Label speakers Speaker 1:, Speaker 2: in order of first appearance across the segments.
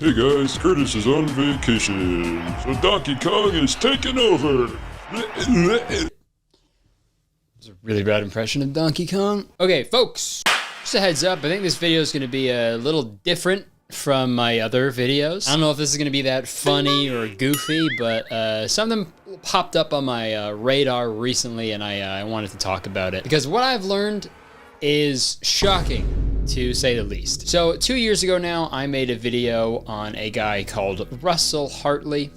Speaker 1: Hey guys, Curtis is on vacation, so Donkey Kong is taking over.
Speaker 2: It's a really bad impression of Donkey Kong. Okay, folks, just a heads up, I think this video is going to be a little different from my other videos. I don't know if this is going to be that funny or goofy, but some of them popped up on my radar recently, and I wanted to talk about it. Because what I've learned is shocking, to say the least. So 2 years ago now, I made a video on a guy called Russell Hartley.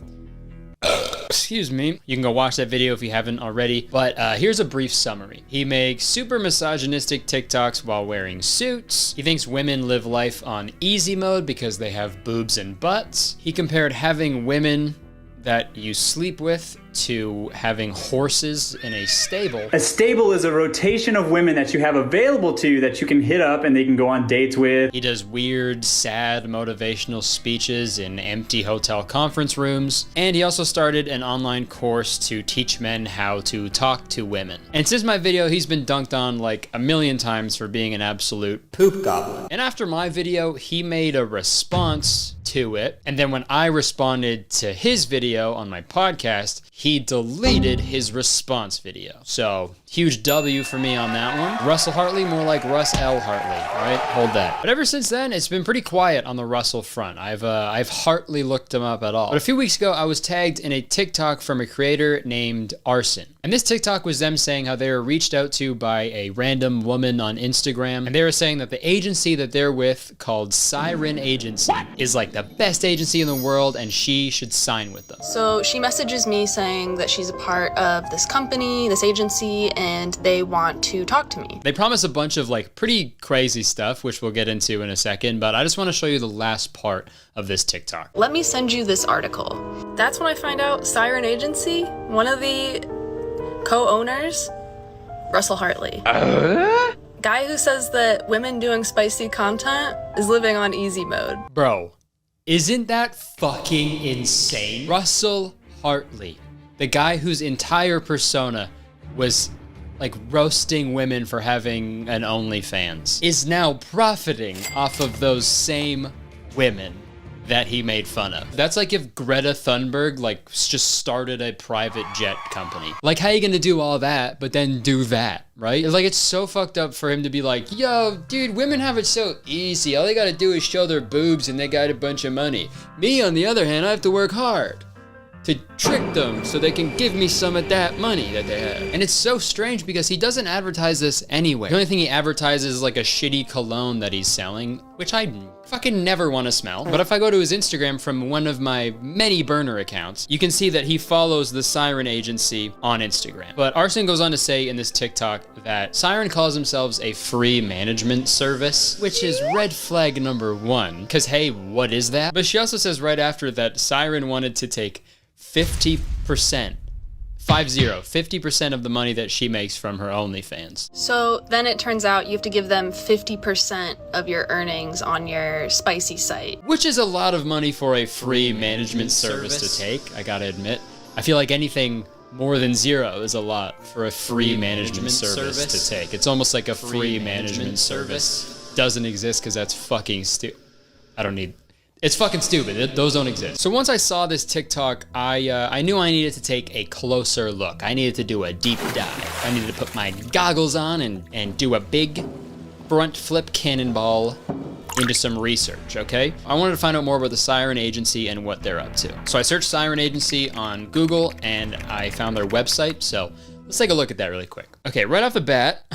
Speaker 2: Excuse me. You can go watch that video if you haven't already, but here's a brief summary. He makes super misogynistic TikToks while wearing suits. He thinks women live life on easy mode because they have boobs and butts. He compared having women that you sleep with to having horses in a stable.
Speaker 3: A stable is a rotation of women that you have available to you that you can hit up and they can go on dates with.
Speaker 2: He does weird, sad, motivational speeches in empty hotel conference rooms. And he also started an online course to teach men how to talk to women. And since my video, he's been dunked on like a million times for being an absolute poop goblin. And after my video, he made a response to it. And then when I responded to his video on my podcast, he deleted his response video. So, huge W for me on that one. Russell Hartley, more like Russ L. Hartley, right? Hold that. But ever since then, it's been pretty quiet on the Russell front. I've hardly looked him up at all. But a few weeks ago, I was tagged in a TikTok from a creator named Arson. And this TikTok was them saying how they were reached out to by a random woman on Instagram. And they were saying that the agency that they're with, called Siren Agency, is like the best agency in the world and she should sign with them.
Speaker 4: So she messages me saying that she's a part of this company, this agency, and they want to talk to me.
Speaker 2: They promise a bunch of like pretty crazy stuff, which we'll get into in a second, but I just want to show you the last part of this TikTok.
Speaker 4: Let me send you this article. That's when I find out Siren Agency, one of the co-owners, Russell Hartley. Guy who says that women doing spicy content is living on easy mode.
Speaker 2: Bro, isn't that fucking insane? Russell Hartley, the guy whose entire persona was like roasting women for having an OnlyFans, is now profiting off of those same women that he made fun of. That's like if Greta Thunberg like just started a private jet company. Like, how you gonna do all that but then do that, right? Like, it's so fucked up for him to be like, yo, dude, women have it so easy. All they gotta do is show their boobs and they got a bunch of money. Me, on the other hand, I have to work hard to trick them so they can give me some of that money that they have. And it's so strange because he doesn't advertise this anywhere. The only thing he advertises is like a shitty cologne that he's selling, which I fucking never want to smell. But if I go to his Instagram from one of my many burner accounts, you can see that he follows the Siren Agency on Instagram. But Arson goes on to say in this TikTok that Siren calls themselves a free management service, which is red flag number one, because hey, what is that? But she also says right after that Siren wanted to take 50% of the money that she makes from her OnlyFans.
Speaker 4: So then it turns out you have to give them 50% of your earnings on your spicy site.
Speaker 2: Which is a lot of money for a free management service to take, I gotta admit. I feel like anything more than zero is a lot for a free management service to take. It's almost like a free management service doesn't exist because that's fucking stupid. It's fucking stupid. Those don't exist. So once I saw this TikTok, I knew I needed to take a closer look. I needed to do a deep dive. I needed to put my goggles on and do a big front flip cannonball into some research, okay? I wanted to find out more about the Siren Agency and what they're up to. So I searched Siren Agency on Google and I found their website, so let's take a look at that really quick. Okay, right off the bat,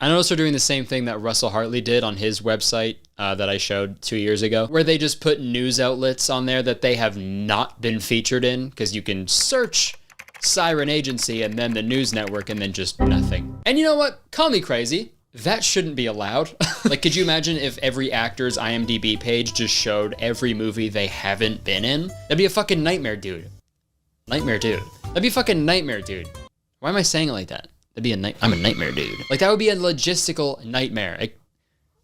Speaker 2: I noticed they're doing the same thing that Russell Hartley did on his website that I showed 2 years ago, where they just put news outlets on there that they have not been featured in, because you can search Siren Agency and then the news network and then just nothing. And you know what? Call me crazy. That shouldn't be allowed. Like, could you imagine if every actor's IMDb page just showed every movie they haven't been in? That'd be a fucking nightmare, dude. Nightmare, dude. That'd be a fucking nightmare, dude. Why am I saying it like that? That'd be I'm a nightmare, dude. Like, that would be a logistical nightmare.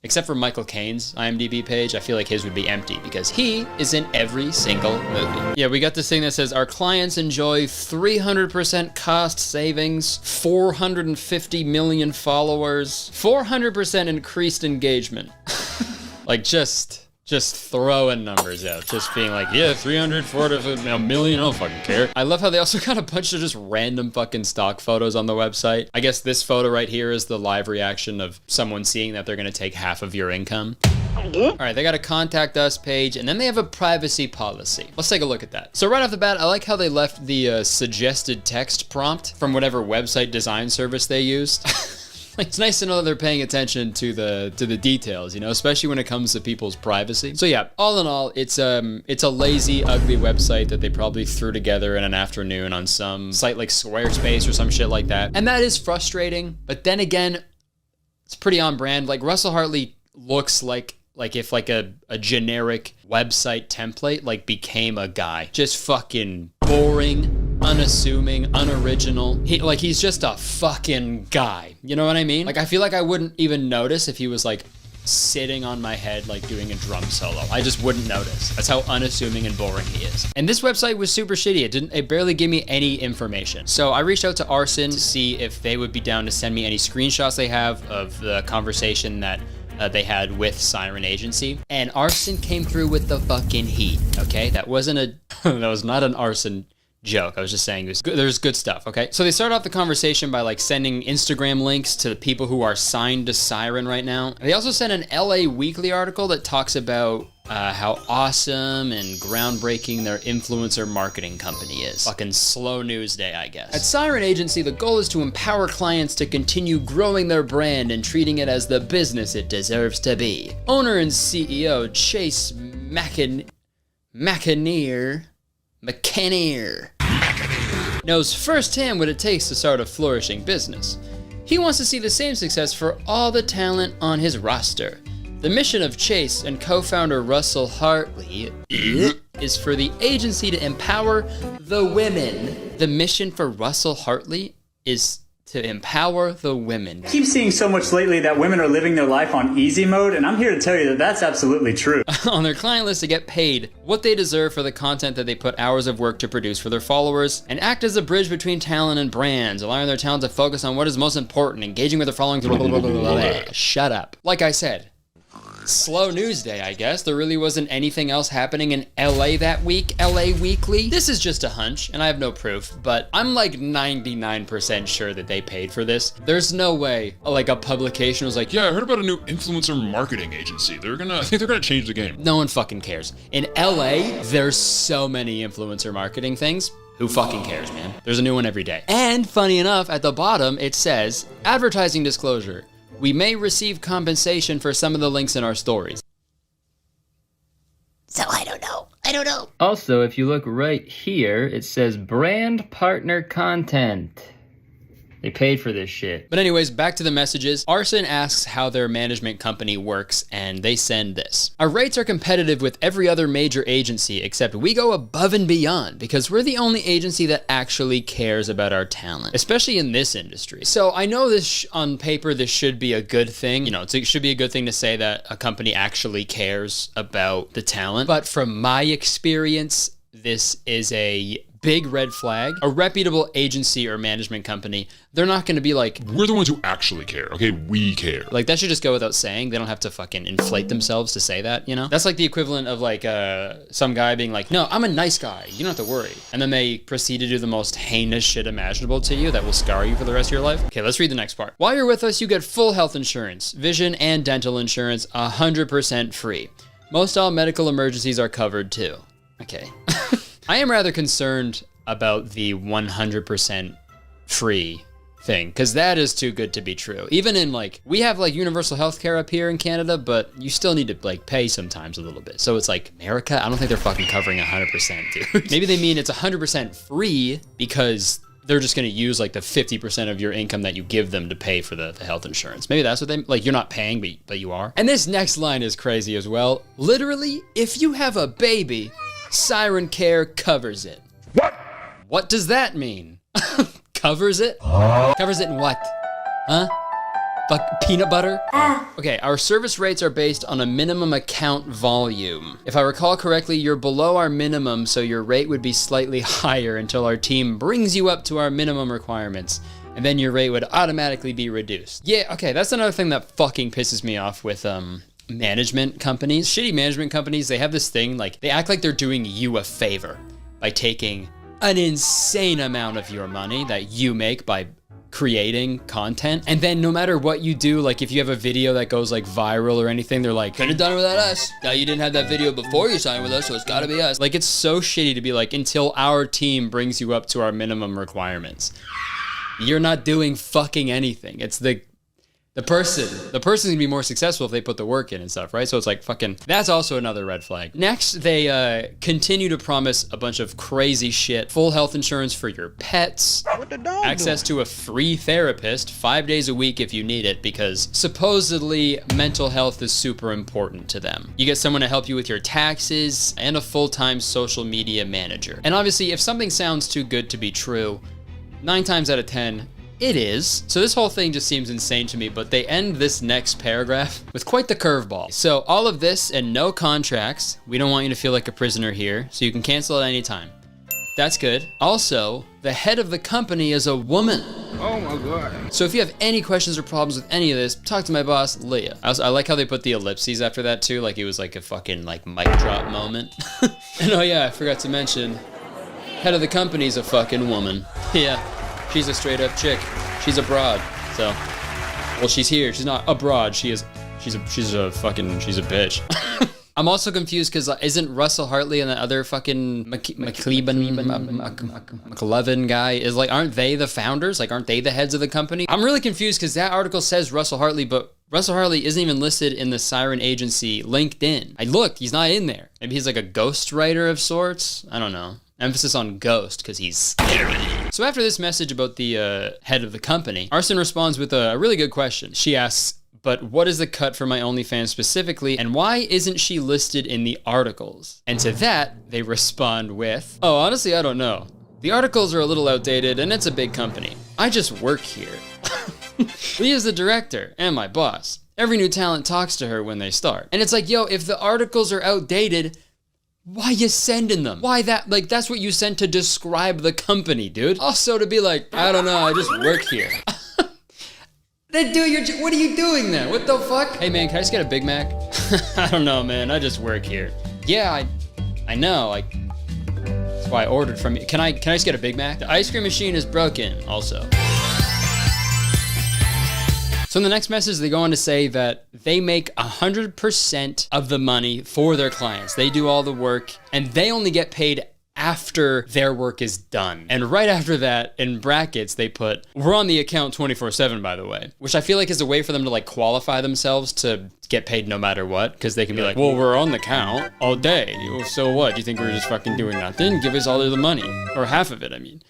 Speaker 2: Except for Michael Caine's IMDb page, I feel like his would be empty because he is in every single movie. Yeah, we got this thing that says, our clients enjoy 300% cost savings, 450 million followers, 400% increased engagement. Like, just Just throwing numbers out, just being like, yeah, 300, 400, a million, I don't fucking care. I love how they also got a bunch of just random fucking stock photos on the website. I guess this photo right here is the live reaction of someone seeing that they're gonna take half of your income. All right, they got a contact us page, and then they have a privacy policy. Let's take a look at that. So right off the bat, I like how they left the suggested text prompt from whatever website design service they used. Like, it's nice to know that they're paying attention to the details, you know, especially when it comes to people's privacy. So yeah, all in all, it's a lazy, ugly website that they probably threw together in an afternoon on some site like Squarespace or some shit like that. And that is frustrating, but then again, it's pretty on brand. Like, Russell Hartley looks like if like a generic website template like became a guy. Just fucking boring, unassuming, unoriginal. He's just a fucking guy. You know what I mean? Like, I feel like I wouldn't even notice if he was like sitting on my head like doing a drum solo. I just wouldn't notice. That's how unassuming and boring he is. And this website was super shitty. It barely gave me any information. So I reached out to Arson to see if they would be down to send me any screenshots they have of the conversation that they had with Siren Agency, and Arson came through with the fucking heat. Okay, that was not an Arson joke. I was just saying there's good stuff. Okay, so they start off the conversation by like sending Instagram links to the people who are signed to Siren right now. They also sent an LA Weekly article that talks about how awesome and groundbreaking their influencer marketing company is. Fucking slow news day, I guess. At Siren Agency, the goal is to empower clients to continue growing their brand and treating it as the business it deserves to be. Owner and CEO Chase McAneer knows firsthand what it takes to start a flourishing business. He wants to see the same success for all the talent on his roster. The mission of Chase and co-founder Russell Hartley is for the agency to empower the women. The mission for Russell Hartley is to empower the women.
Speaker 3: I keep seeing so much lately that women are living their life on easy mode, and I'm here to tell you that that's absolutely true.
Speaker 2: On their client list to get paid what they deserve for the content that they put hours of work to produce for their followers, and act as a bridge between talent and brands, allowing their talent to focus on what is most important, engaging with their following. Shut up. Like I said, slow news day, I guess. There really wasn't anything else happening in LA that week. LA Weekly. This is just a hunch, and I have no proof, but I'm like 99% sure that they paid for this. There's no way like a publication was like,
Speaker 1: Yeah, I heard about a new influencer marketing agency. I think they're gonna change the game.
Speaker 2: no one fucking cares. In LA, there's so many influencer marketing things. Who fucking cares, man? There's a new one every day. And funny enough, at the bottom, it says, advertising disclosure. We may receive compensation for some of the links in our stories. So I don't know. Also, if you look right here, it says brand partner content. They paid for this shit. But anyways, back to the messages. Arson asks how their management company works, and they send this. Our rates are competitive with every other major agency, except we go above and beyond because we're the only agency that actually cares about our talent, especially in this industry. So I know this on paper, this should be a good thing. You know, it should be a good thing to say that a company actually cares about the talent. But from my experience, this is a big red flag. A reputable agency or management company, they're not going to be like,
Speaker 1: We're the ones who actually care, okay? We care.
Speaker 2: like, that should just go without saying. They don't have to fucking inflate themselves to say that, you know? That's like the equivalent of like some guy being like, no, I'm a nice guy. You don't have to worry. And then they proceed to do the most heinous shit imaginable to you that will scar you for the rest of your life. Okay, let's read the next part. While you're with us, you get full health insurance, vision and dental insurance, 100% free. Most all medical emergencies are covered too. Okay. I am rather concerned about the 100% free thing, because that is too good to be true. Even in like, we have like universal healthcare up here in Canada, but you still need to like pay sometimes a little bit. So it's like, America, I don't think they're fucking covering 100%, dude. Maybe they mean it's 100% free because they're just gonna use like the 50% of your income that you give them to pay for the health insurance. Maybe that's what they, like, you're not paying, but you are. And this next line is crazy as well. Literally, if you have a baby, Siren Care covers it. What does that mean? Covers it? Covers it in what? Huh? Fuck peanut butter? Okay, our service rates are based on a minimum account volume. If I recall correctly, you're below our minimum, so your rate would be slightly higher until our team brings you up to our minimum requirements. And then your rate would automatically be reduced. Yeah, okay, that's another thing that fucking pisses me off with management companies. Shitty management companies, they have this thing, like, they act like they're doing you a favor by taking an insane amount of your money that you make by creating content. And then no matter what you do, like if you have a video that goes like viral or anything, they're like, couldn't have done it without us. Now you didn't have that video before you signed with us, so it's gotta be us. Like, it's so shitty to be like, until our team brings you up to our minimum requirements, you're not doing fucking anything. It's the person's gonna be more successful if they put the work in and stuff, right? So it's like fucking, that's also another red flag. Next, they continue to promise a bunch of crazy shit. Full health insurance for your pets, access to a free therapist 5 days a week if you need it, because supposedly mental health is super important to them. You get someone to help you with your taxes, and a full-time social media manager. And obviously, if something sounds too good to be true, 9 times out of 10, it is. So this whole thing just seems insane to me, but they end this next paragraph with quite the curveball. So all of this and no contracts. We don't want you to feel like a prisoner here, so you can cancel at any time. That's good. Also, the head of the company is a woman.
Speaker 5: Oh my God.
Speaker 2: So if you have any questions or problems with any of this, talk to my boss, Leah. I like how they put the ellipses after that too, like it was like a fucking like mic drop moment. And oh yeah, I forgot to mention, head of the company's a fucking woman. Yeah. She's a straight up chick. She's abroad. So, well, she's here. She's not abroad. She's a bitch. I'm also confused because isn't Russell Hartley and the other fucking McLevin guy is like, aren't they the founders? Like, aren't they the heads of the company? I'm really confused because that article says Russell Hartley, but Russell Hartley isn't even listed in the Siren Agency LinkedIn. I looked, he's not in there. Maybe he's like a ghost writer of sorts. I don't know. Emphasis on ghost because he's scary. So after this message about the head of the company, Arson responds with a really good question. She asks, but what is the cut for my OnlyFans specifically, and why isn't she listed in the articles? And to that, they respond with, oh, honestly, I don't know. The articles are a little outdated, and it's a big company. I just work here. Leah's the director and my boss. Every new talent talks to her when they start. And it's like, yo, if the articles are outdated, why you sending them? Why that? Like, that's what you sent to describe the company, dude. Also to be like, I don't know, I just work here. Then dude, what are you doing there? What the fuck? Hey man, can I just get a Big Mac? I don't know, man, I just work here. Yeah, I know, like, that's why I ordered from you. Can I just get a Big Mac? The ice cream machine is broken, also. So in the next message, they go on to say that they make 100% of the money for their clients. They do all the work, and they only get paid after their work is done. And right after that, in brackets, they put, we're on the account 24/7, by the way, which I feel like is a way for them to like qualify themselves to get paid no matter what, because they can be like, well, we're on the count all day. So what? Do you think we're just fucking doing nothing? Give us all of the money. Or half of it, I mean.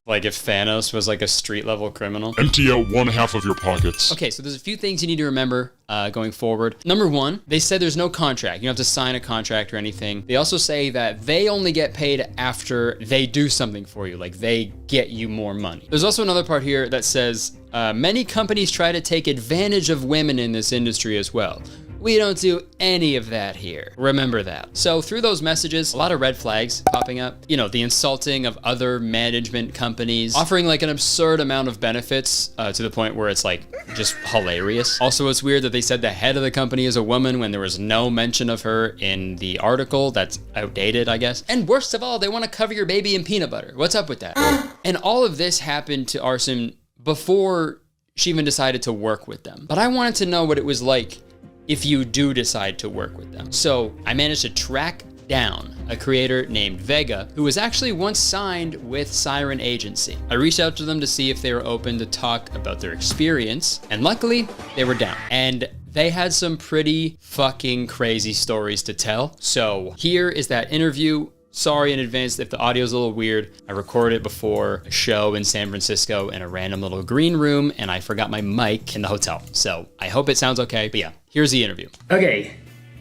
Speaker 2: Like if Thanos was like a street level criminal.
Speaker 1: Empty out one half of your pockets.
Speaker 2: Okay, so there's a few things you need to remember going forward. Number one, they said there's no contract. You don't have to sign a contract or anything. They also say that they only get paid after they do something for you, like they get you more money. There's also another part here that says, many companies try to take advantage of women in this industry as well. We don't do any of that here. Remember that. So through those messages, a lot of red flags popping up. You know, the insulting of other management companies, offering like an absurd amount of benefits to the point where it's like just hilarious. Also, it's weird that they said the head of the company is a woman when there was no mention of her in the article. That's outdated, I guess. And worst of all, they want to cover your baby in peanut butter. What's up with that? And all of this happened to Arson before she even decided to work with them. But I wanted to know what it was like if you do decide to work with them. So I managed to track down a creator named Vega, who was actually once signed with Siren Agency. I reached out to them to see if they were open to talk about their experience, and luckily they were down. And they had some pretty fucking crazy stories to tell. So here is that interview. Sorry in advance if the audio's a little weird. I recorded it before a show in San Francisco in a random little green room, and I forgot my mic in the hotel. So I hope it sounds okay, but yeah, here's the interview.
Speaker 3: Okay,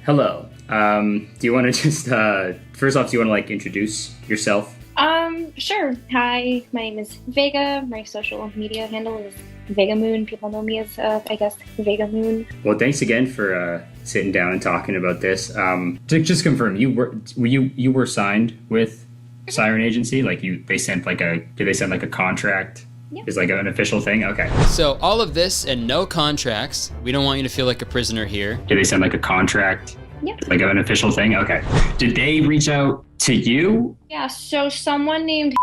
Speaker 3: hello. Do you want to just, first off, do you want to like introduce yourself?
Speaker 6: Sure. Hi, my name is Vega. My social media handle is Vega Moon. People know me as, I guess, Vega Moon.
Speaker 3: Well, thanks again for sitting down and talking about this. Just confirm, you were signed with Siren Agency? Like did they send like a contract Is like an official thing? Okay.
Speaker 2: So all of this and no contracts. We don't want you to feel like a prisoner here.
Speaker 3: Did they send like a contract?
Speaker 6: Yep.
Speaker 3: Like an official thing? Okay. Did they reach out to you?
Speaker 6: Yeah, so someone named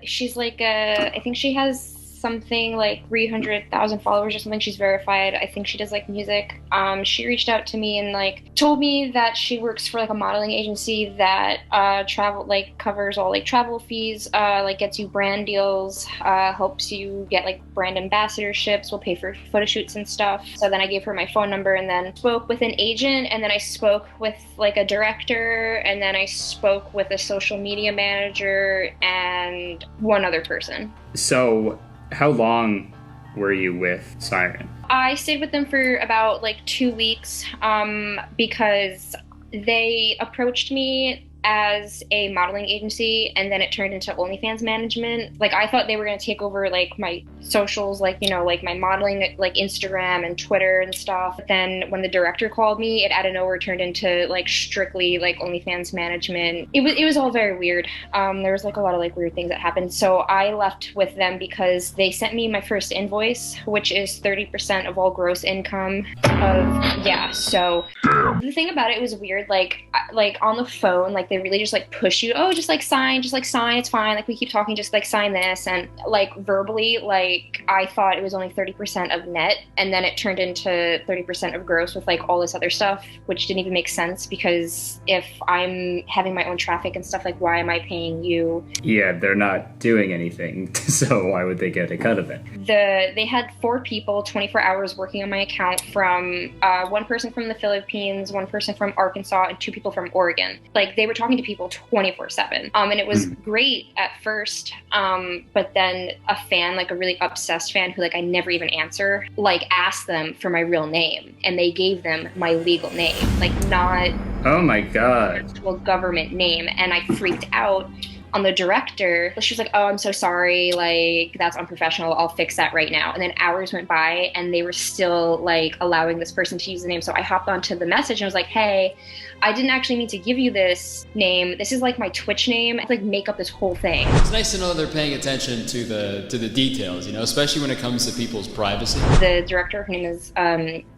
Speaker 6: she's like I think she has something like 300,000 followers or something. She's verified. I think she does like music. She reached out to me and like told me that she works for like a modeling agency that travel like covers all like travel fees, like gets you brand deals, helps you get like brand ambassadorships, will pay for photo shoots and stuff. So then I gave her my phone number and then spoke with an agent, and then I spoke with like a director, and then I spoke with a social media manager and one other person.
Speaker 3: So how long were you with Siren?
Speaker 6: I stayed with them for about like 2 weeks because they approached me as a modeling agency, and then it turned into OnlyFans management. Like I thought they were going to take over like my socials, like, you know, like my modeling, like Instagram and Twitter and stuff. But then when the director called me, it out of nowhere turned into like strictly like OnlyFans management. It was all very weird. There was like a lot of like weird things that happened. So I left with them because they sent me my first invoice, which is 30% of all gross income so the thing about it was weird. Like on the phone, like they really just like push you, oh, just like sign, it's fine, like we keep talking, just like sign this. And like verbally, like I thought it was only 30% of net, and then it turned into 30% of gross with like all this other stuff, which didn't even make sense, because if I'm having my own traffic and stuff, like why am I paying you?
Speaker 3: Yeah, they're not doing anything, so why would they get a cut of it?
Speaker 6: They had 4 people 24 hours working on my account, from one person from the Philippines, one person from Arkansas, and 2 people from Oregon. Like they were talking to people 24/7, and it was great at first, but then a fan, like a really obsessed fan who like I never even answer, like asked them for my real name, and they gave them my legal name, like not
Speaker 3: oh my god,
Speaker 6: actual government name. And I freaked out on the director. She was like, oh, I'm so sorry, like that's unprofessional, I'll fix that right now. And then hours went by and they were still like allowing this person to use the name. So I hopped onto the message and I was like, hey, I didn't actually mean to give you this name. This is like my Twitch name. I like make up this whole thing.
Speaker 2: It's nice to know they're paying attention to the details, you know, especially when it comes to people's privacy.
Speaker 6: The director, her name is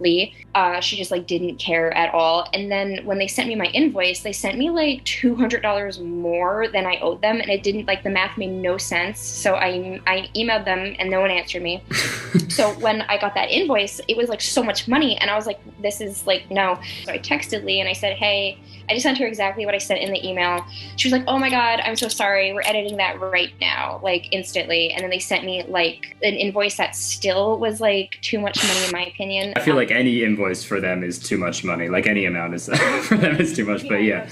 Speaker 6: Lee. She just like didn't care at all. And then when they sent me my invoice, they sent me like $200 more than I owed them, and it didn't, like the math made no sense. So I emailed them and no one answered me. So when I got that invoice, it was like so much money, and I was like, this is like no. So I texted Lee and I said, hey, I just sent her exactly what I sent in the email. She was like, oh my god, I'm so sorry, we're editing that right now, like instantly. And then they sent me like an invoice that still was like too much money in my opinion.
Speaker 3: I feel like any invoice for them is too much money. Like any amount is for them is too much, but yeah.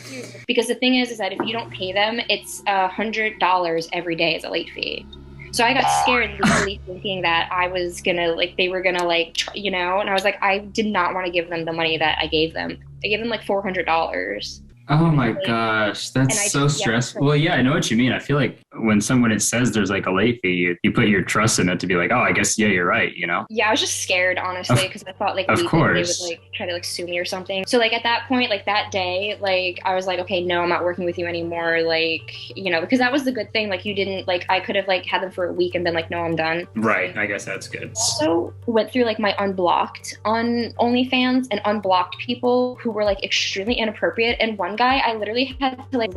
Speaker 6: Because the thing is that if you don't pay them, it's $100 every day as a late fee. So I got scared, really thinking that I was gonna like, they were gonna like, you know, and I was like, I did not want to give them the money that I gave them. I gave them like $400.
Speaker 3: Oh my gosh, that's so stressful. Well, yeah, I know what you mean. I feel like when it says there's like a late fee, you put your trust in it to be like, oh, I guess, yeah, you're right, you know?
Speaker 6: Yeah, I was just scared, honestly, because I thought like
Speaker 3: of course
Speaker 6: they would like try to like sue me or something. So like at that point, like that day, like I was like, okay, no, I'm not working with you anymore. Like, you know, because that was the good thing. Like you didn't, like I could have like had them for a week and been like, no, I'm done.
Speaker 3: Right, I guess that's good.
Speaker 6: So went through like my unblocked on OnlyFans and unblocked people who were like extremely inappropriate. And one guy, I literally had to like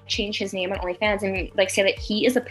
Speaker 6: change his name on OnlyFans and like say that he is a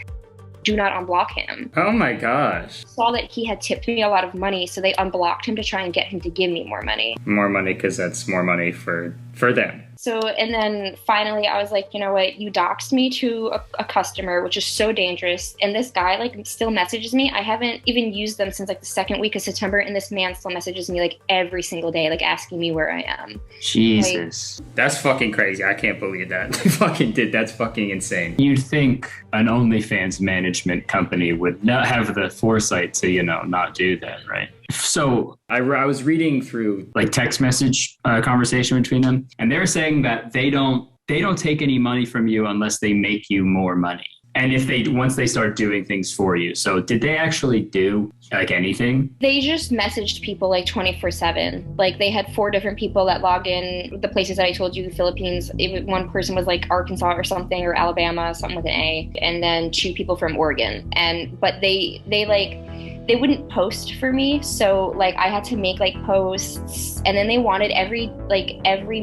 Speaker 6: do not unblock him.
Speaker 3: Oh my gosh.
Speaker 6: Saw that he had tipped me a lot of money, so they unblocked him to try and get him to give me more money.
Speaker 3: More money, because that's more money for them.
Speaker 6: So, and then finally I was like, you know what, you doxed me to a customer, which is so dangerous. And this guy like still messages me. I haven't even used them since like the 2nd week of September. And this man still messages me like every single day, like asking me where I am.
Speaker 3: Jesus. Like, that's fucking crazy. I can't believe that. They fucking did. That's fucking insane. You'd think an OnlyFans management company would not have the foresight to, you know, not do that, right? So I was reading through like text message conversation between them, and they were saying that they don't take any money from you unless they make you more money. And if they once they start doing things for you, so did they actually do like anything?
Speaker 6: They just messaged people like 24/7. Like they had 4 different people that logged in. The places that I told you, the Philippines, one person was like Arkansas or something, or Alabama, something with an A, and then 2 people from Oregon. But they wouldn't post for me, so like I had to make like posts, and then they wanted every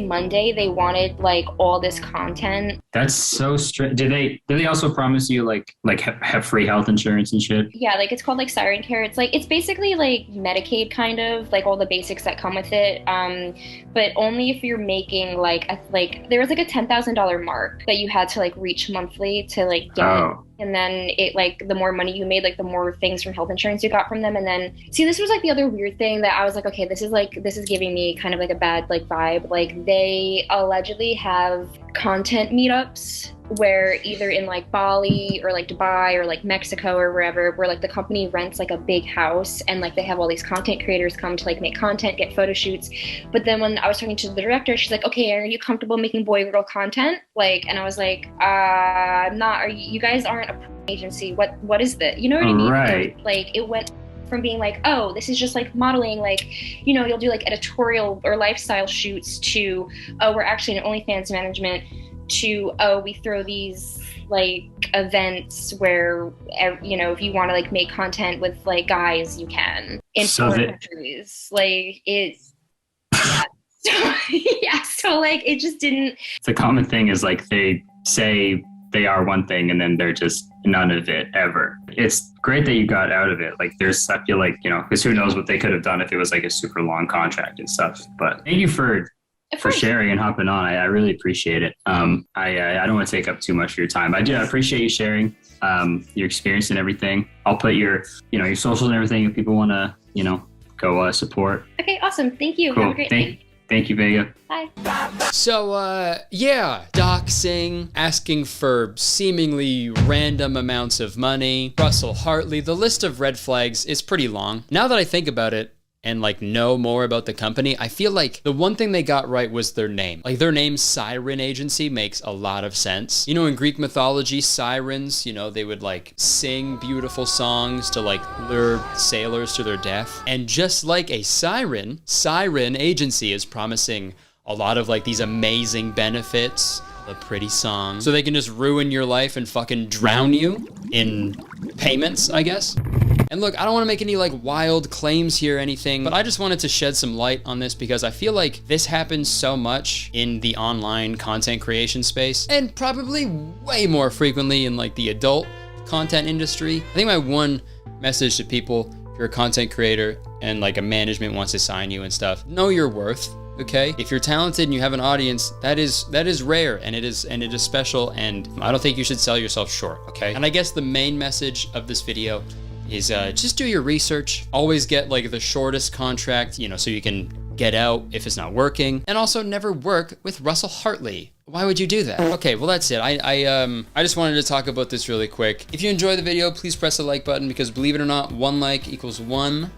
Speaker 6: Monday they wanted like all this content.
Speaker 3: That's so strange. Did they also promise you like have free health insurance and shit?
Speaker 6: Yeah, like it's called like Siren Care. It's basically like Medicaid kind of, like all the basics that come with it. But only if you're making like there was like a $10,000 mark that you had to like reach monthly to like get.
Speaker 3: Oh.
Speaker 6: And then it like the more money you made, like the more things from health insurance you got from them. And then see, this was like the other weird thing that I was like, okay, this is giving me kind of like a bad like vibe. Like they allegedly have content meetups where either in like Bali or like Dubai or like Mexico or wherever, where like the company rents like a big house and like they have all these content creators come to like make content, get photo shoots. But then when I was talking to the director, she's like, okay, are you comfortable making boy girl content? Like, and I was like, I'm not. You guys aren't a agency. What is this? You know what I mean?
Speaker 3: Right.
Speaker 6: Like it went from being like, oh, this is just like modeling, like, you know, you'll do like editorial or lifestyle shoots, to, oh, we're actually an OnlyFans management, to, oh, we throw these like events where, you know, if you want to like make content with like guys, you can in foreign countries. Like it's so like it just didn't.
Speaker 3: The common thing is like they say they are one thing and then they're just none of it ever. It's great that you got out of it. Like I feel like, you know, because who knows what they could have done if it was like a super long contract and stuff. But thank you for sharing and hopping on. I really appreciate it. I don't want to take up too much of your time. I appreciate you sharing your experience and everything. I'll put your socials and everything if people want to, you know, go support.
Speaker 6: Okay, awesome. Thank you.
Speaker 3: Cool.
Speaker 6: Have a great night.
Speaker 3: Thank you, Vega.
Speaker 6: Bye.
Speaker 2: So, doxing, asking for seemingly random amounts of money, Russell Hartley, the list of red flags is pretty long. Now that I think about it, and like know more about the company, I feel like the one thing they got right was their name. Like their name, Siren Agency, makes a lot of sense. You know, in Greek mythology, sirens, you know, they would like sing beautiful songs to like lure sailors to their death. And just like a Siren Agency is promising a lot of like these amazing benefits, a pretty song, so they can just ruin your life and fucking drown you in payments, I guess. And look, I don't want to make any like wild claims here or anything, but I just wanted to shed some light on this because I feel like this happens so much in the online content creation space, and probably way more frequently in like the adult content industry. I think my one message to people, if you're a content creator and like a management wants to sign you and stuff, know your worth. Okay, if you're talented and you have an audience, that is rare and it is special, and I don't think you should sell yourself short. Okay, and I guess the main message of this video is just do your research. Always get like the shortest contract, you know, so you can get out if it's not working, and also never work with Russell Hartley. Why would you do that? Okay, well that's it. I just wanted to talk about this really quick. If you enjoyed the video, please press the like button, because believe it or not, 1 like equals 1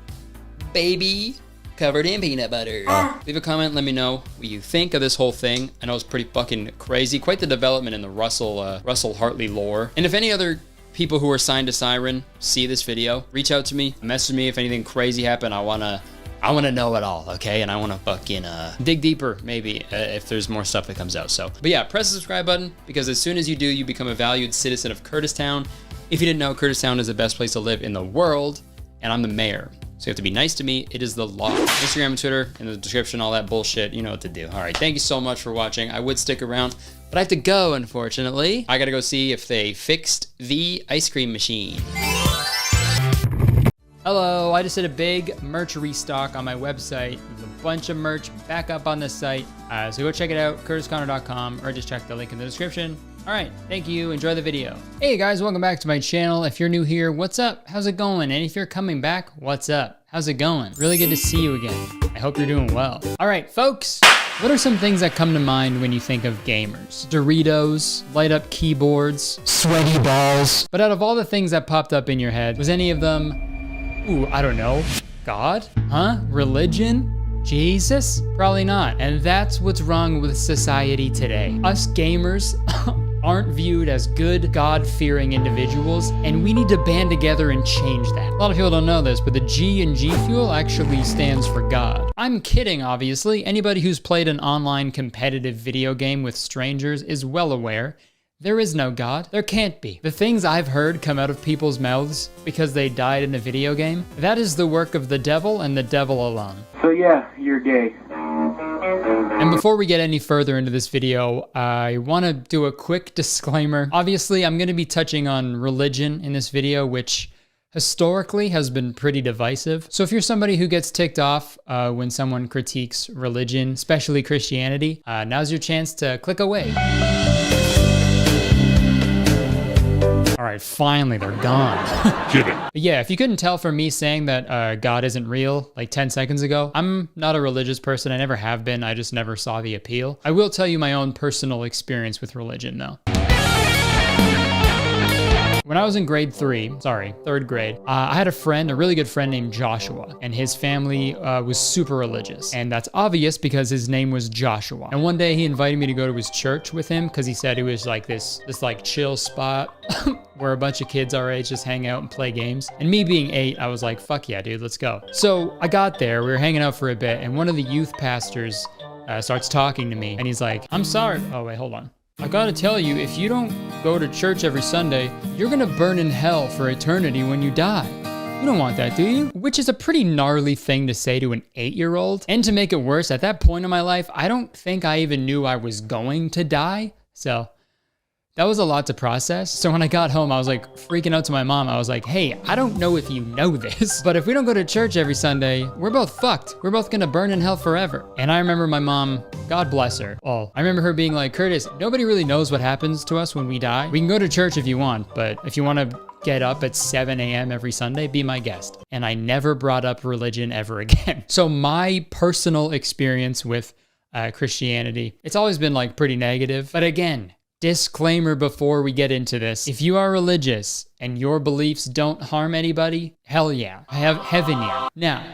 Speaker 2: baby covered in peanut butter. Leave a comment, let me know what you think of this whole thing. I know it's pretty fucking crazy. Quite the development in the Russell Hartley lore. And if any other people who are signed to Siren see this video, reach out to me, message me if anything crazy happened. I wanna know it all, okay? And I wanna fucking dig deeper, maybe, if there's more stuff that comes out. So, but yeah, press the subscribe button, because as soon as you do, you become a valued citizen of Kurtistown. If you didn't know, Kurtistown is the best place to live in the world, and I'm the mayor. So you have to be nice to me. It is the law. Instagram and Twitter in the description, all that bullshit. You know what to do. All right, thank you so much for watching. I would stick around, but I have to go, unfortunately. I gotta go see if they fixed the ice cream machine. Hello, I just did a big merch restock on my website. There's a bunch of merch back up on the site. So go check it out, kurtisconner.com, or just check the link in the description. All right, thank you, enjoy the video. Hey guys, welcome back to my channel. If you're new here, what's up? How's it going? And if you're coming back, what's up? How's it going? Really good to see you again. I hope you're doing well. All right, folks, what are some things that come to mind when you think of gamers? Doritos, light up keyboards, sweaty balls. But out of all the things that popped up in your head, was any of them, ooh, I don't know, God? Huh? Religion? Jesus? Probably not. And that's what's wrong with society today. Us gamers aren't viewed as good, God-fearing individuals, and we need to band together and change that. A lot of people don't know this, but the G in G Fuel actually stands for God. I'm kidding, obviously. Anybody who's played an online competitive video game with strangers is well aware. There is no God. There can't be. The things I've heard come out of people's mouths because they died in a video game, that is the work of the devil and the devil alone.
Speaker 5: So yeah, you're gay.
Speaker 2: And before we get any further into this video, I want to do a quick disclaimer. Obviously, I'm going to be touching on religion in this video, which historically has been pretty divisive. So if you're somebody who gets ticked off when someone critiques religion, especially Christianity, now's your chance to click away. All right, finally, they're gone.
Speaker 1: Kidding.
Speaker 2: But yeah, if you couldn't tell from me saying that God isn't real like 10 seconds ago, I'm not a religious person. I never have been. I just never saw the appeal. I will tell you my own personal experience with religion, though. When I was in third grade, I had a really good friend named Joshua, and his family was super religious. And that's obvious because his name was Joshua. And one day he invited me to go to his church with him because he said it was like this like chill spot where a bunch of kids our age just hang out and play games. And me being 8, I was like, fuck yeah, dude, let's go. So I got there, we were hanging out for a bit, and one of the youth pastors starts talking to me, and he's like, I'm sorry. Oh, wait, hold on. I gotta tell you, if you don't go to church every Sunday, you're gonna burn in hell for eternity when you die. You don't want that, do you? Which is a pretty gnarly thing to say to an 8-year-old. And to make it worse, at that point in my life, I don't think I even knew I was going to die. So that was a lot to process. So when I got home, I was like freaking out to my mom. I was like, hey, I don't know if you know this, but if we don't go to church every Sunday, we're both fucked. We're both gonna burn in hell forever. And I remember my mom, God bless her. I remember her being like, Curtis, nobody really knows what happens to us when we die. We can go to church if you want, but if you want to get up at 7 a.m. every Sunday, be my guest. And I never brought up religion ever again. So my personal experience with Christianity, it's always been like pretty negative. But again, disclaimer before we get into this. If you are religious and your beliefs don't harm anybody, hell yeah. I have heaven yeah. Now,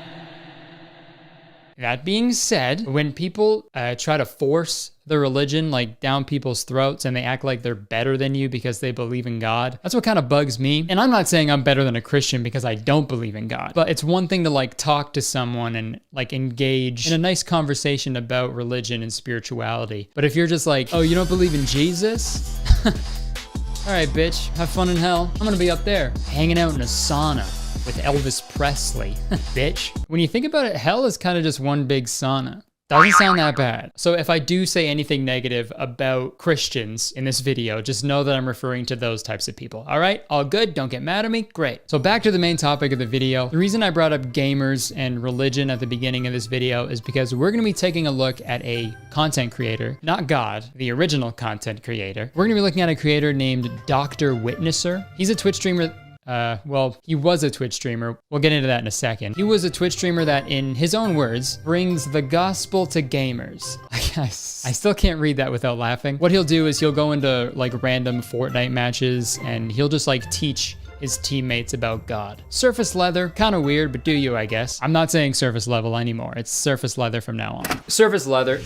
Speaker 2: that being said, when people try to force the religion like down people's throats and they act like they're better than you because they believe in God, that's what kind of bugs me. And I'm not saying I'm better than a Christian because I don't believe in God, but it's one thing to like talk to someone and like engage in a nice conversation about religion and spirituality. But if you're just like, oh, you don't believe in Jesus? All right, bitch, have fun in hell. I'm gonna be up there hanging out in a sauna with Elvis Presley, bitch. When you think about it, hell is kind of just one big sauna. Doesn't sound that bad. So if I do say anything negative about Christians in this video, just know that I'm referring to those types of people. All right, all good, don't get mad at me, great. So back to the main topic of the video. The reason I brought up gamers and religion at the beginning of this video is because we're gonna be taking a look at a content creator, not God, the original content creator. We're gonna be looking at a creator named Dr. Witnesser. He's a Twitch streamer. Well, he was a Twitch streamer. We'll get into that in a second. He was a Twitch streamer that, in his own words, brings the gospel to gamers. I still can't read that without laughing. What he'll do is he'll go into like random Fortnite matches and he'll just like teach his teammates about God. Surface leather, kind of weird, but do you, I guess. I'm not saying surface level anymore. It's surface leather from now on. Surface leather.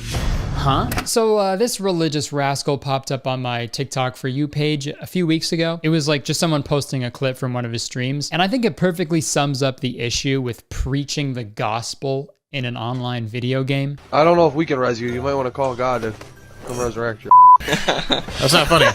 Speaker 2: Huh? So this religious rascal popped up on my TikTok For You page a few weeks ago. It was like just someone posting a clip from one of his streams. And I think it perfectly sums up the issue with preaching the gospel in an online video game.
Speaker 7: I don't know if we can res you. You might want to call God to come resurrect you.
Speaker 8: That's not funny.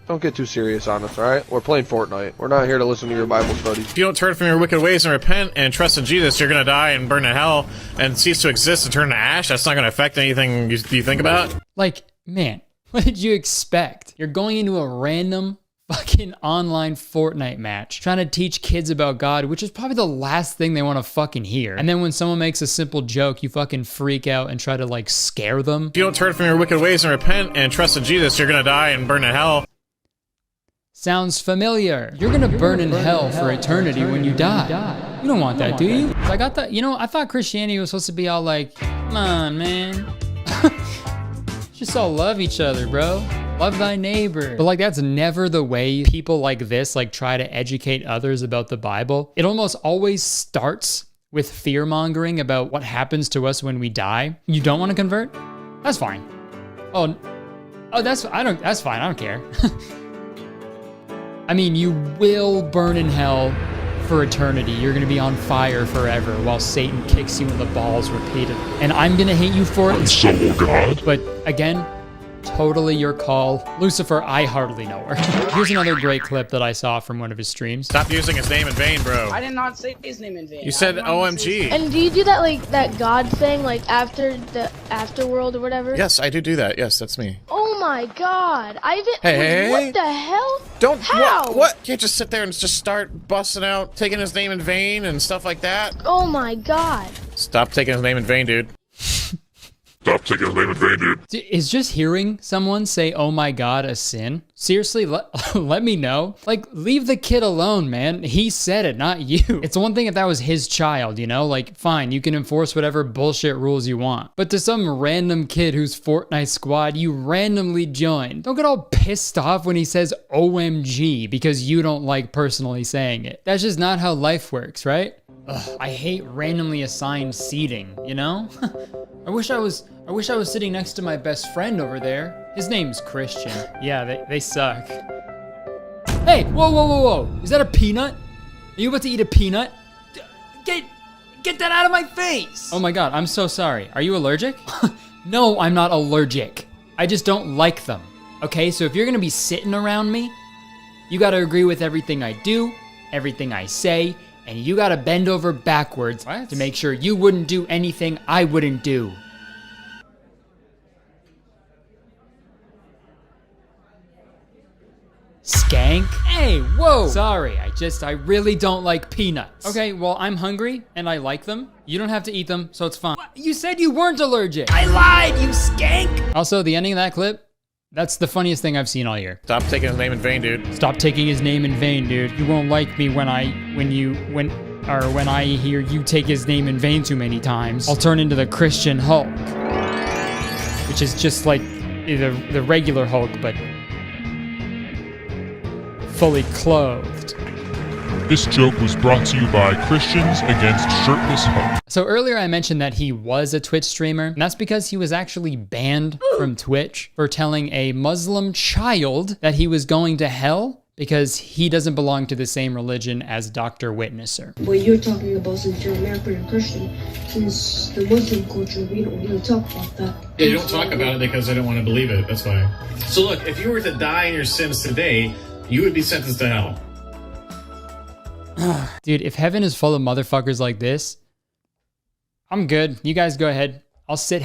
Speaker 7: Don't get too serious on us, alright? We're playing Fortnite. We're not here to listen to your Bible studies.
Speaker 8: If you don't turn from your wicked ways and repent and trust in Jesus, you're gonna die and burn in hell and cease to exist and turn to ash. That's not gonna affect anything you think about.
Speaker 2: Like, man, what did you expect? You're going into a random fucking online Fortnite match trying to teach kids about God, which is probably the last thing they want to fucking hear. And then when someone makes a simple joke, you fucking freak out and try to like scare them.
Speaker 8: If you don't turn from your wicked ways and repent and trust in Jesus, you're gonna die and burn in hell.
Speaker 2: Sounds familiar. You're gonna burn in hell for eternity when you die. You don't want that, do you? I got that. You know, I thought Christianity was supposed to be all like, come on, man. Just all love each other, bro. Love thy neighbor. But like, that's never the way people like this like try to educate others about the Bible. It almost always starts with fear mongering about what happens to us when we die. You don't want to convert? That's fine. Oh, that's fine. I don't care. I mean, you will burn in hell for eternity. You're gonna be on fire forever while Satan kicks you in the balls repeatedly. And I'm gonna hate you for it.
Speaker 1: So, God.
Speaker 2: But again, totally your call. Lucifer, I hardly know her. Here's another great clip that I saw from one of his streams.
Speaker 8: Stop using his name in vain, bro.
Speaker 5: I did not say his name in vain.
Speaker 8: You said OMG.
Speaker 9: And do you do that, like, that God thing, like, after the afterworld or whatever?
Speaker 8: Yes, I do that. Yes, that's me.
Speaker 9: Oh my god. I haven't...
Speaker 8: Hey.
Speaker 9: What the hell?
Speaker 8: Don't...
Speaker 9: How?
Speaker 8: What? Can't just sit there and just start busting out, taking his name in vain and stuff like that?
Speaker 9: Oh my god.
Speaker 8: Stop taking his name in vain, dude.
Speaker 1: Stop taking his name in vain, dude.
Speaker 2: Is just hearing someone say, oh my god, a sin? Seriously, let me know. Like, leave the kid alone, man. He said it, not you. It's one thing if that was his child, you know? Like, fine, you can enforce whatever bullshit rules you want. But to some random kid whose Fortnite squad you randomly joined, don't get all pissed off when he says OMG because you don't like personally saying it. That's just not how life works, right? Ugh, I hate randomly assigned seating, you know? I wish I was sitting next to my best friend over there. His name's Christian. Yeah, they suck. Hey, whoa. Is that a peanut? Are you about to eat a peanut? Get that out of my face! Oh my god, I'm so sorry. Are you allergic? No, I'm not allergic. I just don't like them. Okay, so if you're gonna be sitting around me, you gotta agree with everything I do, everything I say, and you gotta bend over backwards to make sure you wouldn't do anything I wouldn't do. Skank? Hey, whoa! Sorry, I really don't like peanuts. Okay, well, I'm hungry and I like them. You don't have to eat them, so it's fine. What? You said you weren't allergic. I lied, you skank! Also, the ending of that clip, that's the funniest thing I've seen all year.
Speaker 8: Stop taking his name in vain, dude.
Speaker 2: Stop taking his name in vain, dude. You won't like me when I hear you take his name in vain too many times. I'll turn into the Christian Hulk, which is just like the regular Hulk, but fully clothed.
Speaker 1: This joke was brought to you by Christians Against Shirtless Hulk.
Speaker 2: So earlier I mentioned that he was a Twitch streamer, and that's because he was actually banned from Twitch for telling a Muslim child that he was going to hell because he doesn't belong to the same religion as Dr. Witnesser.
Speaker 10: But you're talking about since you're American and Christian, since the Muslim culture, we don't really talk about that.
Speaker 8: Yeah, you don't talk about it because they don't want to believe it, that's why. So look, if you were to die in your sins today, you would be sentenced to hell.
Speaker 2: Dude, if heaven is full of motherfuckers like this, I'm good. You guys go ahead. I'll sit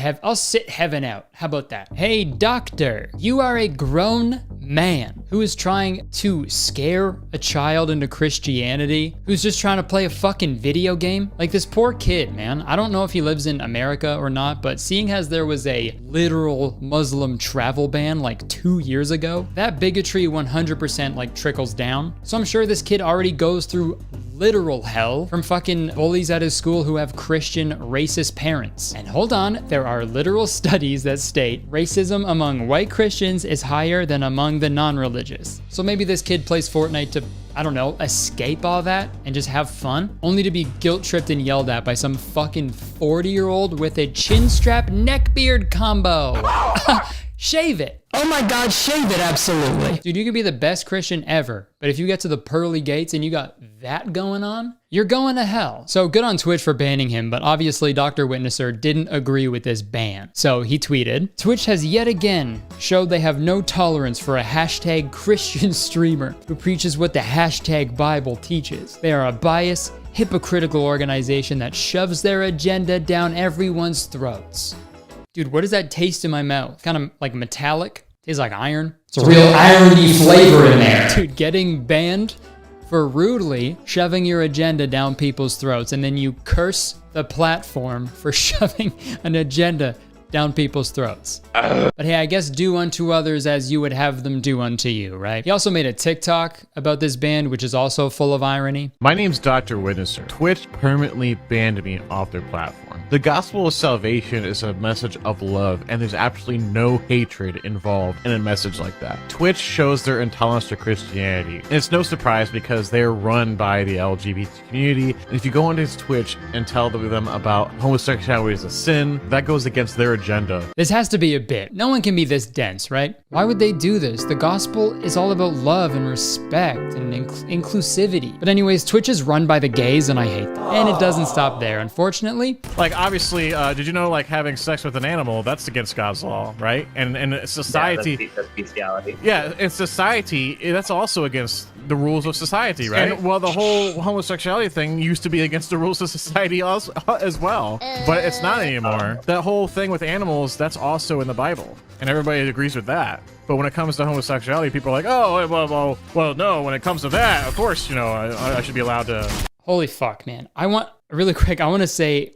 Speaker 2: heaven out. How about that? Hey, doctor, you are a grown man who is trying to scare a child into Christianity, who's just trying to play a fucking video game. Like this poor kid, man. I don't know if he lives in America or not, but seeing as there was a literal Muslim travel ban like 2 years ago, that bigotry 100% like trickles down. So I'm sure this kid already goes through literal hell from fucking bullies at his school who have Christian racist parents. And hold on, there are literal studies that state racism among white Christians is higher than among the non-religious. So maybe this kid plays Fortnite to, I don't know, escape all that and just have fun, only to be guilt-tripped and yelled at by some fucking 40-year-old with a chin strap neckbeard combo. Shave it. Oh my god, shave it, absolutely. Dude, you could be the best Christian ever, but if you get to the pearly gates and you got that going on, you're going to hell. So good on Twitch for banning him, but obviously Dr. Witnesser didn't agree with this ban. So he tweeted, Twitch has yet again showed they have no tolerance for a hashtag Christian streamer who preaches what the hashtag Bible teaches. They are a biased, hypocritical organization that shoves their agenda down everyone's throats. Dude, what does that taste in my mouth? Kind of like metallic. Tastes like iron. It's a real irony flavor in there. Dude, getting banned for rudely shoving your agenda down people's throats, and then you curse the platform for shoving an agenda down people's throats. But hey, I guess do unto others as you would have them do unto you, right? He also made a TikTok about this ban, which is also full of irony.
Speaker 8: My name's Dr. Witnesser. Twitch permanently banned me off their platform. The gospel of salvation is a message of love, and there's absolutely no hatred involved in a message like that. Twitch shows their intolerance to Christianity, and it's no surprise because they're run by the LGBT community. And if you go onto Twitch and tell them about homosexuality is a sin, that goes against their agenda.
Speaker 2: This has to be a bit. No one can be this dense, right? Why would they do this? The gospel is all about love and respect and inclusivity. But anyways, Twitch is run by the gays, and I hate them. And it doesn't stop there, unfortunately.
Speaker 8: Like, obviously, did you know, like, having sex with an animal, that's against God's law, right? And society...
Speaker 3: That's bestiality.
Speaker 8: Yeah, in society, that's also against the rules of society, right? And, well, the whole homosexuality thing used to be against the rules of society as well, but it's not anymore. That whole thing with animals, that's also in the Bible, and everybody agrees with that. But when it comes to homosexuality, people are like, oh, well, no, when it comes to that, of course, you know, I should be allowed to...
Speaker 2: Holy fuck, man. Really quick, I want to say,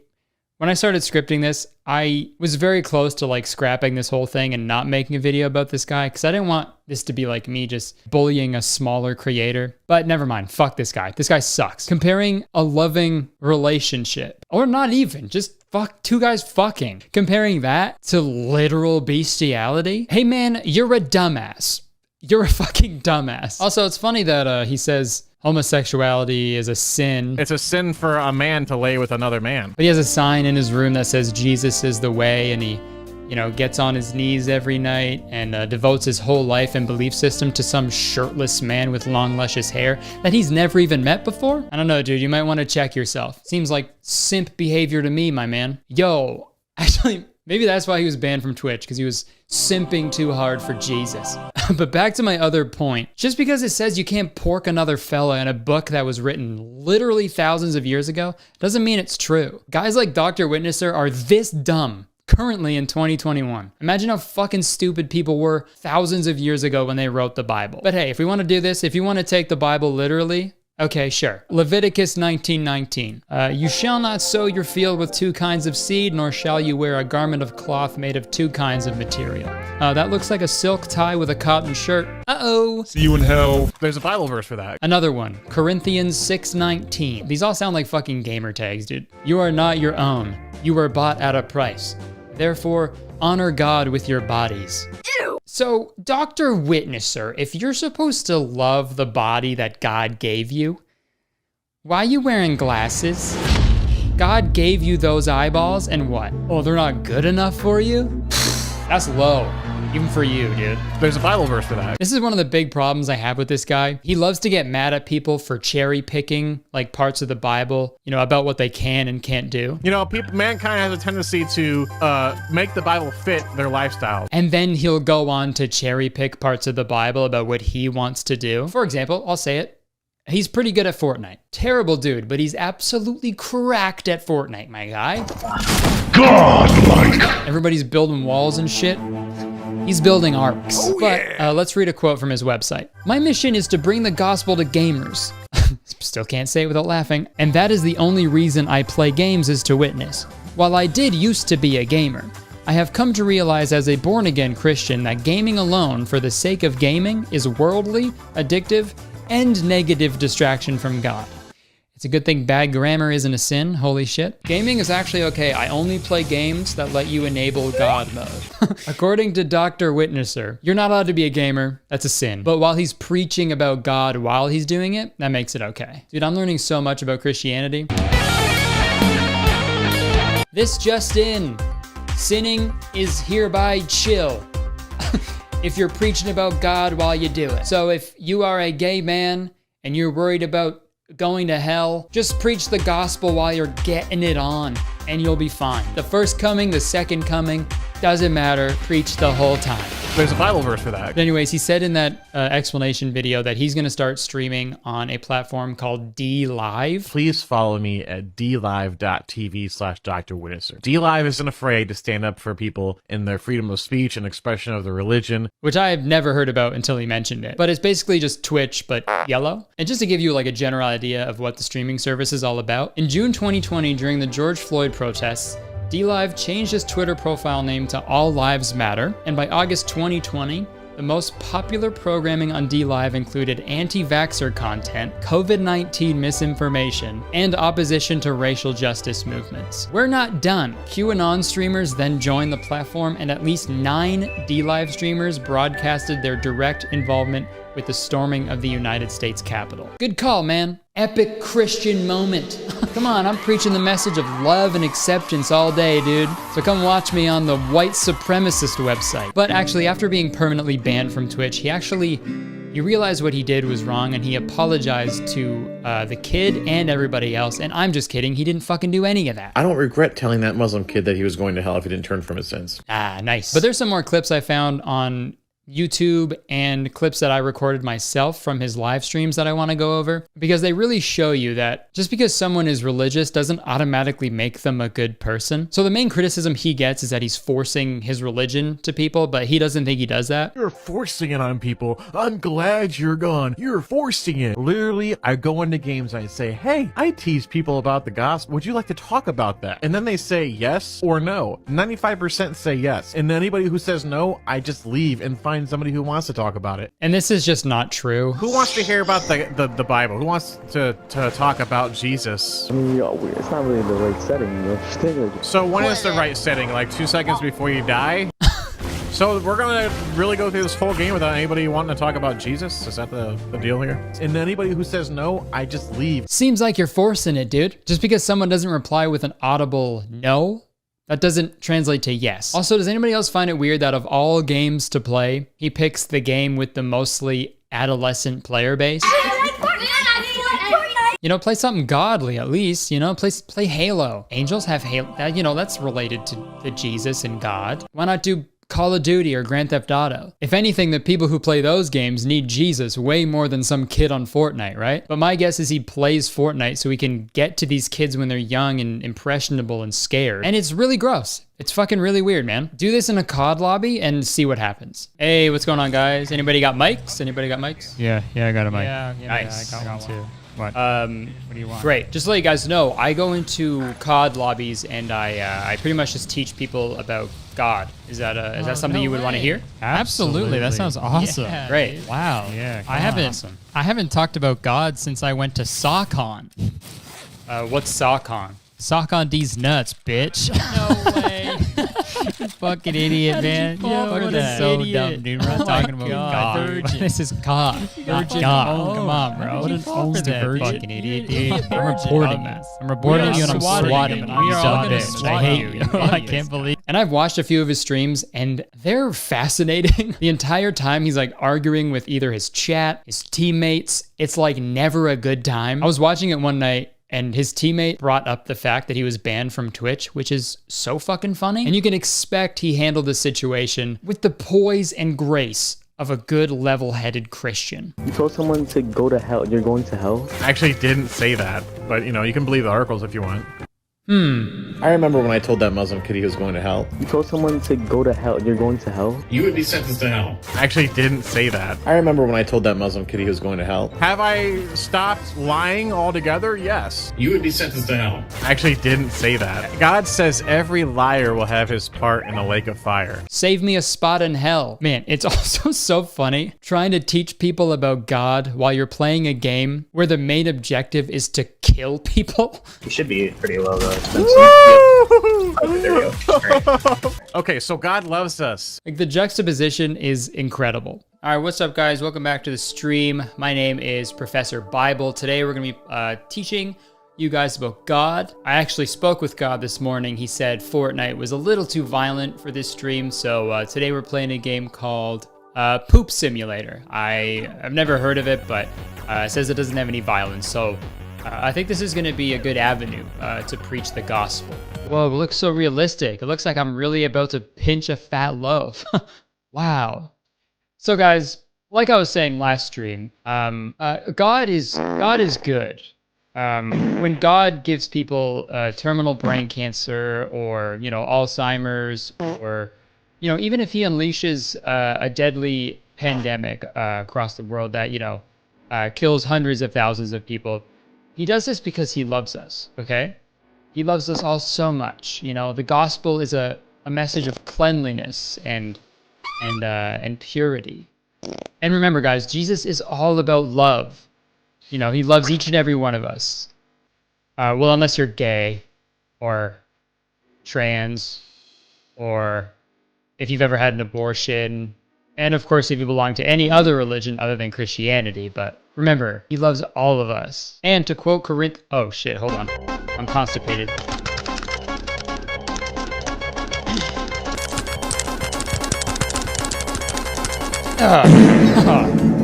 Speaker 2: when I started scripting this, I was very close to like scrapping this whole thing and not making a video about this guy because I didn't want this to be like me just bullying a smaller creator. But never mind, fuck this guy. This guy sucks. Comparing a loving relationship, or not even, just fuck two guys fucking. Comparing that to literal bestiality. Hey man, you're a dumbass. You're a fucking dumbass. Also, it's funny that he says homosexuality is a sin.
Speaker 8: It's a sin for a man to lay with another man.
Speaker 2: But he has a sign in his room that says Jesus is the way, and he, you know, gets on his knees every night and devotes his whole life and belief system to some shirtless man with long, luscious hair that he's never even met before. I don't know, dude. You might want to check yourself. Seems like simp behavior to me, my man. Yo, actually, maybe that's why he was banned from Twitch, because he was simping too hard for Jesus. But back to my other point. Just because it says you can't pork another fella in a book that was written literally thousands of years ago doesn't mean it's true. Guys like Dr. Witnesser are this dumb currently in 2021. Imagine how fucking stupid people were thousands of years ago when they wrote the Bible. But hey, if we want to do this, if you want to take the Bible literally, okay, sure. Leviticus 19:19. You shall not sow your field with two kinds of seed, nor shall you wear a garment of cloth made of two kinds of material. That looks like a silk tie with a cotton shirt. Uh-oh.
Speaker 1: See you in hell.
Speaker 8: There's a Bible verse for that.
Speaker 2: Another one, Corinthians 6:19. These all sound like fucking gamer tags, dude. You are not your own. You were bought at a price. Therefore, honor God with your bodies. Ew. So, Dr. Witnesser, if you're supposed to love the body that God gave you, why are you wearing glasses? God gave you those eyeballs and what? Oh, they're not good enough for you? That's low. Even for you, dude.
Speaker 8: There's a Bible verse for that.
Speaker 2: This is one of the big problems I have with this guy. He loves to get mad at people for cherry picking like parts of the Bible, you know, about what they can and can't do.
Speaker 8: You know, mankind has a tendency to make the Bible fit their lifestyle.
Speaker 2: And then he'll go on to cherry pick parts of the Bible about what he wants to do. For example, I'll say it. He's pretty good at Fortnite. Terrible dude, but he's absolutely cracked at Fortnite, my guy.
Speaker 1: Godlike.
Speaker 2: Everybody's building walls and shit. He's building arcs. Oh, yeah. But let's read a quote from his website. My mission is to bring the gospel to gamers. Still can't say it without laughing. And that is the only reason I play games is to witness. While I did used to be a gamer, I have come to realize as a born-again Christian that gaming alone for the sake of gaming is worldly, addictive, and negative distraction from God. It's a good thing bad grammar isn't a sin, holy shit. Gaming is actually okay. I only play games that let you enable God mode. According to Dr. Witnesser, you're not allowed to be a gamer, that's a sin. But while he's preaching about God while he's doing it, that makes it okay. Dude, I'm learning so much about Christianity. This just in, sinning is hereby chill. If you're preaching about God while you do it. So if you are a gay man and you're worried about going to hell, just preach the gospel while you're getting it on and you'll be fine. The first coming, the second coming, doesn't matter. Preach the whole time.
Speaker 8: There's a Bible verse for that.
Speaker 2: But anyways, he said in that explanation video that he's going to start streaming on a platform called DLive.
Speaker 8: Please follow me at dlive.tv/drwitnesser. DLive isn't afraid to stand up for people in their freedom of speech and expression of their religion.
Speaker 2: Which I've never heard about until he mentioned it. But it's basically just Twitch, but yellow. And just to give you like a general idea of what the streaming service is all about, in June 2020, during the George Floyd protests, DLive changed his Twitter profile name to All Lives Matter, and by August 2020, The most popular programming on DLive included anti-vaxxer content, COVID-19 misinformation, and opposition to racial justice movements. We're not done. QAnon streamers then joined the platform, and at least 9 DLive streamers broadcasted their direct involvement with the storming of the United States Capitol. Good call, man. Epic Christian moment. Come on, I'm preaching the message of love and acceptance all day, dude. So come watch me on the white supremacist website. But actually, after being permanently banned from Twitch, he realized what he did was wrong, and he apologized to the kid and everybody else. And I'm just kidding, he didn't fucking do any of that.
Speaker 5: I don't regret telling that Muslim kid that he was going to hell if he didn't turn from his sins.
Speaker 2: Ah, nice. But there's some more clips I found on YouTube and clips that I recorded myself from his live streams that I want to go over, because they really show you that just because someone is religious doesn't automatically make them a good person. So the main criticism he gets is that he's forcing his religion to people, but he doesn't think he does that.
Speaker 8: You're forcing it on people. I'm glad you're gone. You're forcing it. Literally, I go into games, I say, hey, I tease people about the gospel. Would you like to talk about that? And then they say yes or no. 95% say yes. And anybody who says no, I just leave and find somebody who wants to talk about it.
Speaker 2: And this is just not true.
Speaker 8: Who wants to hear about the Bible? Who wants to talk about Jesus?
Speaker 11: I mean, it's not really the right setting, you know?
Speaker 8: So when is the right setting? Like 2 seconds before you die? So we're gonna really go through this whole game without anybody wanting to talk about Jesus? Is that the deal here? And anybody who says no, I just leave.
Speaker 2: Seems like you're forcing it, dude. Just because someone doesn't reply with an audible no, that doesn't translate to yes. Also, does anybody else find it weird that of all games to play, he picks the game with the mostly adolescent player base? You know, play something godly at least, you know, play Halo. Angels have Halo, you know, that's related to Jesus and God. Why not do Call of Duty or Grand Theft Auto? If anything, the people who play those games need Jesus way more than some kid on Fortnite, right? But my guess is he plays Fortnite so he can get to these kids when they're young and impressionable and scared. And it's really gross. It's fucking really weird, man. Do this in a COD lobby and see what happens. Hey, what's going on, guys? Anybody got mics? Anybody got mics?
Speaker 12: Yeah, I got a mic.
Speaker 2: Yeah,
Speaker 12: nice. I got one too. What?
Speaker 2: What
Speaker 12: do you want?
Speaker 2: Great. Just to let you guys know, I go into COD lobbies and I pretty much just teach people about God. Is that something you would want to hear?
Speaker 12: Absolutely. That sounds awesome.
Speaker 2: Yeah, great.
Speaker 12: Wow.
Speaker 2: Yeah.
Speaker 12: I haven't talked about God since I went to SawCon.
Speaker 2: What's SawCon?
Speaker 12: Sock on these nuts, bitch.
Speaker 2: No way.
Speaker 12: You fucking idiot, man.
Speaker 2: What a
Speaker 12: so
Speaker 2: idiot.
Speaker 12: dumb, dude. We're not talking about God. This is God. Not God. Come on, bro.
Speaker 2: What an old
Speaker 12: fucking idiot, dude. I'm reporting you. I'm reporting you and I'm swatting you.
Speaker 2: We are all gonna
Speaker 12: bitch.
Speaker 2: swat
Speaker 12: I hate
Speaker 2: you.
Speaker 12: you. I can't believe.
Speaker 2: And I've watched a few of his streams and they're fascinating. The entire time he's like arguing with either his chat, his teammates. It's like never a good time. I was watching it one night and his teammate brought up the fact that he was banned from Twitch, which is so fucking funny. And you can expect he handled the situation with the poise and grace of a good level-headed Christian.
Speaker 11: You told someone to go to hell. You're going to hell?
Speaker 8: I actually didn't say that, but you know, you can believe the articles if you want.
Speaker 5: I remember when I told that Muslim kid he was going to hell.
Speaker 11: You told someone to go to hell. You're going to hell?
Speaker 5: You would be sentenced to hell.
Speaker 8: I actually didn't say that.
Speaker 5: I remember when I told that Muslim kid he was going to hell.
Speaker 8: Have I stopped lying altogether? Yes.
Speaker 5: You would be sentenced to hell.
Speaker 8: I actually didn't say that. God says every liar will have his part in a lake of fire.
Speaker 2: Save me a spot in hell. Man, it's also so funny trying to teach people about God while you're playing a game where the main objective is to kill people.
Speaker 3: You should be pretty low though.
Speaker 8: Okay, so God loves us.
Speaker 2: Like the juxtaposition is incredible. All right, what's up guys? Welcome back to the stream. My name is Professor Bible. Today we're gonna be teaching you guys about God. I actually spoke with God this morning. He said Fortnite was a little too violent for this stream. So today we're playing a game called Poop Simulator. I've never heard of it, but it says it doesn't have any violence. So I think this is going to be a good avenue to preach the gospel. Whoa, it looks so realistic. It looks like I'm really about to pinch a fat loaf. Wow. So guys, like I was saying last stream, God is good. When God gives people terminal brain cancer or, you know, Alzheimer's or, you know, even if he unleashes a deadly pandemic across the world that, you know, kills hundreds of thousands of people, he does this because he loves us, okay? He loves us all so much. You know, the gospel is a message of cleanliness and and purity. And remember, guys, Jesus is all about love. You know, he loves each and every one of us. Well, unless you're gay or trans, or if you've ever had an abortion, and of course if you belong to any other religion other than Christianity. But remember, he loves all of us. And to quote Corinth, oh shit, hold on, I'm constipated.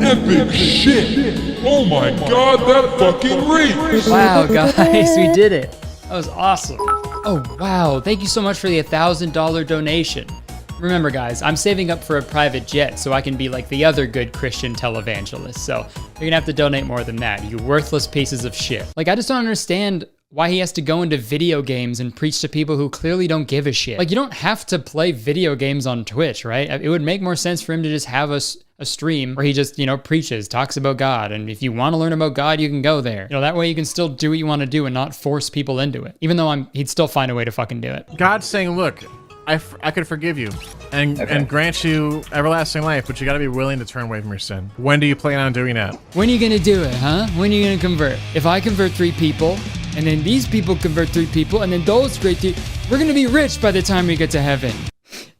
Speaker 1: Epic shit! Oh my god, that fucking reeks!
Speaker 2: Wow, guys, we did it. That was awesome. Oh, wow. Thank you so much for the $1,000 donation. Remember, guys, I'm saving up for a private jet so I can be like the other good Christian televangelists. So you're gonna have to donate more than that, you worthless pieces of shit. Like, I just don't understand why he has to go into video games and preach to people who clearly don't give a shit. Like, you don't have to play video games on Twitch, right? It would make more sense for him to just have a stream where he just, you know, preaches, talks about God. And if you want to learn about God, you can go there. You know, that way you can still do what you want to do and not force people into it. Even though he'd still find a way to fucking do it.
Speaker 8: God's saying, look, I could forgive you and grant you everlasting life, but you got to be willing to turn away from your sin. When do you plan on doing that?
Speaker 2: When are you going to do it, huh? When are you going to convert? If I convert 3 people, and then these people convert 3 people, and then those great 3, we're going to be rich by the time we get to heaven.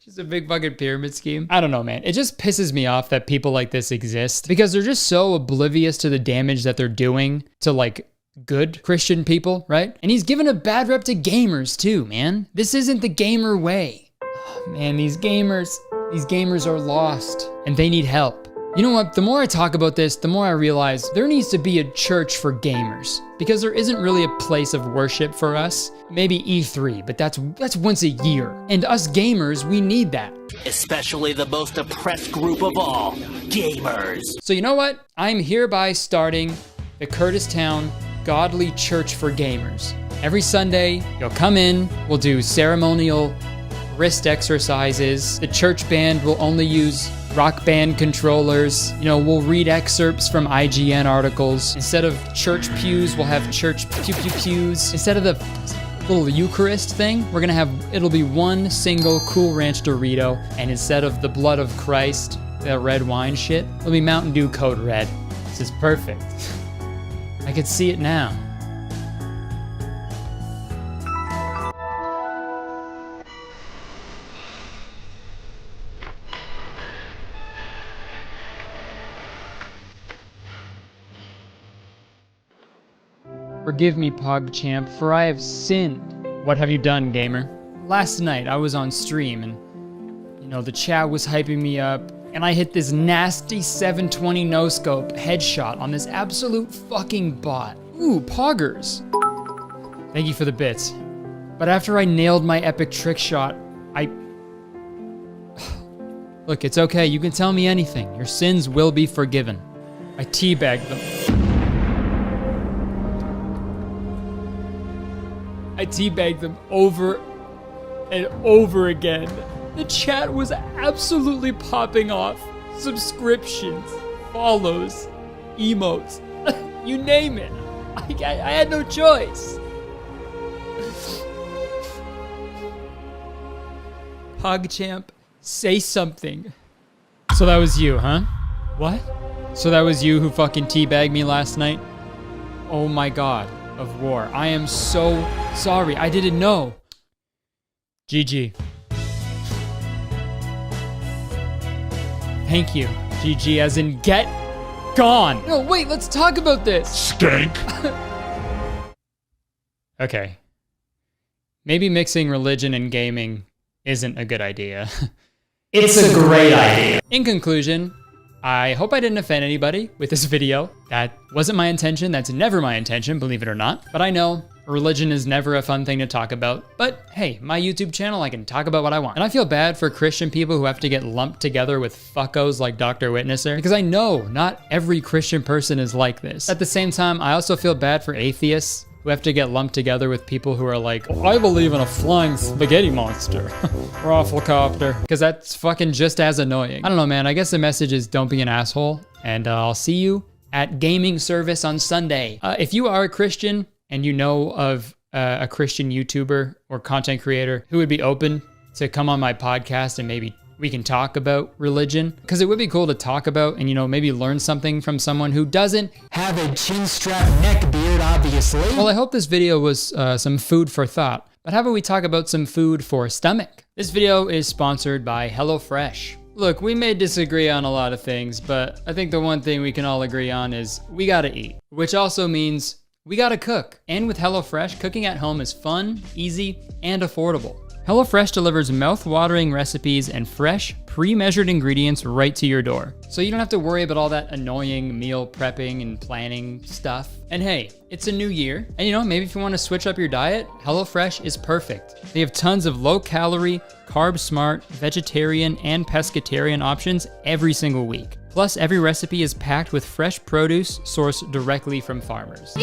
Speaker 2: Just a big fucking pyramid scheme. I don't know, man. It just pisses me off that people like this exist because they're just so oblivious to the damage that they're doing to, like, good Christian people, right? And he's given a bad rep to gamers too, man. This isn't the gamer way. Oh, man, these gamers are lost and they need help. You know what? The more I talk about this, the more I realize there needs to be a church for gamers because there isn't really a place of worship for us. Maybe E3, but that's once a year. And us gamers, we need that.
Speaker 13: Especially the most oppressed group of all, gamers.
Speaker 2: So you know what? I'm hereby starting the Kurtistown Godly Church for Gamers. Every Sunday, you'll come in, we'll do ceremonial wrist exercises. The church band will only use Rock Band controllers. You know, we'll read excerpts from IGN articles. Instead of church pews, we'll have church pews. Instead of the little Eucharist thing, we're gonna have, it'll be one single Cool Ranch Dorito. And instead of the blood of Christ, that red wine shit, it'll be Mountain Dew Code Red. This is perfect. I could see it now. Forgive me, PogChamp, for I have sinned. What have you done, gamer? Last night, I was on stream and, you know, the chat was hyping me up, and I hit this nasty 720 no-scope headshot on this absolute fucking bot. Ooh, poggers. Thank you for the bits. But after I nailed my epic trick shot, Look, it's okay, you can tell me anything. Your sins will be forgiven. I teabagged them. I teabagged them over and over again. The chat was absolutely popping off. Subscriptions, follows, emotes, you name it. I had no choice. PogChamp, say something. So that was you, huh? What? So that was you who fucking teabagged me last night? Oh my god. Of war. I am so sorry. I didn't know. GG. Thank you. GG as in get gone. No, wait, let's talk about this.
Speaker 1: Skank.
Speaker 2: Okay. Maybe mixing religion and gaming isn't a good idea.
Speaker 13: It's a great idea.
Speaker 2: In conclusion, I hope I didn't offend anybody with this video. That wasn't my intention. That's never my intention, believe it or not. But I know religion is never a fun thing to talk about. But hey, my YouTube channel, I can talk about what I want. And I feel bad for Christian people who have to get lumped together with fuckos like Dr. Witnesser, because I know not every Christian person is like this. At the same time, I also feel bad for atheists who have to get lumped together with people who are like, oh, I believe in a flying spaghetti monster. Rafflecopter. Because that's fucking just as annoying. I don't know, man. I guess the message is don't be an asshole. And I'll see you at gaming service on Sunday. If you are a Christian and you know of a Christian YouTuber or content creator who would be open to come on my podcast and maybe we can talk about religion, because it would be cool to talk about and, you know, maybe learn something from someone who doesn't have a chin strap neck beard, obviously. Well, I hope this video was some food for thought, but how about we talk about some food for stomach? This video is sponsored by HelloFresh. Look, we may disagree on a lot of things, but I think the one thing we can all agree on is we gotta eat, which also means we gotta cook. And with HelloFresh, cooking at home is fun, easy, and affordable. HelloFresh delivers mouth-watering recipes and fresh, pre-measured ingredients right to your door. So you don't have to worry about all that annoying meal prepping and planning stuff. And hey, it's a new year, and you know, maybe if you want to switch up your diet, HelloFresh is perfect. They have tons of low-calorie, carb-smart, vegetarian, and pescatarian options every single week. Plus, every recipe is packed with fresh produce sourced directly from farmers.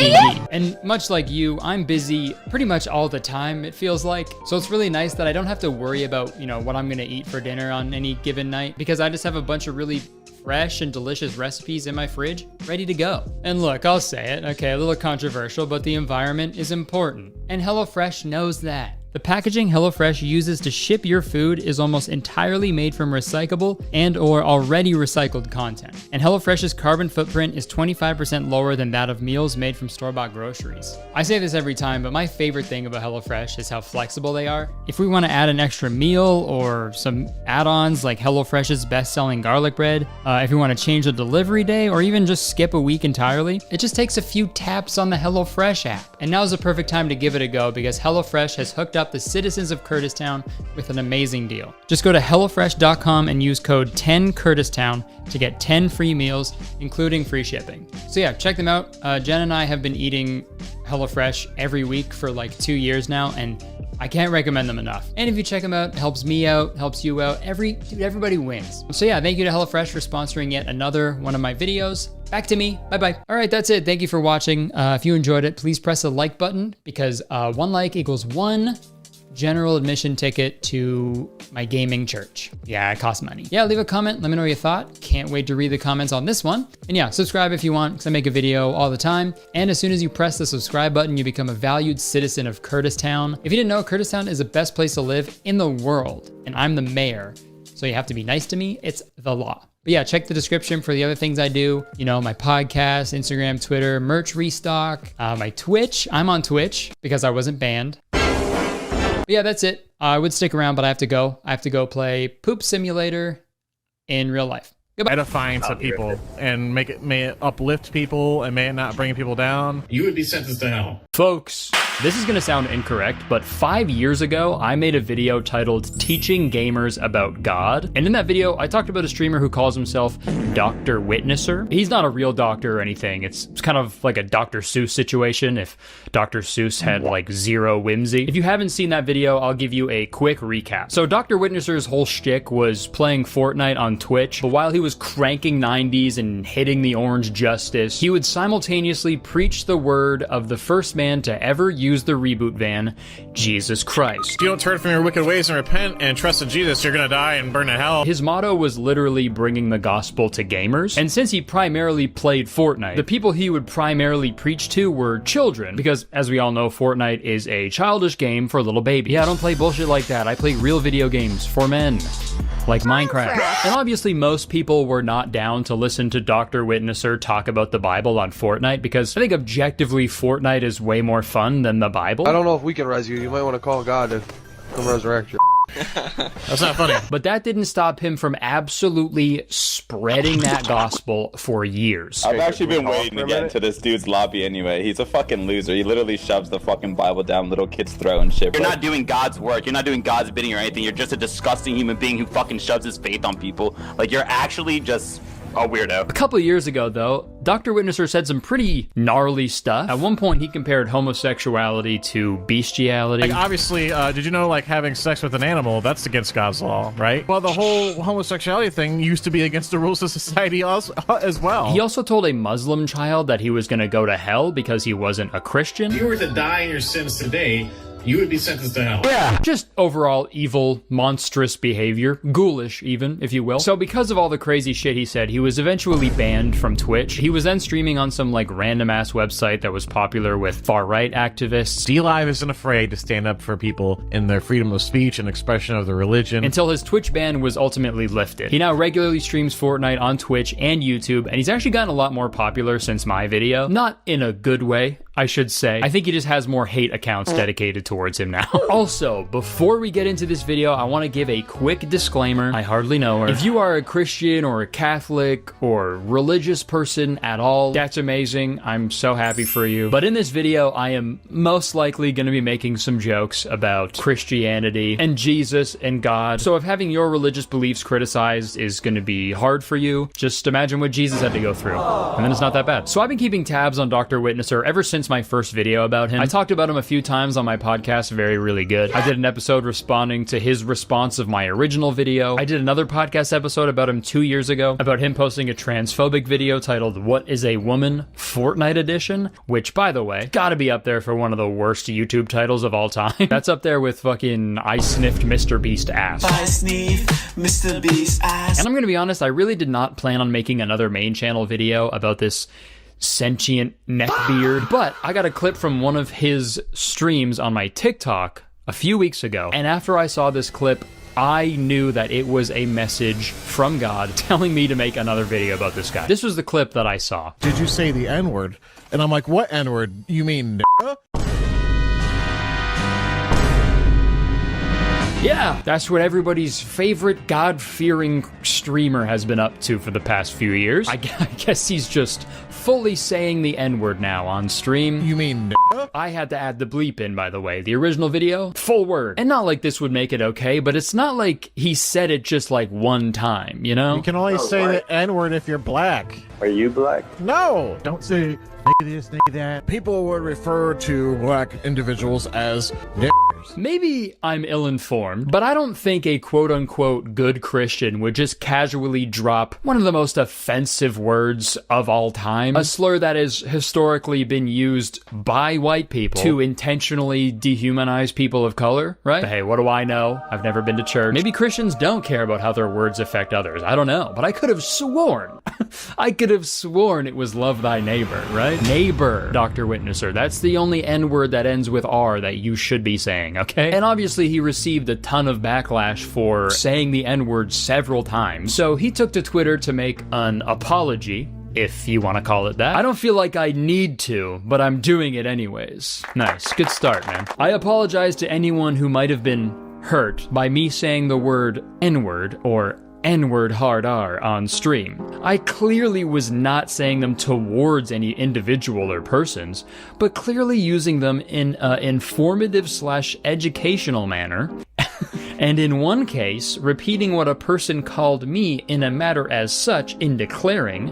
Speaker 2: And much like you, I'm busy pretty much all the time, it feels like. So it's really nice that I don't have to worry about, you know, what I'm gonna eat for dinner on any given night, because I just have a bunch of really fresh and delicious recipes in my fridge, ready to go. And look, I'll say it, okay, a little controversial, but the environment is important. And HelloFresh knows that. The packaging HelloFresh uses to ship your food is almost entirely made from recyclable and or already recycled content. And HelloFresh's carbon footprint is 25% lower than that of meals made from store-bought groceries. I say this every time, but my favorite thing about HelloFresh is how flexible they are. If we want to add an extra meal or some add-ons like HelloFresh's best-selling garlic bread, if we want to change the delivery day or even just skip a week entirely, it just takes a few taps on the HelloFresh app. And now's the perfect time to give it a go because HelloFresh has hooked up the citizens of Kurtistown with an amazing deal. Just go to HelloFresh.com and use code 10KurtisTown to get 10 free meals, including free shipping. So yeah, check them out. Jen and I have been eating HelloFresh every week for like 2 years now, and I can't recommend them enough. And if you check them out, it helps me out, helps you out. Everybody wins. So yeah, thank you to HelloFresh for sponsoring yet another one of my videos. Back to me, bye-bye. All right, that's it. Thank you for watching. If you enjoyed it, please press the like button because 1 like equals 1 general admission ticket to my gaming church. Yeah, it costs money. Yeah, leave a comment, let me know what you thought. Can't wait to read the comments on this one. And yeah, subscribe if you want, because I make a video all the time. And as soon as you press the subscribe button, you become a valued citizen of Kurtistown. If you didn't know, Kurtistown is the best place to live in the world, and I'm the mayor. So you have to be nice to me, it's the law. But yeah, check the description for the other things I do. You know, my podcast, Instagram, Twitter, merch restock, my Twitch. I'm on Twitch because I wasn't banned. But yeah, that's it. I would stick around, but I have to go. I have to go play Poop Simulator in real life. Goodbye.
Speaker 8: Edifying to people and may it uplift people and may it not bring people down.
Speaker 14: You would be sentenced to hell.
Speaker 2: Folks, this is gonna sound incorrect, but 5 years ago, I made a video titled Teaching Gamers About God. And in that video, I talked about a streamer who calls himself Dr. Witnesser. He's not a real doctor or anything. It's kind of like a Dr. Seuss situation if Dr. Seuss had like zero whimsy. If you haven't seen that video, I'll give you a quick recap. So Dr. Witnesser's whole shtick was playing Fortnite on Twitch, but while he was cranking 90s and hitting the orange justice, he would simultaneously preach the word of the first man to ever use the reboot van, Jesus Christ.
Speaker 8: If you don't turn from your wicked ways and repent and trust in Jesus, you're gonna die and burn in hell.
Speaker 2: His motto was literally bringing the gospel to gamers. And since he primarily played Fortnite, the people he would primarily preach to were children, because as we all know, Fortnite is a childish game for little babies. Yeah, I don't play bullshit like that. I play real video games for men. Like Minecraft. And obviously most people were not down to listen to Dr. Witnesser talk about the Bible on Fortnite because I think objectively Fortnite is way more fun than the Bible.
Speaker 7: I don't know if we can res you. You might want to call God to come resurrect you.
Speaker 8: That's not funny.
Speaker 2: But that didn't stop him from absolutely spreading that gospel for years.
Speaker 15: I've actually been waiting to get into this dude's lobby anyway. He's a fucking loser. He literally shoves the fucking Bible down little kids' throat and shit. You're not doing God's work. You're not doing God's bidding or anything. You're just a disgusting human being who fucking shoves his faith on people. Like, you're actually just a weirdo.
Speaker 2: A couple of years ago, though, Dr. Witnesser said some pretty gnarly stuff. At one point, he compared homosexuality to bestiality.
Speaker 8: Like, obviously, did you know, like, having sex with an animal, that's against God's law, right? Well, the whole homosexuality thing used to be against the rules of society as well.
Speaker 2: He also told a Muslim child that he was going to go to hell because he wasn't a Christian.
Speaker 14: If you were to die in your sins today, you would be sentenced to hell.
Speaker 2: Yeah, just overall evil, monstrous behavior, ghoulish even, if you will. So because of all the crazy shit he said, he was eventually banned from Twitch. He was then streaming on some like random ass website that was popular with far-right activists.
Speaker 8: DLive isn't afraid to stand up for people in their freedom of speech and expression of their religion.
Speaker 2: Until his Twitch ban was ultimately lifted. He now regularly streams Fortnite on Twitch and YouTube, and he's actually gotten a lot more popular since my video. Not in a good way, I should say. I think he just has more hate accounts dedicated towards him now. Also, before we get into this video, I want to give a quick disclaimer. I hardly know her. If you are a Christian or a Catholic or religious person at all, that's amazing. I'm so happy for you. But in this video, I am most likely going to be making some jokes about Christianity and Jesus and God. So if having your religious beliefs criticized is going to be hard for you, just imagine what Jesus had to go through. And then it's not that bad. So I've been keeping tabs on Dr. Witnesser ever since my first video about him. I talked about him a few times on my podcast, Very Really Good. I did an episode responding to his response of my original video. I did another podcast episode about him 2 years ago, about him posting a transphobic video titled What is a Woman? Fortnite Edition, which, by the way, gotta be up there for one of the worst YouTube titles of all time. That's up there with fucking I Sniffed Mr. Beast Ass.
Speaker 14: I sniff Mr. Beast ass.
Speaker 2: And I'm gonna be honest, I really did not plan on making another main channel video about this sentient neckbeard, but I got a clip from one of his streams on my TikTok a few weeks ago, and after I saw this clip, I knew that it was a message from God telling me to make another video about this guy. This was the clip that I saw.
Speaker 8: Did you say the N-word? And I'm like, what N-word? You mean n***a?
Speaker 2: Yeah, that's what everybody's favorite God-fearing streamer has been up to for the past few years. I guess he's just fully saying the N-word now on stream.
Speaker 8: You mean n***a?
Speaker 2: I had to add the bleep in, by the way. The original video, full word. And not like this would make it okay, but it's not like he said it just like one time, you know?
Speaker 8: You can only say the N-word if you're black.
Speaker 15: Are you black?
Speaker 8: No! Don't say nigga this, nigga that. People would refer to black individuals as niggers.
Speaker 2: Maybe I'm ill-informed, but I don't think a quote-unquote good Christian would just casually drop one of the most offensive words of all time, a slur that has historically been used by white people to intentionally dehumanize people of color, right? But hey, what do I know? I've never been to church. Maybe Christians don't care about how their words affect others. I don't know, but I could have sworn it was love thy neighbor, right? Neighbor, Dr. Witnesser. That's the only N-word that ends with R that you should be saying, okay? And obviously he received a ton of backlash for saying the N-word several times. So he took to Twitter to make an apology, if you want to call it that. I don't feel like I need to, but I'm doing it anyways. Nice, good start, man. I apologize to anyone who might have been hurt by me saying the word N-word or N-word hard R on stream. I clearly was not saying them towards any individual or persons, but clearly using them in an informative/educational manner, and in one case, repeating what a person called me in a matter as such in declaring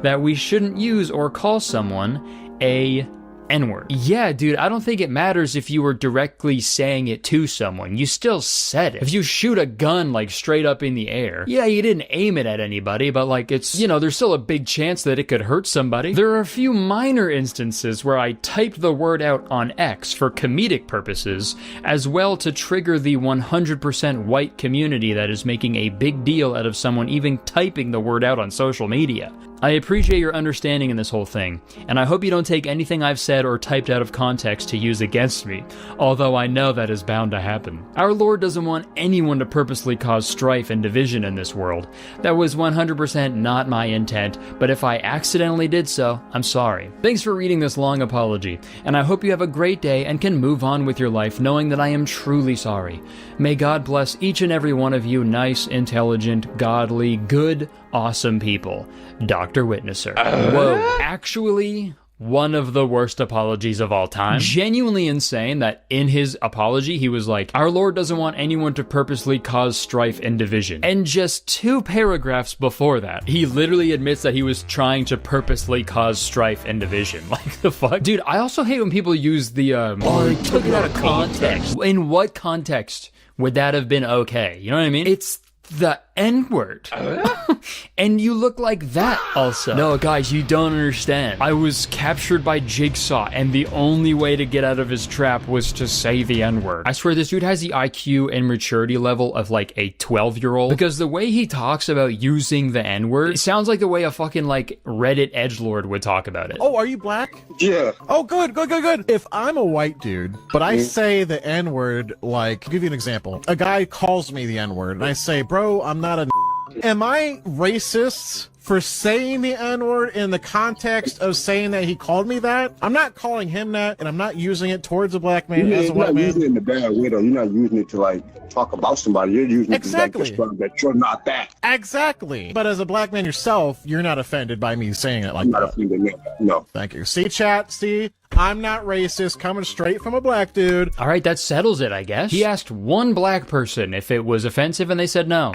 Speaker 2: that we shouldn't use or call someone a N-word. Yeah, dude, I don't think it matters if you were directly saying it to someone. You still said it. If you shoot a gun, like, straight up in the air, yeah, you didn't aim it at anybody, but, like, it's, you know, there's still a big chance that it could hurt somebody. There are a few minor instances where I typed the word out on X for comedic purposes, as well to trigger the 100% white community that is making a big deal out of someone even typing the word out on social media. I appreciate your understanding in this whole thing, and I hope you don't take anything I've said or typed out of context to use against me, although I know that is bound to happen. Our Lord doesn't want anyone to purposely cause strife and division in this world. That was 100% not my intent, but if I accidentally did so, I'm sorry. Thanks for reading this long apology, and I hope you have a great day and can move on with your life knowing that I am truly sorry. May God bless each and every one of you nice, intelligent, godly, good, awesome people. Dr. Witnesser. Whoa, actually, one of the worst apologies of all time. Genuinely insane that in his apology, he was like, our Lord doesn't want anyone to purposely cause strife and division. And just 2 paragraphs before that, he literally admits that he was trying to purposely cause strife and division. Like, the fuck? Dude, I also hate when people use the, I took it out of context. In what context would that have been okay? You know what I mean? It's the N-word. And you look like that also. No, guys, you don't understand. I was captured by Jigsaw, and the only way to get out of his trap was to say the N-word. I swear this dude has the IQ and maturity level of like a 12-year-old, because the way he talks about using the N-word, it sounds like the way a fucking like Reddit edgelord would talk about it.
Speaker 8: Oh, are you black?
Speaker 16: Yeah.
Speaker 8: Oh, good. If I'm a white dude, but I say the N-word, like, I'll give you an example. A guy calls me the N-word, and I say, bro, I'm not a Am I racist for saying the N-word in the context of saying that he called me that? I'm not calling him that, and I'm not using it towards a black man as a white man.
Speaker 16: You're not using it in a bad way, though. You're not using it to, like, talk about somebody. You're using it to, like, describe that you're not that.
Speaker 8: Exactly. But as a black man yourself, you're not offended by me saying it like that.
Speaker 16: I'm not offended, no.
Speaker 8: Thank you. See, chat? See? I'm not racist, coming straight from a black dude.
Speaker 2: All right, that settles it, I guess. He asked one black person if it was offensive, and they said no.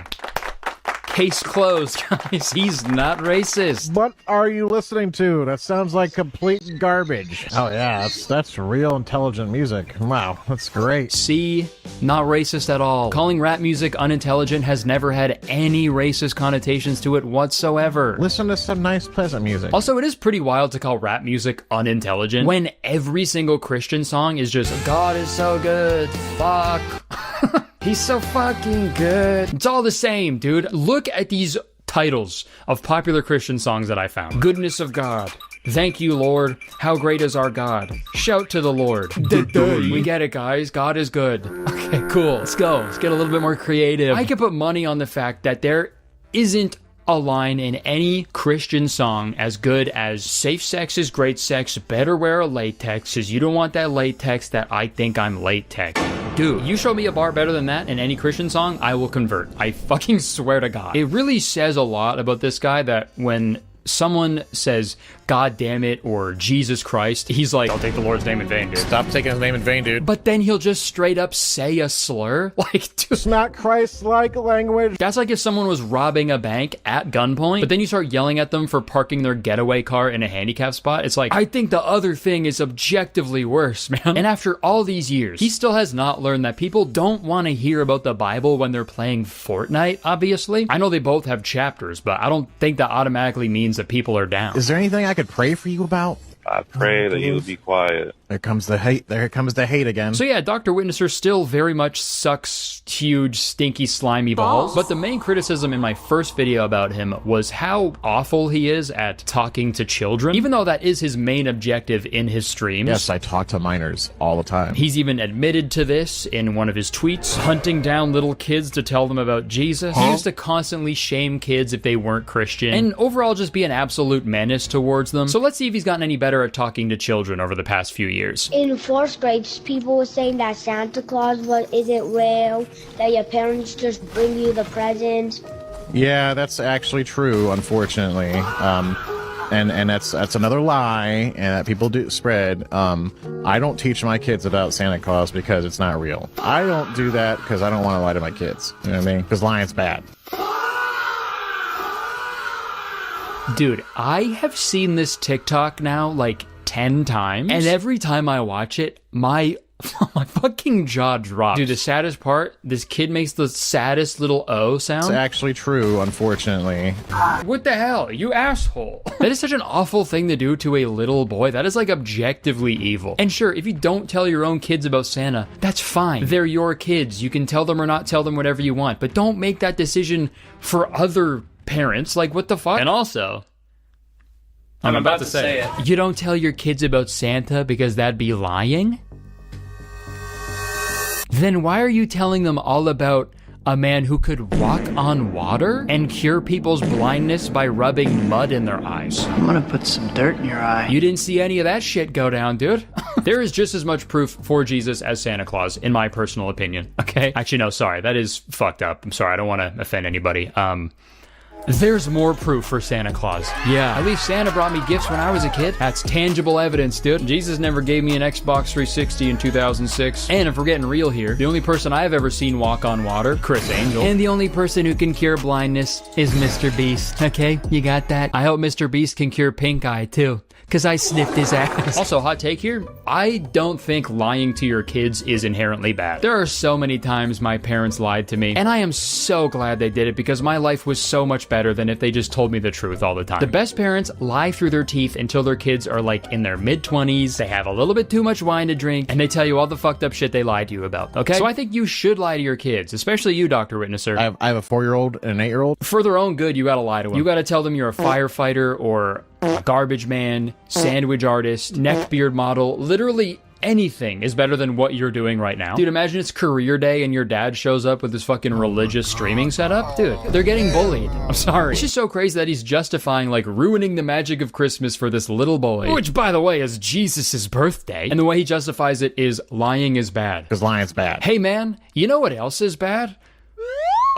Speaker 2: Case closed, guys. He's not racist.
Speaker 8: What are you listening to? That sounds like complete garbage. Oh yeah, that's real intelligent music. Wow, that's great.
Speaker 2: See, not racist at all. Calling rap music unintelligent has never had any racist connotations to it whatsoever.
Speaker 8: Listen to some nice, pleasant music.
Speaker 2: Also, it is pretty wild to call rap music unintelligent when every single Christian song is just, God is so good, fuck. He's so fucking good. It's all the same, dude. Look at these titles of popular Christian songs that I found. Goodness of God. Thank you, Lord. How great is our God? Shout to the Lord. We get it, guys. God is good. Okay, cool. Let's go. Let's get a little bit more creative. I could put money on the fact that there isn't a line in any Christian song as good as safe sex is great sex, better wear a latex, cause you don't want that latex that I think I'm latex. Dude, you show me a bar better than that in any Christian song, I will convert. I fucking swear to God. It really says a lot about this guy that when someone says, God damn it, or Jesus Christ, he's like, I'll take the Lord's name in vain, dude.
Speaker 8: Stop taking his name in vain, dude.
Speaker 2: But then he'll just straight up say a slur. Like, dude,
Speaker 8: it's not Christ-like language.
Speaker 2: That's like if someone was robbing a bank at gunpoint, but then you start yelling at them for parking their getaway car in a handicap spot. It's like, I think the other thing is objectively worse, man. And after all these years, he still has not learned that people don't want to hear about the Bible when they're playing Fortnite, obviously. I know they both have chapters, but I don't think that automatically means that people are down.
Speaker 8: Is there anything I could pray for you about?
Speaker 17: I pray that you'll be quiet.
Speaker 8: There comes the hate. There comes the hate again.
Speaker 2: So yeah, Dr. Witnesser still very much sucks huge, stinky, slimy balls. But the main criticism in my first video about him was how awful he is at talking to children, even though that is his main objective in his streams.
Speaker 8: Yes, I talk to minors all the time.
Speaker 2: He's even admitted to this in one of his tweets, hunting down little kids to tell them about Jesus. He used to constantly shame kids if they weren't Christian, and overall just be an absolute menace towards them. So let's see if he's gotten any better at talking to children over the past few years.
Speaker 9: In fourth grade, people were saying that Santa Claus isn't real, that your parents just bring you the presents.
Speaker 8: Yeah, that's actually true, unfortunately. And that's another lie, and that people do spread. I don't teach my kids about Santa Claus because it's not real. I don't do that because I don't want to lie to my kids. You know what I mean? Because lying's bad.
Speaker 2: Dude, I have seen this TikTok now like 10 times, and every time I watch it, my fucking jaw drops. Dude, the saddest part, this kid makes the saddest little O sound.
Speaker 8: It's actually true, unfortunately.
Speaker 2: What the hell, you asshole. That is such an awful thing to do to a little boy. That is like objectively evil. And sure, if you don't tell your own kids about Santa, that's fine. They're your kids. You can tell them or not tell them whatever you want, but don't make that decision for other parents. Like, what the fuck? And also, I'm about to say it. You don't tell your kids about Santa because that'd be lying? Then why are you telling them all about a man who could walk on water and cure people's blindness by rubbing mud in their eyes?
Speaker 18: I'm gonna put some dirt in your eye.
Speaker 2: You didn't see any of that shit go down, dude. There is just as much proof for Jesus as Santa Claus, in my personal opinion, okay? Actually, no, sorry, that is fucked up. I'm sorry, I don't want to offend anybody. There's more proof for Santa Claus. Yeah, at least Santa brought me gifts when I was a kid. That's tangible evidence, dude. Jesus never gave me an Xbox 360 in 2006. And if we're getting real here, the only person I've ever seen walk on water, Chris Angel. And the only person who can cure blindness is Mr. Beast. Okay, you got that? I hope Mr. Beast can cure pink eye, too. because I sniffed his ass. Also, hot take here, I don't think lying to your kids is inherently bad. There are so many times my parents lied to me, and I am so glad they did it because my life was so much better than if they just told me the truth all the time. The best parents lie through their teeth until their kids are like in their mid-20s, they have a little bit too much wine to drink, and they tell you all the fucked up shit they lied to you about, okay? So I think you should lie to your kids, especially you, Dr. Witnesser.
Speaker 8: I have a 4-year-old and an 8-year-old.
Speaker 2: For their own good, you gotta lie to them. You gotta tell them you're a firefighter or a garbage man, sandwich artist, neckbeard model, literally anything is better than what you're doing right now. Dude, imagine it's career day and your dad shows up with this fucking religious streaming setup. Dude, they're getting bullied. I'm sorry. It's just so crazy that he's justifying like ruining the magic of Christmas for this little boy, which by the way is Jesus' birthday. And the way he justifies it is lying is bad.
Speaker 8: Because lying's bad.
Speaker 2: Hey man, you know what else is bad?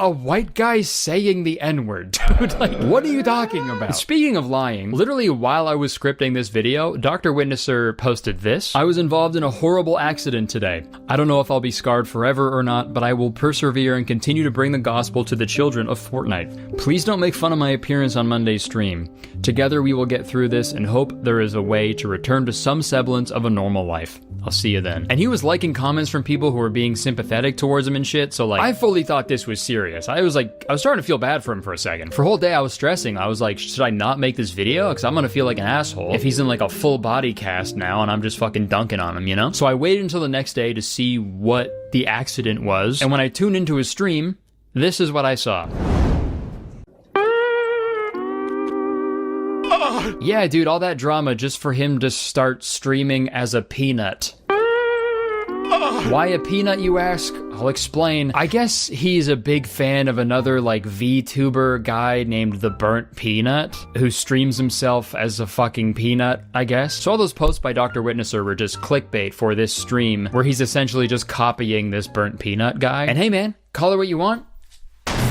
Speaker 2: A white guy saying the N-word, dude. Like, what are you talking about? Speaking of lying, literally while I was scripting this video, Dr. Witnesser posted this. I was involved in a horrible accident today. I don't know if I'll be scarred forever or not, but I will persevere and continue to bring the gospel to the children of Fortnite. Please don't make fun of my appearance on Monday's stream. Together we will get through this and hope there is a way to return to some semblance of a normal life. I'll see you then. And he was liking comments from people who were being sympathetic towards him and shit, so like, I fully thought this was serious. I was starting to feel bad for him for a second. For a whole day I was stressing. I was like, should I not make this video? Because I'm gonna feel like an asshole if he's in like a full body cast now and I'm just fucking dunking on him, you know? So I waited until the next day to see what the accident was. And when I tuned into his stream, this is what I saw. Yeah, dude, all that drama just for him to start streaming as a peanut. Why a peanut, you ask? I'll explain. I guess he's a big fan of another like VTuber guy named The Burnt Peanut who streams himself as a fucking peanut, I guess. So all those posts by Dr. Witnesser were just clickbait for this stream where he's essentially just copying this Burnt Peanut guy. And hey man, call it what you want.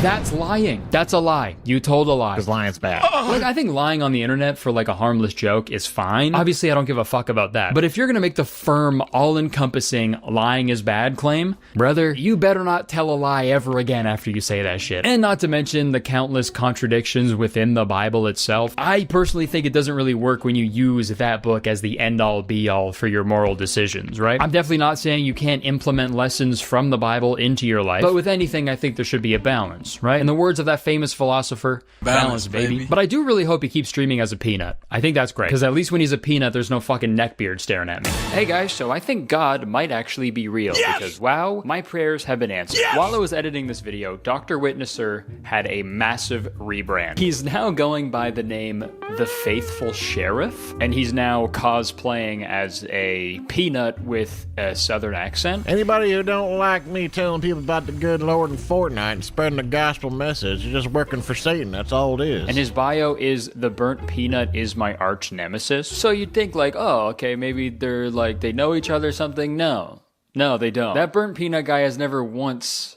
Speaker 2: That's lying. That's a lie. You told a lie.
Speaker 8: Because lying's bad.
Speaker 2: Like, I think lying on the internet for like a harmless joke is fine. Obviously, I don't give a fuck about that. But if you're gonna make the firm, all-encompassing lying is bad claim, brother, you better not tell a lie ever again after you say that shit. And not to mention the countless contradictions within the Bible itself. I personally think it doesn't really work when you use that book as the end-all, be-all for your moral decisions, right? I'm definitely not saying you can't implement lessons from the Bible into your life, but with anything, I think there should be a balance. Right? In the words of that famous philosopher, balance, baby. But I do really hope he keeps streaming as a peanut. I think that's great. Because at least when he's a peanut, there's no fucking neckbeard staring at me. Hey guys, so I think God might actually be real. Yes! Because wow, my prayers have been answered. Yes! While I was editing this video, Dr. Witnesser had a massive rebrand. He's now going by the name The Faithful Sheriff, and he's now cosplaying as a peanut with a southern accent.
Speaker 8: Anybody who don't like me telling people about the good Lord in Fortnite and spreading the gospel message, you're just working for Satan. That's all it is.
Speaker 2: And his bio is the burnt peanut is my arch nemesis. So you'd think like, oh, okay, maybe they're like, they know each other or something. No, they don't. That burnt peanut guy has never once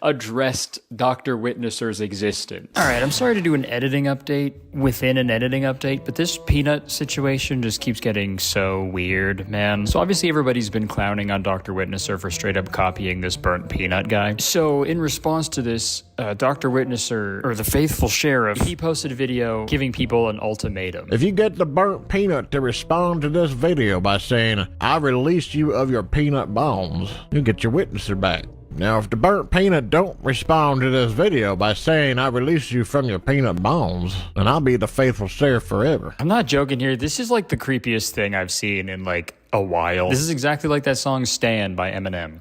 Speaker 2: addressed Dr. Witnesser's existence. All right, I'm sorry to do an editing update within an editing update, but this peanut situation just keeps getting so weird, man. So obviously everybody's been clowning on Dr. Witnesser for straight up copying this burnt peanut guy. So in response to this, Dr. Witnesser, or the faithful sheriff, he posted a video giving people an ultimatum.
Speaker 8: If you get the burnt peanut to respond to this video by saying, I release you of your peanut bones, you get your Witnesser back. Now, if the burnt peanut don't respond to this video by saying, I release you from your peanut bones, then I'll be the faithful sheriff forever.
Speaker 2: I'm not joking here. This is like the creepiest thing I've seen in like a while. This is exactly like that song Stan by Eminem.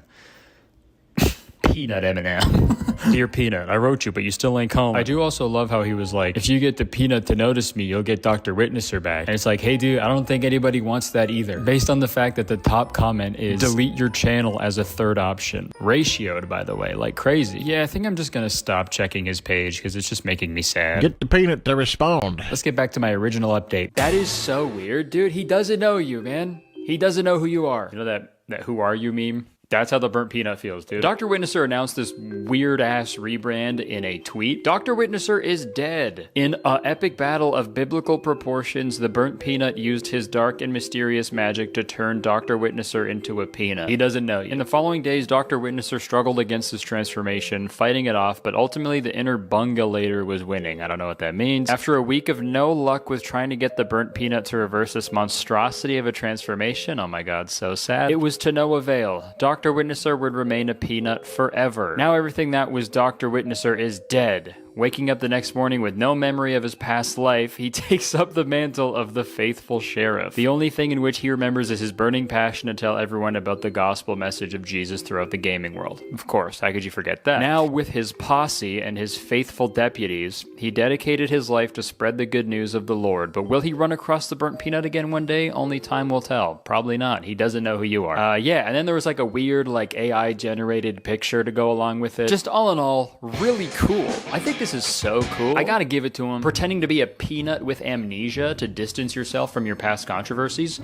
Speaker 2: Peanut Eminem. Dear Peanut, I wrote you, but you still ain't home. I do also love how he was like, if you get the peanut to notice me, you'll get Dr. Witnesser back. And it's like, hey dude, I don't think anybody wants that either. Based on the fact that the top comment is, delete your channel as a third option. Ratioed, by the way, like crazy. Yeah, I think I'm just gonna stop checking his page because it's just making me sad.
Speaker 8: Get the peanut to respond.
Speaker 2: Let's get back to my original update. That is so weird, dude. He doesn't know you, man. He doesn't know who you are. You know that who are you meme? That's how the burnt peanut feels, dude. Dr. Witnesser announced this weird-ass rebrand in a tweet. Dr. Witnesser is dead. In an epic battle of biblical proportions, the burnt peanut used his dark and mysterious magic to turn Dr. Witnesser into a peanut. He doesn't know. In the following days, Dr. Witnesser struggled against his transformation, fighting it off, but ultimately the inner bungalator was winning. I don't know what that means. After a week of no luck with trying to get the burnt peanut to reverse this monstrosity of a transformation, oh my god, so sad, it was to no avail. Dr. Witnesser would remain a peanut forever. Now everything that was Dr. Witnesser is dead. Waking up the next morning with no memory of his past life, he takes up the mantle of the faithful sheriff. The only thing in which he remembers is his burning passion to tell everyone about the gospel message of Jesus throughout the gaming world. Of course, how could you forget that? Now, with his posse and his faithful deputies, he dedicated his life to spread the good news of the Lord. But will he run across the burnt peanut again one day? Only time will tell. Probably not. He doesn't know who you are. Yeah, and then there was like a weird like AI-generated picture to go along with it. Just all in all, really cool. I think this is so cool. I gotta give it to him. Pretending to be a peanut with amnesia to distance yourself from your past controversies.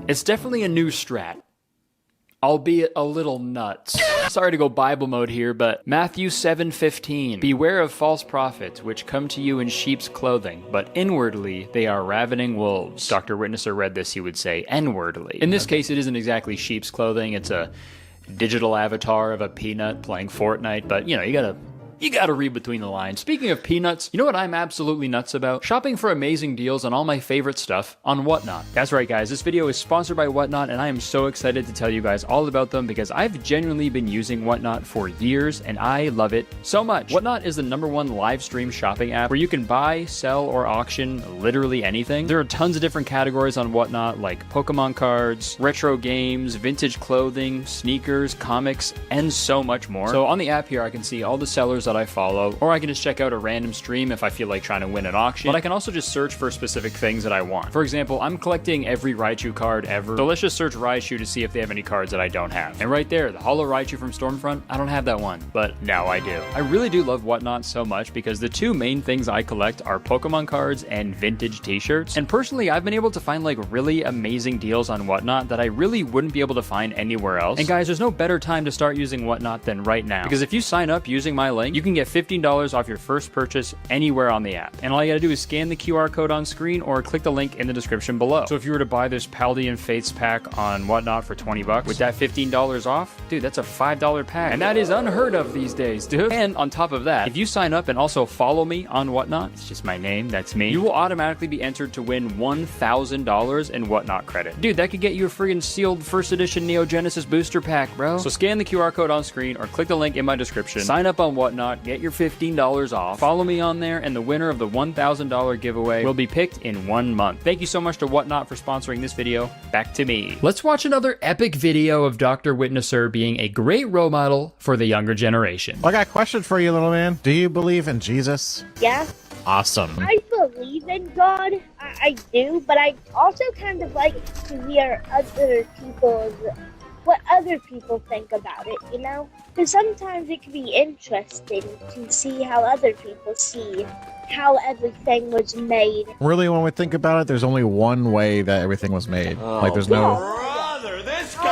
Speaker 2: It's definitely a new strat. Albeit a little nuts. Sorry to go Bible mode here, but Matthew 7:15. Beware of false prophets, which come to you in sheep's clothing, but inwardly they are ravening wolves. Dr. Witnesser read this, he would say, N-wordly. In this case, it isn't exactly sheep's clothing. It's a digital avatar of a peanut playing Fortnite, but you know, you gotta read between the lines. Speaking of peanuts, you know what I'm absolutely nuts about? Shopping for amazing deals on all my favorite stuff on Whatnot. That's right, guys. This video is sponsored by Whatnot, and I am so excited to tell you guys all about them because I've genuinely been using Whatnot for years, and I love it so much. Whatnot is the #1 live stream shopping app where you can buy, sell, or auction literally anything. There are tons of different categories on Whatnot, like Pokemon cards, retro games, vintage clothing, sneakers, comics, and so much more. So on the app here, I can see all the sellers that I follow, or I can just check out a random stream if I feel like trying to win an auction, but I can also just search for specific things that I want. For example, I'm collecting every Raichu card ever, so let's just search Raichu to see if they have any cards that I don't have. And right there, the Holo Raichu from Stormfront, I don't have that one, but now I do. I really do love Whatnot so much because the two main things I collect are Pokemon cards and vintage t-shirts, and personally, I've been able to find like really amazing deals on Whatnot that I really wouldn't be able to find anywhere else. And guys, there's no better time to start using Whatnot than right now, because if you sign up using my link, you can get $15 off your first purchase anywhere on the app. And all you gotta do is scan the QR code on screen or click the link in the description below. So if you were to buy this Paldean Fates pack on Whatnot for 20 bucks, with that $15 off, dude, that's a $5 pack. And that is unheard of these days, dude. And on top of that, if you sign up and also follow me on Whatnot, it's just my name, that's me, you will automatically be entered to win $1,000 in Whatnot credit. Dude, that could get you a friggin' sealed first edition Neo Genesis booster pack, bro. So scan the QR code on screen or click the link in my description, sign up on Whatnot, get your $15 off, follow me on there, and the winner of the $1,000 giveaway will be picked in 1 month. Thank you so much to Whatnot for sponsoring this video. Back to me. Let's watch another epic video of Dr. Witnesser being a great role model for the younger generation.
Speaker 8: Well, I got a question for you, little man. Do you believe in Jesus?
Speaker 9: Yeah.
Speaker 8: Awesome.
Speaker 9: I believe in God. I do, but I also kind of like to hear what other people think about it, you know? Because sometimes it can be interesting to see how other people see how everything was made.
Speaker 8: Really, when we think about it, there's only one way that everything was made. Like, there's no...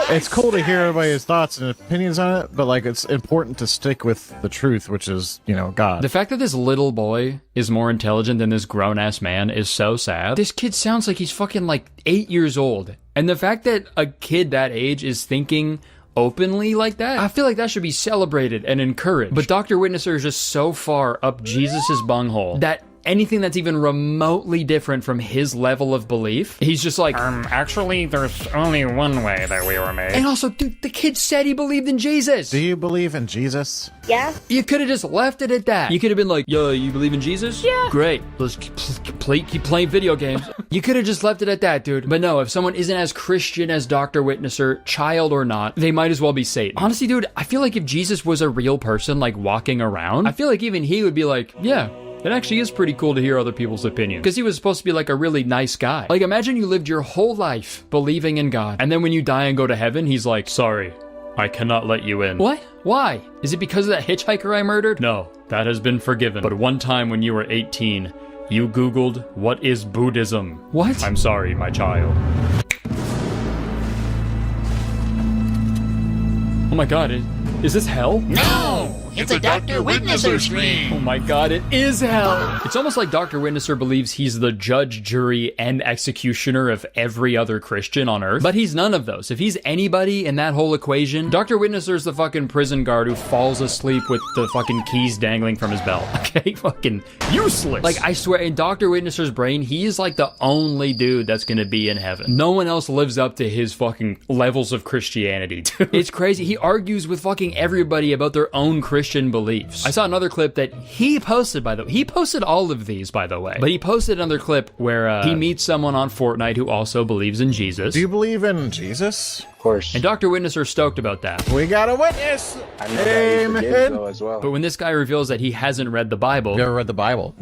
Speaker 8: It's cool to hear everybody's thoughts and opinions on it, but like it's important to stick with the truth, which is, you know, God.
Speaker 2: The fact that this little boy is more intelligent than this grown-ass man is so sad. This kid sounds like he's fucking like 8 years old. And the fact that a kid that age is thinking openly like that, I feel like that should be celebrated and encouraged. But Dr. Witnesser is just so far up Jesus's bunghole that anything that's even remotely different from his level of belief, he's just like, actually, there's only one way that we were made. And also, dude, the kid said he believed in Jesus.
Speaker 8: Do you believe in Jesus?
Speaker 9: Yeah.
Speaker 2: You could have just left it at that. You could have been like, yo, you believe in Jesus? Yeah. Great. Let's keep playing video games. You could have just left it at that, dude. But no, if someone isn't as Christian as Dr. Witnesser, child or not, they might as well be Satan. Honestly, dude, I feel like if Jesus was a real person, like walking around, I feel like even he would be like, yeah, it actually is pretty cool to hear other people's opinions. Because he was supposed to be like a really nice guy. Like, imagine you lived your whole life believing in God, and then when you die and go to heaven, he's like, sorry, I cannot let you in. What? Why? Is it because of that hitchhiker I murdered? No, that has been forgiven. But one time when you were 18, you Googled, what is Buddhism? What? I'm sorry, my child. Oh my god, is this hell?
Speaker 19: No! It's a Dr. Witnesser stream!
Speaker 2: Oh my god, it is hell! It's almost like Dr. Witnesser believes he's the judge, jury, and executioner of every other Christian on earth. But he's none of those. If he's anybody in that whole equation, Dr. Witnesser's the fucking prison guard who falls asleep with the fucking keys dangling from his belt. Okay? Fucking useless! Like, I swear, in Dr. Witnesser's brain, he is like the only dude that's gonna be in heaven. No one else lives up to his fucking levels of Christianity, dude. It's crazy. He argues with fucking everybody about their own Christian beliefs. I saw another clip that he posted, by the way. He posted all of these, by the way. But he posted another clip where he meets someone on Fortnite who also believes in Jesus.
Speaker 8: Do you believe in Jesus?
Speaker 5: Course.
Speaker 2: And Dr. Witnesser stoked about that.
Speaker 8: We got a witness!
Speaker 5: Amen! As well.
Speaker 2: But when this guy reveals that he hasn't read the Bible...
Speaker 8: You never read the Bible?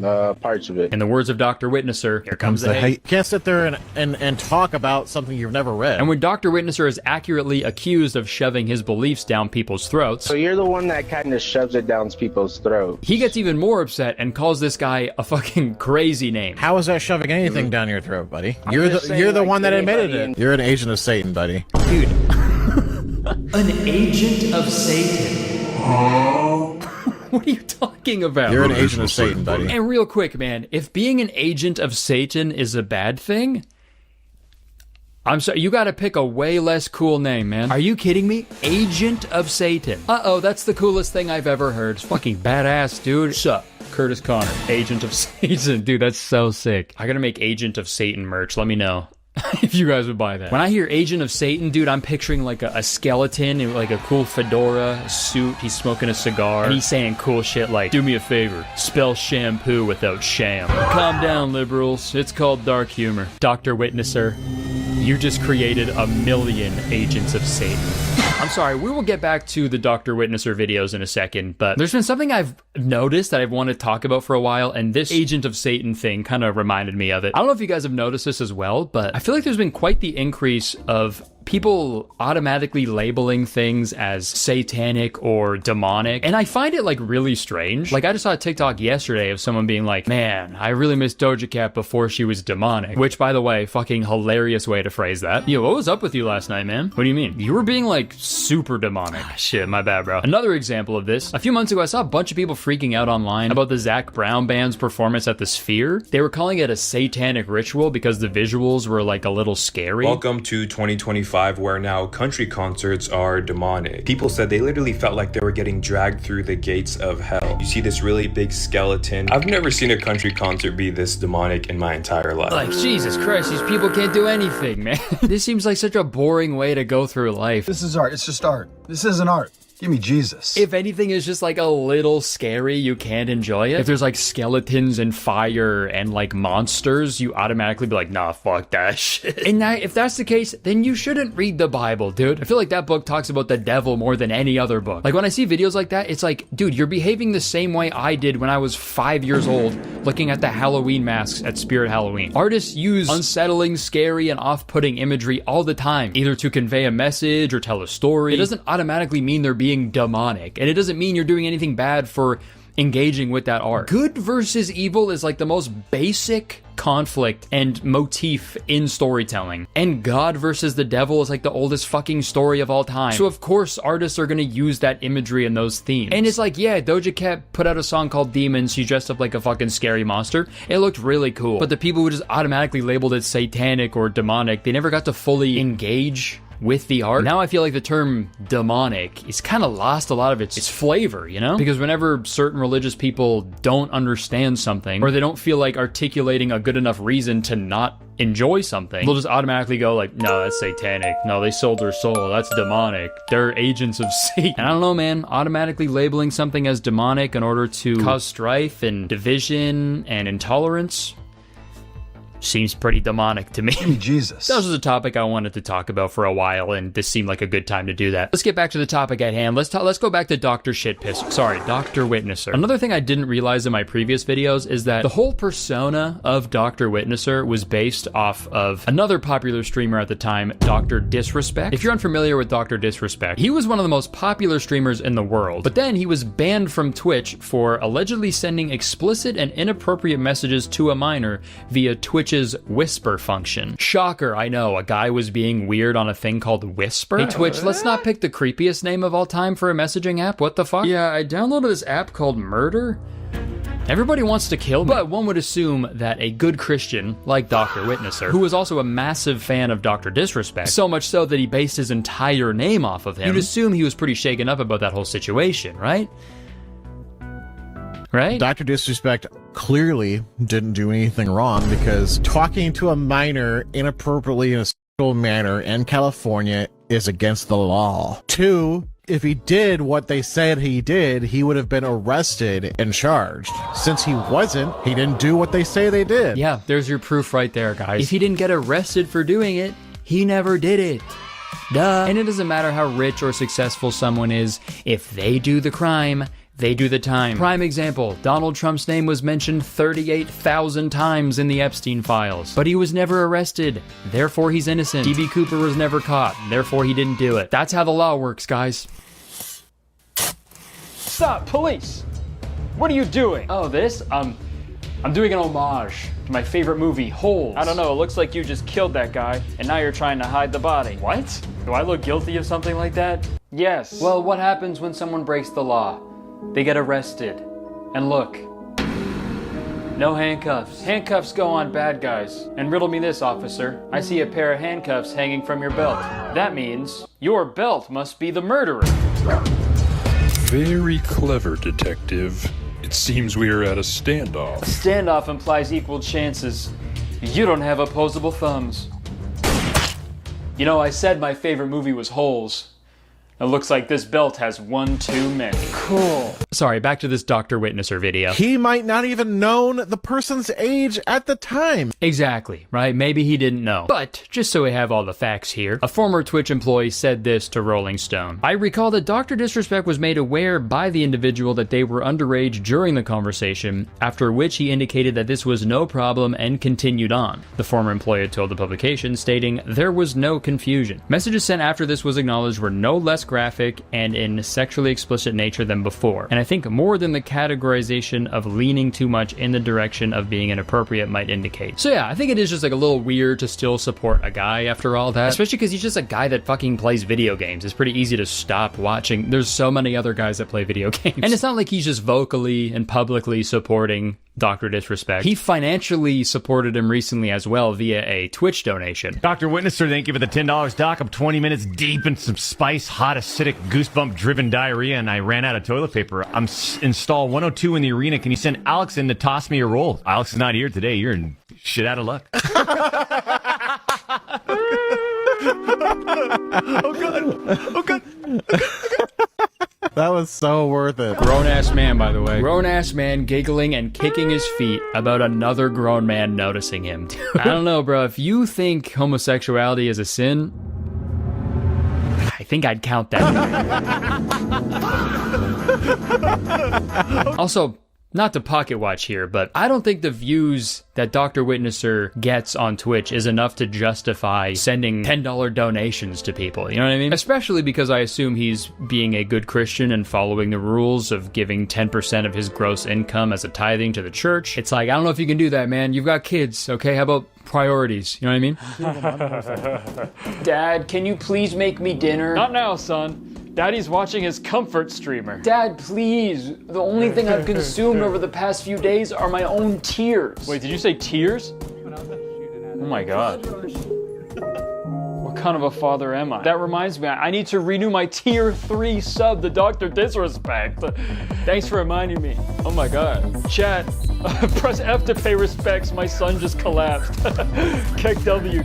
Speaker 5: Parts of it.
Speaker 2: In the words of Dr. Witnesser, here comes the hate.
Speaker 8: You can't sit there and talk about something you've never read.
Speaker 2: And when Dr. Witnesser is accurately accused of shoving his beliefs down people's throats...
Speaker 5: So you're the one that kind of shoves it down people's throats.
Speaker 2: He gets even more upset and calls this guy a fucking crazy name.
Speaker 8: How is that shoving anything down your throat, buddy? You're the one that admitted it. You're an agent of Satan, buddy.
Speaker 2: Dude. An agent of Satan. What are you talking about?
Speaker 8: You're an agent of Satan, buddy.
Speaker 2: And real quick, man, if being an agent of Satan is a bad thing, I'm sorry, you gotta pick a way less cool name, man. Are you kidding me? Agent of Satan. Uh-oh, that's the coolest thing I've ever heard. It's fucking badass, dude. Sup? Kurtis Conner, Agent of Satan. Dude, that's so sick. I gotta make Agent of Satan merch. Let me know if you guys would buy that. When I hear Agent of Satan, dude, I'm picturing like a skeleton in like a cool fedora, suit, he's smoking a cigar, and he's saying cool shit like, do me a favor, spell shampoo without sham. Calm down, liberals. It's called dark humor. Dr. Witnesser, you just created a million Agents of Satan. I'm sorry, we will get back to the Dr. Witnesser videos in a second, but there's been something I've noticed that I've wanted to talk about for a while, and this Agent of Satan thing kind of reminded me of it. I don't know if you guys have noticed this as well, but I feel like there's been quite the increase of people automatically labeling things as satanic or demonic, and I find it like really strange. Like, I just saw a TikTok yesterday of someone being like, man, I really miss Doja Cat before she was demonic, which, by the way, fucking hilarious way to phrase that. Yo, what was up with you last night, man? What do you mean? You were being like super demonic. Shit, my bad, bro. Another example of this, a few months ago I saw a bunch of people freaking out online about the Zac Brown Band's performance at the Sphere. They were calling it a satanic ritual because the visuals were like a little scary.
Speaker 20: Welcome to 2025, where now country concerts are demonic. People said they literally felt like they were getting dragged through the gates of hell. You see this really big skeleton. I've never seen a country concert be this demonic in my entire life.
Speaker 2: Like, Jesus Christ, these people can't do anything, man. This seems like such a boring way to go through life.
Speaker 21: This is art. It's just art. This isn't art. Give me Jesus.
Speaker 2: If anything is just like a little scary, you can't enjoy it. If there's like skeletons and fire and like monsters, you automatically be like, nah, fuck that shit. And if that's the case, then you shouldn't read the Bible, dude. I feel like that book talks about the devil more than any other book. Like, when I see videos like that, it's like, dude, you're behaving the same way I did when I was 5 years old looking at the Halloween masks at Spirit Halloween. Artists use unsettling, scary, and off-putting imagery all the time, either to convey a message or tell a story. It doesn't automatically mean they're being demonic, and it doesn't mean you're doing anything bad for engaging with that art. Good versus evil is like the most basic conflict and motif in storytelling, and God versus the devil is like the oldest fucking story of all time. So of course artists are gonna use that imagery and those themes. And it's like, yeah, Doja Cat put out a song called Demons. She dressed up like a fucking scary monster. It looked really cool, but the people who just automatically labeled it satanic or demonic, they never got to fully engage with the art. Now I feel like the term demonic is kind of lost a lot of its flavor, you know? Because whenever certain religious people don't understand something, or they don't feel like articulating a good enough reason to not enjoy something, they'll just automatically go like, no, that's satanic. No, they sold their soul. That's demonic. They're agents of Satan. And I don't know, man, automatically labeling something as demonic in order to cause strife and division and intolerance seems pretty demonic to me.
Speaker 21: Jesus.
Speaker 2: That was a topic I wanted to talk about for a while, and this seemed like a good time to do that. Let's get back to the topic at hand. Let's go back to Dr. Dr. Witnesser. Another thing I didn't realize in my previous videos is that the whole persona of Dr. Witnesser was based off of another popular streamer at the time, Dr. Disrespect. If you're unfamiliar with Dr. Disrespect, he was one of the most popular streamers in the world, but then he was banned from Twitch for allegedly sending explicit and inappropriate messages to a minor via Twitch Twitch's whisper function. Shocker, I know, a guy was being weird on a thing called Whisper. Hey Twitch, let's not pick the creepiest name of all time for a messaging app, what the fuck? Yeah, I downloaded this app called Murder. Everybody wants to kill me, but one would assume that a good Christian, like Dr. Witnesser, who was also a massive fan of Dr. Disrespect, so much so that he based his entire name off of him, you'd assume he was pretty shaken up about that whole situation, right? Right?
Speaker 8: Dr. Disrespect clearly didn't do anything wrong, because talking to a minor inappropriately in a sexual manner in California is against the law. 2, if he did what they said he did, he would have been arrested and charged. Since he wasn't, he didn't do what they say they did.
Speaker 2: Yeah, there's your proof right there, guys. If he didn't get arrested for doing it, he never did it. Duh. And it doesn't matter how rich or successful someone is, if they do the crime, they do the time. Prime example, Donald Trump's name was mentioned 38,000 times in the Epstein files, but he was never arrested, therefore he's innocent. D.B. Cooper was never caught, therefore he didn't do it. That's how the law works, guys. Stop, police! What are you doing? Oh, this? I'm doing an homage to my favorite movie, Holes. I don't know, it looks like you just killed that guy, and now you're trying to hide the body. What? Do I look guilty of something like that? Yes. Well, what happens when someone breaks the law? They get arrested. And look. No handcuffs. Handcuffs go on bad guys. And riddle me this, officer. I see a pair of handcuffs hanging from your belt. That means your belt must be the murderer.
Speaker 1: Very clever, detective. It seems we are at a standoff.
Speaker 2: A standoff implies equal chances. You don't have opposable thumbs. You know, I said my favorite movie was Holes. It looks like this belt has one too many. Cool. Sorry, back to this Dr. Witnesser video.
Speaker 8: He might not even known the person's age at the time.
Speaker 2: Exactly, right? Maybe he didn't know. But, just so we have all the facts here, a former Twitch employee said this to Rolling Stone. I recall that Dr. Disrespect was made aware by the individual that they were underage during the conversation, after which he indicated that this was no problem and continued on. The former employee told the publication, stating, there was no confusion. Messages sent after this was acknowledged were no less graphic and in sexually explicit nature than before, and I think more than the categorization of leaning too much in the direction of being inappropriate might indicate. So yeah, I think it is just like a little weird to still support a guy after all that, especially because he's just a guy that fucking plays video games. It's pretty easy to stop watching. There's so many other guys that play video games, and it's not like he's just vocally and publicly supporting Dr. Disrespect. He financially supported him recently as well via a Twitch donation.
Speaker 4: Dr. Witnesser, thank you for the $10, Doc. I'm 20 minutes deep in some spice, hot, acidic, goosebump-driven diarrhea, and I ran out of toilet paper. I'm install 102 in the arena. Can you send Alex in to toss me a roll? Alex is not here today. You're in shit out of luck.
Speaker 8: Oh, God. Oh, God. That was so worth it.
Speaker 2: Grown-ass man, by the way. Grown-ass man giggling and kicking his feet about another grown man noticing him. I don't know, bro. If you think homosexuality is a sin, I think I'd count that. Also, not to pocket watch here, but I don't think the views that Dr. Witnesser gets on Twitch is enough to justify sending $10 donations to people, you know what I mean? Especially because I assume he's being a good Christian and following the rules of giving 10% of his gross income as a tithing to the church. It's like, I don't know if you can do that, man. You've got kids, okay? How about priorities, you know what I mean? Dad, can you please make me dinner? Not now, son. Daddy's watching his comfort streamer. Dad, please. The only thing I've consumed over the past few days are my own tears. Wait, did you say tears? Oh my God. What kind of a father am I? That reminds me, I need to renew my tier 3 sub to Dr. Disrespect. Thanks for reminding me. Oh my God. Chat, press F to pay respects. My son just collapsed. Keck W.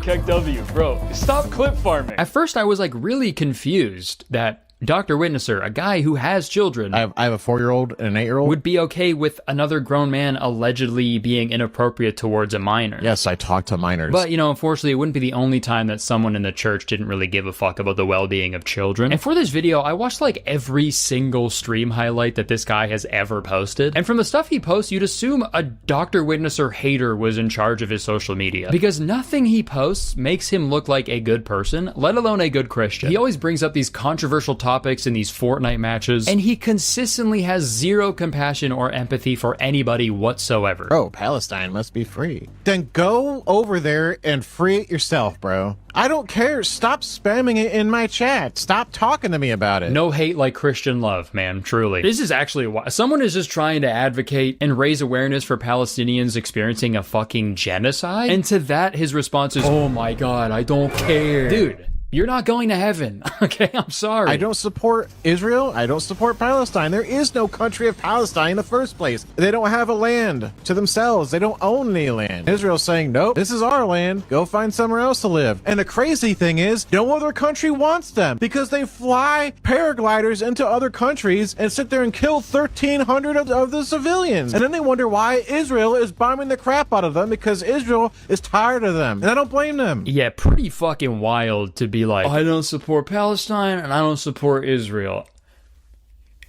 Speaker 2: Bro, stop clip farming. At first I was like really confused that Dr. Witnesser, a guy who has children,
Speaker 8: I have a 4-year-old and an 8-year-old,
Speaker 2: would be okay with another grown man allegedly being inappropriate towards a minor.
Speaker 8: Yes, I talk to minors.
Speaker 2: But, you know, unfortunately, it wouldn't be the only time that someone in the church didn't really give a fuck about the well-being of children. And for this video, I watched like every single stream highlight that this guy has ever posted. And from the stuff he posts, you'd assume a Dr. Witnesser hater was in charge of his social media. Because nothing he posts makes him look like a good person, let alone a good Christian. He always brings up these controversial topics in these Fortnite matches, and he consistently has zero compassion or empathy for anybody whatsoever.
Speaker 8: Bro, Palestine must be free. Then go over there and free it yourself, bro. I don't care. Stop spamming it in my chat. Stop talking to me about it.
Speaker 2: No hate like Christian love, man, truly. This is actually why someone is just trying to advocate and raise awareness for Palestinians experiencing a fucking genocide. And to that, his response is, oh my God, I don't care. Dude, you're not going to heaven, okay? I'm sorry.
Speaker 8: I don't support Israel. I don't support Palestine. There is no country of Palestine in the first place. They don't have a land to themselves. They don't own any land. Israel's saying, nope, this is our land. Go find somewhere else to live. And the crazy thing is, no other country wants them because they fly paragliders into other countries and sit there and kill 1,300 of the civilians. And then they wonder why Israel is bombing the crap out of them because Israel is tired of them. And I don't blame them.
Speaker 2: Yeah, pretty fucking wild to be like, I don't support Palestine and I don't support Israel.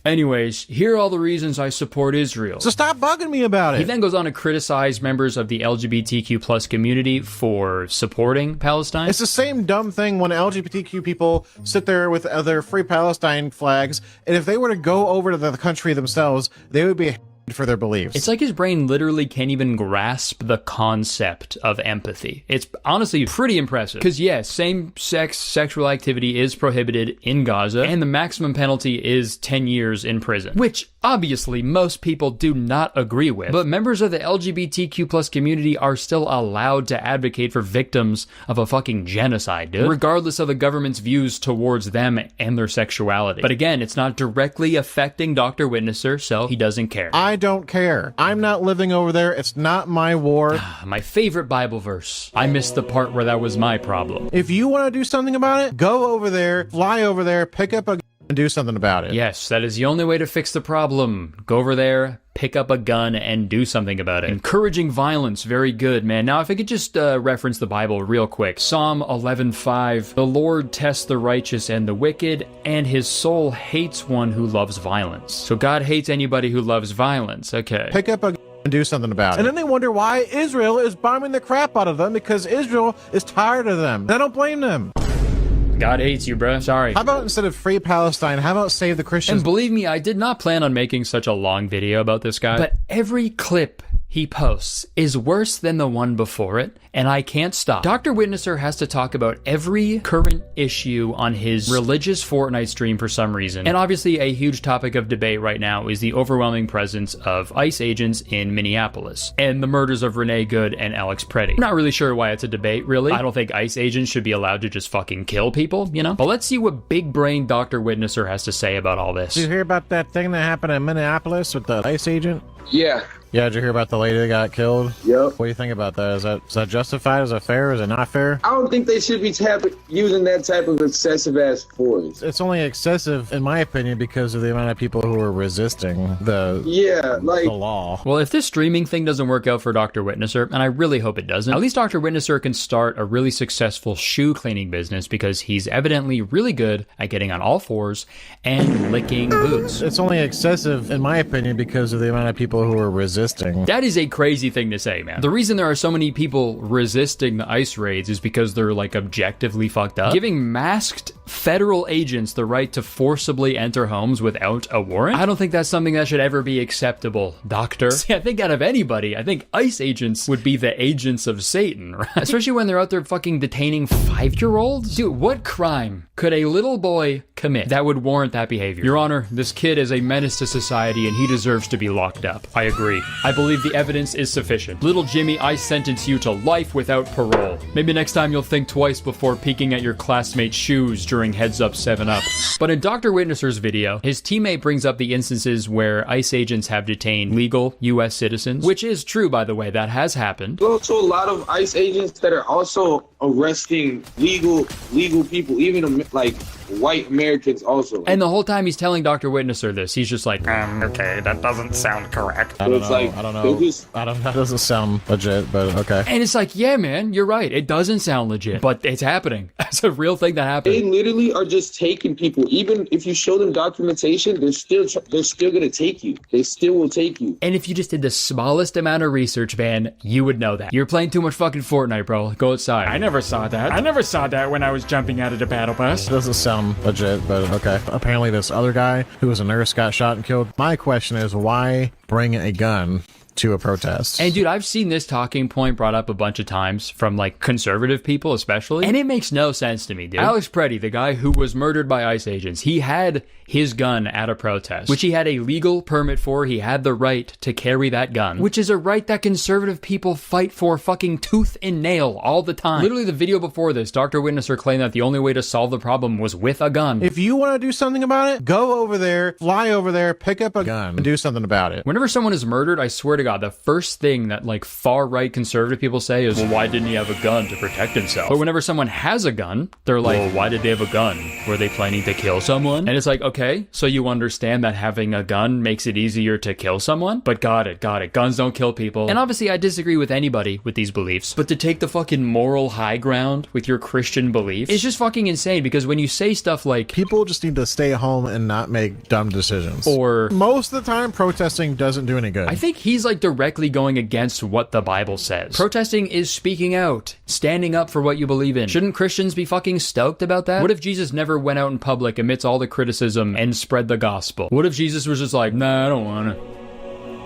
Speaker 2: Anyways, here are all the reasons I support Israel.
Speaker 8: So stop bugging me about it.
Speaker 2: He then goes on to criticize members of the LGBTQ plus community for supporting Palestine.
Speaker 8: It's the same dumb thing when LGBTQ people sit there with their Free Palestine flags, and if they were to go over to the country themselves, they would be for their beliefs.
Speaker 2: It's like his brain literally can't even grasp the concept of empathy. It's honestly pretty impressive. Because yes, same-sex sexual activity is prohibited in Gaza, and the maximum penalty is 10 years in prison, which obviously most people do not agree with. But members of the LGBTQ plus community are still allowed to advocate for victims of a fucking genocide, dude, regardless of the government's views towards them and their sexuality. But again, it's not directly affecting Dr. Witnesser, so he doesn't care.
Speaker 8: I don't care. I'm not living over there. It's not my war.
Speaker 2: My favorite Bible verse. I missed the part where that was my problem.
Speaker 8: If you want to do something about it, go over there, fly over there, pick up a and do something about it.
Speaker 2: Yes, that is the only way to fix the problem. Go over there, pick up a gun, and do something about it. Encouraging violence, very good, man. Now, if I could just reference the Bible real quick. Psalm 11:5, the Lord tests the righteous and the wicked, and his soul hates one who loves violence. So God hates anybody who loves violence, okay.
Speaker 8: Pick up a and do something about it. And then they wonder why Israel is bombing the crap out of them because Israel is tired of them. And I don't blame them.
Speaker 2: God hates you, bro. Sorry.
Speaker 8: How about instead of free Palestine, how about save the Christians?
Speaker 2: And believe me, I did not plan on making such a long video about this guy, but every clip he posts is worse than the one before it, and I can't stop. Dr. Witnesser has to talk about every current issue on his religious Fortnite stream for some reason. And obviously a huge topic of debate right now is the overwhelming presence of ICE agents in Minneapolis and the murders of Renee Good and Alex Preddy. I'm not really sure why it's a debate, really. I don't think ICE agents should be allowed to just fucking kill people, you know? But let's see what big brain Dr. Witnesser has to say about all this.
Speaker 8: Did you hear about that thing that happened in Minneapolis with the ICE agent?
Speaker 16: Yeah.
Speaker 8: Yeah, did you hear about the lady that got killed?
Speaker 16: Yep.
Speaker 8: What do you think about that? Is that justified? Is that fair? Is it not fair?
Speaker 16: I don't think they should be using that type of excessive ass force.
Speaker 8: It's only excessive, in my opinion, because of the amount of people who are resisting the law.
Speaker 2: Well, if this streaming thing doesn't work out for Dr. Witnesser, and I really hope it doesn't, at least Dr. Witnesser can start a really successful shoe cleaning business because he's evidently really good at getting on all fours and licking boots.
Speaker 8: It's only excessive, in my opinion, because of the amount of people who are resisting.
Speaker 2: That is a crazy thing to say, man. The reason there are so many people resisting the ICE raids is because they're like objectively fucked up. Giving masked federal agents the right to forcibly enter homes without a warrant? I don't think that's something that should ever be acceptable, doctor. See, I think out of anybody, I think ICE agents would be the agents of Satan, right? Especially when they're out there fucking detaining 5-year-olds? Dude, what crime could a little boy commit that would warrant that behavior? Your Honor, this kid is a menace to society and he deserves to be locked up. I agree. I believe the evidence is sufficient. Little Jimmy, I sentence you to life without parole. Maybe next time you'll think twice before peeking at your classmate's shoes during Heads Up 7-Up. But in Dr. Witnesser's video, his teammate brings up the instances where ICE agents have detained legal U.S. citizens, which is true, by the way, that has happened.
Speaker 16: There's also a lot of ICE agents that are also arresting legal people, even like white Americans also.
Speaker 2: And the whole time he's telling Dr. Witnesser this, he's just like, okay, that doesn't sound correct.
Speaker 8: I don't know. That doesn't sound legit, but okay.
Speaker 2: And it's like, yeah, man, you're right. It doesn't sound legit, but it's happening. It's a real thing that happened.
Speaker 16: They literally are just taking people. Even if you show them documentation, they're still gonna take you. They still will take you.
Speaker 2: And if you just did the smallest amount of research, man, you would know that. You're playing too much fucking Fortnite, bro. Go outside.
Speaker 6: I never saw that. I never saw that when I was jumping out of the battle bus.
Speaker 8: It doesn't sound sound legit, but okay. Apparently this other guy who was a nurse got shot and killed. My question is, why bring a gun to a protest?
Speaker 2: And dude, I've seen this talking point brought up a bunch of times from like conservative people especially, and it makes no sense to me, dude. Alex Preddy, the guy who was murdered by ICE agents, he had his gun at a protest, which he had a legal permit for. He had the right to carry that gun, which is a right that conservative people fight for fucking tooth and nail all the time. Literally the video before this, Dr. Witnesser claimed that the only way to solve the problem was with a gun.
Speaker 8: If you want to do something about it, go over there, fly over there, pick up a gun, and do something about it.
Speaker 2: Whenever someone is murdered, I swear to God, the first thing that like far-right conservative people say is, well, why didn't he have a gun to protect himself? But whenever someone has a gun, they're like, well, why did they have a gun? Were they planning to kill someone? And it's like, okay, so you understand that having a gun makes it easier to kill someone? But got it. Guns don't kill people. And obviously I disagree with anybody with these beliefs, but to take the fucking moral high ground with your Christian beliefs, it's just fucking insane, because when you say stuff like,
Speaker 8: people just need to stay home and not make dumb decisions,
Speaker 2: or
Speaker 8: most of the time protesting doesn't do any good.
Speaker 2: I think he's like directly going against what the Bible says. Protesting is speaking out, standing up for what you believe in. Shouldn't Christians be fucking stoked about that? What if Jesus never went out in public amidst all the criticism and spread the gospel? What if Jesus was just like, nah, I don't wanna.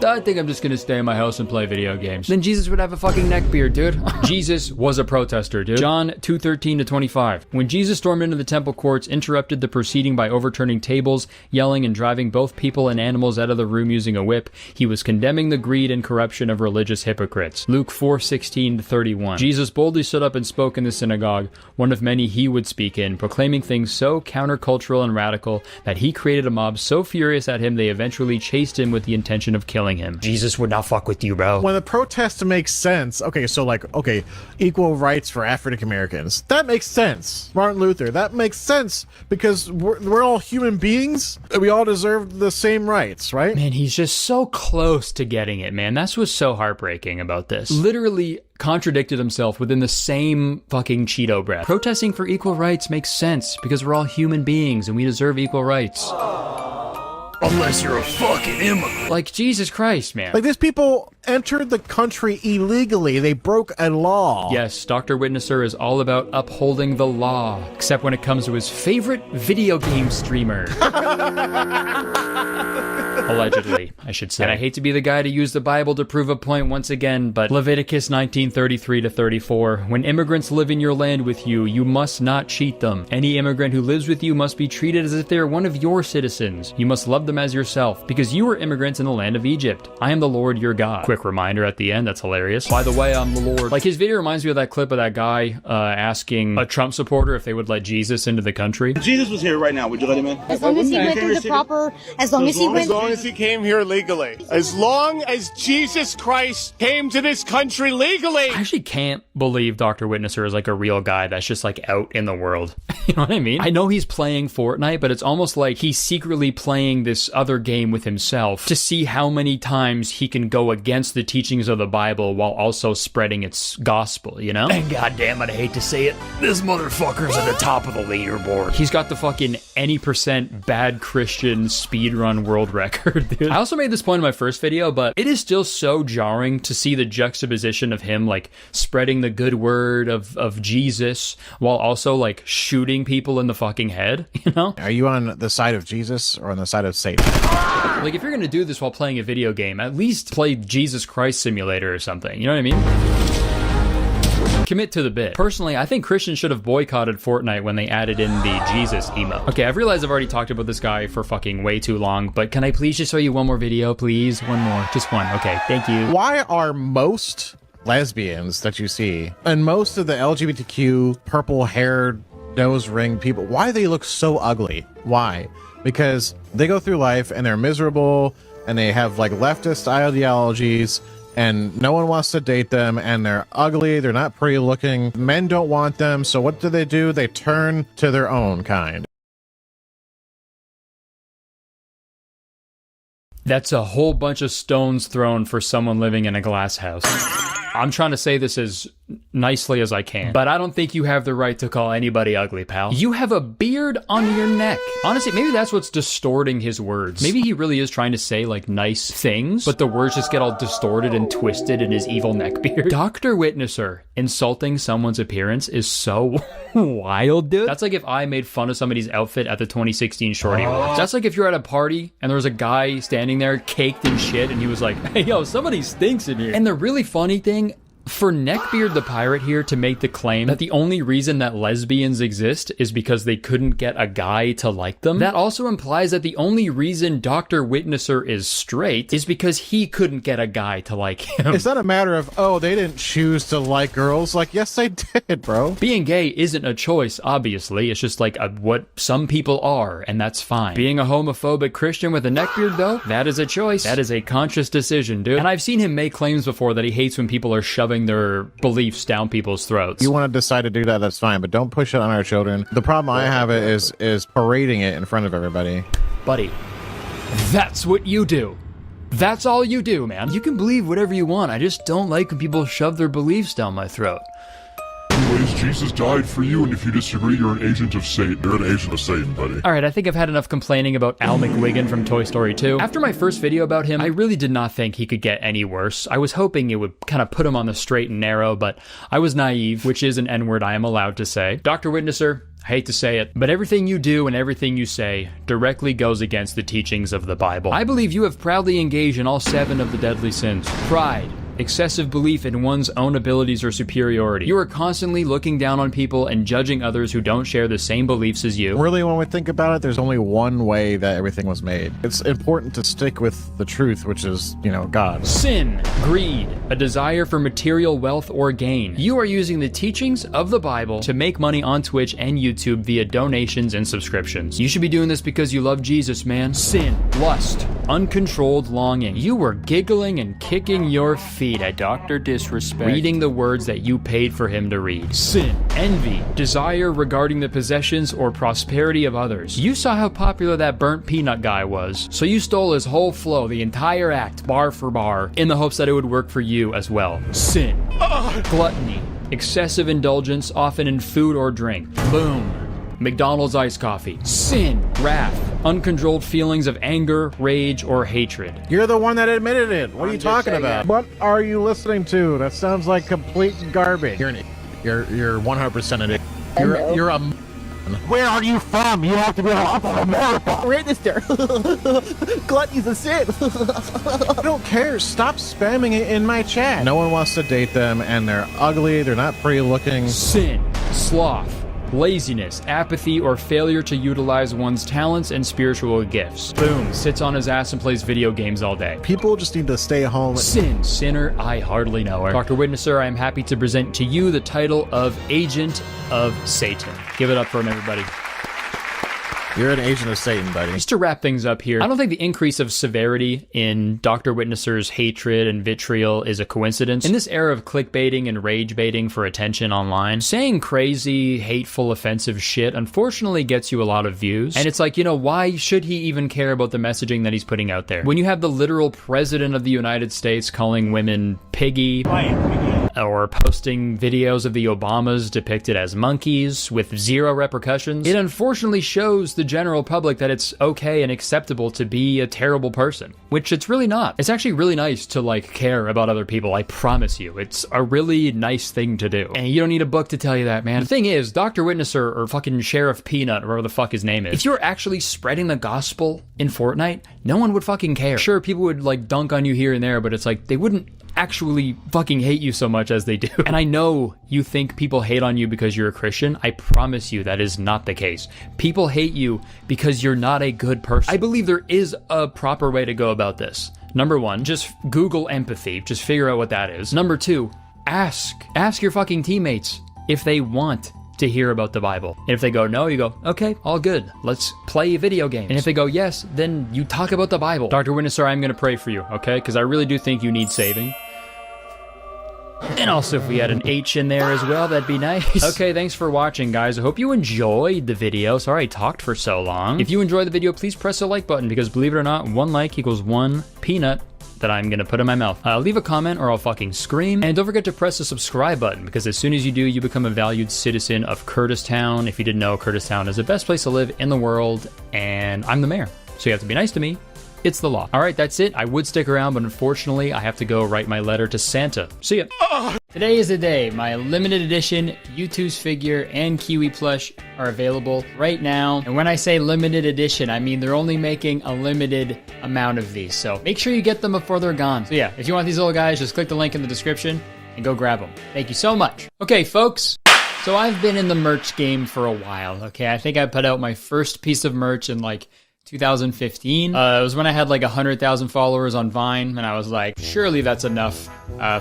Speaker 2: I think I'm just gonna stay in my house and play video games. Then Jesus would have a fucking neckbeard, dude. Jesus was a protester, dude. John 2:13-25. When Jesus stormed into the temple courts, interrupted the proceeding by overturning tables, yelling, and driving both people and animals out of the room using a whip, he was condemning the greed and corruption of religious hypocrites. Luke 4:16-31. Jesus boldly stood up and spoke in the synagogue, one of many he would speak in, proclaiming things so countercultural and radical that he created a mob so furious at him they eventually chased him with the intention of killing him. Jesus would not fuck with you, bro.
Speaker 8: When the protest makes sense, okay, so like, okay, equal rights for African Americans, that makes sense. Martin Luther, that makes sense, because we're all human beings, we all deserve the same rights, right?
Speaker 2: Man, he's just so close to getting it, man. That's what's so heartbreaking about this. Literally contradicted himself within the same fucking Cheeto breath. Protesting for equal rights makes sense because we're all human beings and we deserve equal rights. Unless you're a fucking immigrant. Like, Jesus Christ, man.
Speaker 8: Like, these people entered the country illegally. They broke a law.
Speaker 2: Yes, Dr. Witnesser is all about upholding the law, except when it comes to his favorite video game streamer. Allegedly, I should say. And I hate to be the guy to use the Bible to prove a point once again, but Leviticus 19:33-34, when immigrants live in your land with you, you must not cheat them. Any immigrant who lives with you must be treated as if they are one of your citizens. You must love them as yourself, because you were immigrants in the land of Egypt. I am the Lord your God. Quick reminder at the end, that's hilarious. By the way, I'm the Lord. Like, his video reminds me of that clip of that guy asking a Trump supporter if they would let Jesus into the country.
Speaker 6: If Jesus was here right now, would you let him in?
Speaker 22: As long as he went through the proper, as long as
Speaker 23: he came here legally. As long as Jesus Christ came to this country legally.
Speaker 2: I actually can't believe Dr. Witnesser is like a real guy that's just like out in the world. You know what I mean? I know he's playing Fortnite, but it's almost like he's secretly playing this other game with himself to see how many times he can go against the teachings of the Bible while also spreading its gospel, you know? And goddamn it, I hate to say it, this motherfucker's at the top of the leaderboard. He's got the fucking any percent bad Christian speedrun world record, dude. I also made this point in my first video, but it is still so jarring to see the juxtaposition of him like spreading the good word of Jesus while also like shooting people in the fucking head, you know?
Speaker 8: Are you on the side of Jesus or on the side of Satan?
Speaker 2: Like, if you're gonna do this while playing a video game, at least play Jesus Christ Simulator or something, you know what I mean? Commit to the bit. Personally, I think Christians should have boycotted Fortnite when they added in the Jesus emote. Okay, I've realized I've already talked about this guy for fucking way too long, but can I please just show you one more video, please? One more. Just one. Okay, thank you.
Speaker 8: Why are most lesbians that you see, and most of the LGBTQ purple-haired nose ring people, why do they look so ugly? Why? Because they go through life and they're miserable and they have like leftist ideologies and no one wants to date them and they're ugly, they're not pretty looking, men don't want them, so what do? They turn to their own kind.
Speaker 2: That's a whole bunch of stones thrown for someone living in a glass house. I'm trying to say this as nicely as I can. But I don't think you have the right to call anybody ugly, pal. You have a beard on your neck. Honestly, maybe that's what's distorting his words. Maybe he really is trying to say like nice things, but the words just get all distorted and twisted in his evil neck beard. Dr. Witnesser insulting someone's appearance is so wild, dude. That's like if I made fun of somebody's outfit at the 2016 Shorty Awards. That's like if you're at a party and there was a guy standing there caked in shit and he was like, hey, yo, somebody stinks in here. And the really funny thing, for Neckbeard the Pirate here to make the claim that the only reason that lesbians exist is because they couldn't get a guy to like them, that also implies that the only reason Dr. Witnesser is straight is because he couldn't get a guy to like him.
Speaker 8: It's not a matter of, oh, they didn't choose to like girls. Like, yes, they did, bro.
Speaker 2: Being gay isn't a choice, obviously. It's just like what some people are, and that's fine. Being a homophobic Christian with a neckbeard, though, that is a choice. That is a conscious decision, dude. And I've seen him make claims before that he hates when people are shoving their beliefs down people's throats.
Speaker 8: You want to decide to do that, that's fine, but don't push it on our children. The problem I have is parading it in front of everybody.
Speaker 2: Buddy, that's what you do. That's all you do, man. You can believe whatever you want. I just don't like when people shove their beliefs down my throat.
Speaker 1: Anyways, Jesus died for you, and if you disagree, you're an agent of Satan. You're an agent of Satan, buddy.
Speaker 2: Alright, I think I've had enough complaining about Al McWiggin from Toy Story 2. After my first video about him, I really did not think he could get any worse. I was hoping it would kind of put him on the straight and narrow, but I was naive, which is an N-word I am allowed to say. Dr. Witnesser, I hate to say it, but everything you do and everything you say directly goes against the teachings of the Bible. I believe you have proudly engaged in all 7 of the deadly sins. Pride, excessive belief in one's own abilities or superiority. You are constantly looking down on people and judging others who don't share the same beliefs as you.
Speaker 8: Really, when we think about it, there's only one way that everything was made. It's important to stick with the truth, which is, you know, God.
Speaker 2: Sin, greed, a desire for material wealth or gain. You are using the teachings of the Bible to make money on Twitch and YouTube via donations and subscriptions. You should be doing this because you love Jesus, man. Sin, lust, uncontrolled longing. You were giggling and kicking your feet at Dr. Disrespect, reading the words that you paid for him to read. Sin, envy, desire regarding the possessions or prosperity of others. You saw how popular that burnt peanut guy was, so you stole his whole flow, the entire act, bar for bar, in the hopes that it would work for you as well. Sin, gluttony, excessive indulgence, often in food or drink. Boom. McDonald's iced coffee. Sin, wrath, uncontrolled feelings of anger, rage, or hatred.
Speaker 8: You're the one that admitted it. What are you talking about? What are you listening to? That sounds like complete garbage. You're 100% an idiot. You're a Where are you from? You have to be from America.
Speaker 6: Register. Gluttony's a sin.
Speaker 8: I don't care. Stop spamming it in my chat. No one wants to date them, and they're ugly. They're not pretty looking.
Speaker 2: Sin, sloth, laziness, apathy, or failure to utilize one's talents and spiritual gifts. Boom, sits on his ass and plays video games all day.
Speaker 8: People just need to stay home.
Speaker 2: Sin, sinner, I hardly know her. Dr. Witnesser, I am happy to present to you the title of Agent of Satan. Give it up for him, everybody.
Speaker 8: You're an agent of Satan, buddy.
Speaker 2: Just to wrap things up here, I don't think the increase of severity in Dr. Witnesser's hatred and vitriol is a coincidence. In this era of clickbaiting and rage baiting for attention online, saying crazy, hateful, offensive shit unfortunately gets you a lot of views. And it's like, you know, why should he even care about the messaging that he's putting out there? When you have the literal president of the United States calling women piggy, or posting videos of the Obamas depicted as monkeys with zero repercussions, it unfortunately shows the general public that it's okay and acceptable to be a terrible person, which it's really not. It's actually really nice to like care about other people, I promise you. It's a really nice thing to do. And you don't need a book to tell you that, man. The thing is, Dr. Witnesser or fucking Sheriff Peanut, or whatever the fuck his name is, if you're actually spreading the gospel in Fortnite, no one would fucking care. Sure, people would like dunk on you here and there, but it's like they wouldn't actually fucking hate you so much as they do. And I know you think people hate on you because you're a Christian. I promise you that is not the case. People hate you because you're not a good person. I believe there is a proper way to go about this. Number 1, just Google empathy. Just figure out what that is. Number 2, ask your fucking teammates if they want to hear about the Bible. And if they go no, you go, okay, all good. Let's play video games. And if they go yes, then you talk about the Bible. Dr. Witnesser, I'm going to pray for you, okay? Because I really do think you need saving. And also if we had an H in there as well, that'd be nice. Okay, thanks for watching, guys. I hope you enjoyed the video. Sorry I talked for so long. If you enjoyed the video, please press the like button, because believe it or not, 1 like equals 1 peanut. that I'm gonna put in my mouth. Leave a comment or I'll fucking scream. And don't forget to press the subscribe button, because as soon as you do, you become a valued citizen of Kurtistown. If you didn't know, Kurtistown is the best place to live in the world, and I'm the mayor. So you have to be nice to me. It's the law. All right, that's it. I would stick around, but unfortunately, I have to go write my letter to Santa. See ya. Today is the day. My limited edition U2's figure and Kiwi plush are available right now. And when I say limited edition, I mean they're only making a limited amount of these. So make sure you get them before they're gone. So yeah, if you want these little guys, just click the link in the description and go grab them. Thank you so much. Okay, folks. So I've been in the merch game for a while, okay? I think I put out my first piece of merch in like 2015. It was when I had like 100,000 followers on Vine, and I was like, surely that's enough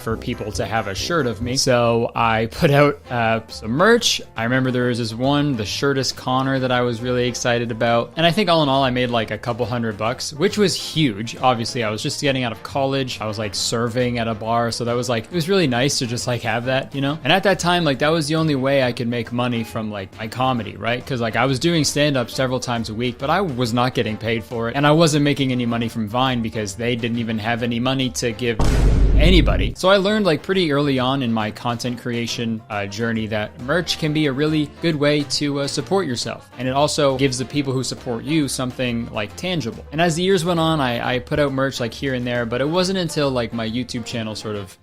Speaker 2: for people to have a shirt of me. So I put out some merch. I remember there was this one, the Kurtis Conner, that I was really excited about. And I think all in all, I made like a couple $100, which was huge. Obviously, I was just getting out of college. I was like serving at a bar. So that was like, it was really nice to just like have that, you know? And at that time, like that was the only way I could make money from like my comedy, right? Because like I was doing stand-up several times a week, but I was not getting paid for it. And I wasn't making any money from Vine because they didn't even have any money to give anybody. So I learned like pretty early on in my content creation journey that merch can be a really good way to support yourself. And it also gives the people who support you something like tangible. And as the years went on, I put out merch like here and there, but it wasn't until like my YouTube channel sort of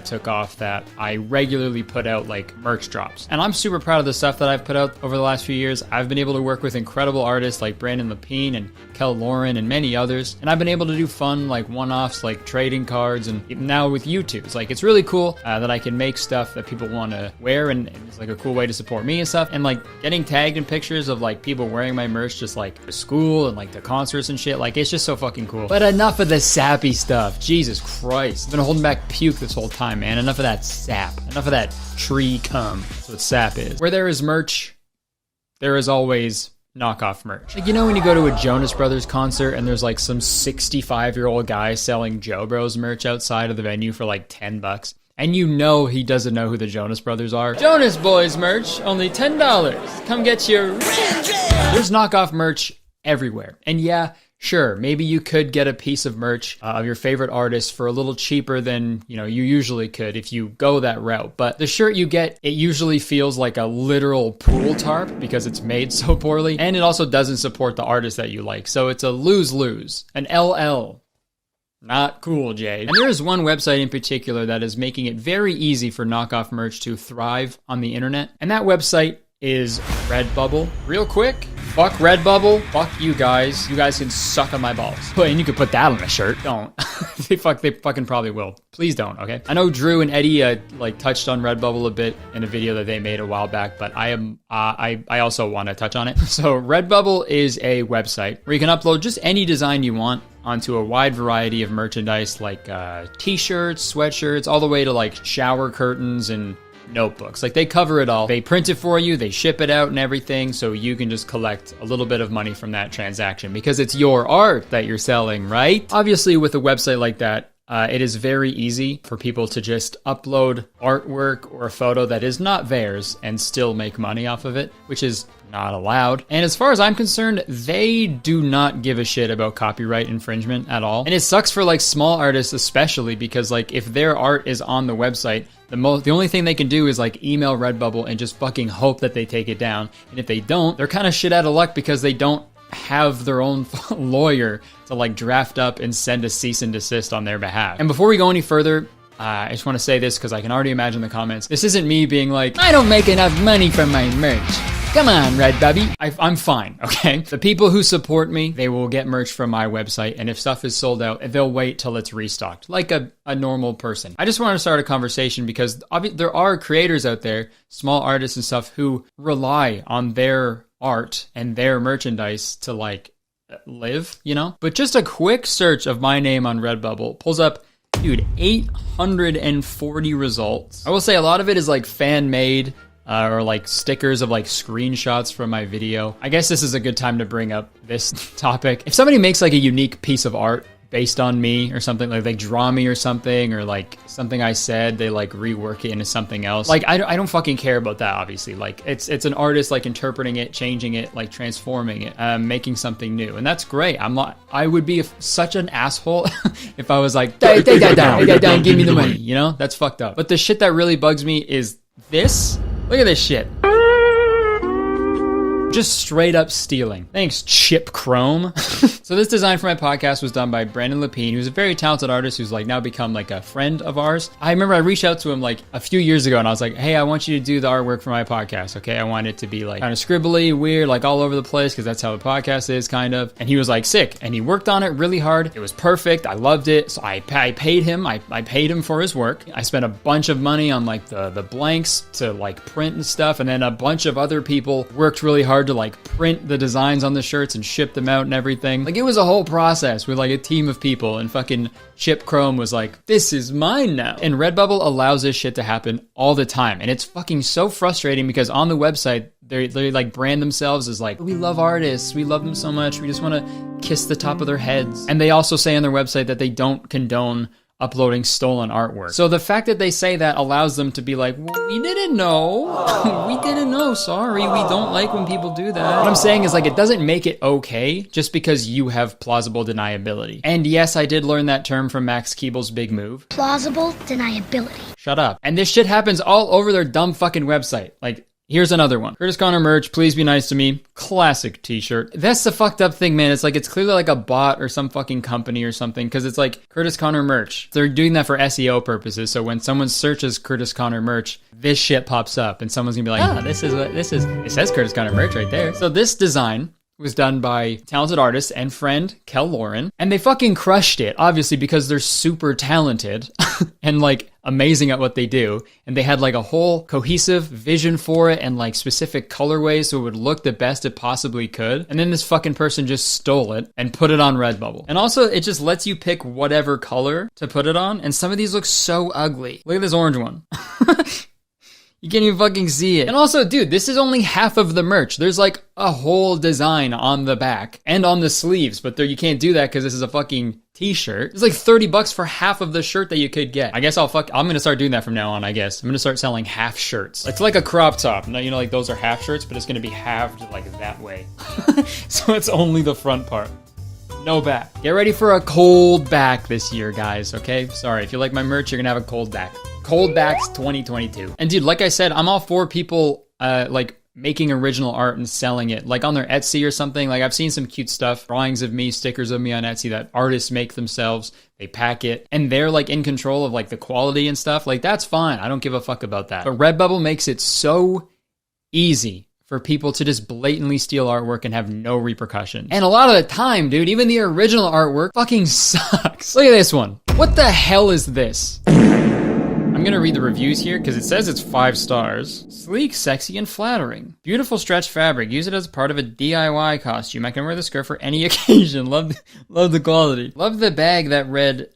Speaker 2: took off that I regularly put out like merch drops. And I'm super proud of the stuff that I've put out over the last few years. I've been able to work with incredible artists like Brandon Lepine and Kel Lauren and many others. And I've been able to do fun like one-offs like trading cards, and now with YouTube's. Like it's really cool that I can make stuff that people want to wear, and it's like a cool way to support me and stuff. And like getting tagged in pictures of like people wearing my merch just like to school and like to concerts and shit. Like it's just so fucking cool. But enough of the sappy stuff. Jesus Christ. I've been holding back puke this whole time, man. Enough of that sap. Enough of that tree cum. That's what sap is. Where there is merch, there is always knockoff merch. Like, you know when you go to a Jonas Brothers concert and there's like some 65-year-old guy selling Joe Bros merch outside of the venue for like $10, and you know he doesn't know who the Jonas Brothers are? Jonas Boys merch, only $10. Come get your... There's knockoff merch everywhere. And yeah, sure, maybe you could get a piece of merch of your favorite artist for a little cheaper than, you know, you usually could if you go that route. But the shirt you get, it usually feels like a literal pool tarp because it's made so poorly. And it also doesn't support the artist that you like. So it's a lose-lose, an LL. Not cool, Jay. And there is one website in particular that is making it very easy for knockoff merch to thrive on the internet. And that website is Redbubble. Real quick, fuck Redbubble. Fuck you guys. You guys can suck on my balls. And you could put that on a shirt. Don't. They fucking probably will. Please don't, okay? I know Drew and Eddie like touched on Redbubble a bit in a video that they made a while back, but I also want to touch on it. So Redbubble is a website where you can upload just any design you want onto a wide variety of merchandise like t-shirts, sweatshirts, all the way to like shower curtains and notebooks. Like they cover it all. They print it for you, they ship it out and everything, so you can just collect a little bit of money from that transaction because it's your art that you're selling, right? Obviously with a website like that, it is very easy for people to just upload artwork or a photo that is not theirs and still make money off of it, which is not allowed. And as far as I'm concerned, they do not give a shit about copyright infringement at all. And it sucks for like small artists especially because like if their art is on the website, the only thing they can do is like email Redbubble and just fucking hope that they take it down. And if they don't, they're kind of shit out of luck because they don't have their own lawyer to like draft up and send a cease and desist on their behalf. And before we go any further, I just want to say this because I can already imagine the comments. This isn't me being like, I don't make enough money from my merch. Come on, Redbubby. I'm fine, okay? The people who support me, they will get merch from my website, and if stuff is sold out, they'll wait till it's restocked, like a normal person. I just want to start a conversation because there are creators out there, small artists and stuff, who rely on their art and their merchandise to like live, you know? But just a quick search of my name on Redbubble pulls up, dude, 840 results. I will say a lot of it is like fan-made, or like stickers of like screenshots from my video. I guess this is a good time to bring up this topic. If somebody makes like a unique piece of art, based on me or something, like they draw me or something, or like something I said, they like rework it into something else. Like I don't fucking care about that, obviously. Like it's an artist like interpreting it, changing it, like transforming it, making something new, and that's great. I would be such an asshole if I was like, take that down, give me the money, you know? That's fucked up. But the shit that really bugs me is this. Look at this shit. Just straight up stealing. Thanks, Chip Chrome. So this design for my podcast was done by Brandon Lapine, who's a very talented artist who's like now become like a friend of ours. I remember I reached out to him like a few years ago and I was like, hey, I want you to do the artwork for my podcast, okay? I want it to be like kind of scribbly, weird, like all over the place, because that's how the podcast is kind of. And he was like, sick. And he worked on it really hard. It was perfect. I loved it. So I paid him. I paid him for his work. I spent a bunch of money on like the blanks to like print and stuff. And then a bunch of other people worked really hard to like print the designs on the shirts and ship them out and everything. Like it was a whole process with like a team of people, and fucking Chip Chrome was like, this is mine now. And Redbubble allows this shit to happen all the time. And it's fucking so frustrating because on the website, they like brand themselves as like, we love artists, we love them so much, we just want to kiss the top of their heads. And they also say on their website that they don't condone uploading stolen artwork. So the fact that they say that allows them to be like, well, we didn't know. We didn't know, sorry. We don't like when people do that. What I'm saying is like, it doesn't make it okay just because you have plausible deniability. And yes, I did learn that term from Max Keeble's Big Move.
Speaker 22: Plausible deniability.
Speaker 2: Shut up. And this shit happens all over their dumb fucking website. Like, here's another one. Kurtis Conner merch, please be nice to me. Classic t-shirt. That's the fucked up thing, man. It's like, it's clearly like a bot or some fucking company or something, because it's like Kurtis Conner merch. They're doing that for SEO purposes. So when someone searches Kurtis Conner merch, this shit pops up and someone's gonna be like, this is, it says Kurtis Conner merch right there. So this design was done by talented artist and friend Kel Lauren, and they fucking crushed it, obviously, because they're super talented and like amazing at what they do, and they had like a whole cohesive vision for it and like specific colorways so it would look the best it possibly could. And then this fucking person just stole it and put it on Redbubble. And also it just lets you pick whatever color to put it on, and some of these look so ugly. Look at this orange one. You can't even fucking see it. And also, dude, this is only half of the merch. There's like a whole design on the back and on the sleeves, but there, you can't do that because this is a fucking t-shirt. It's like $30 for half of the shirt that you could get. I guess I'm gonna start doing that from now on, I guess. I'm gonna start selling half shirts. It's like a crop top. Now, you know, like those are half shirts, but it's gonna be halved like that way. So it's only the front part. No back. Get ready for a cold back this year, guys, okay? Sorry, if you like my merch, you're gonna have a cold back. Cold backs 2022. And dude, like I said, I'm all for people like making original art and selling it, like on their Etsy or something. Like I've seen some cute stuff, drawings of me, stickers of me on Etsy that artists make themselves. They pack it and they're like in control of like the quality and stuff. Like that's fine. I don't give a fuck about that. But Redbubble makes it so easy for people to just blatantly steal artwork and have no repercussions. And a lot of the time, dude, even the original artwork fucking sucks. Look at this one. What the hell is this? I'm gonna read the reviews here because it says it's 5 stars. Sleek, sexy, and flattering. Beautiful stretch fabric. Use it as part of a DIY costume. I can wear the skirt for any occasion. Love the quality. Love the bag that read,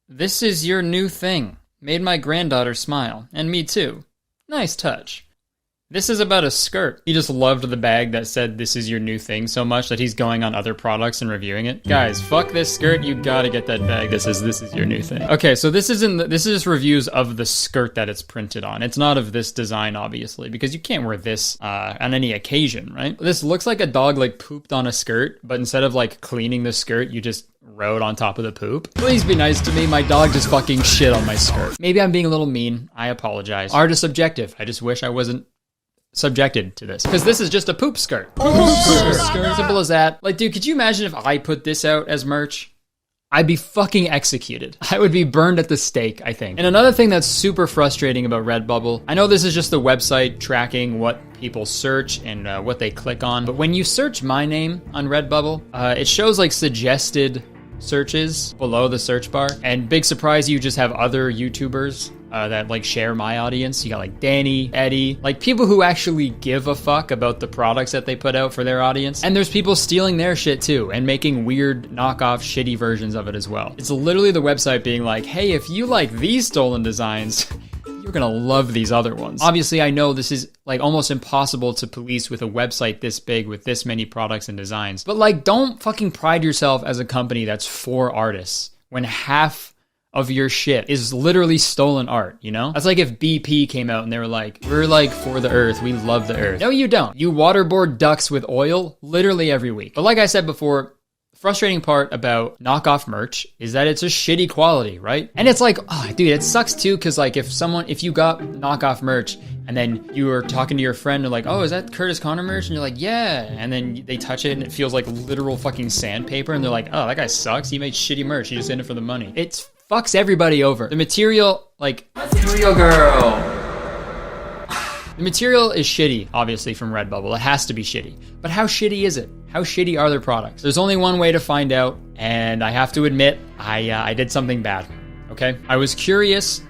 Speaker 2: "This is your new thing." Made my granddaughter smile. And me too. Nice touch. This is about a skirt. He just loved the bag that said, "This is your new thing," so much that he's going on other products and reviewing it. Guys, fuck this skirt. You gotta get that bag that says, "This is your new thing." Okay, so this is just reviews of the skirt that it's printed on. It's not of this design, obviously, because you can't wear this on any occasion, right? This looks like a dog like pooped on a skirt, but instead of like cleaning the skirt, you just rode on top of the poop. Please be nice to me. My dog just fucking shit on my skirt. Maybe I'm being a little mean. I apologize. Art is subjective. I just wish I wasn't subjected to this, because this is just a poop skirt. Skirt. Simple as that. Like, dude, could you imagine if I put this out as merch? I'd be fucking executed. I would be burned at the stake, I think. And another thing that's super frustrating about Redbubble, I know this is just the website tracking what people search and what they click on, but when you search my name on Redbubble, it shows like suggested searches below the search bar, and big surprise, you just have other YouTubers that like share my audience. You got like Danny, Eddie, like people who actually give a fuck about the products that they put out for their audience. And there's people stealing their shit too and making weird knockoff shitty versions of it as well. It's literally the website being like, hey, if you like these stolen designs, you're gonna love these other ones. Obviously, I know this is like almost impossible to police with a website this big with this many products and designs, but like, don't fucking pride yourself as a company that's for artists when half of your shit is literally stolen art, you know? That's like if BP came out and they were like, we're like for the earth, we love the earth. No, you don't. You waterboard ducks with oil literally every week. But like I said before, the frustrating part about knockoff merch is that it's a shitty quality, right? And it's like, oh, dude, it sucks too, because like if you got knockoff merch and then you were talking to your friend and like, oh, is that Kurtis Conner merch? And you're like, yeah. And then they touch it and it feels like literal fucking sandpaper. And they're like, oh, that guy sucks. He made shitty merch. He just in it for the money. It's fucks everybody over. The material, like, material girl. The material is shitty, obviously, from Redbubble. It has to be shitty. But how shitty is it? How shitty are their products? There's only one way to find out, and I have to admit, I did something bad, okay? I was curious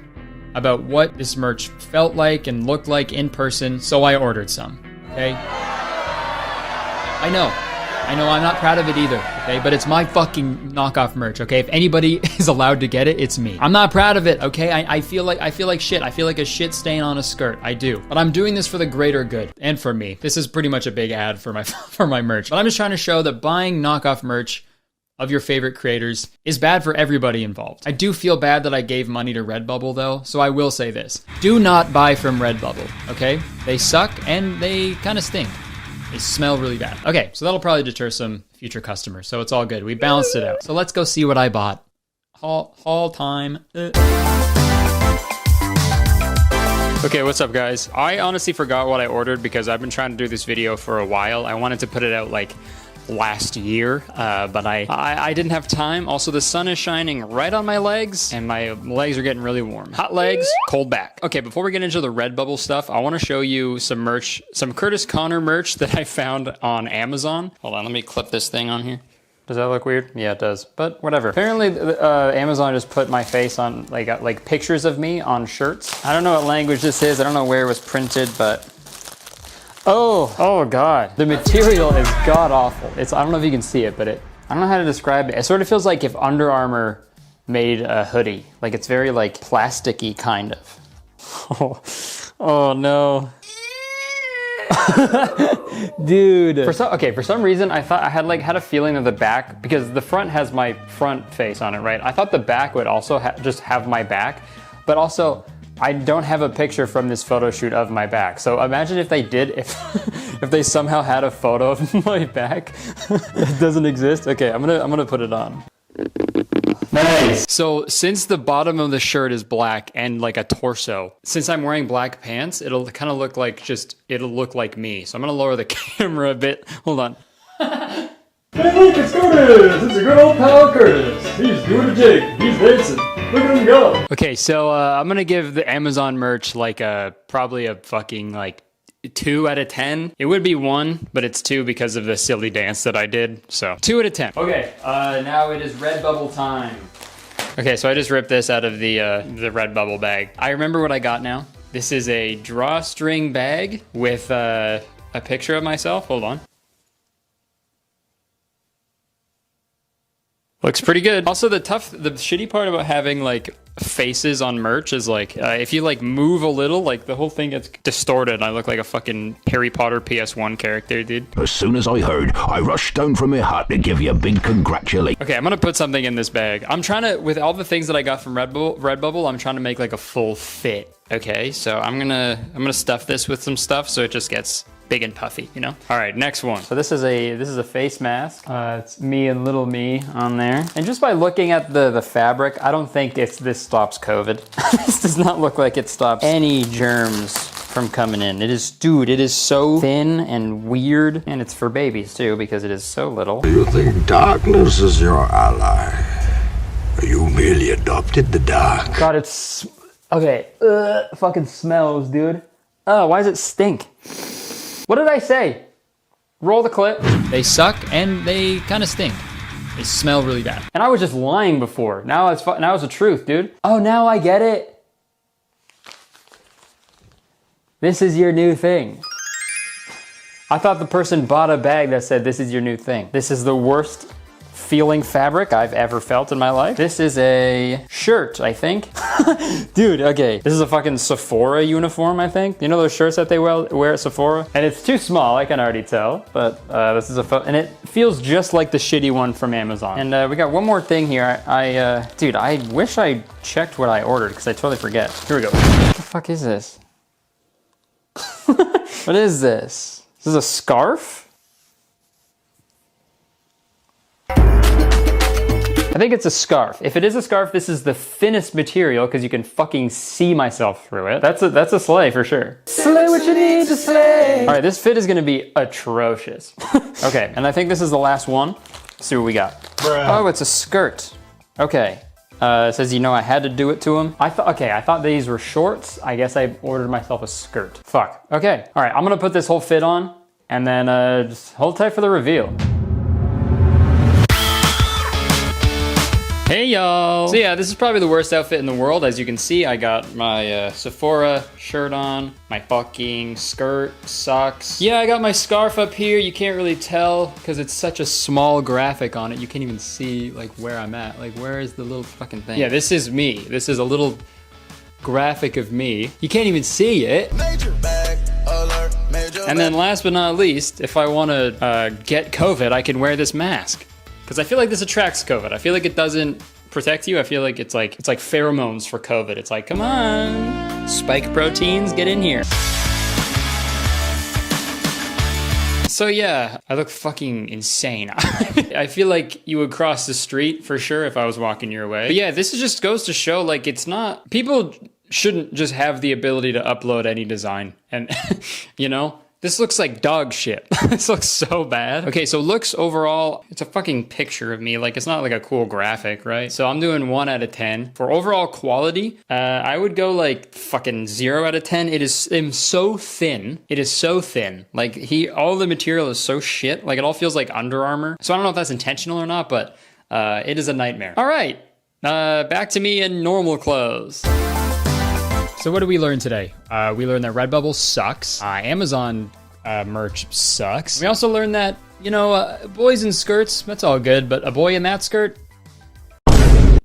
Speaker 2: about what this merch felt like and looked like in person, so I ordered some, okay? I know I'm not proud of it either, okay? But it's my fucking knockoff merch, okay? If anybody is allowed to get it, it's me. I'm not proud of it, okay? I feel like shit. I feel like a shit stain on a skirt. I do. But I'm doing this for the greater good and for me. This is pretty much a big ad for my for my merch. But I'm just trying to show that buying knockoff merch of your favorite creators is bad for everybody involved. I do feel bad that I gave money to Redbubble though, so I will say this. Do not buy from Redbubble, okay? They suck and they kind of stink. They smell really bad. Okay, so that'll probably deter some future customers, so it's all good. We balanced it out. So let's go see what I bought. Haul time. Okay, what's up guys? I honestly forgot what I ordered because I've been trying to do this video for a while. I wanted to put it out like last year, but I didn't have time. Also, the sun is shining right on my legs and my legs are getting really warm. Hot legs, cold back. Okay, before we get into the Redbubble stuff, I want to show you some merch, some Kurtis Conner merch that I found on Amazon. Hold on, let me clip this thing on here. Does that look weird? Yeah, it does, but whatever. Apparently, Amazon just put my face on like pictures of me on shirts. I don't know what language this is. I don't know where it was printed, but oh God. The material is god awful. I don't know if you can see it, but I don't know how to describe it. It sort of feels like if Under Armour made a hoodie. Like it's very like plasticky kind of. Oh no. Dude. For some reason I thought I had a feeling of the back, because the front has my front face on it, right? I thought the back would also just have my back, but also I don't have a picture from this photo shoot of my back. So imagine if they did, if they somehow had a photo of my back that doesn't exist. Okay, I'm gonna put it on. Nice. So since the bottom of the shirt is black and like a torso, since I'm wearing black pants, it'll kind of look like it'll look like me. So I'm gonna lower the camera a bit. Hold on. Hey look, it's Kurtis! It's a good old pal Kurtis. He's doing a jig. He's dancing. Look at him go. Okay, so I'm gonna give the Amazon merch like probably a fucking like 2 out of 10. It would be 1, but it's 2 because of the silly dance that I did. So 2 out of 10. Okay, now it is Redbubble time. Okay, so I just ripped this out of the Redbubble bag. I remember what I got now. This is a drawstring bag with a picture of myself. Hold on. Looks pretty good. Also, the shitty part about having like faces on merch is like, if you like move a little, like the whole thing gets distorted. I look like a fucking Harry Potter PS1 character, dude.
Speaker 10: As soon as I heard, I rushed down from my heart to give you a big congratulations.
Speaker 2: Okay, I'm gonna put something in this bag. I'm trying to, with all the things that I got from Redbubble, I'm trying to make like a full fit. Okay, so I'm gonna stuff this with some stuff so it just gets big and puffy, you know? All right, next one. So this is a face mask. It's me and little me on there. And just by looking at the fabric, I don't think this stops COVID. This does not look like it stops any germs from coming in. It is, dude, it is so thin and weird. And it's for babies too, because it is so little.
Speaker 10: Do you think darkness is your ally? Or you merely adopted the dark?
Speaker 2: God, it's, okay, fucking smells, dude. Oh, why does it stink? What did I say? Roll the clip. They suck and they kind of stink. They smell really bad. And I was just lying before. Now it's the truth, dude. Oh, now I get it. This is your new thing. I thought the person bought a bag that said this is your new thing. This is the worst feeling fabric I've ever felt in my life. This is a shirt, I think. Dude, okay. This is a fucking Sephora uniform, I think. You know those shirts that they wear at Sephora? And it's too small, I can already tell. But this is and it feels just like the shitty one from Amazon. And we got one more thing here. Dude, I wish I checked what I ordered because I totally forget. Here we go. What the fuck is this? What is this? Is this a scarf? I think it's a scarf. If it is a scarf, this is the thinnest material because you can fucking see myself through it. That's a sleigh for sure. Slay what you need to slay. All right, this fit is gonna be atrocious. Okay, and I think this is the last one. Let's see what we got. Bruh. Oh, it's a skirt. Okay. It says, you know, I had to do it to him. I thought these were shorts. I guess I ordered myself a skirt. Fuck. Okay. All right, I'm gonna put this whole fit on and then just hold tight for the reveal. Hey y'all! So yeah, this is probably the worst outfit in the world. As you can see, I got my Sephora shirt on, my fucking skirt, socks. Yeah, I got my scarf up here. You can't really tell because it's such a small graphic on it. You can't even see like where I'm at. Like where is the little fucking thing? Yeah, this is me. This is a little graphic of me. You can't even see it. Major bag alert, major and then last but not least, if I want to get COVID, I can wear this mask. Because I feel like this attracts COVID. I feel like it doesn't protect you. I feel like it's like pheromones for COVID. It's like, come on, spike proteins, get in here. So yeah, I look fucking insane. I feel like you would cross the street for sure if I was walking your way. But yeah, this just goes to show like it's not, people shouldn't just have the ability to upload any design. And you know? This looks like dog shit. This looks so bad. Okay, so looks overall, it's a fucking picture of me. Like, it's not like a cool graphic, right? So I'm doing 1 out of 10. For overall quality, I would go like fucking 0 out of 10. It is so thin. It is so thin. Like, all the material is so shit. Like, it all feels like Under Armour. So I don't know if that's intentional or not, but it is a nightmare. All right, back to me in normal clothes. So what did we learn today? We learned that Redbubble sucks. Amazon merch sucks. We also learned that, you know, boys in skirts, that's all good, but a boy in that skirt,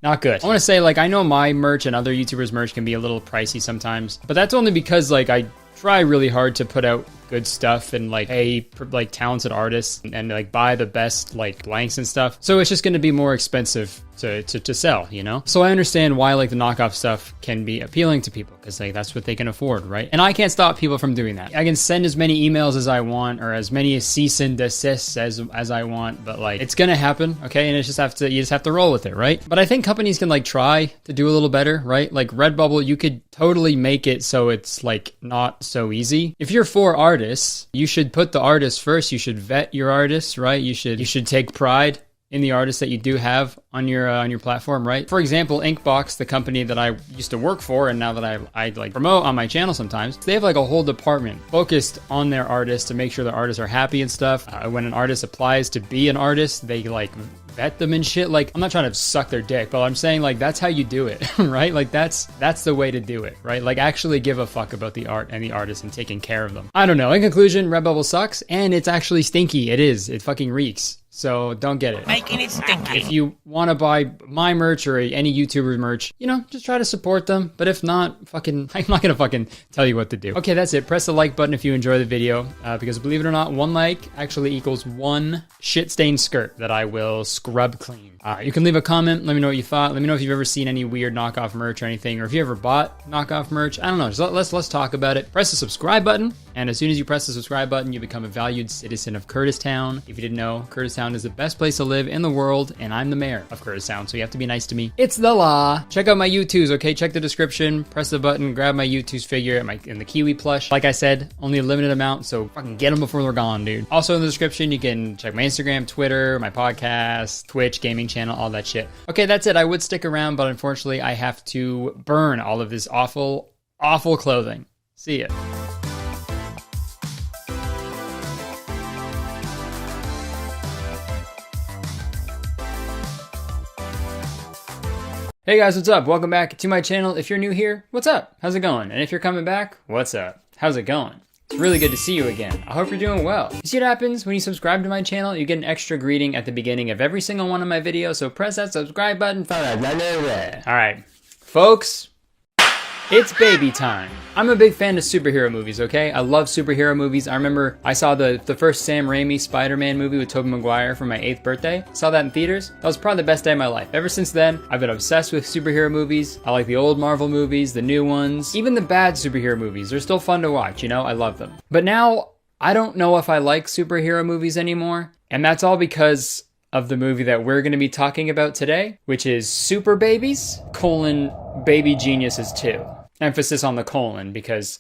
Speaker 2: not good. I want to say, like, I know my merch and other YouTubers' merch can be a little pricey sometimes, but that's only because, like, I try really hard to put out good stuff and like pay like talented artists and like buy the best like blanks and stuff. So it's just going to be more expensive to sell, you know? So I understand why like the knockoff stuff can be appealing to people because like that's what they can afford, right? And I can't stop people from doing that. I can send as many emails as I want or as many cease and desists as I want, but like it's going to happen, okay? And you just have to roll with it, right? But I think companies can like try to do a little better, right? Like Redbubble, you could totally make it so it's like not so easy. If you're for artists, you should put the artist first. You should vet your artists, right? You should take pride in the artists that you do have on your platform, right? For example, Inkbox, the company that I used to work for and now that I like promote on my channel sometimes, they have like a whole department focused on their artists to make sure their artists are happy and stuff. When an artist applies to be an artist, they like vet them and shit. Like, I'm not trying to suck their dick, but I'm saying like that's how you do it, right? Like that's the way to do it, right? Like actually give a fuck about the art and the artist and taking care of them. I don't know. In conclusion, Redbubble sucks and it's actually stinky. It is. It fucking reeks. So don't get it.
Speaker 19: Making it stinky.
Speaker 2: If you want to buy my merch or any YouTuber merch, you know, just try to support them. But if not, I'm not gonna fucking tell you what to do. Okay, that's it. Press the like button if you enjoy the video, because believe it or not, 1 like actually equals 1 shit-stained skirt that I will scrub clean. You can leave a comment. Let me know what you thought. Let me know if you've ever seen any weird knockoff merch or anything, or if you ever bought knockoff merch. I don't know. Just let's talk about it. Press the subscribe button, and as soon as you press the subscribe button, you become a valued citizen of Kurtistown. If you didn't know, Kurtistown is the best place to live in the world, and I'm the mayor of Kurtistown, so you have to be nice to me. It's the law. Check out my YouTubes, okay? Check the description. Press the button. Grab my YouTube's figure in the Kiwi plush. Like I said, only a limited amount, so fucking get them before they're gone, dude. Also in the description, you can check my Instagram, Twitter, my podcast, Twitch, gaming channel, all that shit. Okay, that's it. I would stick around, but unfortunately, I have to burn all of this awful, awful clothing. See ya. Hey guys, what's up? Welcome back to my channel. If you're new here, what's up? How's it going? And if you're coming back, what's up? How's it going? It's really good to see you again. I hope you're doing well. You see what happens when you subscribe to my channel? You get an extra greeting at the beginning of every single one of my videos, so press that subscribe button. Alright, folks, it's baby time. I'm a big fan of superhero movies, okay? I love superhero movies. I remember I saw the first Sam Raimi Spider-Man movie with Tobey Maguire for my 8th birthday. Saw that in theaters. That was probably the best day of my life. Ever since then, I've been obsessed with superhero movies. I like the old Marvel movies, the new ones, even the bad superhero movies. They're still fun to watch, you know? I love them. But now, I don't know if I like superhero movies anymore. And that's all because of the movie that we're gonna be talking about today, which is Super Babies, Baby Geniuses 2. Emphasis on the colon because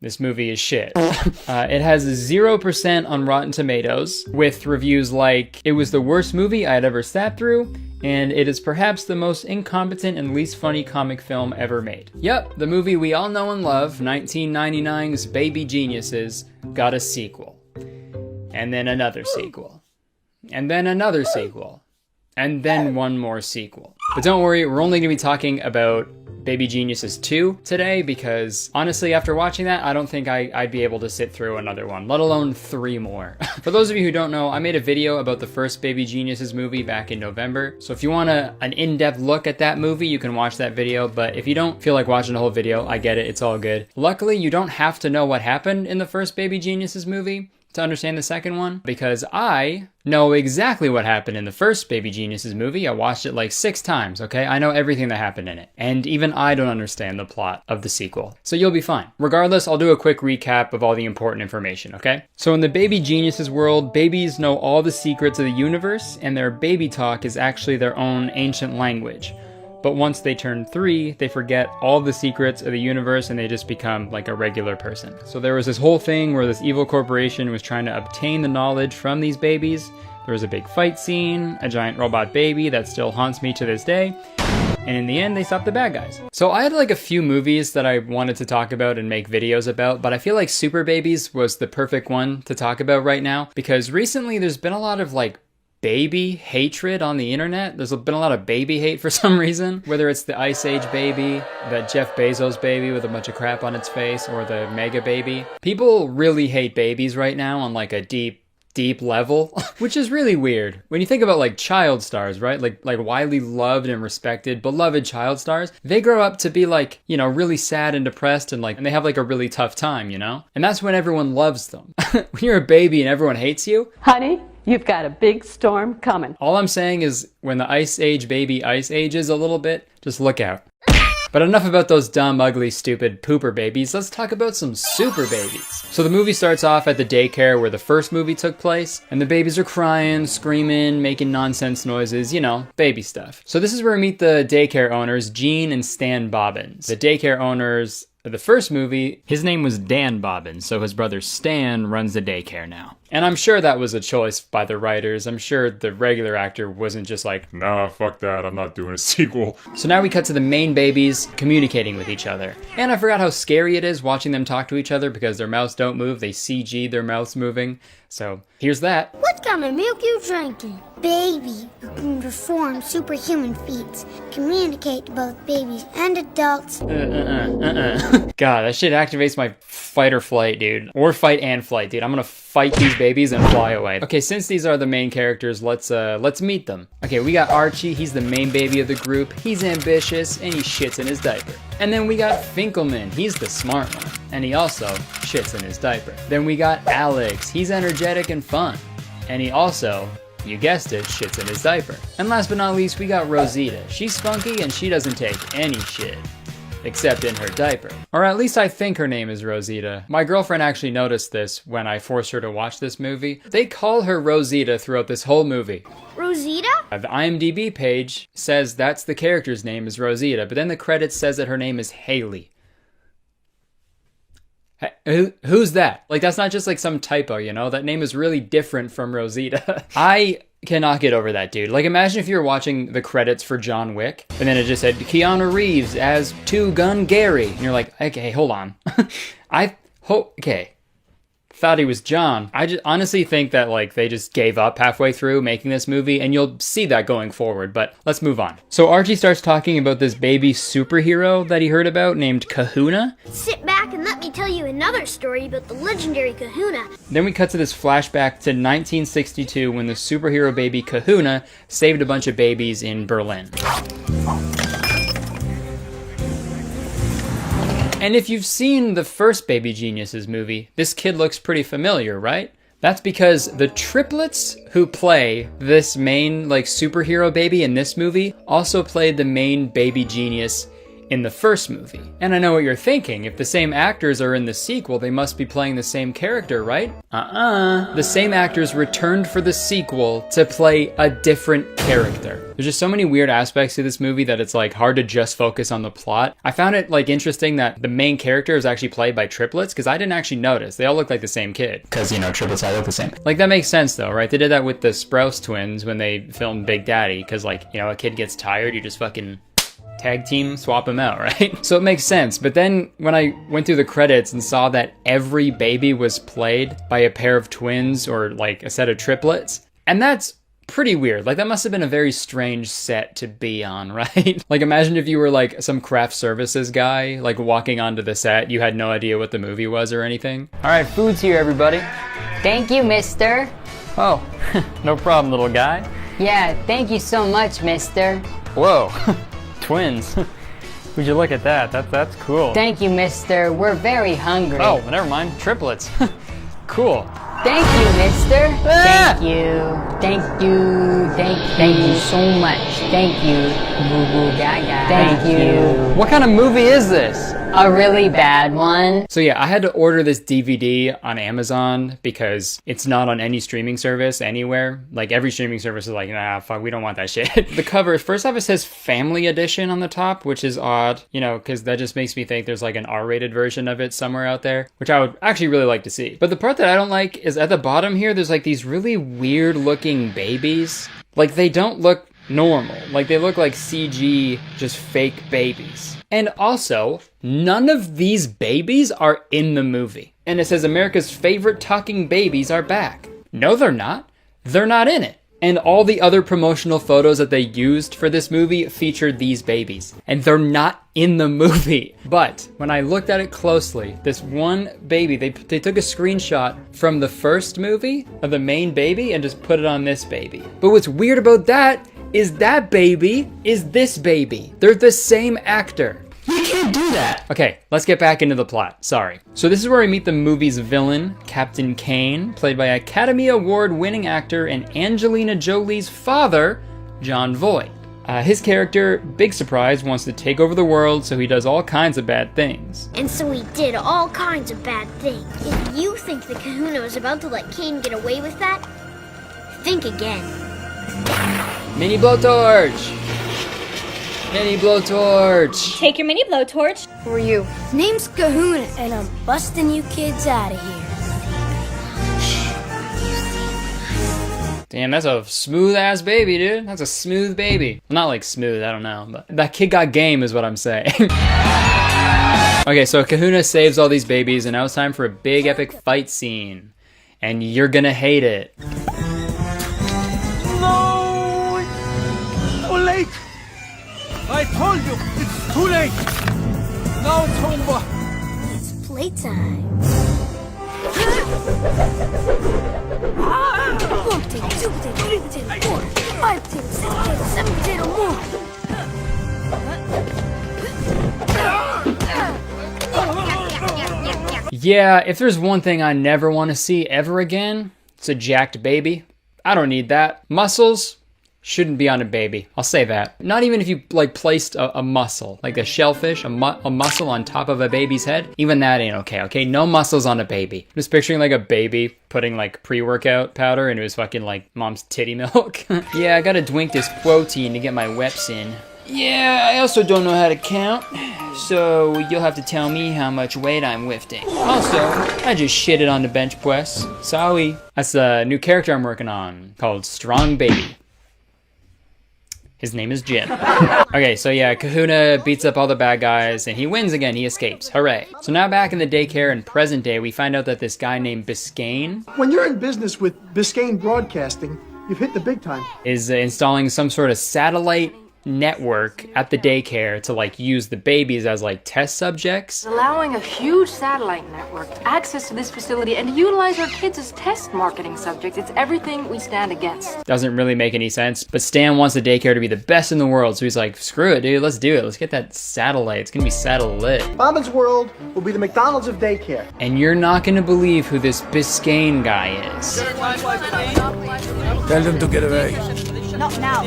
Speaker 2: this movie is shit. It has 0% on Rotten Tomatoes with reviews like, it was the worst movie I had ever sat through, and it is perhaps the most incompetent and least funny comic film ever made. Yep, the movie we all know and love, 1999's Baby Geniuses, got a sequel. And then another sequel. And then another sequel. And then one more sequel. But don't worry, we're only gonna be talking about Baby Geniuses 2 today because honestly, after watching that, I don't think I'd be able to sit through another one, let alone 3 more. For those of you who don't know, I made a video about the first Baby Geniuses movie back in November. So if you want an in-depth look at that movie, you can watch that video. But if you don't feel like watching the whole video, I get it, it's all good. Luckily, you don't have to know what happened in the first Baby Geniuses movie to understand the second one, because I know exactly what happened in the first Baby Geniuses movie. I watched it like 6 times, okay? I know everything that happened in it. And even I don't understand the plot of the sequel. So you'll be fine. Regardless, I'll do a quick recap of all the important information, okay? So in the Baby Geniuses world, babies know all the secrets of the universe, and their baby talk is actually their own ancient language. But once they turn 3, they forget all the secrets of the universe and they just become like a regular person. So there was this whole thing where this evil corporation was trying to obtain the knowledge from these babies. There was a big fight scene, a giant robot baby that still haunts me to this day. And in the end, they stopped the bad guys. So I had like a few movies that I wanted to talk about and make videos about, but I feel like Super Babies was the perfect one to talk about right now because recently there's been a lot of like baby hatred on the internet. There's been a lot of baby hate for some reason, whether it's the Ice Age baby, that Jeff Bezos baby with a bunch of crap on its face, or the Mega baby. People really hate babies right now on like a deep level, which is really weird. When you think about like child stars, right? Like widely loved and respected, beloved child stars, they grow up to be like, you know, really sad and depressed and they have like a really tough time, you know? And that's when everyone loves them. When you're a baby and everyone hates you,
Speaker 3: honey, you've got a big storm coming.
Speaker 2: All I'm saying is when the Ice Age baby ice ages a little bit, just look out. But enough about those dumb, ugly, stupid pooper babies. Let's talk about some super babies. So the movie starts off at the daycare where the first movie took place, and the babies are crying, screaming, making nonsense noises, you know, baby stuff. So this is where we meet the daycare owners, Gene and Stan Bobbins. The daycare owners of the first movie, his name was Dan Bobbins, so his brother Stan runs the daycare now. And I'm sure that was a choice by the writers. I'm sure the regular actor wasn't just like,
Speaker 1: nah, fuck that, I'm not doing a sequel.
Speaker 2: So now we cut to the main babies communicating with each other. And I forgot how scary it is watching them talk to each other because their mouths don't move, they CG their mouths moving. So here's that.
Speaker 22: What kind of milk you drinking? Baby who can perform superhuman feats, communicate to both babies and adults.
Speaker 2: God, that shit activates my fight or flight, dude. Or fight and flight, dude. I'm gonna fight these babies and fly away. Okay, since these are the main characters, let's meet them. Okay, we got Archie. He's the main baby of the group. He's ambitious and he shits in his diaper. And then we got Finkelman. He's the smart one. And he also shits in his diaper. Then we got Alex. He's energetic and fun. And he also, you guessed it, shits in his diaper. And last but not least, we got Rosita. She's spunky and she doesn't take any shit. Except in her diaper. Or at least I think her name is Rosita. My girlfriend actually noticed this when I forced her to watch this movie. They call her Rosita throughout this whole movie.
Speaker 22: Rosita?
Speaker 2: The IMDb page says that's the character's name is Rosita, but then the credits says that her name is Haley. Who's that? Like, that's not just like some typo, you know? That name is really different from Rosita. I cannot get over that, dude. Like, imagine if you were watching the credits for John Wick, and then it just said Keanu Reeves as Two Gun Gary. And you're like, okay, hold on. Okay. Thought he was John. I just honestly think that like they just gave up halfway through making this movie, and you'll see that going forward, but let's move on. So Archie starts talking about this baby superhero that he heard about named Kahuna.
Speaker 22: Sit back and let me tell tell you another story about the legendary Kahuna.
Speaker 2: Then we cut to this flashback to 1962 when the superhero baby Kahuna saved a bunch of babies in Berlin. And if you've seen the first Baby Geniuses movie, this kid looks pretty familiar, right? That's because the triplets who play this main superhero baby in this movie also played the main baby genius in the first movie. And I know what you're thinking. If the same actors are in the sequel, they must be playing the same character, right? The same actors returned for the sequel to play a different character. There's just so many weird aspects to this movie that it's hard to just focus on the plot. I found it interesting that the main character is actually played by triplets, because I didn't actually notice. They all look like the same kid. Because, triplets all look the same. That makes sense though, right? They did that with the Sprouse twins when they filmed Big Daddy, because a kid gets tired, you just fucking tag team, swap them out, right? So it makes sense. But then when I went through the credits and saw that every baby was played by a pair of twins or a set of triplets, and that's pretty weird. That must have been a very strange set to be on, right? Imagine if you were some craft services guy, walking onto the set, you had no idea what the movie was or anything. All right, food's here, everybody.
Speaker 11: Thank you, mister.
Speaker 2: Oh, no problem, little guy.
Speaker 11: Yeah, thank you so much, mister.
Speaker 2: Whoa. Twins. Would you look at that? That's cool.
Speaker 11: Thank you, mister. We're very hungry.
Speaker 2: Oh, never mind. Triplets. Cool.
Speaker 11: Thank you, mister. Thank you. Thank you. Thank you so much. Thank you. Boo boo gaga. Thank you.
Speaker 2: What kind of movie is this?
Speaker 11: A really bad one.
Speaker 2: So yeah, I had to order this DVD on Amazon because it's not on any streaming service anywhere. Every streaming service is nah, fuck, we don't want that shit. The cover, first off, it says Family Edition on the top, which is odd, because that just makes me think there's an R-rated version of it somewhere out there, which I would actually really like to see. But the part that I don't like is at the bottom here, there's these really weird looking babies. They don't look normal. They look like CG, just fake babies. And also, none of these babies are in the movie. And it says America's favorite talking babies are back. No, they're not. They're not in it. And all the other promotional photos that they used for this movie featured these babies. And they're not in the movie. But when I looked at it closely, this one baby, they took a screenshot from the first movie of the main baby and just put it on this baby. But what's weird about that baby is this baby. They're the same actor. You can't do that. Okay, let's get back into the plot. Sorry. So this is where we meet the movie's villain, Captain Kane, played by Academy Award-winning actor and Angelina Jolie's father, Jon Voight. His character, big surprise, wants to take over the world, so he does all kinds of bad things.
Speaker 22: And so he did all kinds of bad things. If you think the Kahuna was about to let Kane get away with that, think again.
Speaker 2: Mini blowtorch! Mini blowtorch!
Speaker 12: Take your mini blowtorch.
Speaker 22: Who are you? Name's Kahuna, and I'm busting you kids out of here.
Speaker 2: Damn, that's a smooth-ass baby, dude. That's a smooth baby. Well, not smooth, I don't know, but that kid got game is what I'm saying. Okay, so Kahuna saves all these babies, and now it's time for a big epic fight scene. And you're gonna hate it.
Speaker 6: No! Too late! I told you, it's too late! Now it's over!
Speaker 22: It's playtime. 1 potato, 2 potato, 3 potato, 4, 5 potato, 6 potato, 7 potato, more!
Speaker 2: Yeah, if there's one thing I never want to see ever again, it's a jacked baby. I don't need that. Muscles shouldn't be on a baby. I'll say that. Not even if you placed a muscle, like a shellfish, a muscle on top of a baby's head. Even that ain't okay, okay? No muscles on a baby. I'm just picturing a baby putting pre-workout powder into his fucking mom's titty milk. Yeah, I gotta drink this protein to get my reps in. Yeah, I also don't know how to count, so you'll have to tell me how much weight I'm lifting. Also, I just shitted on the bench press. Sorry. That's a new character I'm working on, called Strong Baby. His name is Jim. Okay, so yeah, Kahuna beats up all the bad guys, and he wins again, he escapes, hooray. So now back in the daycare in present day, we find out that this guy named Biscayne...
Speaker 6: When you're in business with Biscayne Broadcasting, you've hit the big time.
Speaker 2: ...is installing some sort of satellite network at the daycare to like use the babies as like test subjects.
Speaker 7: Allowing a huge satellite network access to this facility and to utilize our kids as test marketing subjects. It's everything we stand against.
Speaker 2: Doesn't really make any sense, but Stan wants the daycare to be the best in the world, so he's like, screw it, dude, let's do it. Let's get that satellite. It's gonna be satellite.
Speaker 6: Mama's World will be the McDonald's of daycare.
Speaker 2: And you're not gonna believe who this Biscayne guy is.
Speaker 6: Tell them to get away.
Speaker 7: Not now.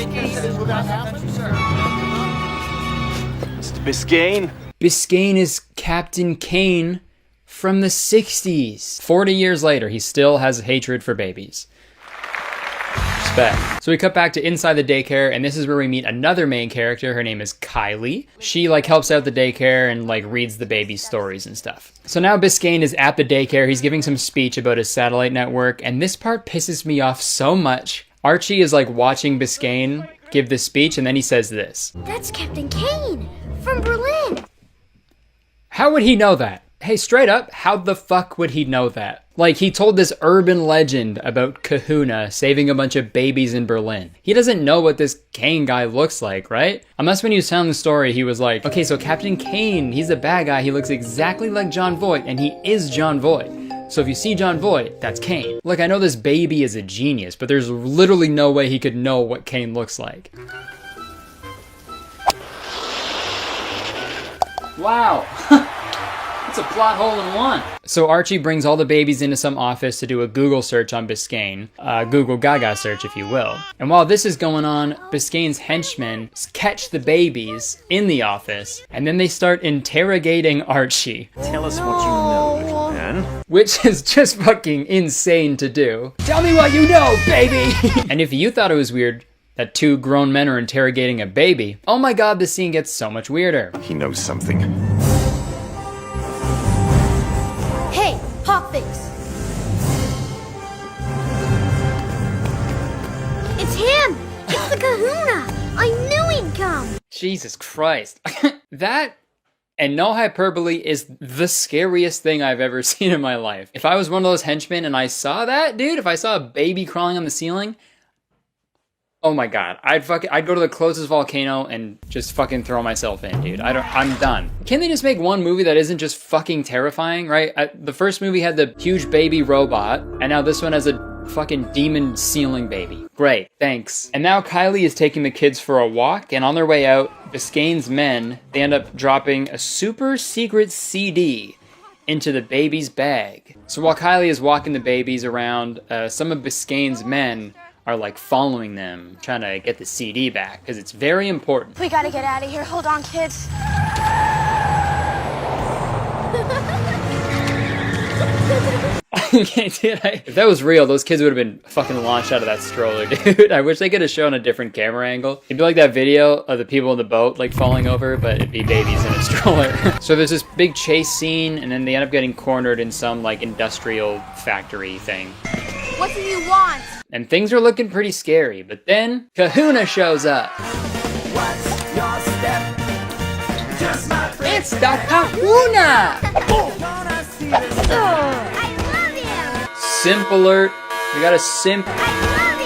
Speaker 6: Mr. Biscayne.
Speaker 2: Biscayne is Captain Kane from the 60s. 40 years later, he still has hatred for babies. Respect. So we cut back to inside the daycare, and this is where we meet another main character. Her name is Kylie. She like helps out the daycare and like reads the baby's stories and stuff. So now Biscayne is at the daycare. He's giving some speech about his satellite network, and this part pisses me off so much. Archie is like watching Biscayne give this speech, and then he says this.
Speaker 22: That's Captain Kane from Berlin.
Speaker 2: How would he know that? Hey, straight up, how the fuck would he know that? Like, he told this urban legend about Kahuna saving a bunch of babies in Berlin. He doesn't know what this Kane guy looks like, right? Unless when he was telling the story, he was like, okay, so Captain Kane, he's a bad guy. He looks exactly like John Voight, and he is John Voight. So if you see John Voight, that's Kane. Look, I know this baby is a genius, but there's literally no way he could know what Kane looks like. Wow. It's a plot hole in one. So Archie brings all the babies into some office to do a Google search on Biscayne. Google Gaga search, if you will. And while this is going on, Biscayne's henchmen catch the babies in the office, and then they start interrogating Archie.
Speaker 18: Tell us what you know, man.
Speaker 2: Which is just fucking insane to do. Tell me what you know, baby! And if you thought it was weird that two grown men are interrogating a baby, oh my god, this scene gets so much weirder.
Speaker 18: He knows something.
Speaker 22: Hey, Hotfix. It's him! It's the Kahuna! I knew he'd come!
Speaker 2: Jesus Christ. That, and no hyperbole, is the scariest thing I've ever seen in my life. If I was one of those henchmen and I saw that, dude, if I saw a baby crawling on the ceiling, oh my god, I'd go to the closest volcano and just fucking throw myself in, dude. I'm done. Can't they just make one movie that isn't just fucking terrifying, right? The first movie had the huge baby robot, and now this one has a fucking demon ceiling baby. Great, thanks. And now Kylie is taking the kids for a walk, and on their way out, Biscayne's men, they end up dropping a super secret CD into the baby's bag. So while Kylie is walking the babies around, some of Biscayne's men are like following them, trying to get the CD back, because it's very important.
Speaker 22: We gotta get out of here. Hold on, kids.
Speaker 2: Okay, dude, if that was real, those kids would have been fucking launched out of that stroller, dude. I wish they could have shown a different camera angle. It'd be like that video of the people in the boat like falling over, but it'd be babies in a stroller. So there's this big chase scene, and then they end up getting cornered in some like industrial factory thing.
Speaker 22: What do you want?
Speaker 2: And things are looking pretty scary, but then Kahuna shows up.
Speaker 14: What's your step? Just my
Speaker 2: It's the Kahuna!
Speaker 22: I love him!
Speaker 2: Simp alert. We got a simp.
Speaker 22: I love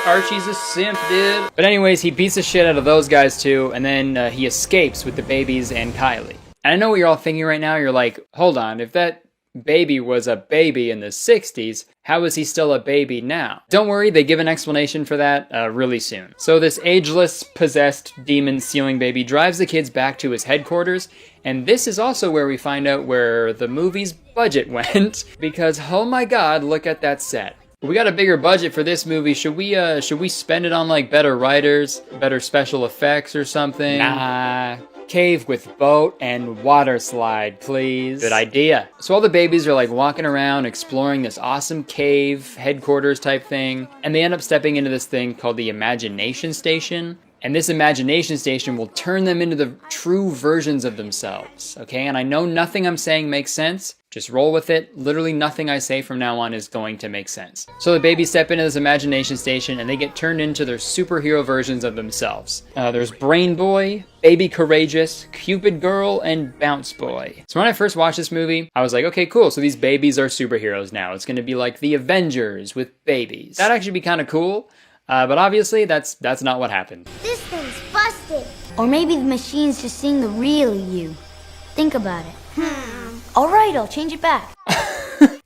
Speaker 22: him!
Speaker 2: Archie's a simp, dude. But anyways, he beats the shit out of those guys too, and then he escapes with the babies and Kylie. And I know what you're all thinking right now. You're like, hold on, if that baby was a baby in the 60s, how is he still a baby now? Don't worry, they give an explanation for that really soon. So this ageless, possessed demon ceiling baby drives the kids back to his headquarters, and this is also where we find out where the movie's budget went, because oh my god, look at that set. We got a bigger budget for this movie. Should we spend it on like better writers, better special effects or something? Nah. Cave with boat and water slide, please. Good idea. So all the babies are like walking around exploring this awesome cave headquarters type thing, and they end up stepping into this thing called the Imagination Station. And this Imagination Station will turn them into the true versions of themselves, okay? And I know nothing I'm saying makes sense. Just roll with it. Literally nothing I say from now on is going to make sense. So the babies step into this Imagination Station and they get turned into their superhero versions of themselves. There's Brain Boy, Baby Courageous, Cupid Girl, and Bounce Boy. So when I first watched this movie, I was like, okay, cool. So these babies are superheroes now. It's gonna be like the Avengers with babies. That'd actually be kind of cool. But obviously that's not what happened.
Speaker 22: This thing's busted. Or maybe the machine's just seeing the real you. Think about it. Alright, I'll change it back.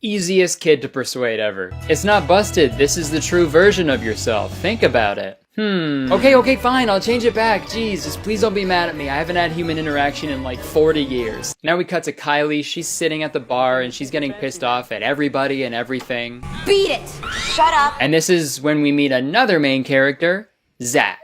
Speaker 2: Easiest kid to persuade ever. It's not busted. This is the true version of yourself. Think about it. Okay, fine. I'll change it back. Jeez, just please don't be mad at me. I haven't had human interaction in like 40 years. Now we cut to Kylie. She's sitting at the bar and she's getting pissed off at everybody and everything.
Speaker 22: Beat it! Shut up!
Speaker 2: And this is when we meet another main character, Zach.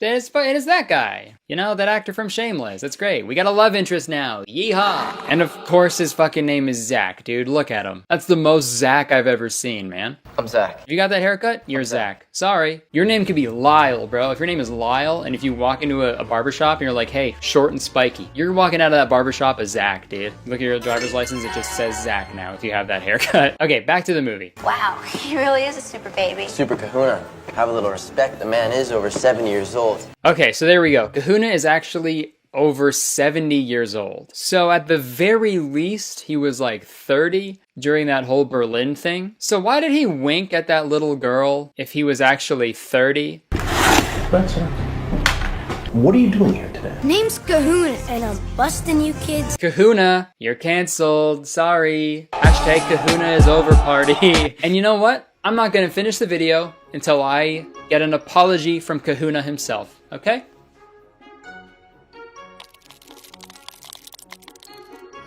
Speaker 2: And it's that guy. You know, that actor from Shameless. That's great. We got a love interest now. Yeehaw! And of course his fucking name is Zach, dude. Look at him. That's the most Zach I've ever seen, man.
Speaker 12: I'm Zach.
Speaker 2: If you got that haircut, you're Zach. Sorry. Your name could be Lyle, bro. If your name is Lyle, and if you walk into a barbershop and you're like, hey, short and spiky, you're walking out of that barbershop as Zach, dude. Look at your driver's license, it just says Zach now if you have that haircut. Okay, back to the movie.
Speaker 13: Wow, he really is a super baby.
Speaker 12: Super kahuna. Have a little respect. The man is over 70 years old.
Speaker 2: Okay, so there we go. Kahuna is actually over 70 years old. So at the very least, he was like 30 during that whole Berlin thing. So why did he wink at that little girl if he was actually 30?
Speaker 12: What are you doing here today?
Speaker 22: Name's Kahuna, and I'm busting you kids.
Speaker 2: Kahuna, you're canceled. Sorry. Hashtag Kahuna is over party. And you know what? I'm not gonna finish the video until I get an apology from Kahuna himself, okay?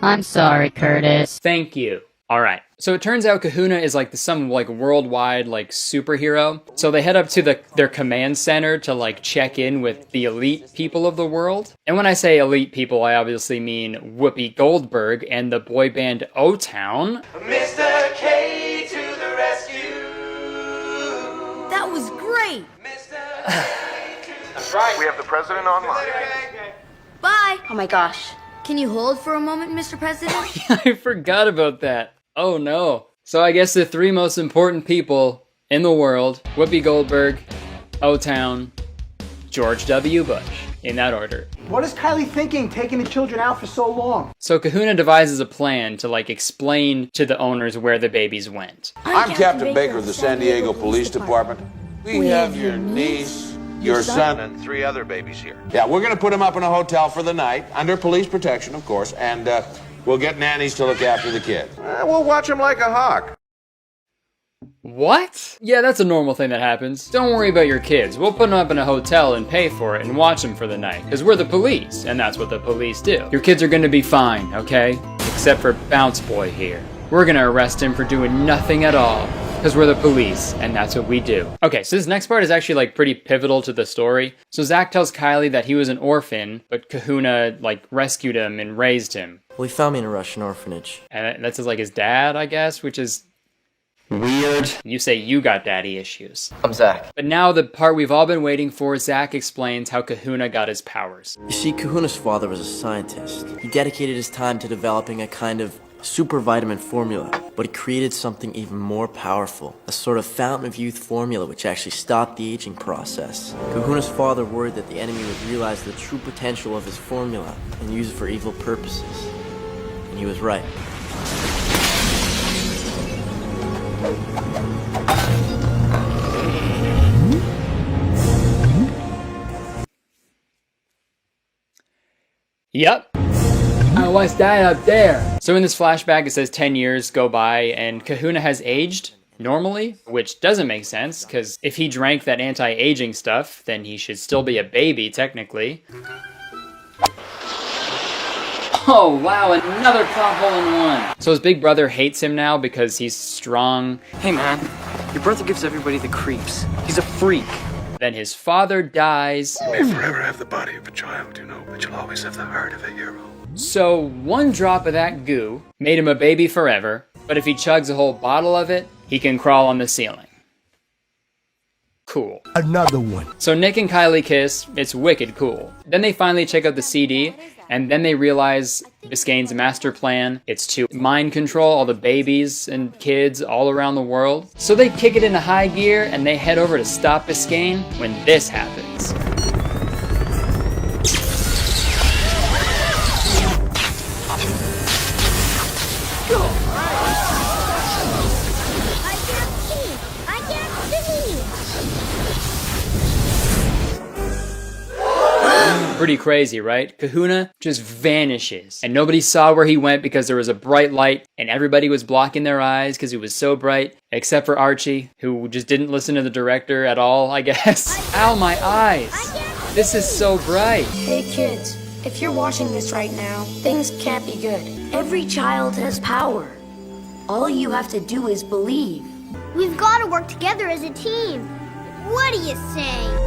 Speaker 11: I'm sorry, Kurtis.
Speaker 2: Thank you. Alright, so it turns out Kahuna is like some like worldwide like superhero. So they head up to their command center to like check in with the elite people of the world. And when I say elite people, I obviously mean Whoopi Goldberg and the boy band O-Town.
Speaker 14: Mr. K to the rescue.
Speaker 22: That was great!
Speaker 18: That's right. We have the president online.
Speaker 22: Bye!
Speaker 13: Oh my gosh.
Speaker 22: Can you hold for a moment, Mr. President?
Speaker 2: I forgot about that. Oh no. So I guess the three most important people in the world, Whoopi Goldberg, O-Town, George W. Bush, in that order.
Speaker 6: What is Kylie thinking, taking the children out for so long?
Speaker 2: So Kahuna devises a plan to like explain to the owners where the babies went.
Speaker 15: I'm Captain Baker of the San Diego Police Department. We have your niece, your son,
Speaker 18: And 3 other babies here.
Speaker 15: Yeah, we're going to put them up in a hotel for the night, under police protection, of course, and we'll get nannies to look after the kids.
Speaker 18: We'll watch him like a hawk.
Speaker 2: What? Yeah, that's a normal thing that happens. Don't worry about your kids. We'll put them up in a hotel and pay for it and watch them for the night. Because we're the police, and that's what the police do. Your kids are gonna be fine, okay? Except for Bounce Boy here. We're gonna arrest him for doing nothing at all. Because we're the police, and that's what we do. Okay, so this next part is actually like pretty pivotal to the story. So Zach tells Kylie that he was an orphan, but Kahuna like rescued him and raised him.
Speaker 12: Well, he found me in a Russian orphanage.
Speaker 2: And that's like his dad, I guess, which is weird. You say you got daddy issues.
Speaker 12: I'm Zach.
Speaker 2: But now the part we've all been waiting for, Zach explains how Kahuna got his powers.
Speaker 12: You see, Kahuna's father was a scientist. He dedicated his time to developing a kind of super vitamin formula, but he created something even more powerful, a sort of fountain of youth formula which actually stopped the aging process. Kahuna's father worried that the enemy would realize the true potential of his formula and use it for evil purposes. And he was right.
Speaker 2: Yep. I was that up there. So in this flashback, it says 10 years go by and Kahuna has aged normally, which doesn't make sense because if he drank that anti-aging stuff, then he should still be a baby technically. Oh wow, another pop hole in one. So his big brother hates him now because he's strong.
Speaker 12: Hey man, your brother gives everybody the creeps. He's a freak.
Speaker 2: Then his father dies.
Speaker 18: You may forever have the body of a child, you know, but you'll always have the heart of a hero.
Speaker 2: So one drop of that goo made him a baby forever, but if he chugs a whole bottle of it, he can crawl on the ceiling. Cool.
Speaker 21: Another one.
Speaker 2: So Nick and Kylie kiss, it's wicked cool. Then they finally check out the CD, and then they realize Biscayne's master plan, it's to mind control all the babies and kids all around the world. So they kick it into high gear, and they head over to stop Biscayne when this happens. Pretty crazy, right? Kahuna just vanishes. And nobody saw where he went because there was a bright light and everybody was blocking their eyes because it was so bright, except for Archie, who just didn't listen to the director at all, I guess. Ow, my eyes. This is so bright.
Speaker 5: Hey kids, if you're watching this right now, things can't be good. Every child has power. All you have to do is believe.
Speaker 22: We've got to work together as a team. What do you say?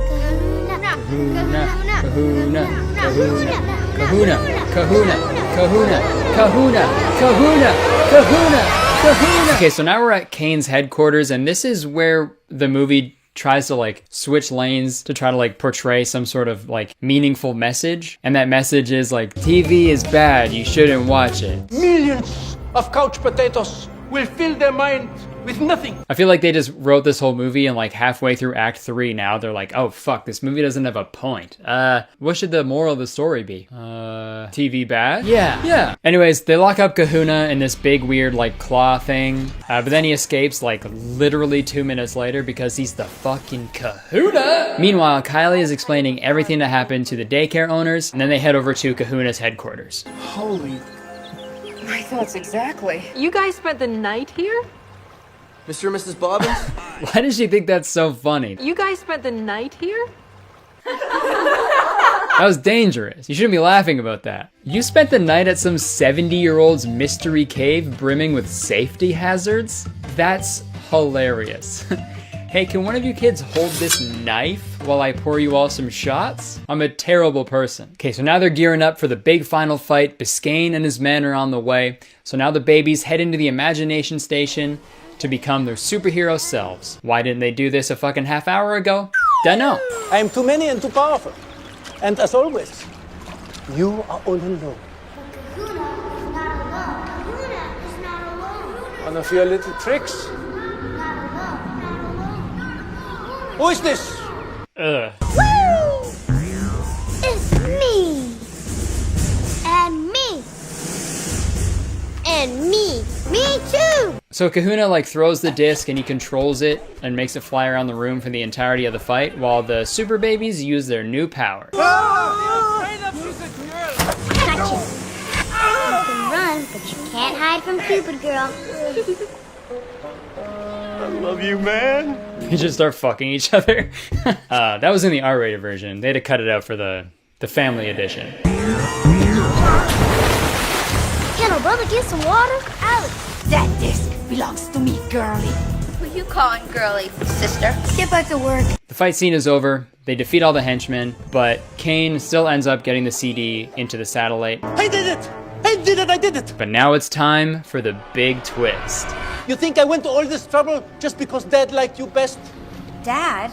Speaker 2: Kahuna, kahuna, kahuna, kahuna, kahuna, kahuna, kahuna, kahuna, kahuna, kahuna. Okay, so now we're at Kane's headquarters, and this is where the movie tries to like switch lanes to try to like portray some sort of like meaningful message. And that message is like, TV is bad, you shouldn't watch it.
Speaker 6: Millions of couch potatoes will fill their mind with nothing.
Speaker 2: I feel like they just wrote this whole movie and like halfway through Act 3 now they're like, oh fuck, this movie doesn't have a point. What should the moral of the story be? TV bad? Yeah. Anyways, they lock up Kahuna in this big weird like claw thing, but then he escapes like literally 2 minutes later because he's the fucking Kahuna. Meanwhile, Kylie is explaining everything that happened to the daycare owners, and then they head over to Kahuna's headquarters.
Speaker 6: Holy.
Speaker 7: My thoughts exactly. You guys spent the night here?
Speaker 12: Mr. and Mrs. Bobbins?
Speaker 2: Why does she think that's so funny?
Speaker 7: You guys spent the night here?
Speaker 2: That was dangerous. You shouldn't be laughing about that. You spent the night at some 70-year-old's mystery cave brimming with safety hazards? That's hilarious. Hey, can one of you kids hold this knife while I pour you all some shots? I'm a terrible person. Okay, so now they're gearing up for the big final fight. Biscayne and his men are on the way. So now the babies head into the imagination station to become their superhero selves. Why didn't they do this a fucking half hour ago? Dunno.
Speaker 6: I am too many and too powerful. And as always, you are all alone. One of your little tricks. Who is this?
Speaker 22: Woo! It's me! And me! And me! Me too!
Speaker 2: So Kahuna like throws the disc and he controls it and makes it fly around the room for the entirety of the fight, while the super babies use their new power.
Speaker 22: Gotcha. You can run, but you can't hide from Cupid Girl.
Speaker 23: I love you, man.
Speaker 2: They just start fucking each other. That was in the R-rated version. They had to cut it out for the family edition.
Speaker 22: Can our brother get some water? Alex!
Speaker 5: That disc belongs to me, girlie.
Speaker 13: Who you calling girly, sister?
Speaker 22: Get back to work.
Speaker 2: The fight scene is over. They defeat all the henchmen, but Kane still ends up getting the CD into the satellite.
Speaker 6: I did it! I did it! I did it!
Speaker 2: But now it's time for the big twist.
Speaker 6: You think I went to all this trouble just because Dad liked you best?
Speaker 5: Dad?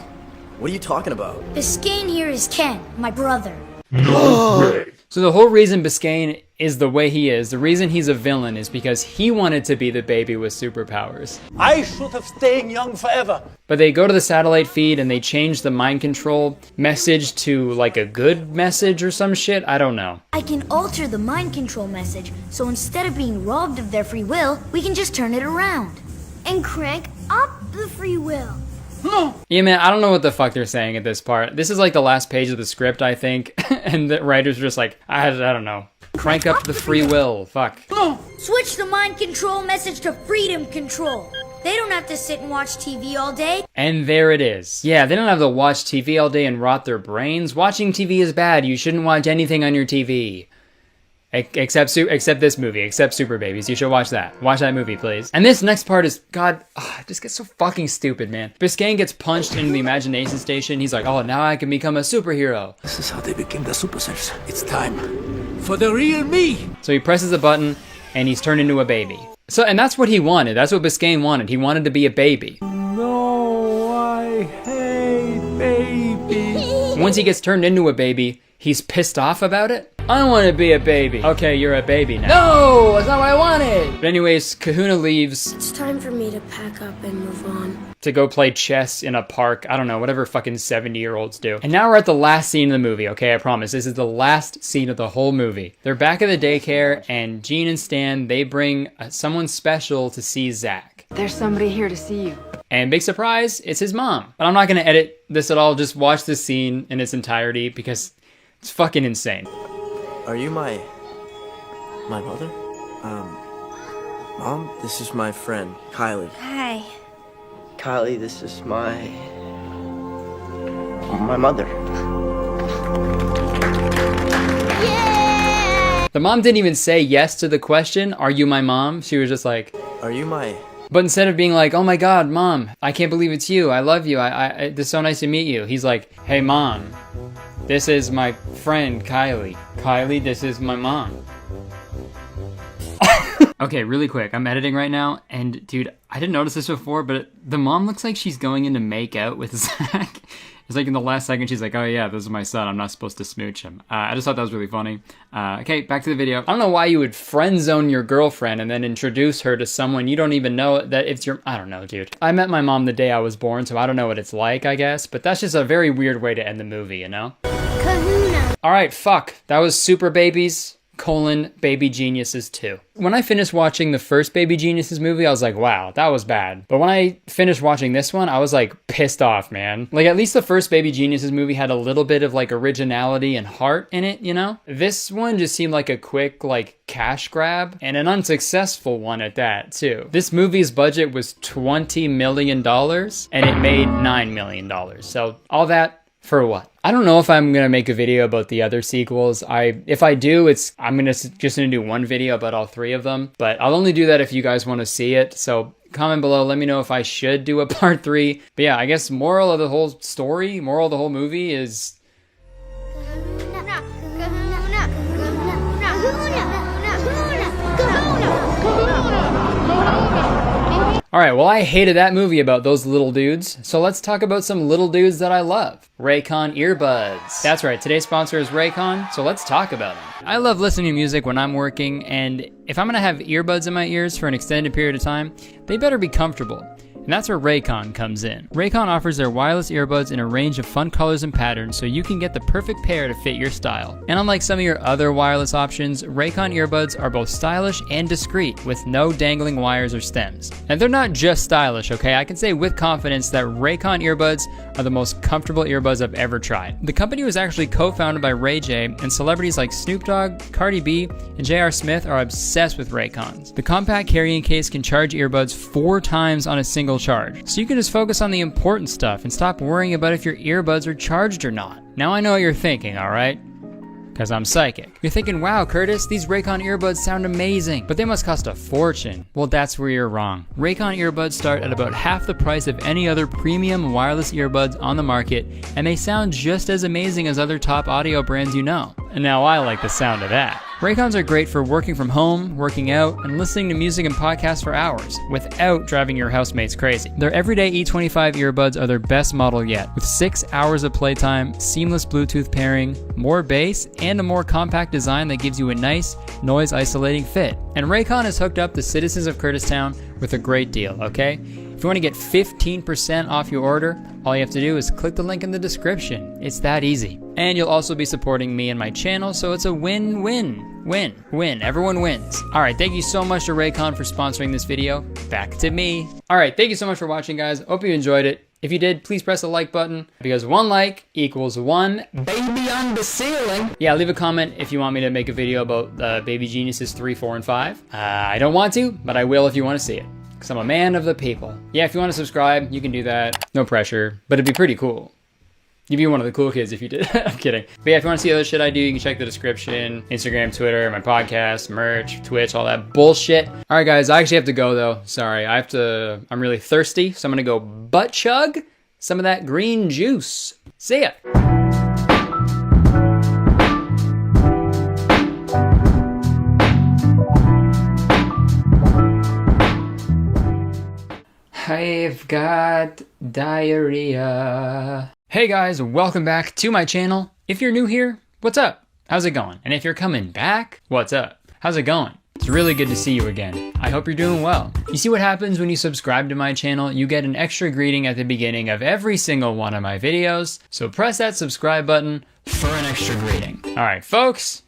Speaker 12: What are you talking about?
Speaker 22: Biscayne here is Ken, my brother.
Speaker 1: No way.
Speaker 2: So the whole reason Biscayne is the way he is, the reason he's a villain, is because he wanted to be the baby with superpowers.
Speaker 6: I should have stayed young forever.
Speaker 2: But they go to the satellite feed and they change the mind control message to like a good message or some shit. I don't know.
Speaker 22: I can alter the mind control message, so instead of being robbed of their free will, we can just turn it around. And crank up the free will.
Speaker 2: Yeah, man, I don't know what the fuck they're saying at this part. This is like the last page of the script, I think. And the writers are just like, I don't know. Crank up the free will. Fuck.
Speaker 22: Switch the mind control message to freedom control. They don't have to sit and watch TV all day.
Speaker 2: And there it is. Yeah, they don't have to watch TV all day and rot their brains. Watching TV is bad. You shouldn't watch anything on your TV. Except this movie, except Super Babies. You should watch that. Watch that movie, please. And this next part is, God, it just gets so fucking stupid, man. Biscayne gets punched into the imagination station. He's like, oh, now I can become a superhero.
Speaker 10: This is how they became the Super Cells. It's time for the real me.
Speaker 2: So he presses a button and he's turned into a baby. So, and that's what he wanted. That's what Biscayne wanted. He wanted to be a baby.
Speaker 6: No, I hate babies.
Speaker 2: Once he gets turned into a baby, he's pissed off about it. I want to be a baby. Okay, you're a baby now. No, that's not what I wanted. But anyways, Kahuna leaves.
Speaker 5: It's time for me to pack up and move on.
Speaker 2: To go play chess in a park. I don't know, whatever fucking 70-year-olds do. And now we're at the last scene of the movie, okay? I promise. This is the last scene of the whole movie. They're back at the daycare, and Jean and Stan, they bring someone special to see Zach.
Speaker 7: There's somebody here to see you.
Speaker 2: And big surprise, it's his mom. But I'm not going to edit this at all. Just watch this scene in its entirety because It's fucking insane.
Speaker 12: Are you my mother? Mom, this is my friend, Kylie.
Speaker 13: Hi.
Speaker 12: Kylie, this is my mother.
Speaker 2: The mom didn't even say yes to the question, are you my mom? She was just like,
Speaker 12: are you my...
Speaker 2: But instead of being like, oh my God, Mom, I can't believe it's you. I love you. It's so nice to meet you. He's like, hey, Mom, this is my friend, Kylie. Kylie, this is my mom. Okay, really quick. I'm editing right now. And dude, I didn't notice this before, but the mom looks like she's going in to make out with Zach. It's like in the last second, she's like, oh yeah, this is my son. I'm not supposed to smooch him. I just thought that was really funny. Okay, back to the video. I don't know why you would friend zone your girlfriend and then introduce her to someone you don't even know that it's your... I don't know, dude. I met my mom the day I was born, so I don't know what it's like, I guess. But that's just a very weird way to end the movie, you know? Kahuna. All right, fuck. That was Super Babies, Baby Geniuses 2. When I finished watching the first Baby Geniuses movie, I was like, wow, that was bad. But when I finished watching this one, I was like pissed off, man. Like at least the first Baby Geniuses movie had a little bit of like originality and heart in it, you know? This one just seemed like a quick like cash grab and an unsuccessful one at that too. This movie's budget was $20 million and it made $9 million. So all that for what? I don't know if I'm gonna make a video about the other sequels. If I do, I'm just gonna do one video about all three of them. But I'll only do that if you guys want to see it. So comment below, let me know if I should do a part 3. But yeah, I guess moral of the whole story, moral of the whole movie is... Alright, well I hated that movie about those little dudes, so let's talk about some little dudes that I love. Raycon earbuds. That's right, today's sponsor is Raycon, so let's talk about them. I love listening to music when I'm working, and if I'm gonna have earbuds in my ears for an extended period of time, they better be comfortable. And that's where Raycon comes in. Raycon offers their wireless earbuds in a range of fun colors and patterns so you can get the perfect pair to fit your style. And unlike some of your other wireless options, Raycon earbuds are both stylish and discreet with no dangling wires or stems. And they're not just stylish, okay? I can say with confidence that Raycon earbuds are the most comfortable earbuds I've ever tried. The company was actually co-founded by Ray J, and celebrities like Snoop Dogg, Cardi B, and J.R. Smith are obsessed with Raycons. The compact carrying case can charge earbuds 4 times on a single charge. So you can just focus on the important stuff and stop worrying about if your earbuds are charged or not. Now I know what you're thinking, alright? Because I'm psychic. You're thinking, wow, Curtis, these Raycon earbuds sound amazing, but they must cost a fortune. Well, that's where you're wrong. Raycon earbuds start at about half the price of any other premium wireless earbuds on the market, and they sound just as amazing as other top audio brands you know. And now I like the sound of that. Raycons are great for working from home, working out, and listening to music and podcasts for hours, without driving your housemates crazy. Their everyday E25 earbuds are their best model yet, with 6 hours of playtime, seamless Bluetooth pairing, more bass, and a more compact design that gives you a nice, noise-isolating fit. And Raycon has hooked up the citizens of Kurtistown with a great deal, okay? If you want to get 15% off your order, all you have to do is click the link in the description. It's that easy. And you'll also be supporting me and my channel, so it's a win-win. Win. Everyone wins. Alright, thank you so much to Raycon for sponsoring this video. Back to me. Alright, thank you so much for watching, guys. Hope you enjoyed it. If you did, please press the like button, because 1 like equals 1 baby on the ceiling. Yeah, leave a comment if you want me to make a video about Baby Geniuses 3, 4, and 5. I don't want to, but I will if you want to see it, because I'm a man of the people. Yeah, if you want to subscribe, you can do that. No pressure, but it'd be pretty cool. You'd be one of the cool kids if you did. I'm kidding. But yeah, if you want to see other shit I do, you can check the description. Instagram, Twitter, my podcast, merch, Twitch, all that bullshit. All right, guys, I actually have to go, though. Sorry, I'm really thirsty, so I'm going to go butt chug some of that green juice. See ya. I've got diarrhea. Hey guys, welcome back to my channel. If you're new here, what's up? How's it going? And if you're coming back, what's up? How's it going? It's really good to see you again. I hope you're doing well. You see what happens when you subscribe to my channel? You get an extra greeting at the beginning of every single one of my videos. So press that subscribe button for an extra greeting. All right, folks.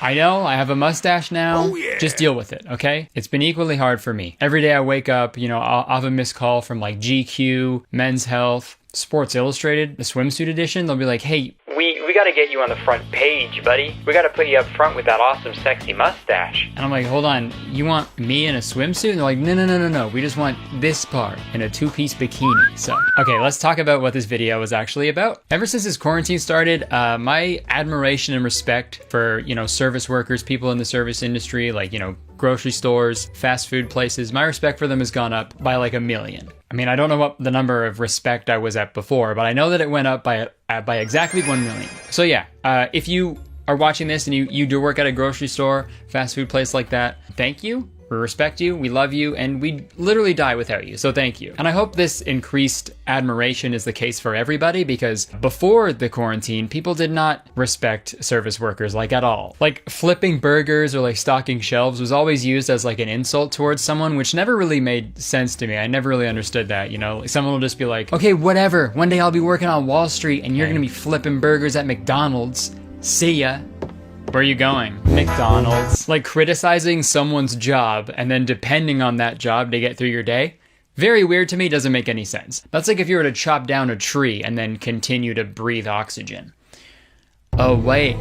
Speaker 2: I know, I have a mustache now. Oh, yeah. Just deal with it, okay? It's been equally hard for me. Every day I wake up, you know, I'll have a missed call from like GQ, Men's Health, Sports Illustrated, the swimsuit edition. They'll be like, hey, we gotta get you on the front page, buddy. We gotta put you up front with that awesome sexy mustache. And I'm like, hold on, you want me in a swimsuit? And they're like, no, we just want this part in a 2-piece bikini. So, okay, let's talk about what this video was actually about. Ever since this quarantine started, my admiration and respect for, you know, service workers, people in the service industry, like, you know, grocery stores, fast food places, my respect for them has gone up by like 1 million. I mean, I don't know what the number of respect I was at before, but I know that it went up by exactly 1 million. So yeah, if you are watching this and you do work at a grocery store, fast food place like that, thank you. We respect you, we love you, and we'd literally die without you, so thank you. And I hope this increased admiration is the case for everybody, because before the quarantine, people did not respect service workers, like, at all. Like, flipping burgers or like stocking shelves was always used as like an insult towards someone, which never really made sense to me. I never really understood that, you know? Someone will just be like, okay, whatever, one day I'll be working on Wall Street and you're gonna be flipping burgers at McDonald's. See ya. Where are you going? McDonald's. Like, criticizing someone's job and then depending on that job to get through your day? Very weird to me, doesn't make any sense. That's like if you were to chop down a tree and then continue to breathe oxygen. Oh wait.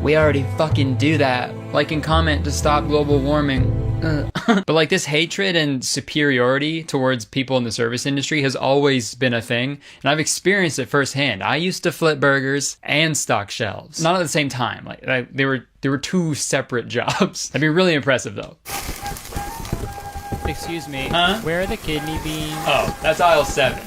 Speaker 2: We already fucking do that. Like and comment to stop global warming. But like, this hatred and superiority towards people in the service industry has always been a thing, and I've experienced it firsthand. I used to flip burgers and stock shelves. Not at the same time. Like, they were 2 separate jobs. That'd be really impressive though.
Speaker 9: Excuse me.
Speaker 2: Huh?
Speaker 9: Where are the kidney beans?
Speaker 2: Oh, that's aisle 7.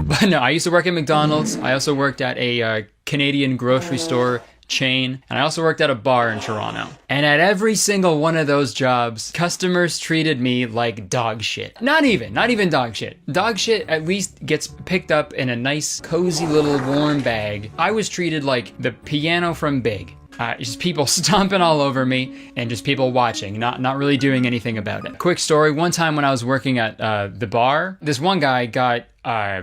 Speaker 2: But no, I used to work at McDonald's. I also worked at a Canadian grocery store chain, and I also worked at a bar in Toronto. And at every single one of those jobs, customers treated me like dog shit. Not even dog shit. Dog shit at least gets picked up in a nice, cozy little warm bag. I was treated like the piano from Big. Just people stomping all over me and just people watching, not really doing anything about it. Quick story, one time when I was working at the bar, this one guy got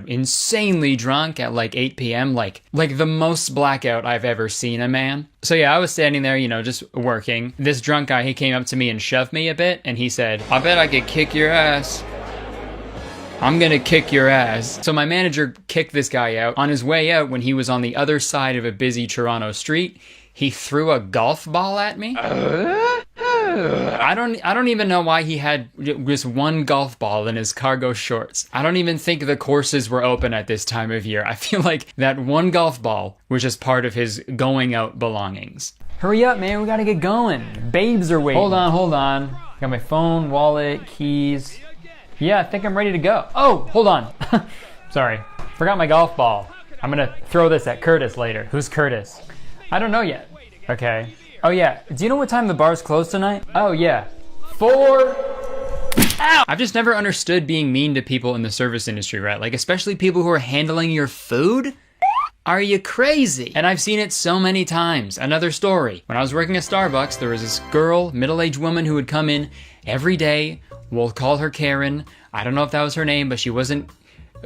Speaker 2: insanely drunk at like 8 p.m. Like the most blackout I've ever seen a man. So yeah, I was standing there, you know, just working. This drunk guy, he came up to me and shoved me a bit and he said, I bet I could kick your ass. I'm gonna kick your ass. So my manager kicked this guy out. On his way out, when he was on the other side of a busy Toronto street, he threw a golf ball at me. I don't even know why he had just one golf ball in his cargo shorts. I don't even think the courses were open at this time of year. I feel like that one golf ball was just part of his going out belongings. Hurry up, man, we gotta get going. Babes are waiting. Hold on. Got my phone, wallet, keys. Yeah, I think I'm ready to go. Oh, hold on. Sorry, forgot my golf ball. I'm gonna throw this at Kurtis later. Who's Kurtis? I don't know yet. Okay. Oh yeah, do you know what time the bar's closed tonight? Oh yeah, 4. Ow! I've just never understood being mean to people in the service industry, right? Like, especially people who are handling your food? Are you crazy? And I've seen it so many times. Another story. When I was working at Starbucks, there was this girl, middle-aged woman who would come in every day. We'll call her Karen. I don't know if that was her name, but she wasn't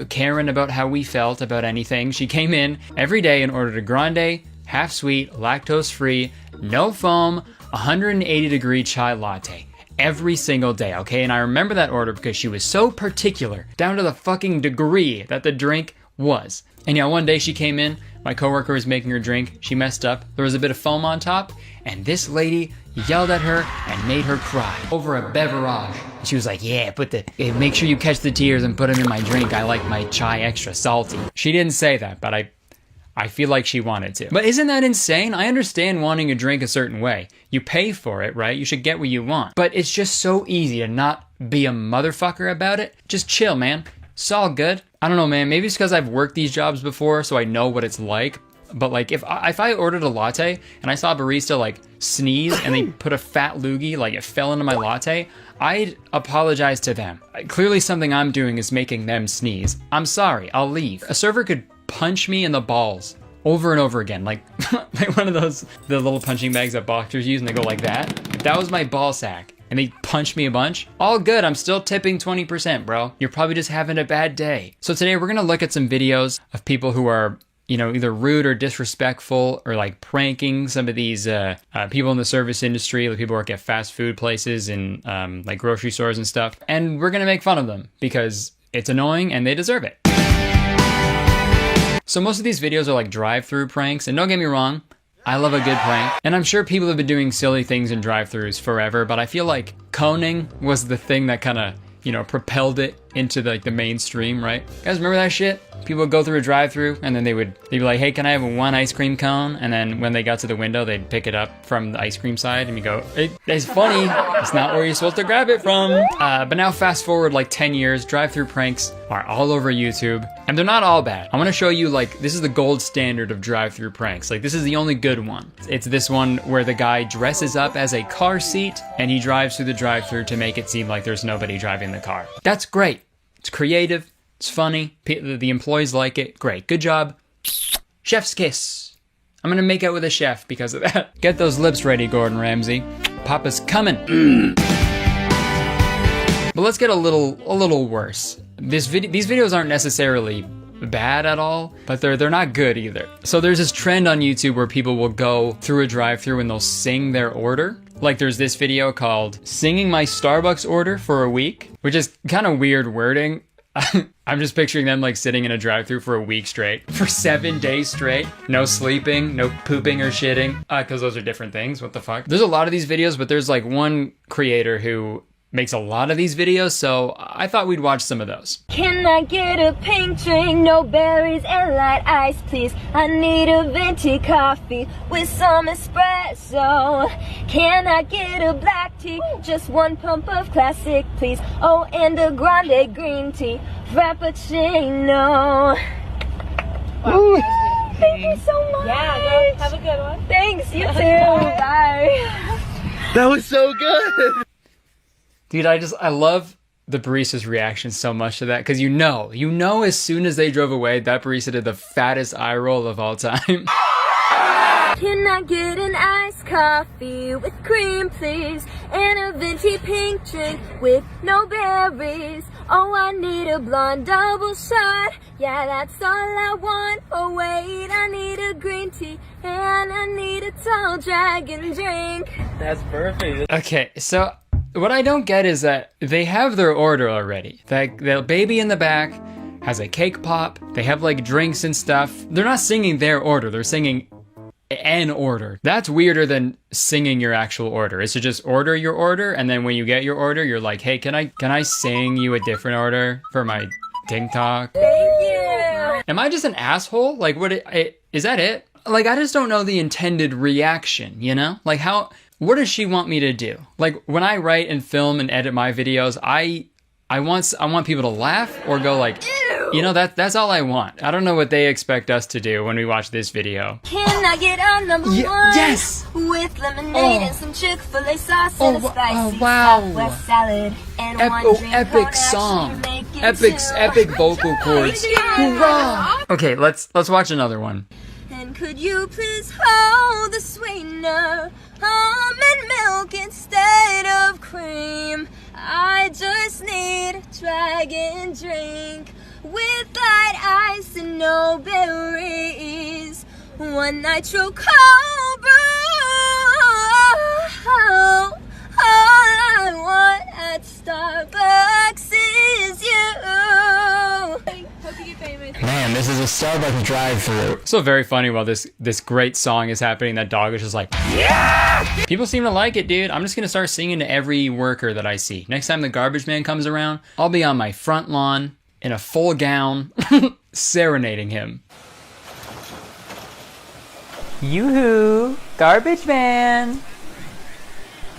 Speaker 2: caring about how we felt about anything. She came in every day and ordered a grande, half sweet, lactose free, no foam, 180 degree chai latte every single day, okay? And I remember that order because she was so particular, down to the fucking degree that the drink was. And yeah, one day she came in, my coworker was making her drink, she messed up, there was a bit of foam on top, and this lady yelled at her and made her cry over a beverage. She was like, yeah, make sure you catch the tears and put them in my drink. I like my chai extra salty. She didn't say that, but I feel like she wanted to. But isn't that insane? I understand wanting a drink a certain way. You pay for it, right? You should get what you want. But it's just so easy to not be a motherfucker about it. Just chill, man. It's all good. I don't know, man. Maybe it's because I've worked these jobs before, so I know what it's like. But like, if I ordered a latte and I saw a barista like sneeze and they put a fat loogie, like it fell into my latte, I'd apologize to them. Clearly something I'm doing is making them sneeze. I'm sorry, I'll leave. A server could punch me in the balls over and over again, like one of those, the little punching bags that boxers use and they go like that. If that was my ball sack and they punched me a bunch, all good, I'm still tipping 20%, bro. You're probably just having a bad day. So today we're gonna look at some videos of people who are, you know, either rude or disrespectful or like pranking some of these people in the service industry, like people who work at fast food places and like grocery stores and stuff. And we're gonna make fun of them because it's annoying and they deserve it. So most of these videos are like drive-through pranks, and don't get me wrong, I love a good prank. And I'm sure people have been doing silly things in drive-thrus forever, but I feel like coning was the thing that kind of, you know, propelled it into the mainstream, right? You guys remember that shit? People would go through a drive-thru and then they'd be like, hey, can I have one ice cream cone? And then when they got to the window, they'd pick it up from the ice cream side and you go, it's funny. It's not where you're supposed to grab it from. But now fast forward like 10 years, drive-thru pranks are all over YouTube and they're not all bad. I want to show you this is the gold standard of drive-thru pranks. This is the only good one. It's this one where the guy dresses up as a car seat and he drives through the drive-thru to make it seem like there's nobody driving the car. That's great. It's creative. It's funny. The employees like it. Great. Good job. Chef's kiss. I'm gonna make out with a chef because of that. Get those lips ready, Gordon Ramsay. Papa's coming. But let's get a little worse. These videos aren't necessarily bad at all, but they're not good either. So there's this trend on YouTube where people will go through a drive-thru and they'll sing their order. Like there's this video called "Singing My Starbucks Order for a Week," which is kind of weird wording. I'm just picturing them sitting in a drive-thru for a week straight, for 7 days straight. No sleeping, no pooping or shitting, because those are different things. What the fuck? There's a lot of these videos, but there's one creator who makes a lot of these videos, so I thought we'd watch some of those.
Speaker 9: Can I get a pink drink, no berries and light ice, please? I need a venti coffee with some espresso. Can I get a black tea, just one pump of classic, please? Oh, and a grande green tea, frappuccino. Wow. Thank you so much. Yeah, girl, have a good one. Thanks, you too. Bye.
Speaker 17: That was so good.
Speaker 2: Dude, I love the barista's reaction so much to that, because you know as soon as they drove away, that barista did the fattest eye roll of all time.
Speaker 9: Can I get an iced coffee with cream, please? And a venti pink drink with no berries. Oh, I need a blonde double shot. Yeah, that's all I want. Oh, wait, I need a green tea. And I need a tall dragon drink.
Speaker 17: That's perfect.
Speaker 2: Okay, so what I don't get is that they have their order already. The baby in the back has a cake pop. They have drinks and stuff. They're not singing their order. They're singing an order. That's weirder than singing your actual order. Is to just order your order, and then when you get your order, you're like, hey, can I sing you a different order for my TikTok?
Speaker 9: Thank you.
Speaker 2: Am I just an asshole? Is that it? I just don't know the intended reaction, you know? What does she want me to do? When I write and film and edit my videos, I want people to laugh or go ew. You know, that's all I want. I don't know what they expect us to do when we watch this video.
Speaker 9: Can I get a number one?
Speaker 2: Yes!
Speaker 9: With lemonade and some Chick-fil-A sauce and a spicy Southwest salad and one drink
Speaker 2: epic song. Epic vocal cords. Hoorah! Okay, let's watch another one.
Speaker 9: And could you please hold the sweetener? Almond milk instead of cream. I just need a dragon drink with light ice and no berries. One nitro cold brew. All I want at Starbucks is you. Hope you get famous.
Speaker 2: Man, this is a Starbucks drive-thru. So very funny while this great song is happening, that dog is just like, yeah! People seem to like it, dude. I'm just gonna start singing to every worker that I see. Next time the garbage man comes around, I'll be on my front lawn in a full gown, serenading him. Yoo-hoo! Garbage man!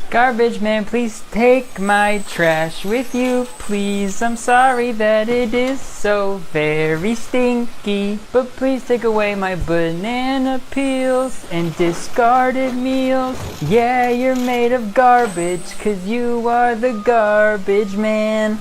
Speaker 2: Garbage man, please take my trash with you, please. I'm sorry that it is so very stinky, but please take away my banana peels and discarded meals. Yeah, you're made of garbage, 'cause you are the garbage man.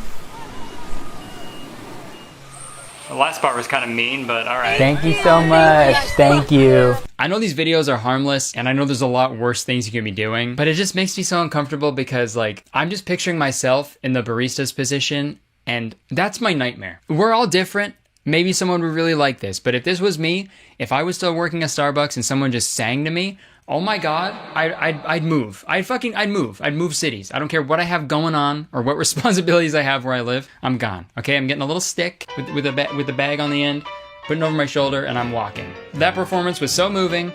Speaker 2: The last part was kind of mean, but alright. Thank you so much. Thank you. I know these videos are harmless, and I know there's a lot worse things you can be doing, but it just makes me so uncomfortable because, I'm just picturing myself in the barista's position, and that's my nightmare. We're all different. Maybe someone would really like this, but if this was me, if I was still working at Starbucks and someone just sang to me, oh my god, I'd move. I'd move. I'd move cities. I don't care what I have going on or what responsibilities I have where I live. I'm gone. Okay, I'm getting a little stick with a bag on the end. putting it over my shoulder, and I'm walking. That performance was so moving,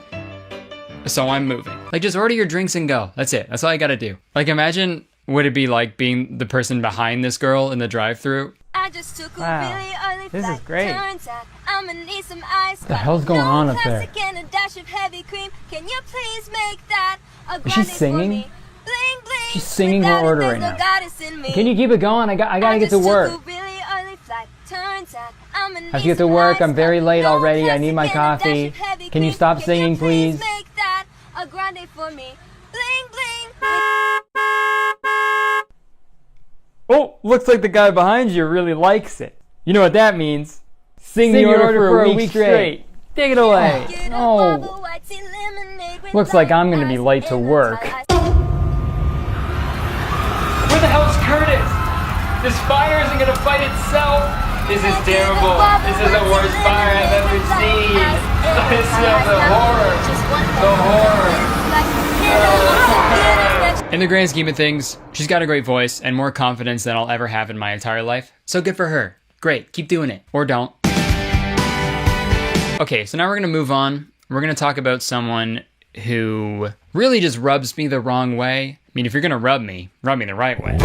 Speaker 2: so I'm moving. Like, just order your drinks and go. That's it. That's all I gotta do. Like, imagine what it'd be like being the person behind this girl in the drive-thru.
Speaker 4: Wow, this is great.
Speaker 9: What
Speaker 4: the hell's going on up there? Is she singing? She's singing her order right now. Can you keep it going? I gotta get to work. I have to get to work. I'm very late already. I need my coffee. Can you stop singing, please? Oh, looks like the guy behind you really likes it. You know what that means? Sing the order for a week straight. Take it away. Oh. Looks like I'm gonna be late to work.
Speaker 2: Where the hell's Kurtis? This fire isn't gonna fight itself. This is terrible. This is the worst fire I've ever seen. This is the horror. The horror. In the grand scheme of things, she's got a great voice and more confidence than I'll ever have in my entire life. So good for her. Great, keep doing it. Or don't. Okay, so now we're gonna move on. We're gonna talk about someone who really just rubs me the wrong way. I mean, if you're gonna rub me the right way.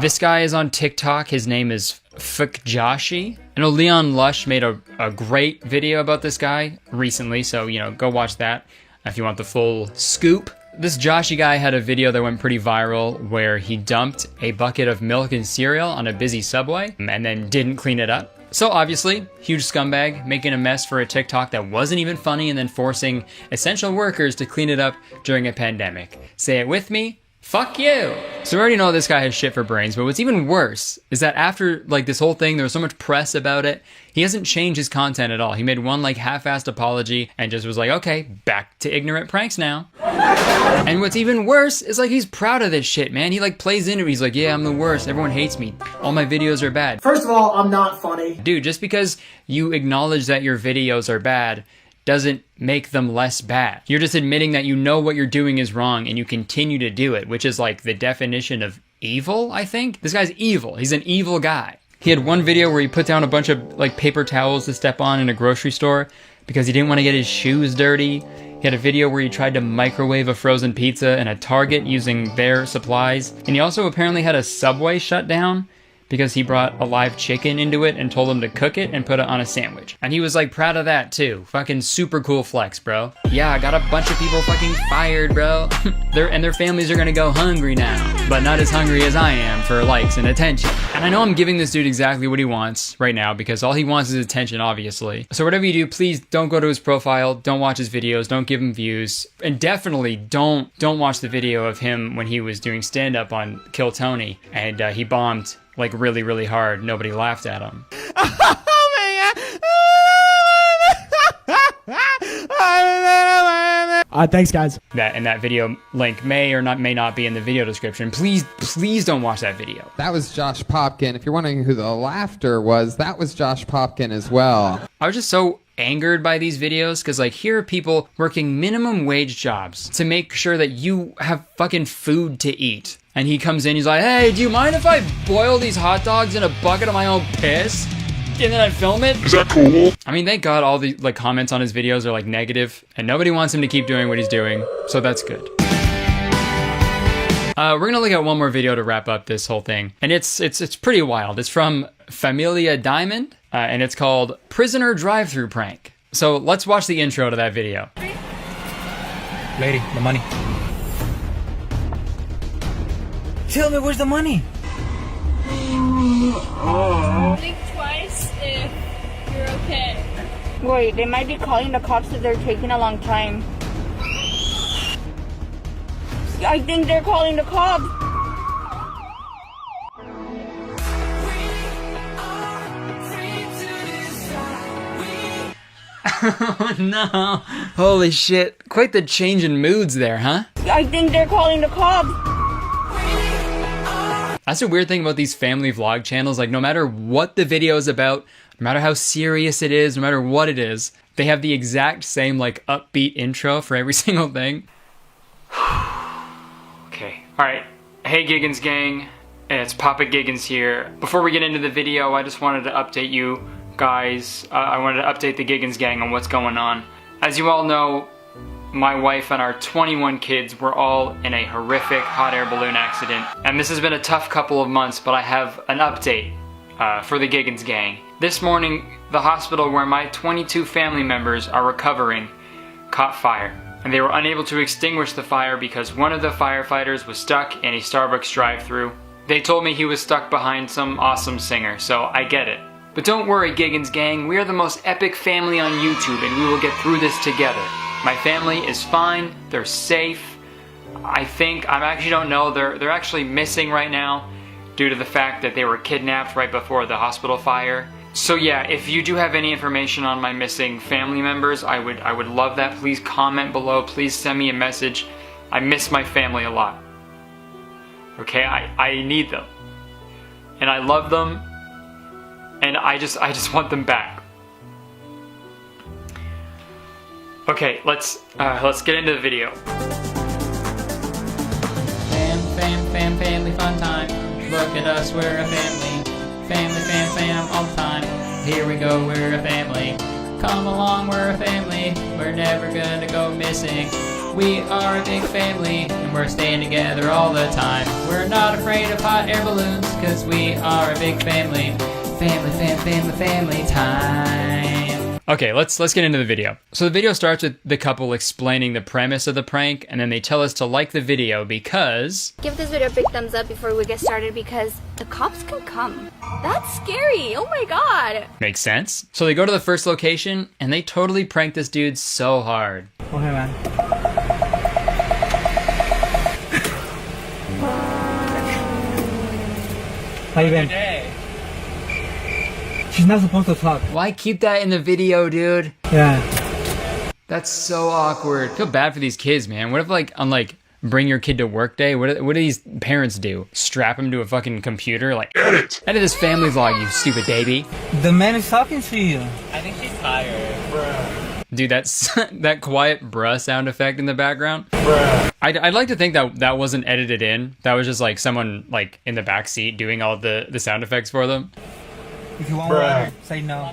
Speaker 2: This guy is on TikTok. His name is Joshi. I know Leon Lush made a great video about this guy recently, so, you know, go watch that if you want the full scoop. This Joshi guy had a video that went pretty viral where he dumped a bucket of milk and cereal on a busy subway and then didn't clean it up. So obviously, huge scumbag, making a mess for a TikTok that wasn't even funny and then forcing essential workers to clean it up during a pandemic. Say it with me. Fuck you! So we already know this guy has shit for brains, but what's even worse is that after like this whole thing, there was so much press about it, he hasn't changed his content at all. He made one like half-assed apology and just was like, okay, back to ignorant pranks now. And what's even worse is like he's proud of this shit, man. He like plays into it. He's like, yeah, I'm the worst. Everyone hates me. All my videos are bad.
Speaker 6: First of all, I'm not funny.
Speaker 2: Dude, just because you acknowledge that your videos are bad doesn't make them less bad. You're just admitting that you know what you're doing is wrong and you continue to do it, which is like the definition of evil, I think. This guy's evil. He's an evil guy. He had one video where he put down a bunch of like paper towels to step on in a grocery store because he didn't want to get his shoes dirty. He had a video where he tried to microwave a frozen pizza in a Target using their supplies. And he also apparently had a Subway shut down because he brought a live chicken into it and told them to cook it and put it on a sandwich. And he was like proud of that too. Fucking super cool flex, bro. Yeah, I got a bunch of people fucking fired, bro. Their families are gonna go hungry now, but not as hungry as I am for likes and attention. And I know I'm giving this dude exactly what he wants right now because all he wants is attention, obviously. So whatever you do, please don't go to his profile, don't watch his videos, don't give him views, and definitely don't watch the video of him when he was doing stand-up on Kill Tony and he bombed like really, really hard. Nobody laughed at him.
Speaker 6: Thanks, guys.
Speaker 2: That video link may not be in the video description. Please don't watch that video.
Speaker 16: That was Josh Popkin. If you're wondering who the laughter was, that was Josh Popkin as well.
Speaker 2: I was just so angered by these videos because like here are people working minimum wage jobs to make sure that you have fucking food to eat. And he comes in, he's like, hey, do you mind if I boil these hot dogs in a bucket of my own piss? And then I film it?
Speaker 1: Is that cool?
Speaker 2: I mean, thank God all the like comments on his videos are like negative and nobody wants him to keep doing what he's doing. So that's good. We're gonna look at one more video to wrap up this whole thing. And it's pretty wild. It's from Familia Diamond and it's called Prisoner Drive-Thru Prank. So let's watch the intro to that video.
Speaker 20: Lady, the money. Tell me, where's the money?
Speaker 9: Think twice if you're okay. Wait, they might be calling the cops if they're taking a long time. I think they're calling the cops.
Speaker 2: Oh no. Holy shit. Quite the change in moods there, huh?
Speaker 9: I think they're calling the cops.
Speaker 2: That's the weird thing about these family vlog channels. Like, no matter what the video is about, no matter how serious it is, no matter what it is, they have the exact same, like, upbeat intro for every single thing. Okay. Alright. Hey, Giggins gang. It's Papa Giggins here. Before we get into the video, I just wanted to update you
Speaker 4: guys. I wanted to update the Giggins gang on what's going on. As you all know, my wife and our 21 kids were all in a horrific hot air balloon accident. And this has been a tough couple of months, but I have an update for the Giggins gang. This morning, the hospital where my 22 family members are recovering caught fire. And they were unable to extinguish the fire because one of the firefighters was stuck in a Starbucks drive-thru. They told me he was stuck behind some awesome singer, so I get it. But don't worry, Giggins gang, we are the most epic family on YouTube and we will get through this together. My family is fine, they're safe. I actually don't know, they're actually missing right now due to the fact that they were kidnapped right before the hospital fire. So yeah, if you do have any information on my missing family members, I would love that. Please comment below, please send me a message. I miss my family a lot. Okay, I need them. And I love them. And I just want them back. Okay, let's get into the video. Family fun time. Look at us, we're a family. Fam all the time. Here we go, we're a family. Come along, we're a family. We're never gonna go missing. We are a big family, and we're staying together all the time. We're not afraid of hot air balloons, cause we are a big family. Family time. Okay, let's get into the video. So the video starts with the couple explaining the premise of the prank, and then they tell us to like the video because...
Speaker 9: Give this video a big thumbs up before we get started because the cops can come. That's scary. Oh my god.
Speaker 4: Makes sense. So they go to the first location, and they totally prank this dude so hard.
Speaker 20: Okay, man. How you been? She's not supposed to talk.
Speaker 4: Why keep that in the video, dude?
Speaker 20: Yeah.
Speaker 4: That's so awkward. I feel bad for these kids, man. What if, like, on, like, bring your kid to work day, what do these parents do? Strap him to a fucking computer? Like, edit this family vlog, you stupid baby.
Speaker 20: The man is talking to you.
Speaker 17: I think she's tired. Bruh.
Speaker 4: Dude, that's that quiet bruh sound effect in the background.
Speaker 17: Bruh.
Speaker 4: I'd like to think that wasn't edited in. That was just, like, someone, like, in the back seat doing all the sound effects for them.
Speaker 20: If you want water, say no.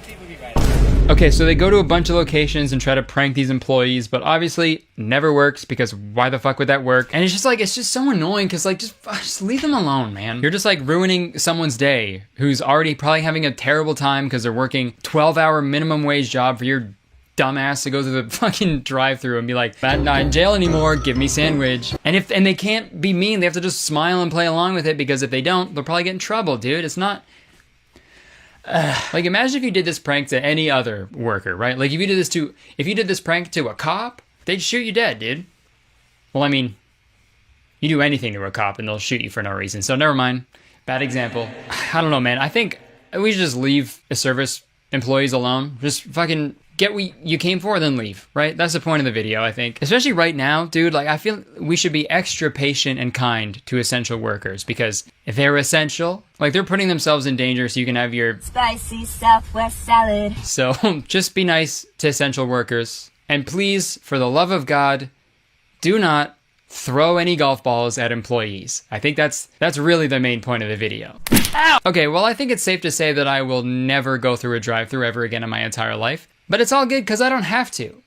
Speaker 4: Okay, so they go to a bunch of locations and try to prank these employees, but obviously never works because why the fuck would that work? And it's just so annoying because, like, just leave them alone, man. You're just, like, ruining someone's day who's already probably having a terrible time because they're working 12-hour minimum wage job for your dumbass to go through the fucking drive-thru and be like, I'm not in jail anymore, give me sandwich. And they can't be mean, they have to just smile and play along with it because if they don't, they'll probably get in trouble, dude. It's not... like, imagine if you did this prank to any other worker, right? Like, if you did this prank to a cop, they'd shoot you dead, dude. Well, I mean, you do anything to a cop and they'll shoot you for no reason. So never mind. Bad example. I don't know, man. I think we should just leave the service employees alone. Just fucking get what you came for, then leave, right? That's the point of the video, I think. Especially right now, dude, like, I feel we should be extra patient and kind to essential workers because if they're essential, like, they're putting themselves in danger so you can have your
Speaker 9: Spicy Southwest salad.
Speaker 4: So just be nice to essential workers. And please, for the love of God, do not throw any golf balls at employees. I think that's really the main point of the video. Ow! Okay, well, I think it's safe to say that I will never go through a drive-thru ever again in my entire life. But it's all good because I don't have to.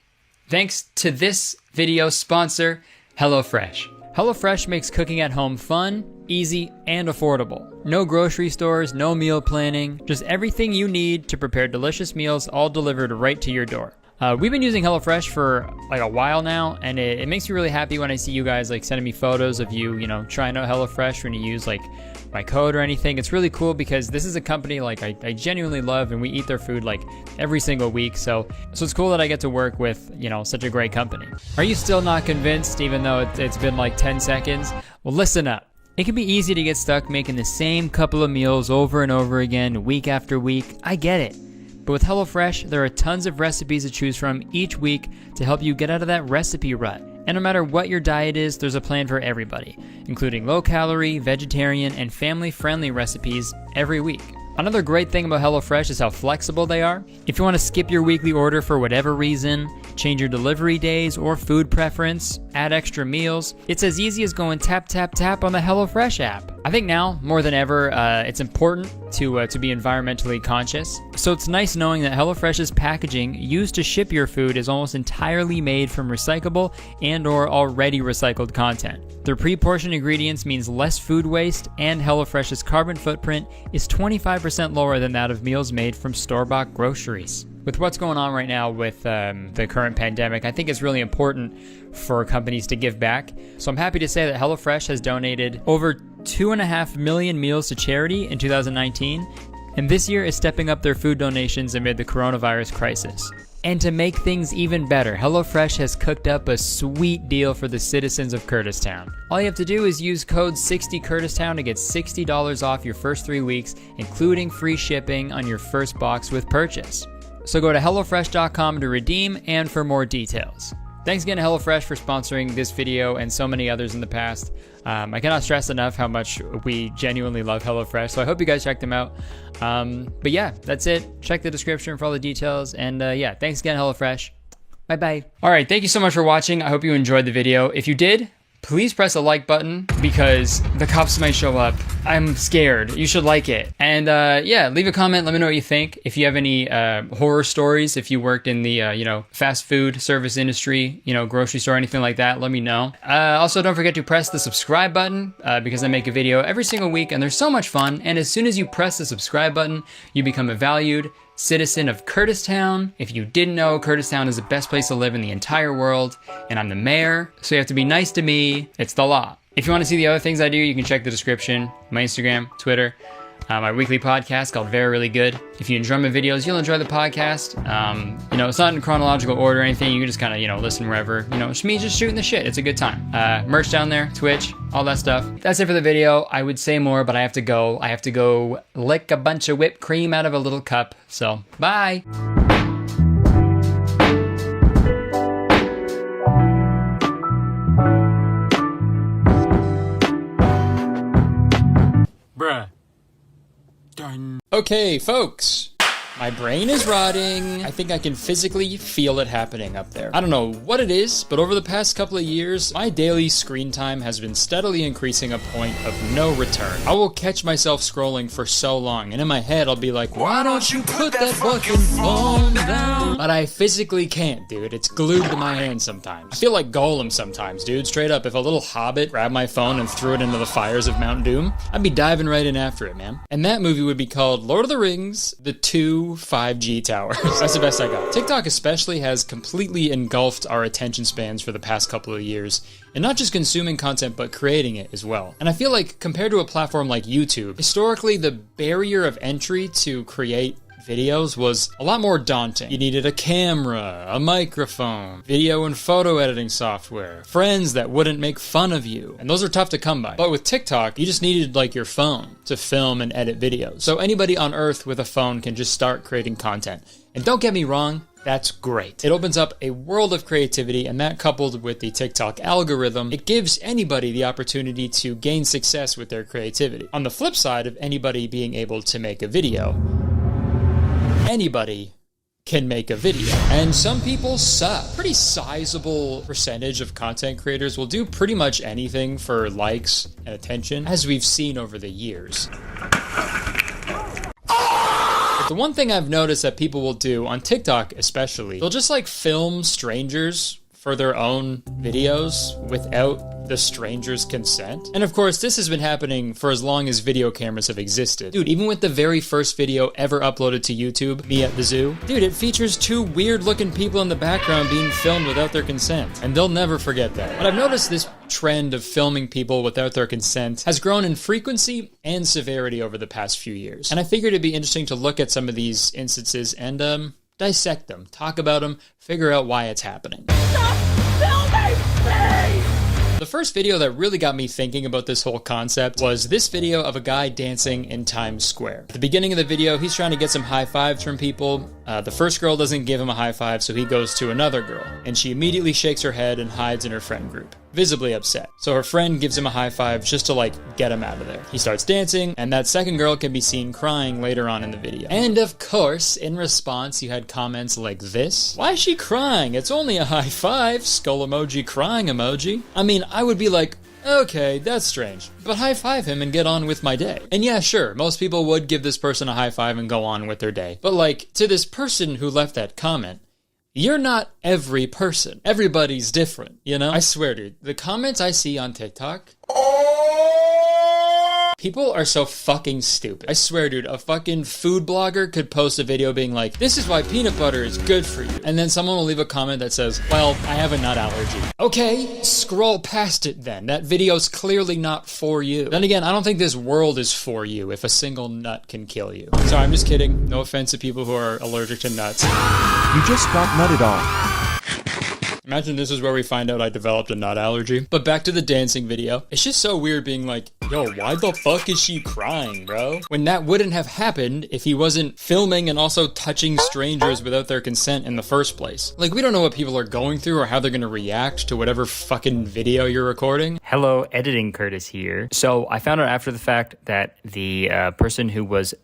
Speaker 4: Thanks to this video sponsor, HelloFresh. HelloFresh makes cooking at home fun, easy, and affordable. No grocery stores, no meal planning, just everything you need to prepare delicious meals all delivered right to your door. We've been using HelloFresh for like a while now, and it makes me really happy when I see you guys like sending me photos of you trying out HelloFresh when you use like my code or anything. It's really cool because this is a company like I genuinely love, and we eat their food like every single week. So it's cool that I get to work with, such a great company. Are you still not convinced even though it's been like 10 seconds? Well, listen up. It can be easy to get stuck making the same couple of meals over and over again, week after week. I get it. But with HelloFresh, there are tons of recipes to choose from each week to help you get out of that recipe rut. And no matter what your diet is, there's a plan for everybody, including low-calorie, vegetarian, and family-friendly recipes every week. Another great thing about HelloFresh is how flexible they are. If you want to skip your weekly order for whatever reason, change your delivery days or food preference, add extra meals, it's as easy as going tap, tap, tap on the HelloFresh app. I think now, more than ever, it's important to be environmentally conscious. So it's nice knowing that HelloFresh's packaging used to ship your food is almost entirely made from recyclable and or already recycled content. Their pre-portioned ingredients means less food waste, and HelloFresh's carbon footprint is 25% lower than that of meals made from store-bought groceries. With what's going on right now with the current pandemic, I think it's really important for companies to give back. So I'm happy to say that HelloFresh has donated over 2.5 million meals to charity in 2019, and this year is stepping up their food donations amid the coronavirus crisis. And to make things even better, HelloFresh has cooked up a sweet deal for the citizens of Kurtistown. All you have to do is use code 60Kurtistown to get $60 off your first 3 weeks, including free shipping on your first box with purchase. So go to HelloFresh.com to redeem and for more details. Thanks again to HelloFresh for sponsoring this video and so many others in the past. I cannot stress enough how much we genuinely love HelloFresh, so I hope you guys check them out. But yeah, that's it. Check the description for all the details, and yeah, thanks again, HelloFresh. Bye-bye. All right, thank you so much for watching. I hope you enjoyed the video. If you did, please press the like button because the cops might show up. I'm scared. You should like it. And yeah, leave a comment. Let me know what you think. If you have any horror stories, if you worked in the fast food service industry, grocery store, anything like that, let me know. Also, don't forget to press the subscribe button because I make a video every single week and they're so much fun. And as soon as you press the subscribe button, you become a valued citizen of Kurtistown. If you didn't know, Kurtistown is the best place to live in the entire world, and I'm the mayor, so you have to be nice to me. It's the law. If you want to see the other things I do, you can check the description, my Instagram, Twitter, my weekly podcast called Very Really Good. If you enjoy my videos, you'll enjoy the podcast. It's not in chronological order or anything. You can just kind of, listen wherever. It's me just shooting the shit. It's a good time. Merch down there, Twitch, all that stuff. That's it for the video. I would say more, but I have to go. I have to go lick a bunch of whipped cream out of a little cup. So, bye. Bruh. Done. Okay, folks. My brain is rotting. I think I can physically feel it happening up there. I don't know what it is, but over the past couple of years, my daily screen time has been steadily increasing a point of no return. I will catch myself scrolling for so long, and in my head, I'll be like, why don't you put that fucking phone down? But I physically can't, dude. It's glued to my hand sometimes. I feel like Gollum sometimes, dude. Straight up, if a little hobbit grabbed my phone and threw it into the fires of Mount Doom, I'd be diving right in after it, man. And that movie would be called Lord of the Rings, The Two 5G Towers. That's the best I got. TikTok especially has completely engulfed our attention spans for the past couple of years, and not just consuming content, but creating it as well. And I feel like compared to a platform like YouTube, historically the barrier of entry to create videos was a lot more daunting. You needed a camera, a microphone, video and photo editing software, friends that wouldn't make fun of you, and those are tough to come by. But with TikTok, you just needed like your phone to film and edit videos. So anybody on earth with a phone can just start creating content. And don't get me wrong, that's great. It opens up a world of creativity, and that coupled with the TikTok algorithm, it gives anybody the opportunity to gain success with their creativity. On the flip side of anybody being able to make a video, anybody can make a video. And some people suck. Pretty sizable percentage of content creators will do pretty much anything for likes and attention, as we've seen over the years. But the one thing I've noticed that people will do, on TikTok especially, they'll just like film strangers for their own videos without the stranger's consent. And of course, this has been happening for as long as video cameras have existed. Dude, even with the very first video ever uploaded to YouTube, me at the zoo, dude, it features two weird looking people in the background being filmed without their consent. And they'll never forget that. But I've noticed this trend of filming people without their consent has grown in frequency and severity over the past few years. And I figured it'd be interesting to look at some of these instances and dissect them, talk about them, figure out why it's happening. The first video that really got me thinking about this whole concept was this video of a guy dancing in Times Square. At the beginning of the video, he's trying to get some high fives from people. The first girl doesn't give him a high five, so he goes to another girl, and she immediately shakes her head and hides in her friend group, visibly upset. So her friend gives him a high five just to like get him out of there. He starts dancing, and that second girl can be seen crying later on in the video. And of course, in response, you had comments like this. Why is she crying? It's only a high five. Skull emoji, crying emoji. I mean, I would be like,
Speaker 2: Okay, that's strange. But high five him and get on with my day. And yeah, sure, most people would give this person a high five and go on with their day. But like, to this person who left that comment, you're not every person. Everybody's different, you know? I swear, dude, the comments I see on TikTok, people are so fucking stupid. I swear, dude, a fucking food blogger could post a video being like, this is why peanut butter is good for you. And then someone will leave a comment that says, well, I have a nut allergy. Okay, scroll past it then. That video's clearly not for you. Then again, I don't think this world is for you if a single nut can kill you. Sorry, I'm just kidding. No offense to people who are allergic to nuts.
Speaker 3: You just got nutted on.
Speaker 2: Imagine this is where we find out I developed a nut allergy. But back to the dancing video. It's just so weird being like, yo, why the fuck is she crying, bro? When that wouldn't have happened if he wasn't filming and also touching strangers without their consent in the first place. Like, we don't know what people are going through or how they're gonna react to whatever fucking video you're recording.
Speaker 8: Hello, editing Kurtis here. So I found out after the fact that the person who was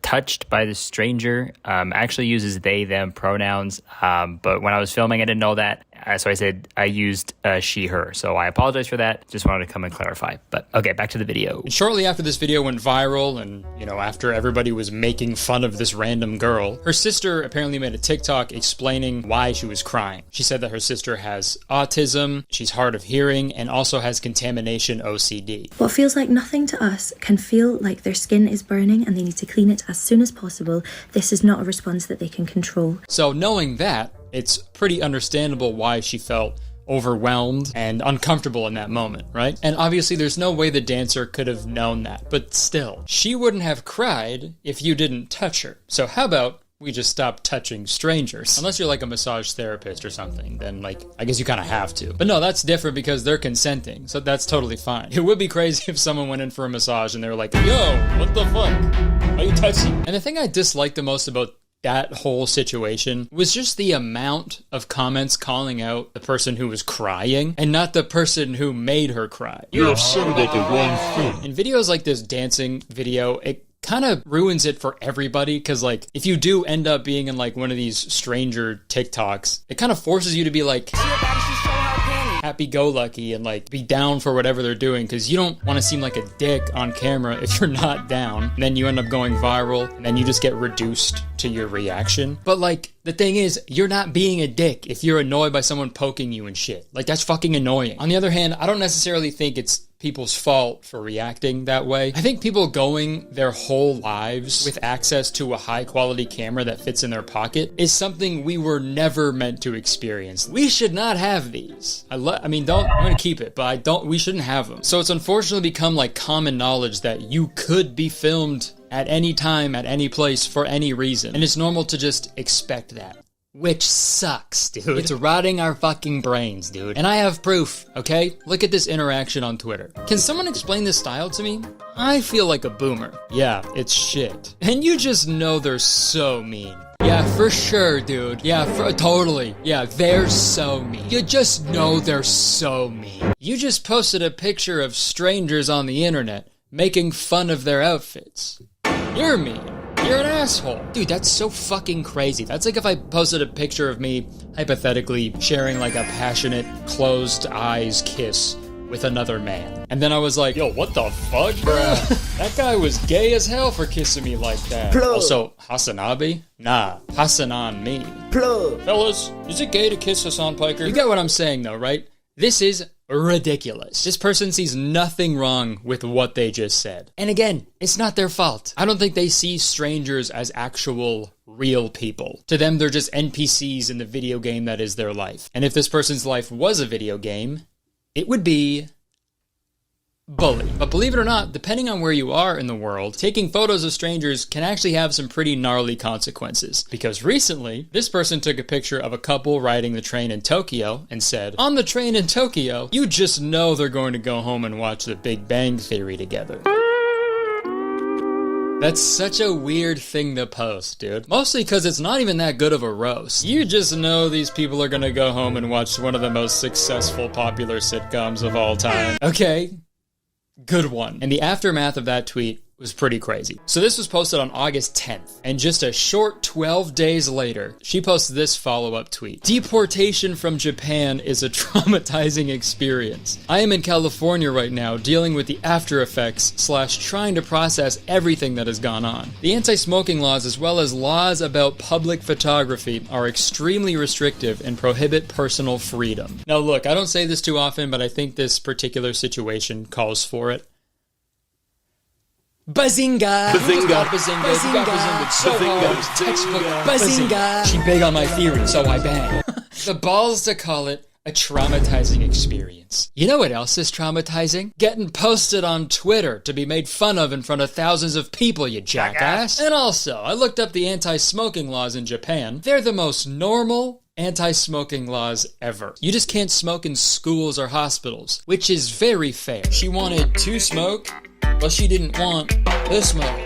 Speaker 8: touched by the stranger actually uses they, them pronouns. But when I was filming, I didn't know that. So I said I used she, her. So I apologize for that. Just wanted to come and clarify. But okay, back to the video.
Speaker 2: And shortly after this video went viral and, you know, after everybody was making fun of this random girl, her sister apparently made a TikTok explaining why she was crying. She said that her sister has autism, she's hard of hearing, and also has contamination OCD.
Speaker 19: What feels like nothing to us can feel like their skin is burning and they need to clean it as soon as possible. This is not a response that they can control.
Speaker 2: So knowing that, it's pretty understandable why she felt overwhelmed and uncomfortable in that moment, right? And obviously there's no way the dancer could have known that, but still, she wouldn't have cried if you didn't touch her. So how about we just stop touching strangers? Unless you're like a massage therapist or something, then like, I guess you kind of have to. But no, that's different because they're consenting, so that's totally fine. It would be crazy if someone went in for a massage and they were like, yo, what the fuck? Are you touching? And the thing I dislike the most about that whole situation was just the amount of comments calling out the person who was crying and not the person who made her cry.
Speaker 1: You're upset about the wrong thing.
Speaker 2: In videos like this dancing video, it kind of ruins it for everybody because like if you do end up being in like one of these stranger TikToks, it kind of forces you to be like happy-go-lucky and like be down for whatever they're doing because you don't want to seem like a dick on camera if you're not down. And then you end up going viral and then you just get reduced to your reaction. But like the thing is, you're not being a dick if you're annoyed by someone poking you and shit. Like that's fucking annoying. On the other hand, I don't necessarily think it's people's fault for reacting that way. I think people going their whole lives with access to a high quality camera that fits in their pocket is something we were never meant to experience. We should not have these. I'm gonna keep it, but we shouldn't have them. So it's unfortunately become like common knowledge that you could be filmed at any time, at any place, for any reason. And it's normal to just expect that. Which sucks, dude. It's rotting our fucking brains, dude. And I have proof, okay? Look at this interaction on Twitter. Can someone explain this style to me? I feel like a boomer. Yeah, it's shit. And you just know they're so mean. Yeah, for sure, dude. Yeah, totally. Yeah, they're so mean. You just know they're so mean. You just posted a picture of strangers on the internet making fun of their outfits. You're mean. You're an asshole. Dude, that's so fucking crazy. That's like if I posted a picture of me, hypothetically, sharing like a passionate, closed eyes kiss with another man. And then I was like, yo, what the fuck, bruh? That guy was gay as hell for kissing me like that.
Speaker 6: Plug.
Speaker 2: Also, Hasanabi? Nah, Hassan on me.
Speaker 6: Plug.
Speaker 2: Fellas, is it gay to kiss Hassan Piker? You get what I'm saying though, right? This is ridiculous. This person sees nothing wrong with what they just said. And again, it's not their fault. I don't think they see strangers as actual real people. To them, they're just NPCs in the video game that is their life. And if this person's life was a video game, it would be Bully. But believe it or not, depending on where you are in the world, taking photos of strangers can actually have some pretty gnarly consequences. Because recently, this person took a picture of a couple riding the train in Tokyo and said, on the train in Tokyo, you just know they're going to go home and watch The Big Bang Theory together. That's such a weird thing to post, dude. Mostly because it's not even that good of a roast. You just know these people are gonna go home and watch one of the most successful popular sitcoms of all time. Okay. Good one. And the aftermath of that tweet was pretty crazy. So this was posted on August 10th, and just a short 12 days later, she posted this follow-up tweet. Deportation from Japan is a traumatizing experience. I am in California right now dealing with the after effects / trying to process everything that has gone on. The anti-smoking laws as well as laws about public photography are extremely restrictive and prohibit personal freedom. Now look, I don't say this too often, but I think this particular situation calls for it. Bazinga! Bazinga! Bazinga! Bazinga! So hard, textbook. Bazinga! She big on my theory, so I bang. The balls to call it a traumatizing experience. You know what else is traumatizing? Getting posted on Twitter to be made fun of in front of thousands of people, you jackass. And also, I looked up the anti-smoking laws in Japan. They're the most normal anti-smoking laws ever. You just can't smoke in schools or hospitals, which is very fair. She wanted to smoke, but she didn't want to smoke.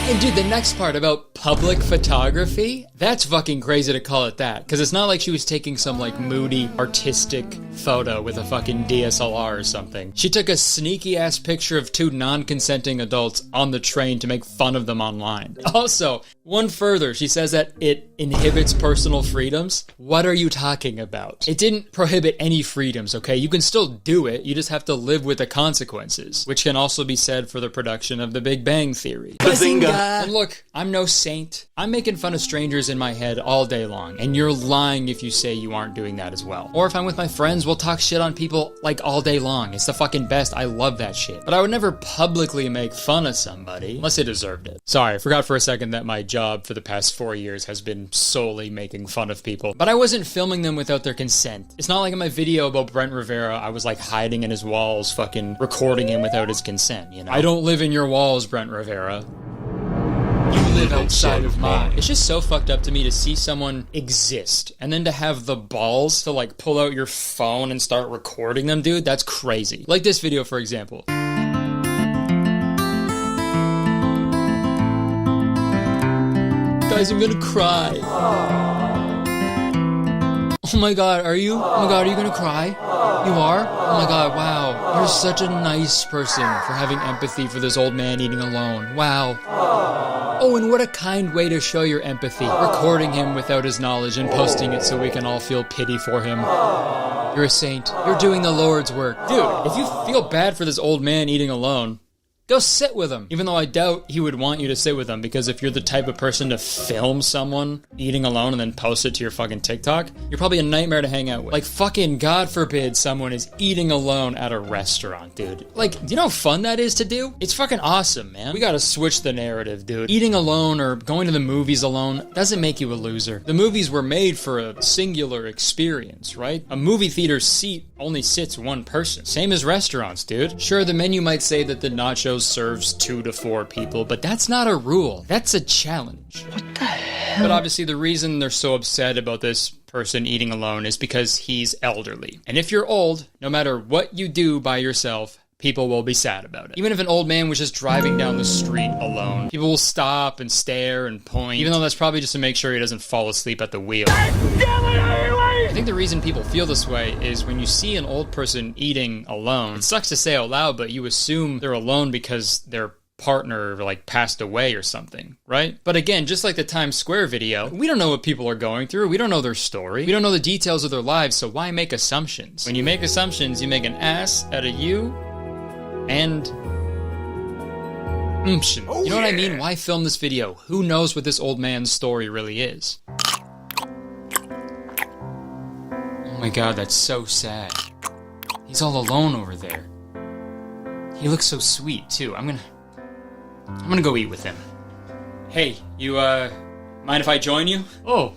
Speaker 2: And dude, the next part about public photography, that's fucking crazy to call it that. Because it's not like she was taking some like moody, artistic photo with a fucking DSLR or something. She took a sneaky ass picture of two non-consenting adults on the train to make fun of them online. Also, one further, she says that it inhibits personal freedoms. What are you talking about? It didn't prohibit any freedoms, okay? You can still do it, you just have to live with the consequences, which can also be said for the production of The Big Bang Theory. Bazinga! And look, I'm no saint. I'm making fun of strangers in my head all day long, and you're lying if you say you aren't doing that as well. Or if I'm with my friends, we'll talk shit on people like all day long. It's the fucking best. I love that shit. But I would never publicly make fun of somebody unless they deserved it. Sorry, I forgot for a second that my job for the past 4 years has been solely making fun of people. But I wasn't filming them without their consent. It's not like in my video about Brent Rivera, I was like hiding in his walls, fucking recording him without his consent, you know? I don't live in your walls, Brent Rivera. You live outside of mine. It's just so fucked up to me to see someone exist and then to have the balls to like pull out your phone and start recording them, dude. That's crazy. Like this video, for example. Guys, I'm gonna cry. Oh my god, are you? Oh my god, are you gonna cry? You are? Oh my god, wow. You're such a nice person for having empathy for this old man eating alone. Wow. Oh, and what a kind way to show your empathy. Recording him without his knowledge and posting it so we can all feel pity for him. You're a saint. You're doing the Lord's work. Dude, if you feel bad for this old man eating alone, go sit with him. Even though I doubt he would want you to sit with him, because if you're the type of person to film someone eating alone and then post it to your fucking TikTok, you're probably a nightmare to hang out with. Like, fucking God forbid someone is eating alone at a restaurant, dude. Like, do you know how fun that is to do? It's fucking awesome, man. We gotta switch the narrative, dude. Eating alone or going to the movies alone doesn't make you a loser. The movies were made for a singular experience, right? A movie theater seat only sits one person. Same as restaurants, dude. Sure, the menu might say that the nachos serves 2 to 4 people, but that's not a rule. That's a challenge. What the hell? But obviously the reason they're so upset about this person eating alone is because he's elderly. And if you're old, no matter what you do by yourself, people will be sad about it. Even if an old man was just driving down the street alone, people will stop and stare and point, even though that's probably just to make sure he doesn't fall asleep at the wheel. I think the reason people feel this way is when you see an old person eating alone, it sucks to say out loud, but you assume they're alone because their partner like passed away or something, right? But again, just like the Times Square video, we don't know what people are going through. We don't know their story. We don't know the details of their lives, so why make assumptions? When you make assumptions, you make an ass out of you and you know what I mean? Why film this video? Who knows what this old man's story really is? Oh my god, that's so sad. He's all alone over there. He looks so sweet, too. I'm gonna go eat with him. Hey, you, mind if I join you? Oh,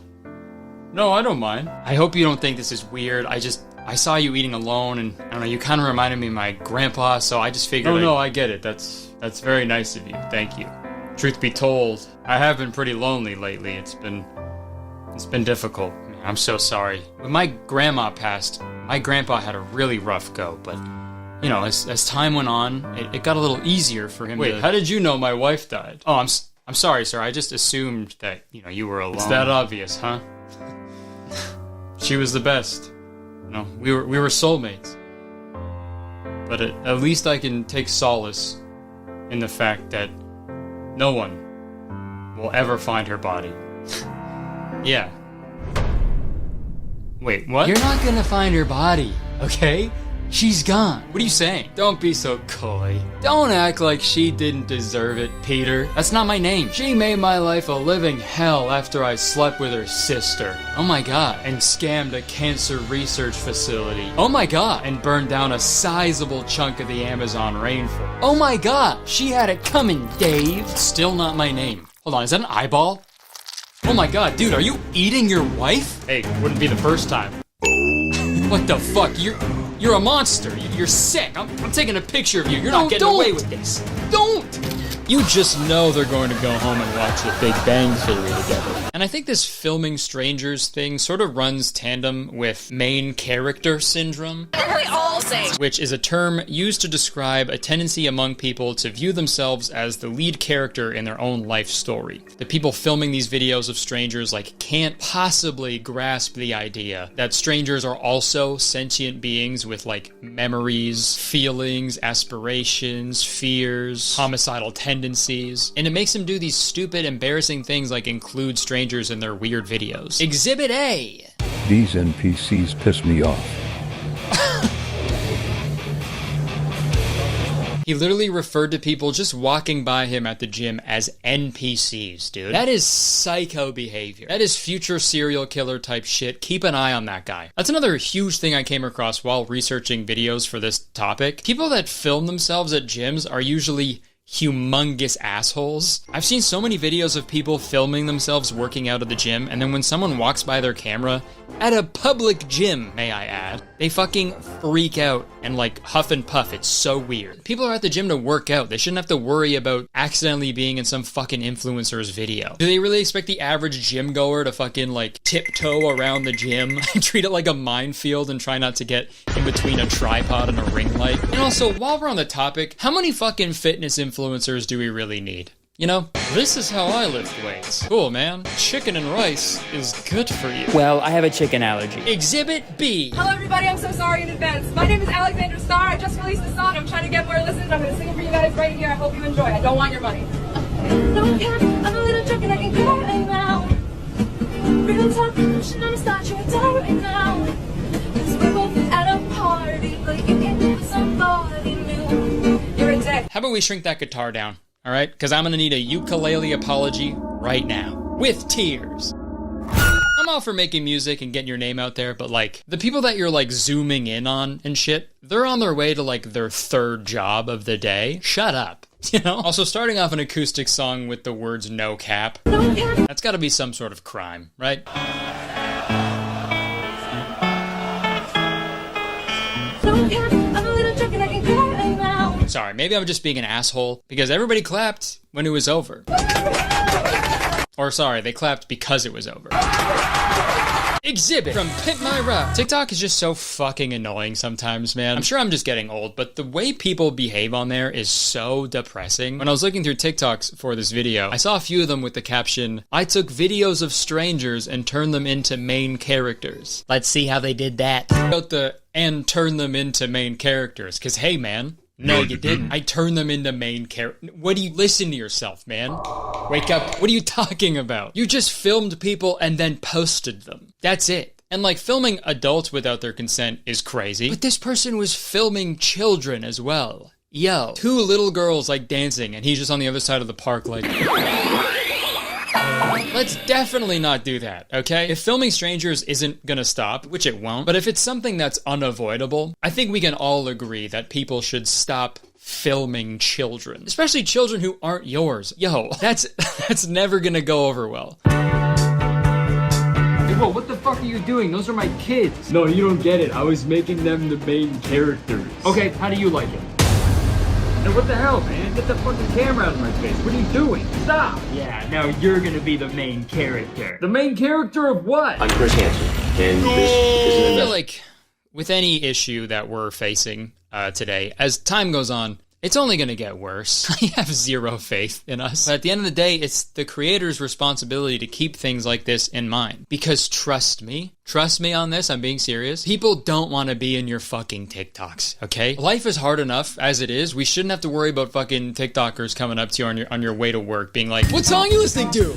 Speaker 2: no, I don't mind. I hope you don't think this is weird. I saw you eating alone, and I don't know, you kind of reminded me of my grandpa, so I just figured... No, I get it. That's very nice of you. Thank you. Truth be told, I have been pretty lonely lately. It's been difficult. I'm so sorry. When my grandma passed, my grandpa had a really rough go, but, you know, as time went on, it got a little easier for him. Wait, how did you know my wife died? Oh, I'm sorry, sir. I just assumed that, you know, you were alone. It's that obvious, huh? She was the best. You know, we were soulmates. but at least I can take solace in the fact that no one will ever find her body. Yeah. Wait, what? You're not gonna find her body, okay? She's gone. What are you saying? Don't be so coy. Don't act like she didn't deserve it, Peter. That's not my name. She made my life a living hell after I slept with her sister. Oh my god. And scammed a cancer research facility. Oh my god. And burned down a sizable chunk of the Amazon rainforest. Oh my god. She had it coming, Dave. Still not my name. Hold on, is that an eyeball? Oh my god, dude, are you eating your wife? Hey, wouldn't be the first time. What the fuck? You're a monster. You're sick. I'm taking a picture of you. You're not getting away with this. Don't! You just know they're going to go home and watch The Big Bang Theory together. And I think this filming strangers thing sort of runs tandem with main character syndrome.
Speaker 11: We all say.
Speaker 2: Which is a term used to describe a tendency among people to view themselves as the lead character in their own life story. The people filming these videos of strangers can't possibly grasp the idea that strangers are also sentient beings with memories, feelings, aspirations, fears, homicidal tendencies, and it makes them do these stupid, embarrassing things like include strangers in their weird videos. Exhibit A!
Speaker 14: These NPCs piss me off.
Speaker 2: He literally referred to people just walking by him at the gym as NPCs, dude. That is psycho behavior. That is future serial killer type shit. Keep an eye on that guy. That's another huge thing I came across while researching videos for this topic. People that film themselves at gyms are usually humongous assholes. I've seen so many videos of people filming themselves working out at the gym, and then when someone walks by their camera, at a public gym, may I add, they fucking freak out and huff and puff. It's so weird. People are at the gym to work out. They shouldn't have to worry about accidentally being in some fucking influencer's video. Do they really expect the average gym goer to fucking tiptoe around the gym and treat it like a minefield and try not to get in between a tripod and a ring light? And also, while we're on the topic, how many fucking fitness influencers do we really need? You know, this is how I lift weights. Cool, man. Chicken and rice is good for you.
Speaker 15: Well, I have a chicken allergy.
Speaker 2: Exhibit B.
Speaker 11: Hello, everybody. I'm so sorry in advance. My name is Alexander Starr. I just released a song. I'm trying to get more listens. I'm going to sing it for you guys right here. I hope you enjoy. I don't want your money. No cap, I'm a little drunk and I can go right now. Real talk, should I start you a door right now? Cause we're both at a party, but you can do somebody new. You're a dick.
Speaker 2: How about we shrink that guitar down? All right, because I'm gonna need a ukulele apology right now, with tears. I'm all for making music and getting your name out there, but the people that you're zooming in on and shit, they're on their way to their third job of the day. Shut up, you know? Also, starting off an acoustic song with the words no cap, that's gotta be some sort of crime, right?
Speaker 11: No cap, I'm a little drunk and I can go right now.
Speaker 2: Sorry, maybe I'm just being an asshole, because everybody clapped when it was over. Or sorry, they clapped because it was over. Exhibit from Pimp My Ride. TikTok is just so fucking annoying sometimes, man. I'm sure I'm just getting old, but the way people behave on there is so depressing. When I was looking through TikToks for this video, I saw a few of them with the caption, "I took videos of strangers and turned them into main characters." Let's see how they did that. About the "and turn them into main characters," because hey man, no, you didn't. I turned them into main character. What do you listen to yourself, man? Wake up. What are you talking about? You just filmed people and then posted them. That's it. And filming adults without their consent is crazy. But this person was filming children as well. Yo, 2 little girls dancing and he's just on the other side of the park Let's definitely not do that, okay? If filming strangers isn't gonna stop, which it won't, but if it's something that's unavoidable, I think we can all agree that people should stop filming children. Especially children who aren't yours. Yo, that's never gonna go over well. Hey, whoa, what the fuck are you doing? Those are my kids. No, you don't get it. I was making them the main characters. Okay, how do you like it? Hey, what the hell, man? Get the fucking camera out of my face. What are you doing? Stop! Yeah, now you're gonna be the main character. The main character of what?
Speaker 24: I'm Chris Hansen, and this is an
Speaker 2: I feel like with any issue that we're facing today, as time goes on, It's only gonna get worse. I have zero faith in us. But at the end of the day, it's the creator's responsibility to keep things like this in mind. Because trust me on this, I'm being serious. People don't want to be in your fucking TikToks, okay? Life is hard enough as it is. We shouldn't have to worry about fucking TikTokers coming up to you on your way to work being like, what song are you listening to?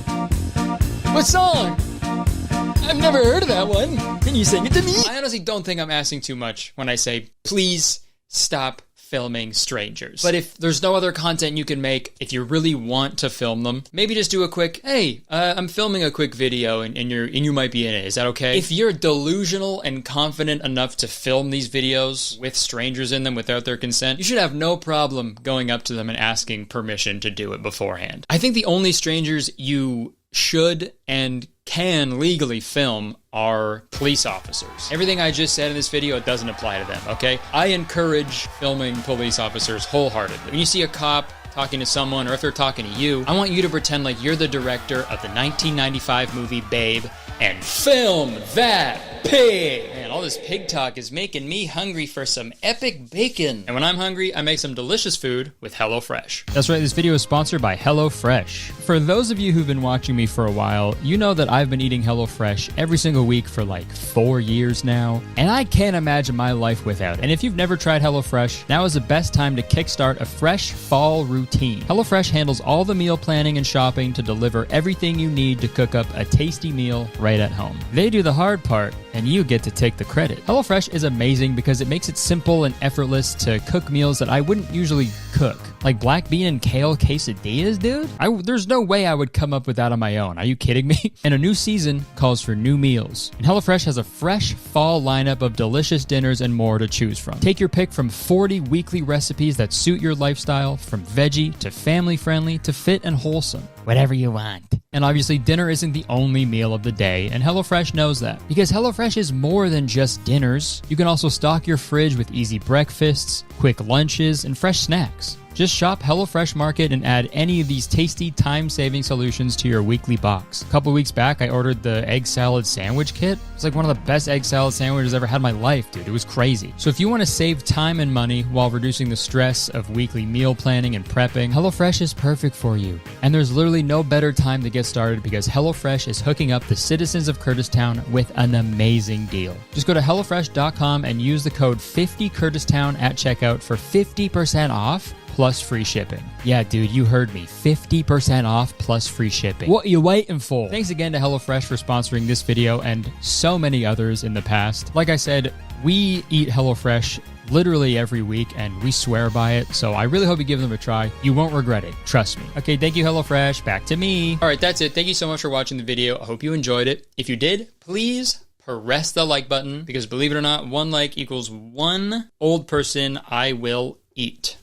Speaker 2: What song? I've never heard of that one. Can you sing it to me? I honestly don't think I'm asking too much when I say, please stop filming strangers. But if there's no other content you can make, if you really want to film them, maybe just do a quick, hey, I'm filming a quick video and you might be in it. Is that okay? If you're delusional and confident enough to film these videos with strangers in them without their consent, you should have no problem going up to them and asking permission to do it beforehand. I think the only strangers you should and can legally film are police officers. Everything I just said in this video, it doesn't apply to them, okay? I encourage filming police officers wholeheartedly. When you see a cop talking to someone, or if they're talking to you, I want you to pretend like you're the director of the 1995 movie Babe and film that pig. Man, all this pig talk is making me hungry for some epic bacon. And when I'm hungry, I make some delicious food with HelloFresh. That's right, this video is sponsored by HelloFresh. For those of you who've been watching me for a while, you know that I've been eating HelloFresh every single week for like 4 years now, and I can't imagine my life without. And if you've never tried HelloFresh, now is the best time to kickstart a fresh fall routine. HelloFresh handles all the meal planning and shopping to deliver everything you need to cook up a tasty meal right at home. They do the hard part, and you get to take the credit. HelloFresh is amazing because it makes it simple and effortless to cook meals that I wouldn't usually cook. Like black bean and kale quesadillas, dude? There's no way I would come up with that on my own. Are you kidding me? And a new season calls for new meals. And HelloFresh has a fresh fall lineup of delicious dinners and more to choose from. Take your pick from 40 weekly recipes that suit your lifestyle, from veggie to family-friendly to fit and wholesome. Whatever you want. And obviously, dinner isn't the only meal of the day, and HelloFresh knows that. Because HelloFresh is more than just dinners. You can also stock your fridge with easy breakfasts, quick lunches, and fresh snacks. Just shop HelloFresh Market and add any of these tasty, time-saving solutions to your weekly box. A couple weeks back, I ordered the egg salad sandwich kit. It's like one of the best egg salad sandwiches I've ever had in my life, dude. It was crazy. So if you want to save time and money while reducing the stress of weekly meal planning and prepping, HelloFresh is perfect for you. And there's literally no better time to get started because HelloFresh is hooking up the citizens of Kurtistown with an amazing deal. Just go to HelloFresh.com and use the code 50KurtisTown at checkout for 50% off. Plus free shipping. Yeah, dude, you heard me. 50% off plus free shipping. What are you waiting for? Thanks again to HelloFresh for sponsoring this video and so many others in the past. Like I said, we eat HelloFresh literally every week and we swear by it, so I really hope you give them a try. You won't regret it, trust me. Okay, thank you HelloFresh, back to me. All right, that's it. Thank you so much for watching the video. I hope you enjoyed it. If you did, please press the like button, because believe it or not, 1 like equals 1 old person I will eat.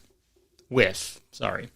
Speaker 2: Sorry,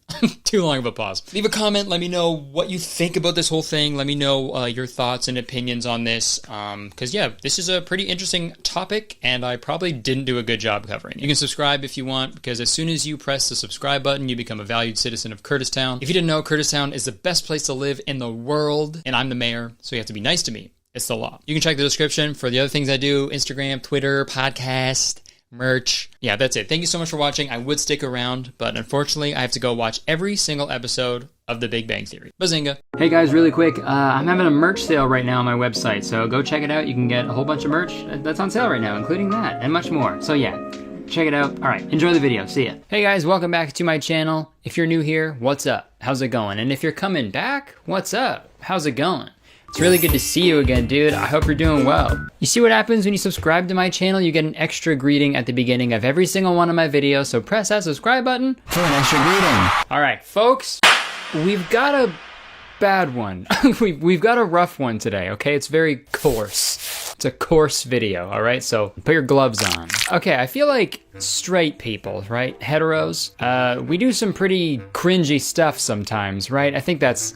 Speaker 2: too long of a pause. Leave a comment, let me know what you think about this whole thing. Let me know your thoughts and opinions on this, because yeah, this is a pretty interesting topic, and I probably didn't do a good job covering it. You can subscribe if you want, because as soon as you press the subscribe button, you become a valued citizen of Kurtistown. If you didn't know, Kurtistown is the best place to live in the world, and I'm the mayor, so you have to be nice to me. It's the law. You can check the description for the other things I do: Instagram, Twitter, podcast, merch. Yeah, that's it. Thank you so much for watching. I would stick around, but unfortunately I have to go watch every single episode of The Big Bang Theory. Bazinga. Hey guys, really quick, I'm having a merch sale right now on my website, so go check it out. You can get a whole bunch of merch that's on sale right now, including that and much more. So yeah, check it out. All right, enjoy the video. See ya. Hey guys, welcome back to my channel. If you're new here, what's up? How's it going? And if you're coming back, what's up? How's it going? It's really good to see you again, dude. I hope you're doing well. You see what happens when you subscribe to my channel? You get an extra greeting at the beginning of every single one of my videos, so press that subscribe button for an extra greeting. All right, folks, we've got a bad one. We've got a rough one today, okay? It's very coarse. It's a coarse video, all right? So put your gloves on. Okay, I feel like straight people, right? Heteros, we do some pretty cringy stuff sometimes, right? I think that's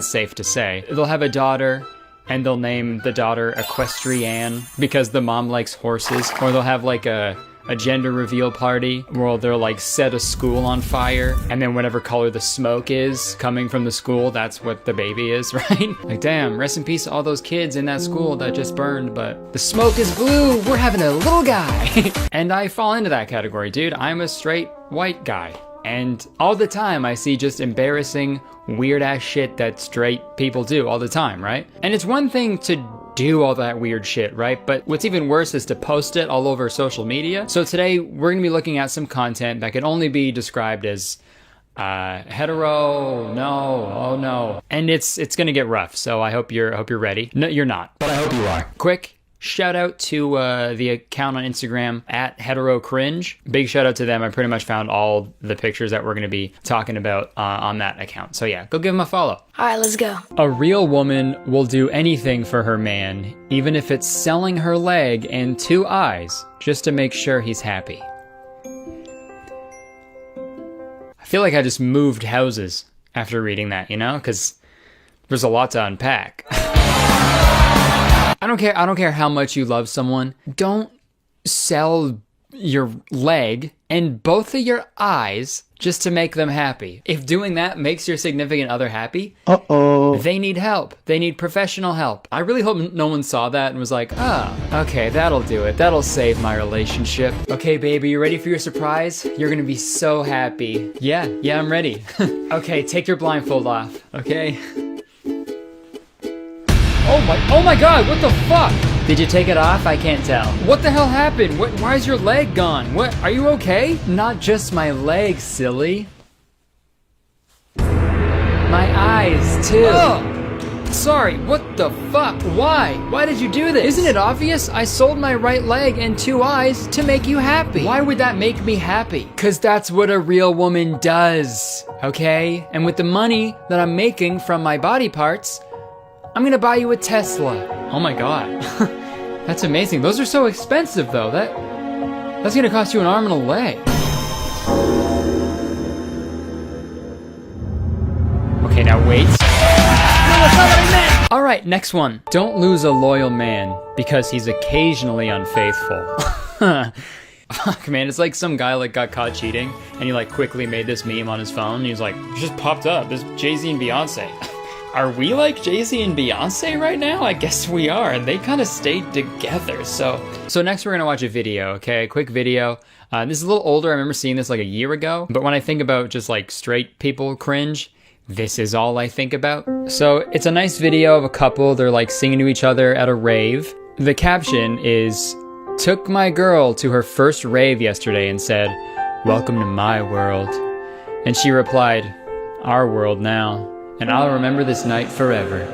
Speaker 2: safe to say. They'll have a daughter and they'll name the daughter Equestrian because the mom likes horses, or they'll have like a gender reveal party where they'll like set a school on fire, and then whatever color the smoke is coming from the school, that's what the baby is, right? Like, damn, rest in peace to all those kids in that school that just burned, but the smoke is blue, we're having a little guy. And I fall into that category, dude. I'm a straight white guy.
Speaker 4: And all the time I see just embarrassing, weird ass shit that straight people do all the time, right? And it's one thing to do all that weird shit, right? But what's even worse is to post it all over social media. So today we're gonna be looking at some content that can only be described as hetero, no, oh no. And it's gonna get rough, so I hope you're ready. No, you're not, but I hope you are. Quick shout out to the account on Instagram at @heterocringe. Big shout out to them. I pretty much found all the pictures that we're going to be talking about on that account. So yeah, go give them a follow.
Speaker 5: All right, let's go.
Speaker 4: A real woman will do anything for her man, even if it's selling her leg and 2 eyes, just to make sure he's happy. I feel like I just moved houses after reading that, you know, because there's a lot to unpack. I don't care how much you love someone. Don't sell your leg and both of your eyes just to make them happy. If doing that makes your significant other happy, they need help. They need professional help. I really hope no one saw that and was like, okay, that'll do it. That'll save my relationship. Okay, baby, you ready for your surprise? You're gonna be so happy. Yeah, I'm ready. Okay, take your blindfold off, okay? Oh my god, what the fuck? Did you take it off? I can't tell. What the hell happened? Why is your leg gone? What, are you okay? Not just my leg, silly. My eyes, too. Oh, sorry, what the fuck? Why? Why did you do this? Isn't it obvious? I sold my right leg and 2 eyes to make you happy. Why would that make me happy? 'Cause that's what a real woman does, okay? And with the money that I'm making from my body parts, I'm gonna buy you a Tesla. Oh my god. That's amazing. Those are so expensive though. That's gonna cost you an arm and a leg. Okay, now wait. No, that's not what I meant! Alright, next one. Don't lose a loyal man because he's occasionally unfaithful. Fuck, man, it's like some guy like got caught cheating and he like quickly made this meme on his phone and he was like, it just popped up. It's Jay-Z and Beyonce. Are we like Jay-Z and Beyonce right now? I guess we are, and they kind of stayed together, so next we're gonna watch a video, okay? A quick video. This is a little older, I remember seeing this like a year ago, but when I think about just like straight people cringe, this is all I think about. So it's a nice video of a couple, they're like singing to each other at a rave. The caption is, took my girl to her first rave yesterday and said, welcome to my world. And she replied, our world now. And I'll remember this night forever.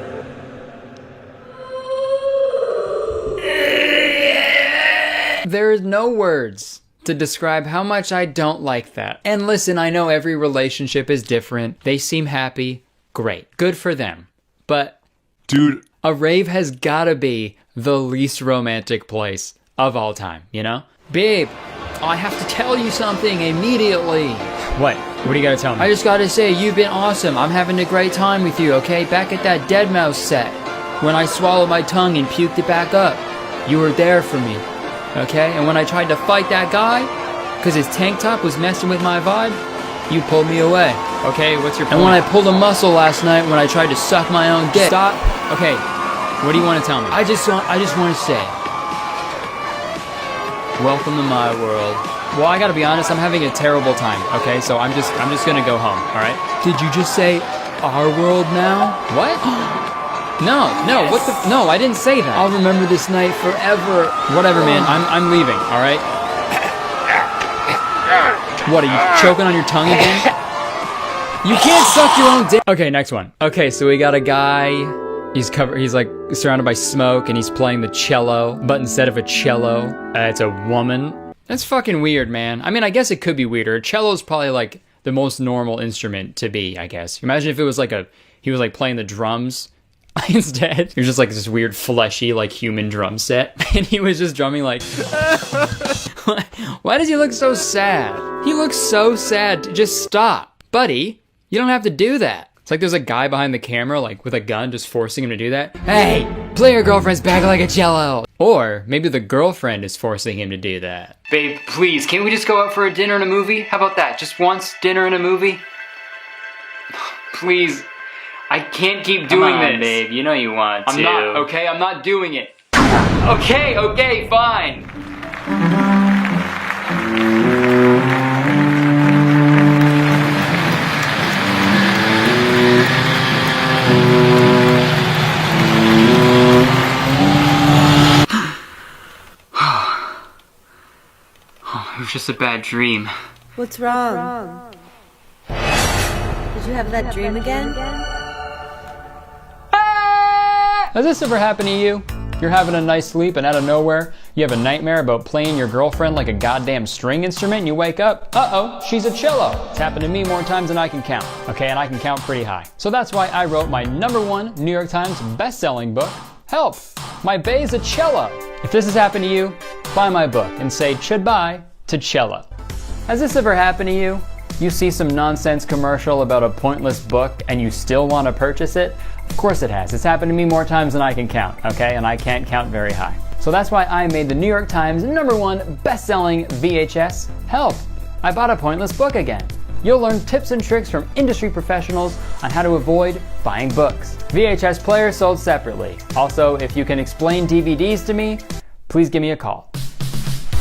Speaker 4: There is no words to describe how much I don't like that. And listen, I know every relationship is different. They seem happy. Great. Good for them. But, dude, a rave has gotta be the least romantic place of all time, you know? Babe, I have to tell you something immediately. What? What do you gotta tell me? I just gotta say, you've been awesome. I'm having a great time with you, okay? Back at that Dead Mouse set, when I swallowed my tongue and puked it back up, you were there for me, okay? And when I tried to fight that guy, because his tank top was messing with my vibe, you pulled me away. Okay, what's your point? And when I pulled a muscle last night when I tried to suck my own dick. Stop. Okay, what do you want to tell me? I just want to say, welcome to my world. Well, I gotta be honest, I'm having a terrible time, okay? So I'm just gonna go home, alright? Did you just say, our world now? What? No, yes. What the, no, I didn't say that. I'll remember this night forever. Whatever, man, I'm leaving, alright? What, are you choking on your tongue again? You can't suck your own dick. Okay, next one. Okay, so we got a guy, he's like surrounded by smoke and he's playing the cello, but instead of a cello, it's a woman. That's fucking weird, man. I mean, I guess it could be weirder. A cello's probably like the most normal instrument to be, I guess. Imagine if it was like he was like playing the drums instead. It was just like this weird fleshy like human drum set. And he was just drumming like, why does he look so sad? He looks so sad. Just stop. Buddy, you don't have to do that. It's like there's a guy behind the camera like with a gun just forcing him to do that. Hey, play your girlfriend's back like a cello. Or maybe the girlfriend is forcing him to do that. Babe, please, can't we just go out for a dinner and a movie? How about that? Just once, dinner and a movie? Please, I can't keep doing this. Babe, you know you want to. I'm not, okay? I'm not doing it. Okay, fine.
Speaker 15: was just a bad dream.
Speaker 18: What's wrong? Did you have that dream again?
Speaker 4: Has this ever happened to you? You're having a nice sleep and out of nowhere, you have a nightmare about playing your girlfriend like a goddamn string instrument and you wake up, uh-oh, she's a cello. It's happened to me more times than I can count. Okay, and I can count pretty high. So that's why I wrote my #1 New York Times best-selling book, Help! My bae's a cello. If this has happened to you, buy my book and say chudbye to cello. Has this ever happened to you? You see some nonsense commercial about a pointless book and you still want to purchase it? Of course it has. It's happened to me more times than I can count, okay? And I can't count very high. So that's why I made the New York Times #1 best-selling VHS, Help! I bought a pointless book again. You'll learn tips and tricks from industry professionals on how to avoid buying books. VHS player sold separately. Also, if you can explain DVDs to me, please give me a call.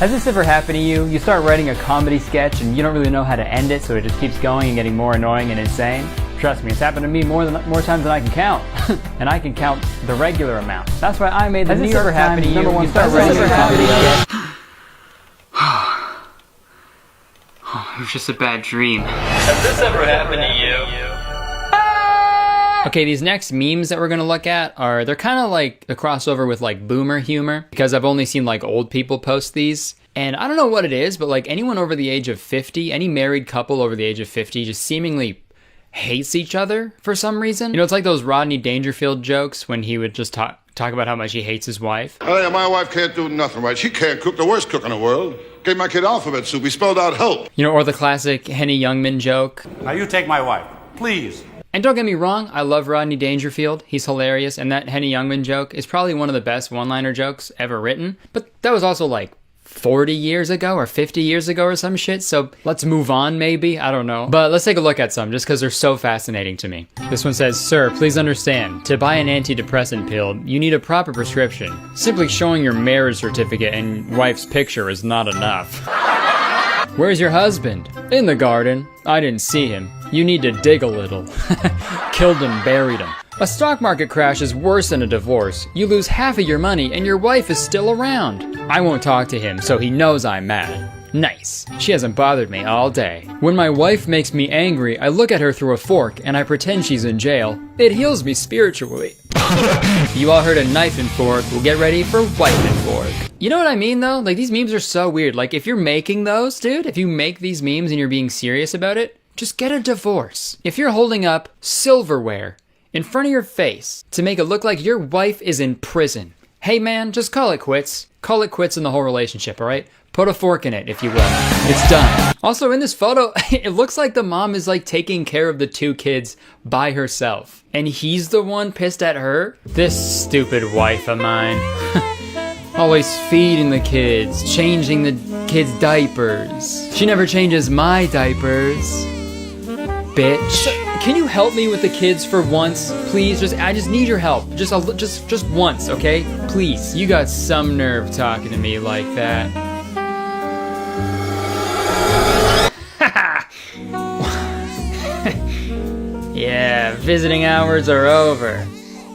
Speaker 4: Has this ever happened to you? You start writing a comedy sketch and you don't really know how to end it, so it just keeps going and getting more annoying and insane. Trust me, it's happened to me more times than I can count. And I can count the regular amount. That's why I made the New York Times #1 you start writing a comedy sketch.
Speaker 15: It was just a bad dream.
Speaker 17: Has this ever happened to you?
Speaker 2: Okay, these next memes that we're gonna look at they're kind of like a crossover with like boomer humor, because I've only seen like old people post these. And I don't know what it is, but like anyone over the age of 50, any married couple over the age of 50 just seemingly hates each other for some reason. You know, it's like those Rodney Dangerfield jokes when he would just talk about how much he hates his wife.
Speaker 21: Oh, my wife can't do nothing right. She can't cook, the worst cook in the world. Gave my kid alphabet soup. He spelled out help.
Speaker 2: You know, or the classic Henny Youngman joke.
Speaker 23: Now you take my wife, please.
Speaker 2: And don't get me wrong, I love Rodney Dangerfield. He's hilarious, and that Henny Youngman joke is probably one of the best one-liner jokes ever written. But that was also like 40 years ago or 50 years ago or some shit, so let's move on maybe, I don't know. But let's take a look at some, just because they're so fascinating to me. This one says, "Sir, please understand, to buy an antidepressant pill, you need a proper prescription. Simply showing your marriage certificate and wife's picture is not enough." "Where's your husband?" "In the garden. I didn't see him. You need to dig a little." "Killed him, buried him." "A stock market crash is worse than a divorce. You lose half of your money and your wife is still around." "I won't talk to him, so he knows I'm mad." "Nice. She hasn't bothered me all day. When my wife makes me angry, I look at her through a fork and I pretend she's in jail. It heals me spiritually." You all heard a knife and fork. Well, get ready for wife and fork. You know what I mean though? Like, these memes are so weird. Like, if you're making those, dude, if you make these memes and you're being serious about it, just get a divorce. If you're holding up silverware in front of your face to make it look like your wife is in prison, hey man, just call it quits. Call it quits in the whole relationship, all right? Put a fork in it, if you will. It's done. Also, in this photo, it looks like the mom is like taking care of the 2 kids by herself. And he's the one pissed at her? This stupid wife of mine. Always feeding the kids, changing the kids' diapers. She never changes my diapers. Bitch. Can you help me with the kids for once? Please, I just need your help. Just once, okay? Please. You got some nerve talking to me like that. Yeah, visiting hours are over.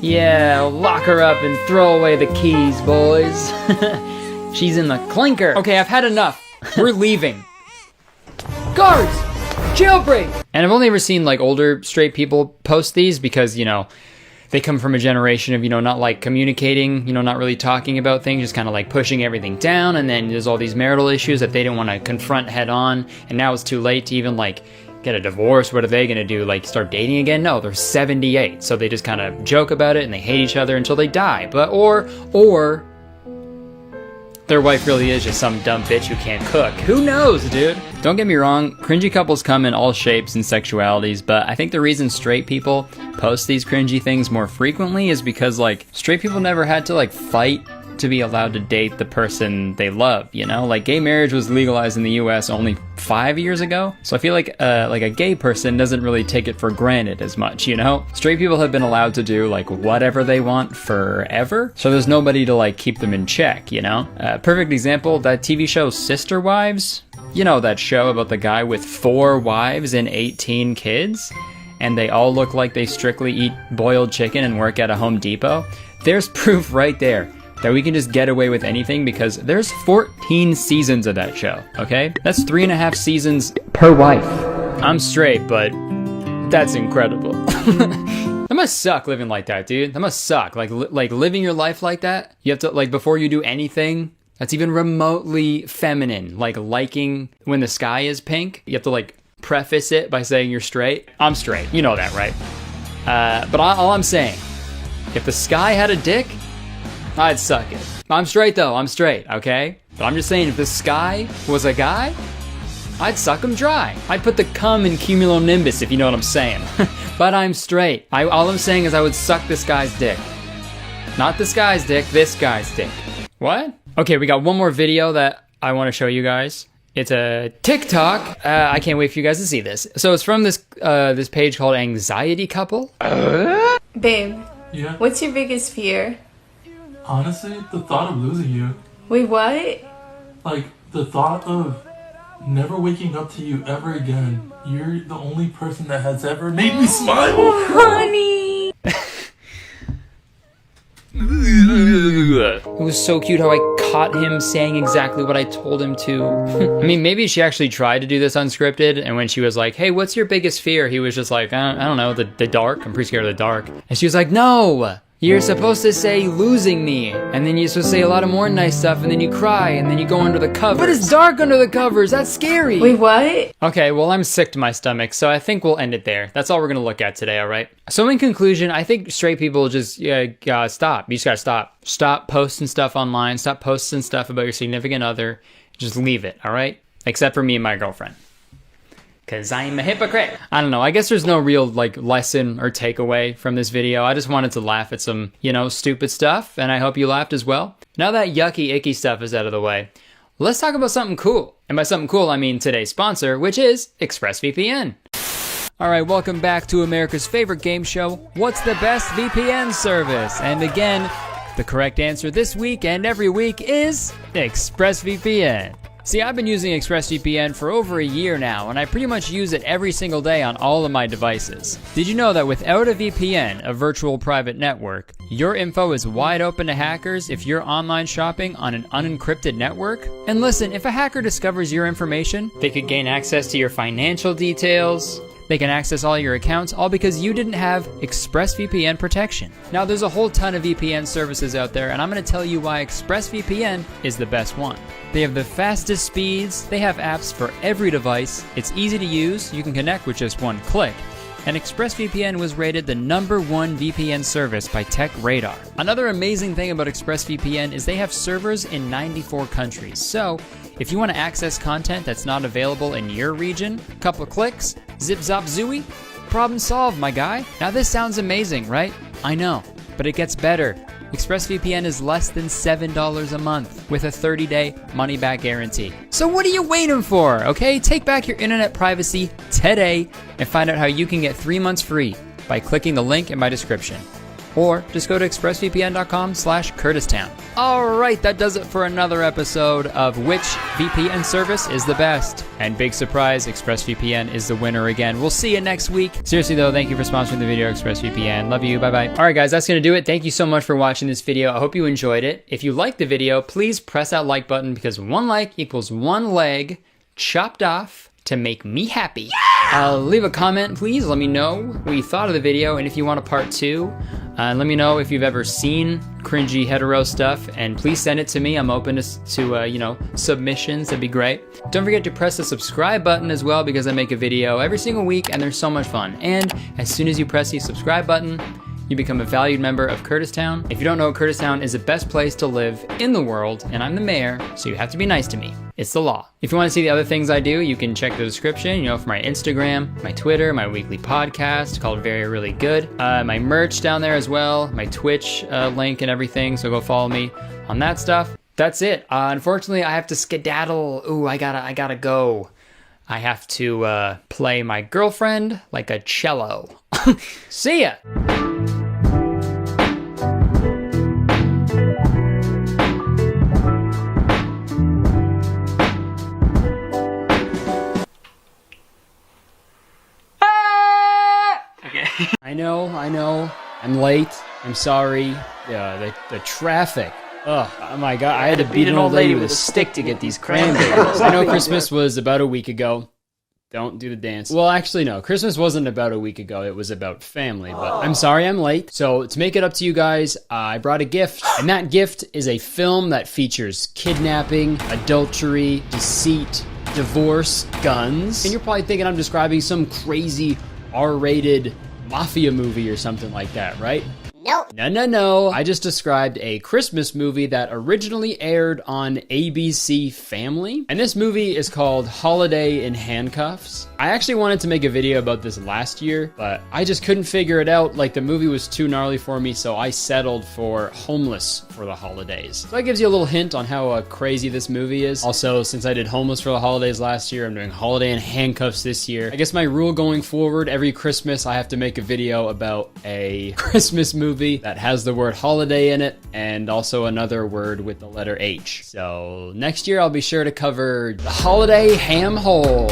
Speaker 2: Yeah, lock her up and throw away the keys, boys. She's in the clinker. Okay, I've had enough. We're leaving. Guards! Jailbreak! And I've only ever seen like older straight people post these because, you know, they come from a generation of, you know, not like communicating, you know, not really talking about things, just kind of like pushing everything down. And then there's all these marital issues that they didn't want to confront head on. And now it's too late to even like get a divorce. What are they gonna do? Like start dating again? No, they're 78. So they just kind of joke about it and they hate each other until they die. But, or their wife really is just some dumb bitch who can't cook. Who knows, dude? Don't get me wrong, cringy couples come in all shapes and sexualities, but I think the reason straight people post these cringy things more frequently is because, like, straight people never had to, like, fight to be allowed to date the person they love, you know? Like, gay marriage was legalized in the US only 5 years ago, so I feel like a gay person doesn't really take it for granted as much, you know? Straight people have been allowed to do, like, whatever they want forever, so there's nobody to, like, keep them in check, you know? Perfect example, that TV show Sister Wives? You know that show about the guy with 4 wives and 18 kids? And they all look like they strictly eat boiled chicken and work at a Home Depot? There's proof right there. that we can just get away with anything because there's 14 seasons of that show, okay? That's 3.5 seasons per wife. I'm straight, but that's incredible. That must suck living like that, dude. That must suck. Like living your life like that. You have to, like, before you do anything that's even remotely feminine, like liking when the sky is pink, you have to like preface it by saying you're straight. I'm straight. You know that, right? But all I'm saying, if the sky had a dick, I'd suck it. I'm straight though. I'm straight, okay? But I'm just saying, if the sky was a guy, I'd suck him dry. I'd put the cum in cumulonimbus, if you know what I'm saying. But I'm straight. All I'm saying is I would suck this guy's dick. Not this guy's dick, this guy's dick. What? Okay, we got one more video that I want to show you guys. It's a TikTok. I can't wait for you guys to see this. So it's from this this page called Anxiety Couple.
Speaker 7: Babe.
Speaker 10: Yeah?
Speaker 7: What's your biggest fear?
Speaker 10: Honestly, the thought of losing you.
Speaker 7: Wait, what?
Speaker 10: Like, the thought of never waking up to you ever again. You're the only person that has ever made me smile.
Speaker 7: Honey.
Speaker 2: It was so cute how I caught him saying exactly what I told him to. I mean, maybe she actually tried to do this unscripted, and when she was like, hey, what's your biggest fear? He was just like, I don't know, the dark. I'm pretty scared of the dark. And she was like, no, you're supposed to say losing me, and then you're supposed to say a lot of more nice stuff, and then you cry, and then you go under the covers. But it's dark under the covers, that's scary.
Speaker 7: Wait, what?
Speaker 2: Okay, well, I'm sick to my stomach, so I think we'll end it there. That's all we're gonna look at today, all right? So in conclusion, I think straight people just stop. You just gotta stop. Stop posting stuff online. Stop posting stuff about your significant other. Just leave it, all right? Except for me and my girlfriend. Because I'm a hypocrite. I don't know. I guess there's no real like lesson or takeaway from this video. I just wanted to laugh at some, stupid stuff. And I hope you laughed as well. Now that yucky, icky stuff is out of the way, let's talk about something cool. And by something cool, I mean today's sponsor, which is ExpressVPN. All right, welcome back to America's favorite game show. What's the best VPN service? And again, the correct answer this week and every week is ExpressVPN. See, I've been using ExpressVPN for over a year now, and I pretty much use it every single day on all of my devices. Did you know that without a VPN, a virtual private network, your info is wide open to hackers if you're online shopping on an unencrypted network? And listen, if a hacker discovers your information, they could gain access to your financial details. They can access all your accounts, all because you didn't have ExpressVPN protection. Now, there's a whole ton of VPN services out there, and I'm going to tell you why ExpressVPN is the best one. They have the fastest speeds, they have apps for every device, it's easy to use, you can connect with just one click. And ExpressVPN was rated the #1 VPN service by TechRadar. Another amazing thing about ExpressVPN is they have servers in 94 countries. So, if you want to access content that's not available in your region, couple of clicks, zip zop zooey, problem solved, my guy. Now this sounds amazing, right? I know, but it gets better. ExpressVPN is less than $7 a month with a 30-day money-back guarantee. So what are you waiting for, okay? Take back your internet privacy today and find out how you can get 3 months free by clicking the link in my description. Or just go to expressvpn.com/CurtisTown. All right, that does it for another episode of Which VPN Service is the Best? And big surprise, ExpressVPN is the winner again. We'll see you next week. Seriously though, thank you for sponsoring the video, ExpressVPN. Love you, bye-bye. All right guys, that's gonna do it. Thank you so much for watching this video. I hope you enjoyed it. If you liked the video, please press that like button because one like equals one leg chopped off to make me happy. Leave a comment, please. Let me know what you thought of the video, and if you want a part 2, let me know if you've ever seen cringy hetero stuff, and please send it to me. I'm open to submissions. That'd be great. Don't forget to press the subscribe button as well, because I make a video every single week, and they're so much fun. And as soon as you press the subscribe button, you become a valued member of Kurtistown. If you don't know, Kurtistown is the best place to live in the world, and I'm the mayor, so you have to be nice to me. It's the law. If you want to see the other things I do, you can check the description, for my Instagram, my Twitter, my weekly podcast called Very Really Good, my merch down there as well, my Twitch link and everything, so go follow me on that stuff. That's it. Unfortunately, I have to skedaddle. Ooh, I gotta go. I have to play my girlfriend like a cello. See ya! I know, I'm late, I'm sorry. The traffic Oh my god, I had to beat an old lady with a stick to get these cranberries. I know Christmas was about a week ago. Don't do the dance. Well, actually, no. Christmas wasn't about a week ago. It was about family, but I'm sorry I'm late. So to make it up to you guys, I brought a gift. And that gift is a film that features kidnapping, adultery, deceit, divorce, guns. And you're probably thinking I'm describing some crazy R-rated mafia movie or something like that, right?
Speaker 5: Nope.
Speaker 2: No. I just described a Christmas movie that originally aired on ABC Family. And this movie is called Holiday in Handcuffs. I actually wanted to make a video about this last year, but I just couldn't figure it out. Like, the movie was too gnarly for me, so I settled for Homeless for the Holidays. So that gives you a little hint on how crazy this movie is. Also, since I did Homeless for the Holidays last year, I'm doing Holiday in Handcuffs this year. I guess my rule going forward, every Christmas I have to make a video about a Christmas movie that has the word holiday in it and also another word with the letter H. So next year I'll be sure to cover the holiday ham hole.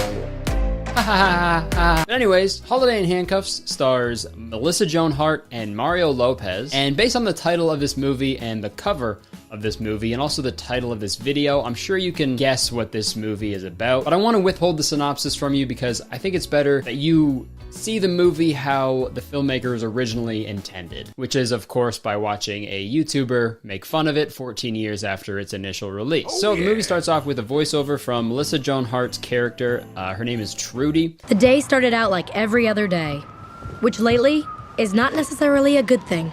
Speaker 2: But anyways, Holiday in Handcuffs stars Melissa Joan Hart and Mario Lopez. And based on the title of this movie and the cover of this movie and also the title of this video, I'm sure you can guess what this movie is about. But I want to withhold the synopsis from you because I think it's better that you see the movie how the filmmakers originally intended, which is of course by watching a YouTuber make fun of it 14 years after its initial release. The movie starts off with a voiceover from Melissa Joan Hart's character. Her name is Trudy.
Speaker 5: The day started out like every other day, which lately is not necessarily a good thing.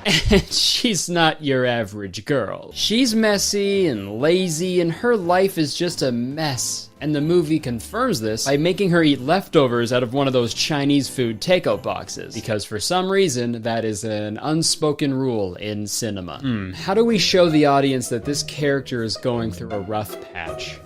Speaker 2: She's not your average girl. She's messy and lazy, and her life is just a mess. And the movie confirms this by making her eat leftovers out of one of those Chinese food takeout boxes. Because for some reason, that is an unspoken rule in cinema. How do we show the audience that this character is going through a rough patch?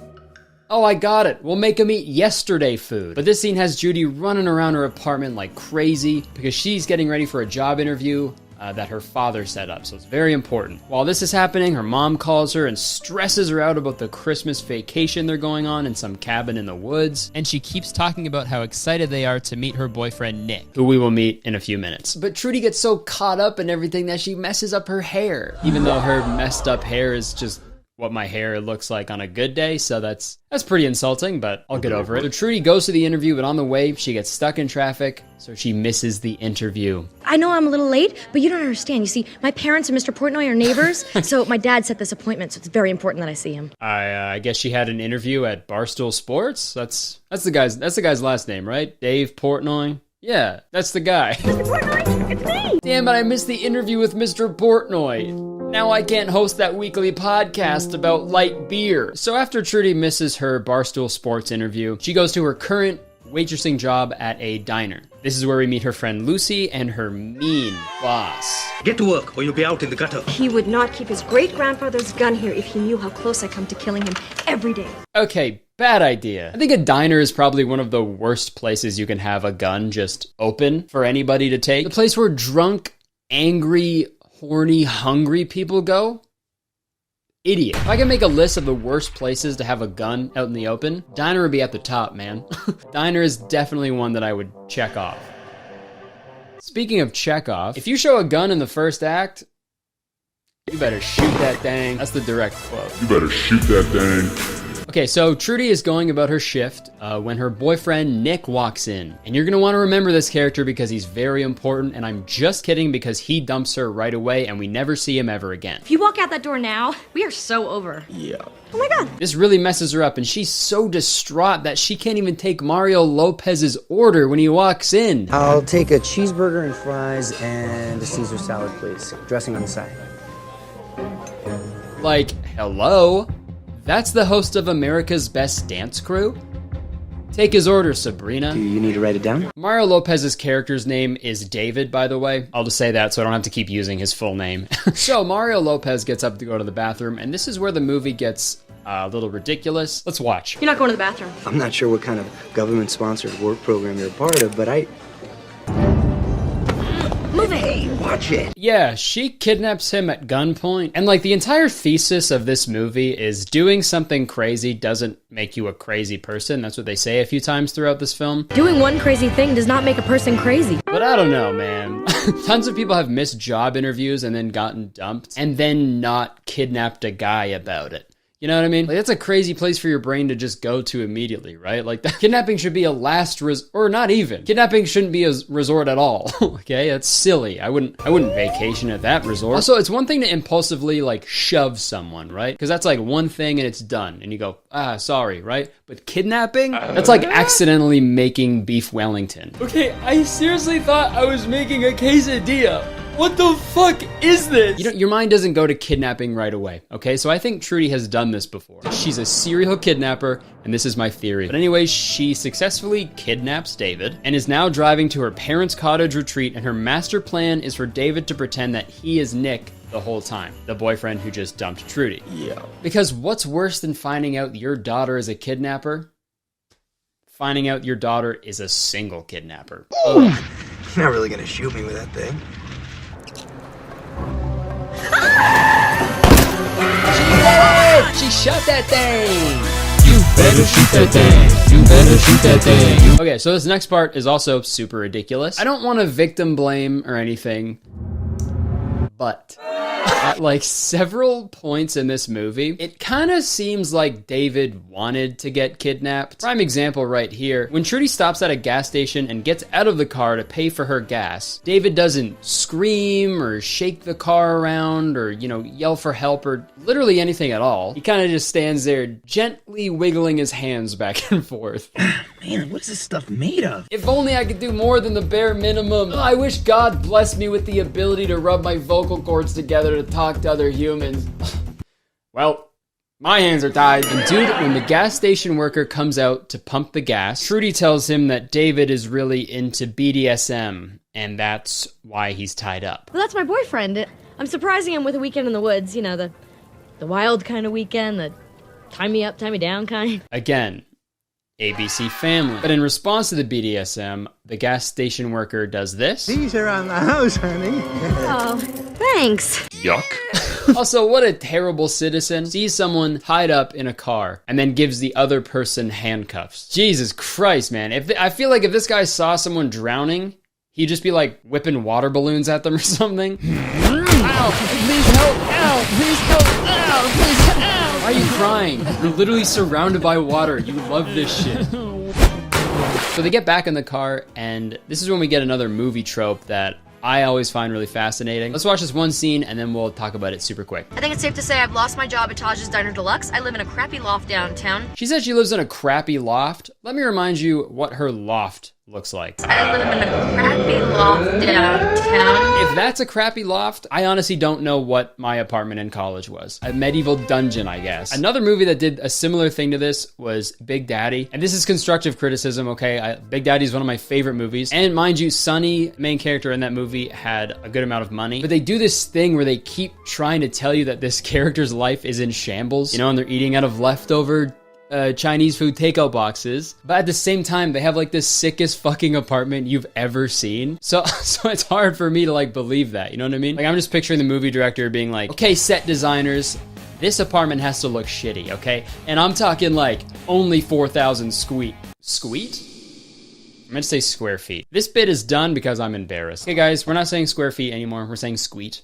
Speaker 2: Oh, I got it. We'll make him eat yesterday food. But this scene has Judy running around her apartment like crazy because she's getting ready for a job interview that her father set up, so it's very important. While this is happening, her mom calls her and stresses her out about the Christmas vacation they're going on in some cabin in the woods, and she keeps talking about how excited they are to meet her boyfriend Nick, who we will meet in a few minutes. But Trudy gets so caught up in everything that she messes up her hair, even though her messed up hair is just what my hair looks like on a good day, so that's pretty insulting, but I'll get over it. So Trudy goes to the interview, but on the way, she gets stuck in traffic, so she misses the interview.
Speaker 5: I know I'm a little late, but you don't understand. You see, my parents and Mr. Portnoy are neighbors, so my dad set this appointment, so it's very important that I see him.
Speaker 2: I guess she had an interview at Barstool Sports? That's the guy's last name, right? Dave Portnoy? Yeah, that's the guy.
Speaker 5: Mr. Portnoy, it's me!
Speaker 2: Damn it, I missed the interview with Mr. Portnoy. Now I can't host that weekly podcast about light beer. So after Trudy misses her Barstool Sports interview, she goes to her current waitressing job at a diner. This is where we meet her friend Lucy and her mean boss.
Speaker 12: Get to work or you'll be out in the gutter.
Speaker 13: He would not keep his great-grandfather's gun here if he knew how close I come to killing him every day.
Speaker 2: Okay, bad idea. I think a diner is probably one of the worst places you can have a gun just open for anybody to take. The place where drunk, angry, horny, hungry people go? Idiot. If I could make a list of the worst places to have a gun out in the open, diner would be at the top, man. Diner is definitely one that I would check off. Speaking of check off, if you show a gun in the first act, you better shoot that thing. That's the direct quote.
Speaker 1: You better shoot that thing.
Speaker 2: Okay, so Trudy is going about her shift when her boyfriend Nick walks in. And you're gonna wanna remember this character because he's very important, and I'm just kidding because he dumps her right away and we never see him ever again.
Speaker 13: If you walk out that door now, we are so over.
Speaker 12: Yeah.
Speaker 13: Oh my god.
Speaker 2: This really messes her up, and she's so distraught that she can't even take Mario Lopez's order when he walks in.
Speaker 16: I'll take a cheeseburger and fries and a Caesar salad, please. Dressing on the side.
Speaker 2: Like, hello? That's the host of America's Best Dance Crew? Take his order, Sabrina.
Speaker 16: Do you need to write it down?
Speaker 2: Mario Lopez's character's name is David, by the way. I'll just say that so I don't have to keep using his full name. So Mario Lopez gets up to go to the bathroom, and this is where the movie gets a little ridiculous. Let's watch.
Speaker 13: You're not going to the bathroom.
Speaker 16: I'm not sure what kind of government-sponsored work program you're a part of, but
Speaker 18: Move it!
Speaker 3: Hey, watch it!
Speaker 2: Yeah, she kidnaps him at gunpoint. And like the entire thesis of this movie is doing something crazy doesn't make you a crazy person. That's what they say a few times throughout this film.
Speaker 13: Doing one crazy thing does not make a person crazy.
Speaker 2: But I don't know, man. Tons of people have missed job interviews and then gotten dumped and then not kidnapped a guy about it. You know what I mean? Like, that's a crazy place for your brain to just go to immediately, right? Like, kidnapping should be a last or not even. Kidnapping shouldn't be a resort at all. Okay, that's silly. I wouldn't vacation at that resort. Also, it's one thing to impulsively like shove someone, right? Because that's like one thing and it's done, and you go, sorry, right? But kidnapping? That's like accidentally making beef Wellington. Okay, I seriously thought I was making a quesadilla. What the fuck is this? You know, your mind doesn't go to kidnapping right away, okay? So I think Trudy has done this before. She's a serial kidnapper, and this is my theory. But anyways, she successfully kidnaps David and is now driving to her parents' cottage retreat, and her master plan is for David to pretend that he is Nick the whole time, the boyfriend who just dumped Trudy. Yeah. Because what's worse than finding out your daughter is a kidnapper? Finding out your daughter is a single kidnapper.
Speaker 3: You're not really gonna shoot me with that thing.
Speaker 2: She shot that thing! You better shoot that thing! You better shoot that thing! Okay, so this next part is also super ridiculous. I don't want to victim blame or anything, but at like several points in this movie, it kind of seems like David wanted to get kidnapped. Prime example right here. When Trudy stops at a gas station and gets out of the car to pay for her gas, David doesn't scream or shake the car around or, you know, yell for help or literally anything at all. He kind of just stands there gently wiggling his hands back and forth.
Speaker 3: Man, what is this stuff made of?
Speaker 2: If only I could do more than the bare minimum. I wish God blessed me with the ability to rub my vocal cords together to talk to other humans. Well, my hands are tied. And dude, when the gas station worker comes out to pump the gas, Trudy tells him that David is really into BDSM, and that's why he's tied up.
Speaker 13: Well, that's my boyfriend. I'm surprising him with a weekend in the woods, you know, the wild kind of weekend, the tie me up, tie me down kind.
Speaker 2: Again, ABC Family. But in response to the BDSM, the gas station worker does this.
Speaker 3: These are on the house, honey.
Speaker 13: Oh, thanks.
Speaker 2: Yuck. Also, what a terrible citizen. Sees someone tied up in a car and then gives the other person handcuffs. Jesus Christ, man. I feel like if this guy saw someone drowning, he'd just be like whipping water balloons at them or something. Ow, please help, ow, please help, ow, please help, ow. Why are you crying? You're literally surrounded by water. You love this shit. So they get back in the car, and this is when we get another movie trope that I always find really fascinating. Let's watch this one scene, and then we'll talk about it super quick.
Speaker 9: I think it's safe to say I've lost my job at Taj's Diner Deluxe. I live in a crappy loft downtown.
Speaker 2: She said she lives in a crappy loft. Let me remind you what her loft looks like.
Speaker 9: I live in a crappy loft downtown.
Speaker 2: If that's a crappy loft, I honestly don't know what my apartment in college was. A medieval dungeon, I guess. Another movie that did a similar thing to this was Big Daddy. And this is constructive criticism, okay? Big Daddy is one of my favorite movies. And mind you, Sonny, main character in that movie, had a good amount of money. But they do this thing where they keep trying to tell you that this character's life is in shambles. You know, and they're eating out of leftover Chinese food takeout boxes, but at the same time they have like the sickest fucking apartment you've ever seen. So it's hard for me to like believe that, you know what I mean? Like I'm just picturing the movie director being like, okay, set designers, this apartment has to look shitty, okay? And I'm talking like only 4,000 squeet? I meant to say square feet. This bit is done because I'm embarrassed. Okay guys, we're not saying square feet anymore, we're saying squeet.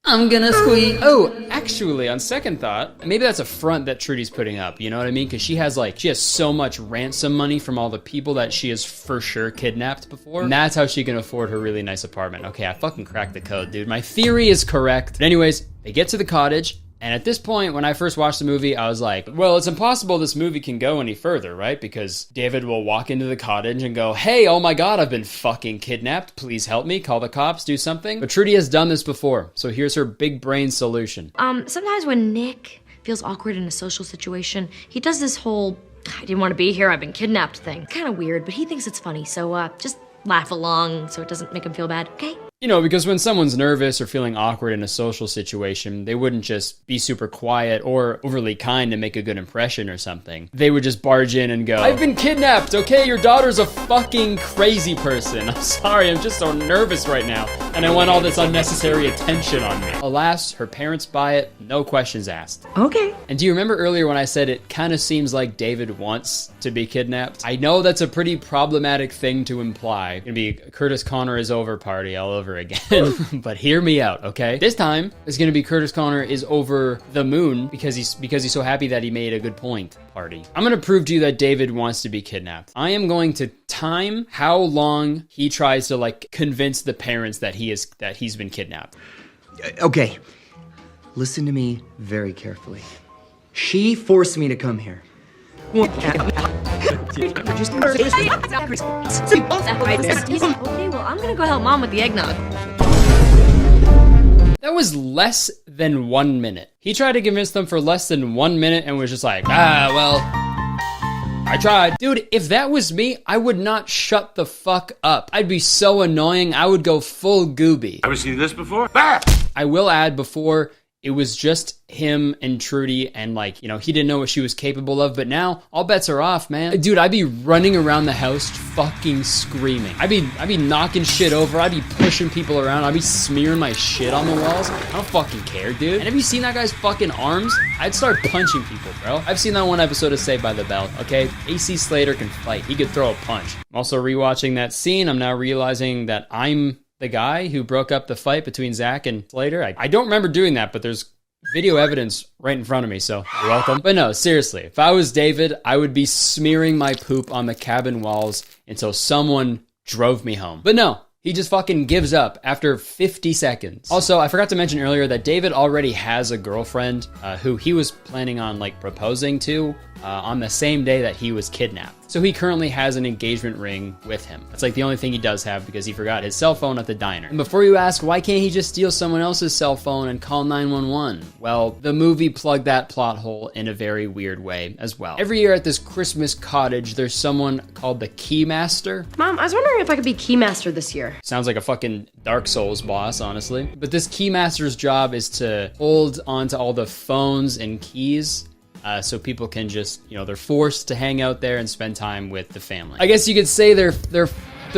Speaker 2: I'm gonna squeak. Oh, actually, on second thought, maybe that's a front that Trudy's putting up, you know what I mean? Because she has so much ransom money from all the people that she has for sure kidnapped before. And that's how she can afford her really nice apartment. Okay, I fucking cracked the code, dude. My theory is correct. But anyways, they get to the cottage. And at this point, when I first watched the movie, I was like, well, it's impossible this movie can go any further, right? Because David will walk into the cottage and go, hey, oh my God, I've been fucking kidnapped. Please help me, call the cops, do something. But Trudy has done this before, so here's her big brain solution.
Speaker 9: Sometimes when Nick feels awkward in a social situation, he does this whole, I didn't want to be here, I've been kidnapped thing. Kind of weird, but he thinks it's funny, so just laugh along so it doesn't make him feel bad, okay?
Speaker 2: You know, because when someone's nervous or feeling awkward in a social situation, they wouldn't just be super quiet or overly kind to make a good impression or something. They would just barge in and go, I've been kidnapped, okay? Your daughter's a fucking crazy person. I'm sorry, I'm just so nervous right now. And I want all this unnecessary attention on me. Alas, her parents buy it, no questions asked.
Speaker 18: Okay.
Speaker 2: And do you remember earlier when I said it kind of seems like David wants to be kidnapped? I know that's a pretty problematic thing to imply. It's gonna be Kurtis Conner is over party all over again. But hear me out, okay? This time it's gonna be Kurtis Conner is over the moon because he's so happy that he made a good point party. I'm gonna prove to you that David wants to be kidnapped. I am going to time how long he tries to like convince the parents that he's been kidnapped.
Speaker 16: Okay, listen to me very carefully. She forced me to come here.
Speaker 13: Okay, well, I'm gonna go help Mom with the eggnog.
Speaker 2: That was less than 1 minute. He tried to convince them for less than 1 minute and was just like, well, I tried. Dude, if that was me, I would not shut the fuck up. I'd be so annoying, I would go full gooby.
Speaker 23: Ever seen this before?
Speaker 2: I will add, before, it was just him and Trudy, and like, you know, he didn't know what she was capable of, but now all bets are off, man. Dude, I'd be running around the house fucking screaming. I'd be knocking shit over, I'd be pushing people around, I'd be smearing my shit on the walls. I don't fucking care, dude. And have you seen that guy's fucking arms? I'd start punching people, bro. I've seen that one episode of Saved by the Bell, okay? AC Slater can fight, he could throw a punch. I'm also rewatching that scene, I'm now realizing that I'm the guy who broke up the fight between Zach and Slater. I don't remember doing that, but there's video evidence right in front of me, so you're welcome. But no, seriously, if I was David, I would be smearing my poop on the cabin walls until someone drove me home. But no, he just fucking gives up after 50 seconds. Also, I forgot to mention earlier that David already has a girlfriend who he was planning on like proposing to on the same day that he was kidnapped. So he currently has an engagement ring with him. That's like the only thing he does have because he forgot his cell phone at the diner. And before you ask, why can't he just steal someone else's cell phone and call 911? Well, the movie plugged that plot hole in a very weird way as well. Every year at this Christmas cottage, there's someone called the Keymaster.
Speaker 9: Mom, I was wondering if I could be Keymaster this year.
Speaker 2: Sounds like a fucking Dark Souls boss, honestly. But this Keymaster's job is to hold onto all the phones and keys so people can just, you know, they're forced to hang out there and spend time with the family. I guess you could say their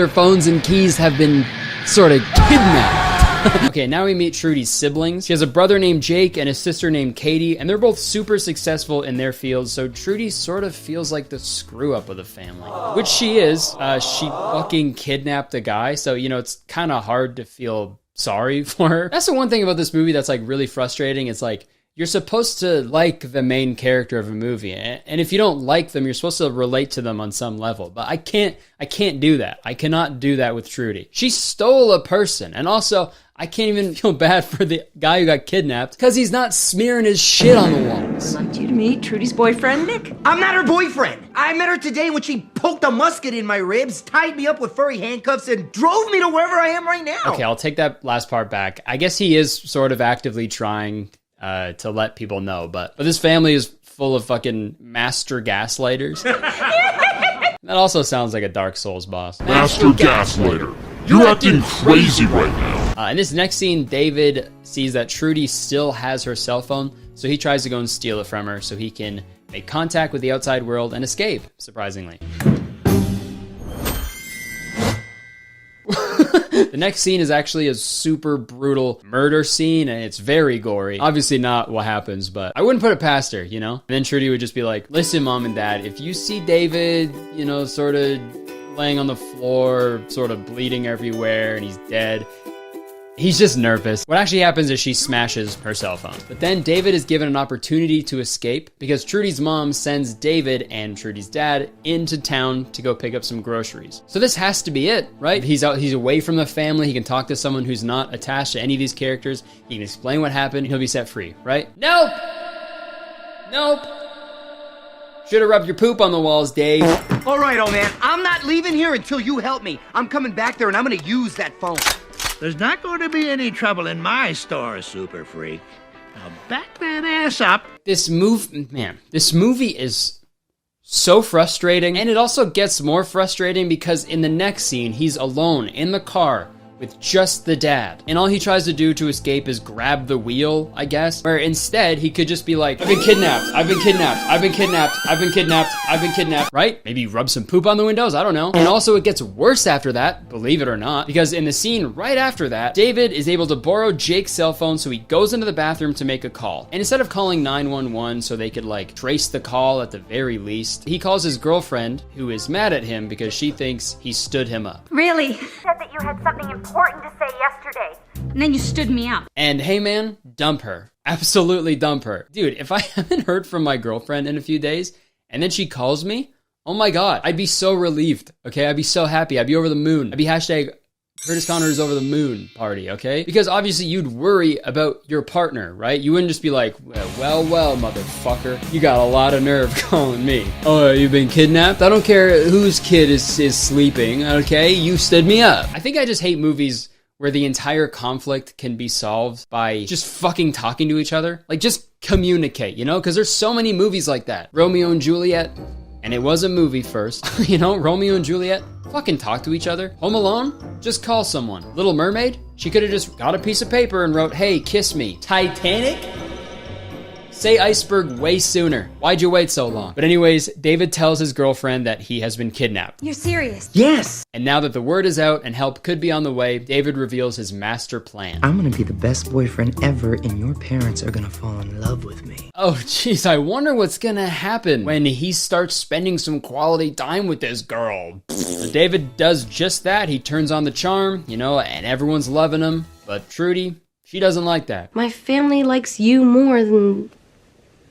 Speaker 2: phones and keys have been sort of kidnapped. Okay, now we meet Trudy's siblings. She has a brother named Jake and a sister named Katie, and they're both super successful in their fields, so Trudy sort of feels like the screw-up of the family. Which she is. She fucking kidnapped a guy, so, you know, it's kind of hard to feel sorry for her. That's the one thing about this movie that's, like, really frustrating. It's like, you're supposed to like the main character of a movie, and if you don't like them, you're supposed to relate to them on some level. But I can't do that. I cannot do that with Trudy. She stole a person, and also I can't even feel bad for the guy who got kidnapped because he's not smearing his shit on the walls.
Speaker 18: I'd like you to meet Trudy's boyfriend, Nick.
Speaker 3: I'm not her boyfriend. I met her today when she poked a musket in my ribs, tied me up with furry handcuffs, and drove me to wherever I am right now.
Speaker 2: Okay, I'll take that last part back. I guess he is sort of actively trying to let people know, but this family is full of fucking master gaslighters. That also sounds like a Dark Souls boss.
Speaker 1: Master Gaslighter. You're acting crazy right now.
Speaker 2: In this next scene, David sees that Trudy still has her cell phone, so he tries to go and steal it from her so he can make contact with the outside world and escape, surprisingly. The next scene is actually a super brutal murder scene, and it's very gory. Obviously not what happens, but I wouldn't put it past her, you know? And then Trudy would just be like, listen, Mom and Dad, if you see David, you know, sort of laying on the floor, sort of bleeding everywhere, and he's dead, he's just nervous. What actually happens is she smashes her cell phone. But then David is given an opportunity to escape because Trudy's mom sends David and Trudy's dad into town to go pick up some groceries. So this has to be it, right? He's away from the family. He can talk to someone who's not attached to any of these characters. He can explain what happened. He'll be set free, right? Nope! Should have rubbed your poop on the walls, Dave.
Speaker 3: All right, old man, I'm not leaving here until you help me. I'm coming back there and I'm gonna use that phone.
Speaker 8: There's not going to be any trouble in my store, Super Freak. Now back that ass up.
Speaker 2: This movie is so frustrating, and it also gets more frustrating because in the next scene, he's alone in the car with just the dad. And all he tries to do to escape is grab the wheel, I guess. Where instead, he could just be like, I've been kidnapped, I've been kidnapped, I've been kidnapped, I've been kidnapped, I've been kidnapped, right? Maybe rub some poop on the windows, I don't know. And also it gets worse after that, believe it or not, because in the scene right after that, David is able to borrow Jake's cell phone, so he goes into the bathroom to make a call. And instead of calling 911 so they could like trace the call at the very least, he calls his girlfriend, who is mad at him because she thinks he stood him up.
Speaker 6: Really? You said that you had something important to say yesterday, and then you stood me up.
Speaker 2: And hey man, dump her. Absolutely dump her. Dude, if I haven't heard from my girlfriend in a few days, and then she calls me, oh my god, I'd be so relieved, okay? I'd be so happy, I'd be over the moon. I'd be hashtag Kurtis Conner is over the moon party, okay? Because obviously you'd worry about your partner, right? You wouldn't just be like, well, motherfucker, you got a lot of nerve calling me. Oh, you've been kidnapped? I don't care whose kid is sleeping, okay? You stood me up. I think I just hate movies where the entire conflict can be solved by just fucking talking to each other. Like, just communicate, you know? Because there's so many movies like that. Romeo and Juliet, and it was a movie first, you know? Romeo and Juliet, fucking talk to each other. Home Alone, just call someone. Little Mermaid, she could have just got a piece of paper and wrote, hey, kiss me. Titanic? Say iceberg way sooner. Why'd you wait so long? But anyways, David tells his girlfriend that he has been kidnapped.
Speaker 6: You're serious?
Speaker 3: Yes!
Speaker 2: And now that the word is out and help could be on the way, David reveals his master plan.
Speaker 16: I'm gonna be the best boyfriend ever, and your parents are gonna fall in love with me.
Speaker 2: Oh jeez, I wonder what's gonna happen when he starts spending some quality time with this girl. David does just that. He turns on the charm, you know, and everyone's loving him. But Trudy, she doesn't like that.
Speaker 9: My family likes you more than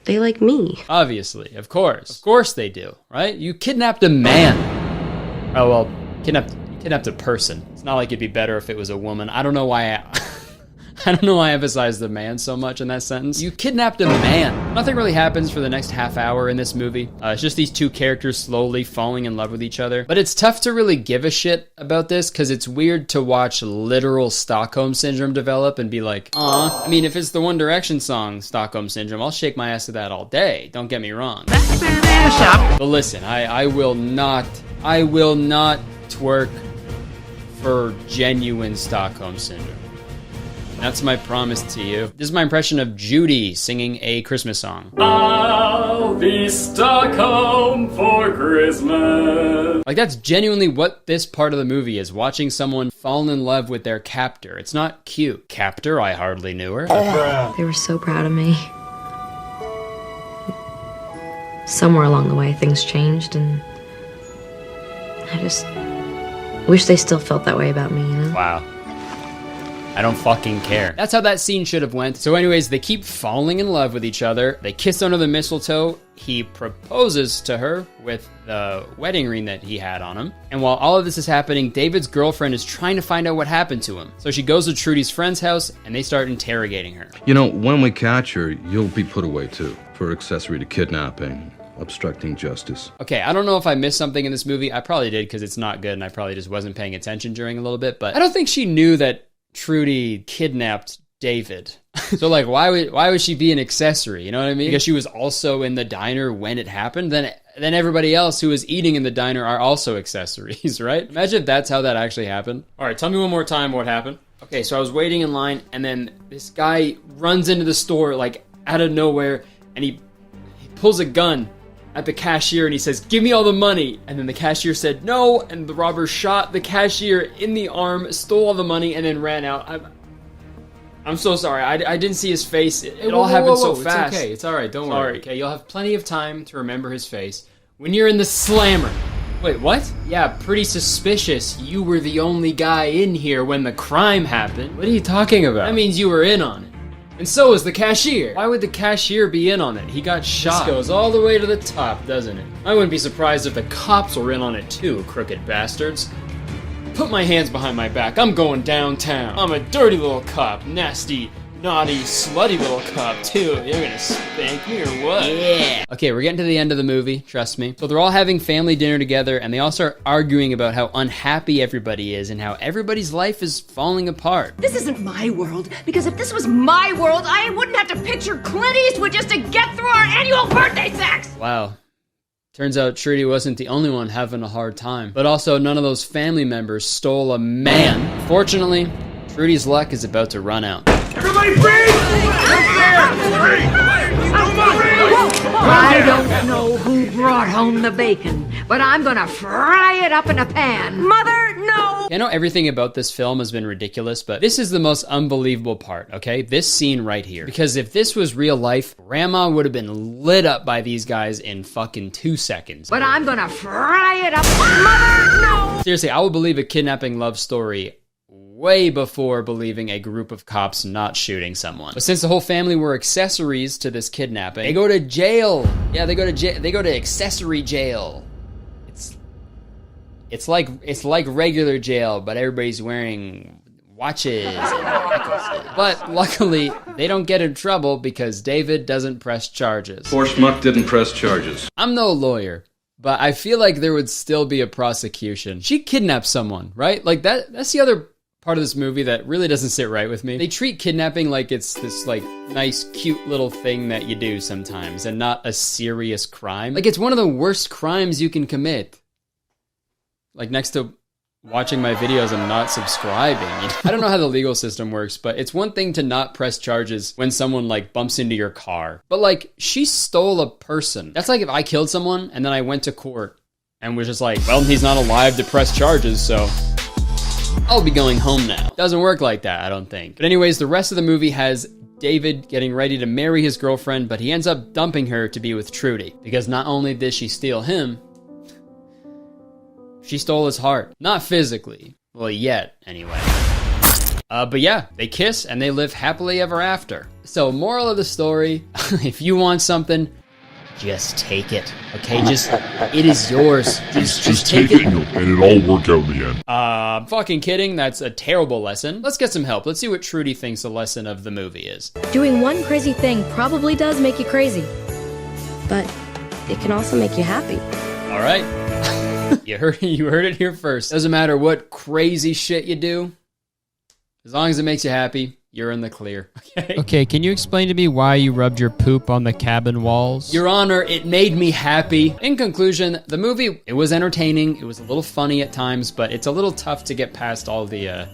Speaker 9: they like me.
Speaker 2: Obviously, of course they do, right? You kidnapped a man. Oh well, kidnapped a person. It's not like it'd be better if it was a woman. I don't know why I emphasized the man so much in that sentence. You kidnapped a man. Nothing really happens for the next half hour in this movie. It's just these two characters slowly falling in love with each other. But it's tough to really give a shit about this because it's weird to watch literal Stockholm Syndrome develop and be like, aw. I mean, if it's the One Direction song, Stockholm Syndrome, I'll shake my ass to that all day. Don't get me wrong. But listen, I will not twerk for genuine Stockholm Syndrome. That's my promise to you. This is my impression of Judy singing a Christmas song. I'll be stuck home for Christmas. Like, that's genuinely what this part of the movie is, watching someone fall in love with their captor. It's not cute. Captor, I hardly knew her.
Speaker 9: They were so proud of me. Somewhere along the way, things changed, and I just wish they still felt that way about me, you know?
Speaker 2: Wow. I don't fucking care. That's how that scene should have went. So anyways, they keep falling in love with each other. They kiss under the mistletoe. He proposes to her with the wedding ring that he had on him. And while all of this is happening, David's girlfriend is trying to find out what happened to him. So she goes to Trudy's friend's house and they start interrogating her.
Speaker 14: You know, when we catch her, you'll be put away too for accessory to kidnapping, obstructing justice.
Speaker 2: Okay, I don't know if I missed something in this movie. I probably did because it's not good and I probably just wasn't paying attention during a little bit. But I don't think she knew that Trudy kidnapped David. So like, why would she be an accessory? You know what I mean? Because she was also in the diner when it happened. Then everybody else who was eating in the diner are also accessories, right? Imagine if that's how that actually happened. All right, tell me one more time what happened. Okay, so I was waiting in line and then this guy runs into the store like out of nowhere and he pulls a gun at the cashier and he says, give me all the money. And then the cashier said no, and the robber shot the cashier in the arm, stole all the money, and then ran out. I'm so sorry. I didn't see his face. It all happened so fast. It's okay. It's all right. Don't worry. Okay, you'll have plenty of time to remember his face when you're in the slammer. Wait, what? Yeah, pretty suspicious. You were the only guy in here when the crime happened. What are you talking about? That means you were in on it. And so is the cashier. Why would the cashier be in on it? He got shot. This goes all the way to the top, doesn't it? I wouldn't be surprised if the cops were in on it too, crooked bastards. Put my hands behind my back. I'm going downtown. I'm a dirty little cop. Nasty, naughty, slutty little cop too. You're gonna spank me or what? Yeah. Okay, we're getting to the end of the movie, trust me. So they're all having family dinner together and they all start arguing about how unhappy everybody is and how everybody's life is falling apart.
Speaker 6: This isn't my world, because if this was my world, I wouldn't have to picture Clint Eastwood just to get through our annual birthday sex!
Speaker 2: Wow. Turns out Trudy wasn't the only one having a hard time, but also none of those family members stole a man. Fortunately, Trudy's luck is about to run out.
Speaker 8: Everybody freeze!
Speaker 11: I don't know who brought home the bacon, but I'm gonna fry it up in a pan. Mother, no!
Speaker 2: I know everything about this film has been ridiculous, but this is the most unbelievable part, okay? This scene right here. Because if this was real life, Grandma would have been lit up by these guys in fucking 2 seconds.
Speaker 11: But I'm gonna fry it up. Mother, no!
Speaker 2: Seriously, I will believe a kidnapping love story way before believing a group of cops not shooting someone. But since the whole family were accessories to this kidnapping, they go to jail. Yeah, they go to jail. They go to accessory jail. It's like regular jail, but everybody's wearing watches and necklaces. But luckily, they don't get in trouble because David doesn't press charges.
Speaker 14: Poor schmuck didn't press charges.
Speaker 2: I'm no lawyer, but I feel like there would still be a prosecution. She kidnapped someone, right? Like that's the other part of this movie that really doesn't sit right with me. They treat kidnapping like it's this like nice, cute little thing that you do sometimes and not a serious crime. Like it's one of the worst crimes you can commit. Like next to watching my videos and not subscribing. I don't know how the legal system works, but it's one thing to not press charges when someone like bumps into your car. But like she stole a person. That's like if I killed someone and then I went to court and was just like, well, he's not alive to press charges, so I'll be going home now. Doesn't work like that, I don't think. But anyways, the rest of the movie has David getting ready to marry his girlfriend, but he ends up dumping her to be with Trudy. Because not only did she steal him, she stole his heart. Not physically. Well, yet, anyway. But yeah, they kiss and they live happily ever after. So, moral of the story, if you want something, just take it, okay? It is yours.
Speaker 1: Just take it and it'll all work out in the end.
Speaker 2: I'm fucking kidding. That's a terrible lesson. Let's get some help. Let's see what Trudy thinks the lesson of the movie is.
Speaker 5: Doing one crazy thing probably does make you crazy, but it can also make you happy.
Speaker 2: All right. You heard it here first. Doesn't matter what crazy shit you do. As long as it makes you happy, you're in the clear. Okay, can you explain to me why you rubbed your poop on the cabin walls? Your Honor, it made me happy. In conclusion, the movie, it was entertaining. It was a little funny at times, but it's a little tough to get past all the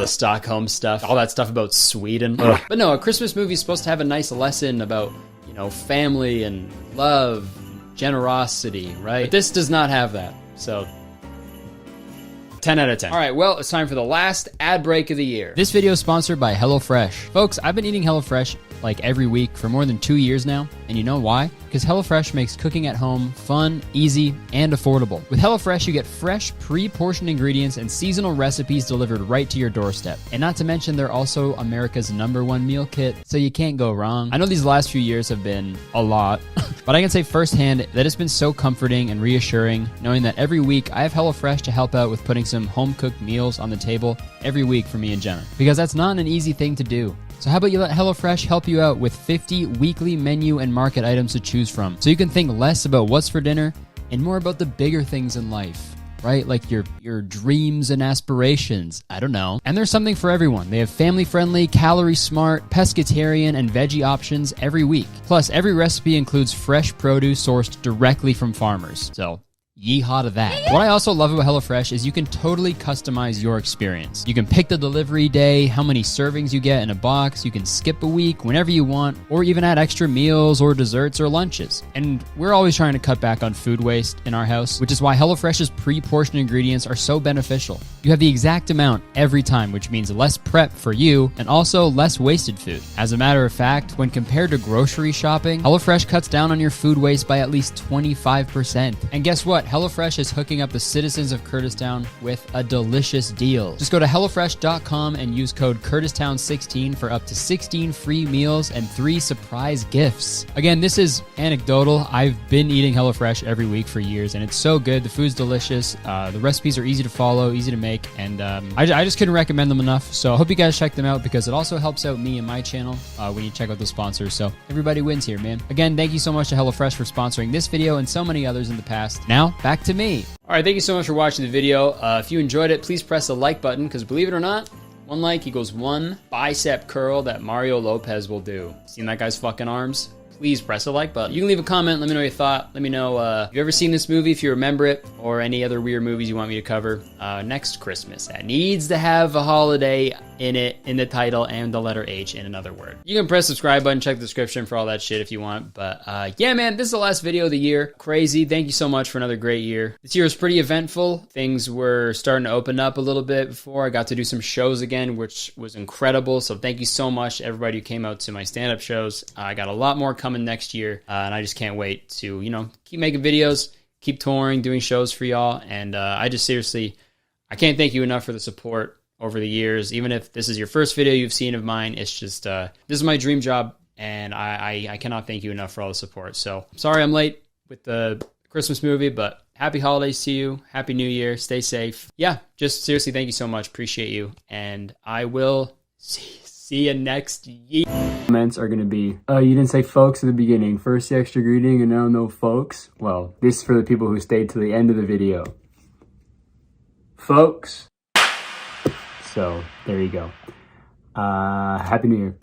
Speaker 2: Stockholm stuff, all that stuff about Sweden. But no, a Christmas movie is supposed to have a nice lesson about, family and love, generosity, right? But this does not have that, so 10 out of 10. All right, well, it's time for the last ad break of the year. This video is sponsored by HelloFresh. Folks, I've been eating HelloFresh like every week for more than 2 years now, and you know why? Because HelloFresh makes cooking at home fun, easy, and affordable. With HelloFresh, you get fresh, pre-portioned ingredients and seasonal recipes delivered right to your doorstep. And not to mention, they're also America's #1 meal kit, so you can't go wrong. I know these last few years have been a lot, but I can say firsthand that it's been so comforting and reassuring knowing that every week I have HelloFresh to help out with putting some home-cooked meals on the table every week for me and Jenna. Because that's not an easy thing to do. So how about you let HelloFresh help you out with 50 weekly menu and market items to choose from, so you can think less about what's for dinner and more about the bigger things in life, right? Like your dreams and aspirations. I don't know. And there's something for everyone. They have family-friendly, calorie-smart, pescatarian, and veggie options every week. Plus, every recipe includes fresh produce sourced directly from farmers. So yeehaw to that. What I also love about HelloFresh is you can totally customize your experience. You can pick the delivery day, how many servings you get in a box, you can skip a week whenever you want, or even add extra meals or desserts or lunches. And we're always trying to cut back on food waste in our house, which is why HelloFresh's pre-portioned ingredients are so beneficial. You have the exact amount every time, which means less prep for you and also less wasted food. As a matter of fact, when compared to grocery shopping, HelloFresh cuts down on your food waste by at least 25%. And guess what? HelloFresh is hooking up the citizens of Kurtistown with a delicious deal. Just go to HelloFresh.com and use code Kurtistown16 for up to 16 free meals and 3 surprise gifts. Again, this is anecdotal. I've been eating HelloFresh every week for years, and it's so good. The food's delicious. The recipes are easy to follow, easy to make, and I just couldn't recommend them enough. So I hope you guys check them out because it also helps out me and my channel when you check out the sponsors. So everybody wins here, man. Again, thank you so much to HelloFresh for sponsoring this video and so many others in the past. Now, back to me. All right, thank you so much for watching the video. If you enjoyed it, please press the like button because believe it or not, one like equals one bicep curl that Mario Lopez will do. Seen that guy's fucking arms? please press a like button. You can leave a comment, let me know your thought. Let me know if you've ever seen this movie, if you remember it, or any other weird movies you want me to cover next Christmas. That needs to have a holiday in it, in the title, and the letter H in another word. You can press subscribe button, check the description for all that shit if you want. But yeah, man, this is the last video of the year. Crazy. Thank you so much for another great year. This year was pretty eventful. Things were starting to open up a little bit before. I got to do some shows again, which was incredible. So thank you so much, everybody who came out to my stand-up shows. I got a lot more coming next year, and I just can't wait to, you know, keep making videos, keep touring, doing shows for y'all. And I just seriously, I can't thank you enough for the support over the years. Even if this is your first video you've seen of mine, it's just, this is my dream job, and I cannot thank you enough for all the support. So, sorry I'm late with the Christmas movie, but happy holidays to you. Happy New Year. Stay safe. Yeah, just seriously, thank you so much. Appreciate you. And I will see you next year.
Speaker 4: Comments are going to be, you didn't say folks at the beginning. First the extra greeting and now no folks. Well, this is for the people who stayed to the end of the video. Folks. So, there you go. Happy New Year.